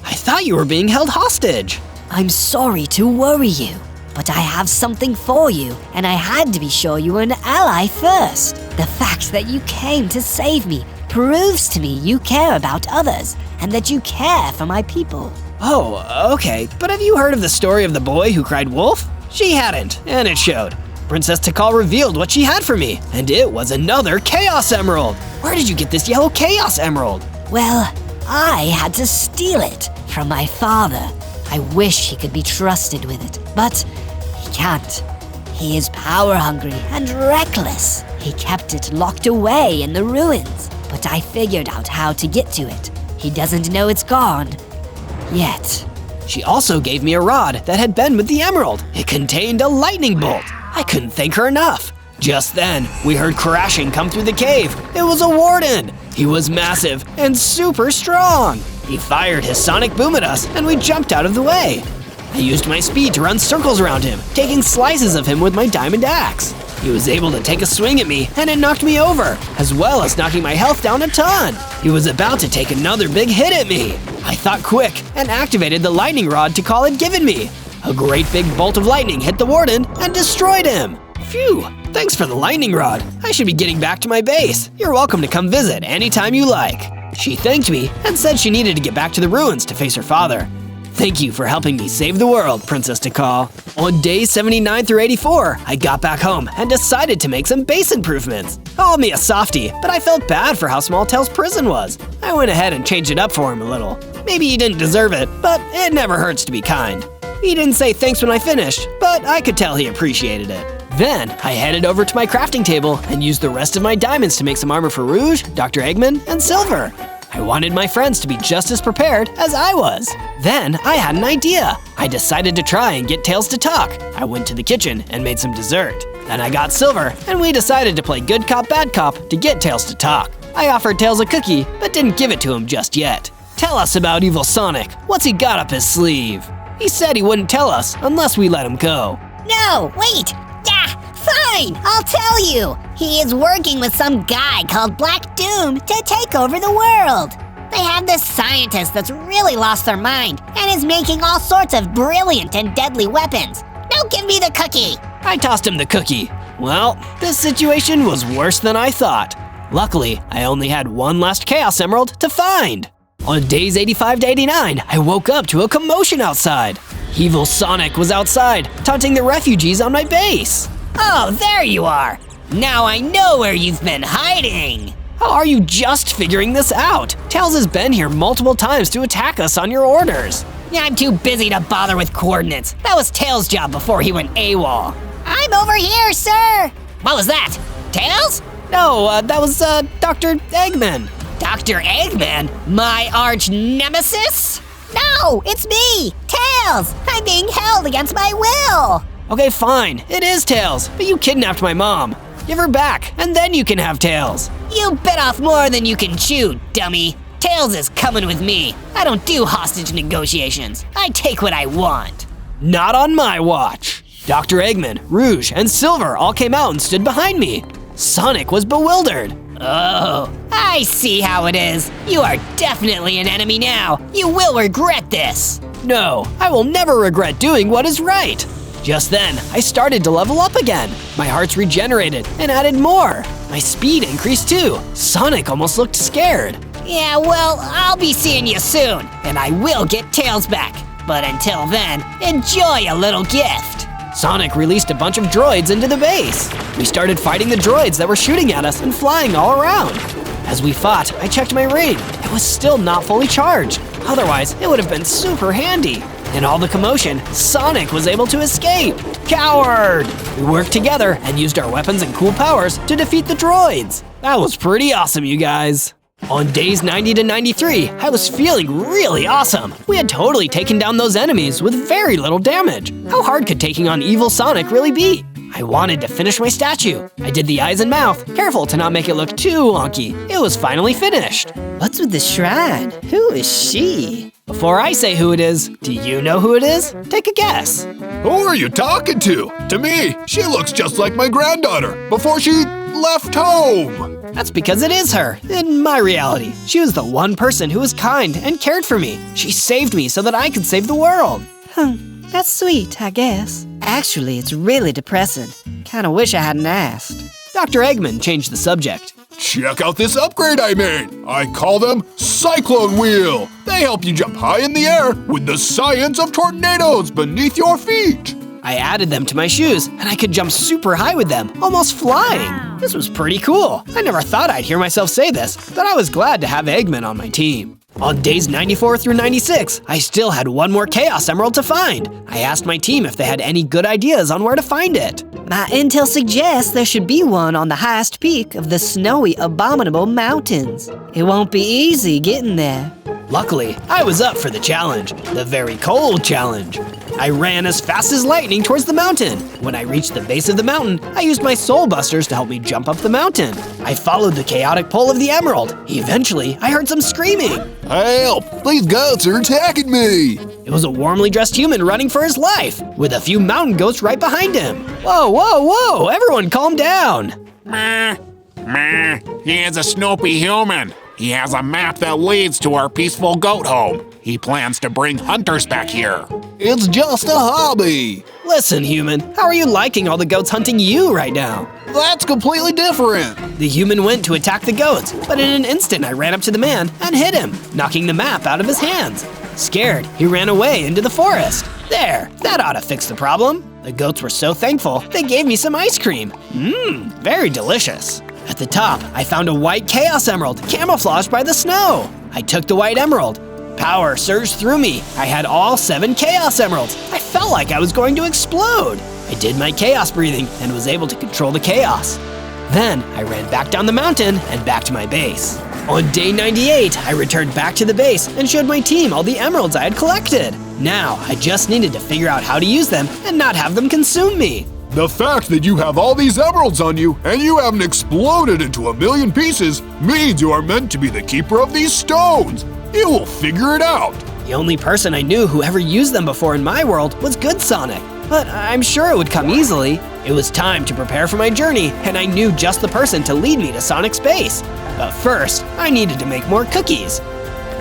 I thought you were being held hostage. I'm sorry to worry you, but I have something for you, and I had to be sure you were an ally first. The fact that you came to save me proves to me you care about others, and that you care for my people. Oh, okay, but have you heard of the story of the boy who cried wolf? She hadn't, and it showed. Princess Tikal revealed what she had for me, and it was another Chaos Emerald. Where did you get this yellow Chaos Emerald? Well, I had to steal it from my father. I wish he could be trusted with it, but he can't. He is power-hungry and reckless. He kept it locked away in the ruins, but I figured out how to get to it. He doesn't know it's gone yet. She also gave me a rod that had been with the emerald. It contained a lightning bolt. I couldn't thank her enough. Just then, we heard crashing come through the cave. It was a warden. He was massive and super strong. He fired his sonic boom at us, and we jumped out of the way. I used my speed to run circles around him, taking slices of him with my diamond axe. He was able to take a swing at me, and it knocked me over, as well as knocking my health down a ton. He was about to take another big hit at me. I thought quick and activated the lightning rod Tikal had given me. A great big bolt of lightning hit the warden and destroyed him. Phew, thanks for the lightning rod. I should be getting back to my base. You're welcome to come visit anytime you like. She thanked me and said she needed to get back to the ruins to face her father. Thank you for helping me save the world, Princess Tikal. On days 79 through 84, I got back home and decided to make some base improvements. Call me a softie, but I felt bad for how small Tails' prison was. I went ahead and changed it up for him a little. Maybe he didn't deserve it, but it never hurts to be kind. He didn't say thanks when I finished, but I could tell he appreciated it. Then, I headed over to my crafting table and used the rest of my diamonds to make some armor for Rouge, Dr. Eggman, and Silver. I wanted my friends to be just as prepared as I was. Then, I had an idea. I decided to try and get Tails to talk. I went to the kitchen and made some dessert. Then I got Silver, and we decided to play good cop, bad cop to get Tails to talk. I offered Tails a cookie, but didn't give it to him just yet. Tell us about Evil Sonic. What's he got up his sleeve? He said he wouldn't tell us unless we let him go. No, wait! Fine, I'll tell you. He is working with some guy called Black Doom to take over the world. They have this scientist that's really lost their mind and is making all sorts of brilliant and deadly weapons. Now give me the cookie. I tossed him the cookie. Well, this situation was worse than I thought. Luckily, I only had one last Chaos Emerald to find. On days 85 to 89, I woke up to a commotion outside. Evil Sonic was outside, taunting the refugees on my base. Oh, there you are! Now I know where you've been hiding! How are you just figuring this out? Tails has been here multiple times to attack us on your orders. Yeah, I'm too busy to bother with coordinates. That was Tails' job before he went AWOL. I'm over here, sir! What was that? Tails? No, that was, Dr. Eggman. Dr. Eggman? My arch nemesis? No, it's me, Tails! I'm being held against my will! Okay, fine, it is Tails, but you kidnapped my mom. Give her back, and then you can have Tails. You bit off more than you can chew, dummy. Tails is coming with me. I don't do hostage negotiations. I take what I want. Not on my watch. Dr. Eggman, Rouge, and Silver all came out and stood behind me. Sonic was bewildered. Oh, I see how it is. You are definitely an enemy now. You will regret this. No, I will never regret doing what is right. Just then, I started to level up again. My hearts regenerated and added more. My speed increased too. Sonic almost looked scared. Yeah, well, I'll be seeing you soon, and I will get Tails back. But until then, enjoy a little gift. Sonic released a bunch of droids into the base. We started fighting the droids that were shooting at us and flying all around. As we fought, I checked my ring. It was still not fully charged. Otherwise, it would have been super handy. In all the commotion, Sonic was able to escape. Coward! We worked together and used our weapons and cool powers to defeat the droids. That was pretty awesome, you guys. On days 90 to 93, I was feeling really awesome. We had totally taken down those enemies with very little damage. How hard could taking on Evil Sonic really be? I wanted to finish my statue. I did the eyes and mouth, careful to not make it look too wonky. It was finally finished. What's with the shrine? Who is she? Before I say who it is, do you know who it is? Take a guess. Who are you talking to? To me, she looks just like my granddaughter before she left home. That's because it is her. In my reality, she was the one person who was kind and cared for me. She saved me so that I could save the world. That's sweet, I guess. Actually, it's really depressing. Kinda wish I hadn't asked. Dr. Eggman changed the subject. Check out this upgrade I made. I call them Cyclone Wheel. They help you jump high in the air with the science of tornadoes beneath your feet. I added them to my shoes, and I could jump super high with them, almost flying. This was pretty cool. I never thought I'd hear myself say this, but I was glad to have Eggman on my team. On days 94 through 96, I still had one more Chaos Emerald to find. I asked my team if they had any good ideas on where to find it. My intel suggests there should be one on the highest peak of the snowy, abominable mountains. It won't be easy getting there. Luckily, I was up for the challenge, the very cold challenge. I ran as fast as lightning towards the mountain. When I reached the base of the mountain, I used my soul busters to help me jump up the mountain. I followed the chaotic pull of the emerald. Eventually, I heard some screaming. Help! These goats are attacking me! It was a warmly dressed human running for his life, with a few mountain goats right behind him. Whoa, whoa, whoa! Everyone calm down! Meh. He is a Snoopy human. He has a map that leads to our peaceful goat home. He plans to bring hunters back here. It's just a hobby. Listen, human, how are you liking all the goats hunting you right now? That's completely different. The human went to attack the goats, but in an instant I ran up to the man and hit him, knocking the map out of his hands. Scared, he ran away into the forest. There, that ought to fix the problem. The goats were so thankful, they gave me some ice cream. Very delicious. At the top, I found a white Chaos Emerald, camouflaged by the snow. I took the white emerald. Power surged through me. I had all 7 Chaos Emeralds. I felt like I was going to explode. I did my chaos breathing and was able to control the chaos. Then, I ran back down the mountain and back to my base. On day 98, I returned back to the base and showed my team all the emeralds I had collected. Now, I just needed to figure out how to use them and not have them consume me. The fact that you have all these emeralds on you and you haven't exploded into a million pieces means you are meant to be the keeper of these stones. You will figure it out. The only person I knew who ever used them before in my world was Good Sonic, but I'm sure it would come easily. It was time to prepare for my journey, and I knew just the person to lead me to Sonic Space. But first, I needed to make more cookies.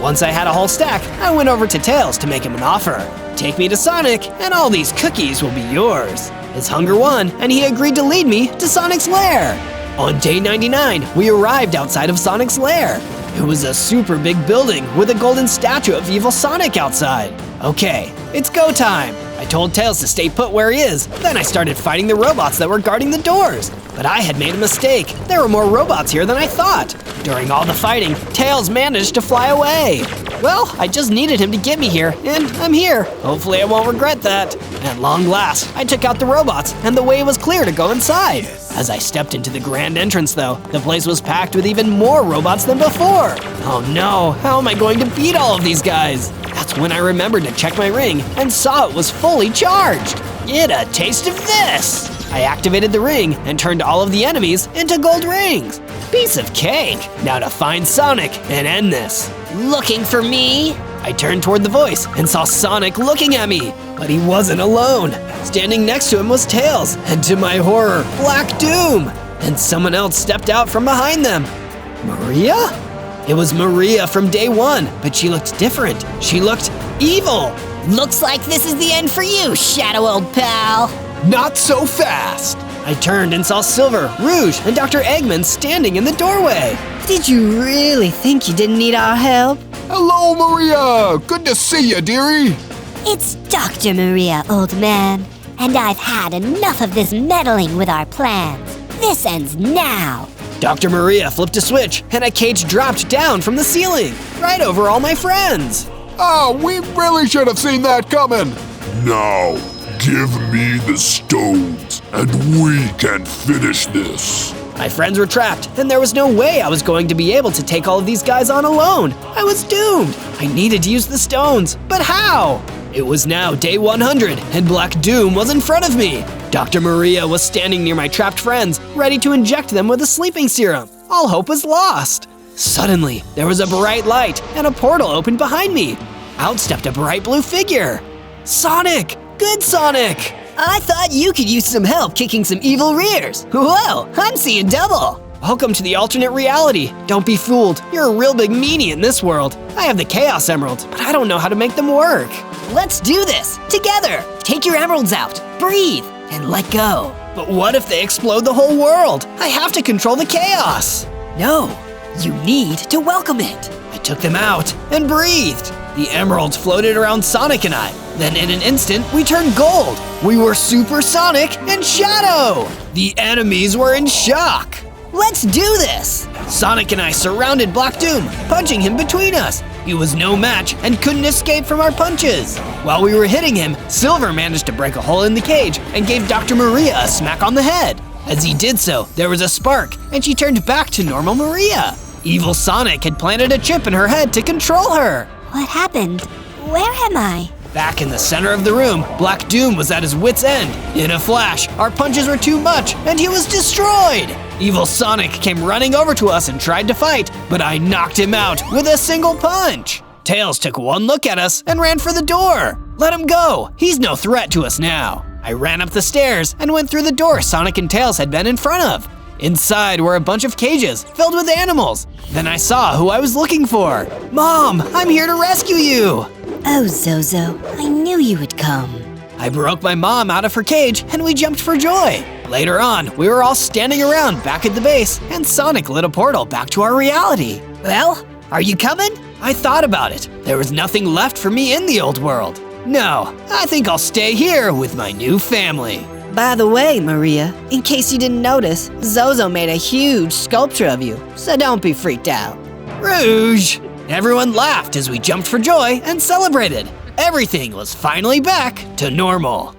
Once I had a whole stack, I went over to Tails to make him an offer. Take me to Sonic, and all these cookies will be yours. His hunger won, and he agreed to lead me to Sonic's lair. On day 99, we arrived outside of Sonic's lair. It was a super big building with a golden statue of evil Sonic outside. Okay, it's go time. I told Tails to stay put where he is. Then I started fighting the robots that were guarding the doors. But I had made a mistake. There were more robots here than I thought. During all the fighting, Tails managed to fly away. Well, I just needed him to get me here, and I'm here. Hopefully I won't regret that. At long last, I took out the robots, and the way was clear to go inside. As I stepped into the grand entrance though, the place was packed with even more robots than before. Oh no, how am I going to beat all of these guys? That's when I remembered to check my ring and saw it was fully charged. Get a taste of this! I activated the ring and turned all of the enemies into gold rings. Piece of cake! Now to find Sonic and end this. Looking for me? I turned toward the voice and saw Sonic looking at me, but he wasn't alone. Standing next to him was Tails, and to my horror, Black Doom. And someone else stepped out from behind them. Maria? It was Maria from day 1, but she looked different. She looked evil. Looks like this is the end for you, Shadow old pal. Not so fast. I turned and saw Silver, Rouge, and Dr. Eggman standing in the doorway. Did you really think you didn't need our help? Hello, Maria! Good to see you, dearie! It's Dr. Maria, old man. And I've had enough of this meddling with our plans. This ends now. Dr. Maria flipped a switch, and a cage dropped down from the ceiling, right over all my friends. Oh, we really should have seen that coming! Now, give me the stones, and we can finish this. My friends were trapped, and there was no way I was going to be able to take all of these guys on alone. I was doomed. I needed to use the stones, but how? It was now day 100, and Black Doom was in front of me. Dr. Maria was standing near my trapped friends, ready to inject them with a sleeping serum. All hope was lost. Suddenly, there was a bright light, and a portal opened behind me. Out stepped a bright blue figure. Sonic! Good Sonic! I thought you could use some help kicking some evil rears. Whoa, I'm seeing double. Welcome to the alternate reality. Don't be fooled. You're a real big meanie in this world. I have the Chaos Emeralds, but I don't know how to make them work. Let's do this together. Take your emeralds out, breathe, and let go. But what if they explode the whole world? I have to control the chaos. No, you need to welcome it. I took them out and breathed. The emeralds floated around Sonic and I. Then in an instant, we turned gold. We were Supersonic and Shadow. The enemies were in shock. Let's do this. Sonic and I surrounded Black Doom, punching him between us. He was no match and couldn't escape from our punches. While we were hitting him, Silver managed to break a hole in the cage and gave Dr. Maria a smack on the head. As he did so, there was a spark, and she turned back to normal Maria. Evil Sonic had planted a chip in her head to control her. What happened? Where am I? Back in the center of the room, Black Doom was at his wit's end. In a flash, our punches were too much, and he was destroyed. Evil Sonic came running over to us and tried to fight, but I knocked him out with a single punch. Tails took one look at us and ran for the door. Let him go. He's no threat to us now. I ran up the stairs and went through the door Sonic and Tails had been in front of. Inside were a bunch of cages filled with animals. Then I saw who I was looking for. Mom, I'm here to rescue you. Oh, Zozo, I knew you would come. I broke my mom out of her cage and we jumped for joy. Later on, we were all standing around back at the base and Sonic lit a portal back to our reality. Well, are you coming? I thought about it. There was nothing left for me in the old world. No, I think I'll stay here with my new family. By the way, Maria, in case you didn't notice, Zozo made a huge sculpture of you, so don't be freaked out. Rouge! Everyone laughed as we jumped for joy and celebrated. Everything was finally back to normal.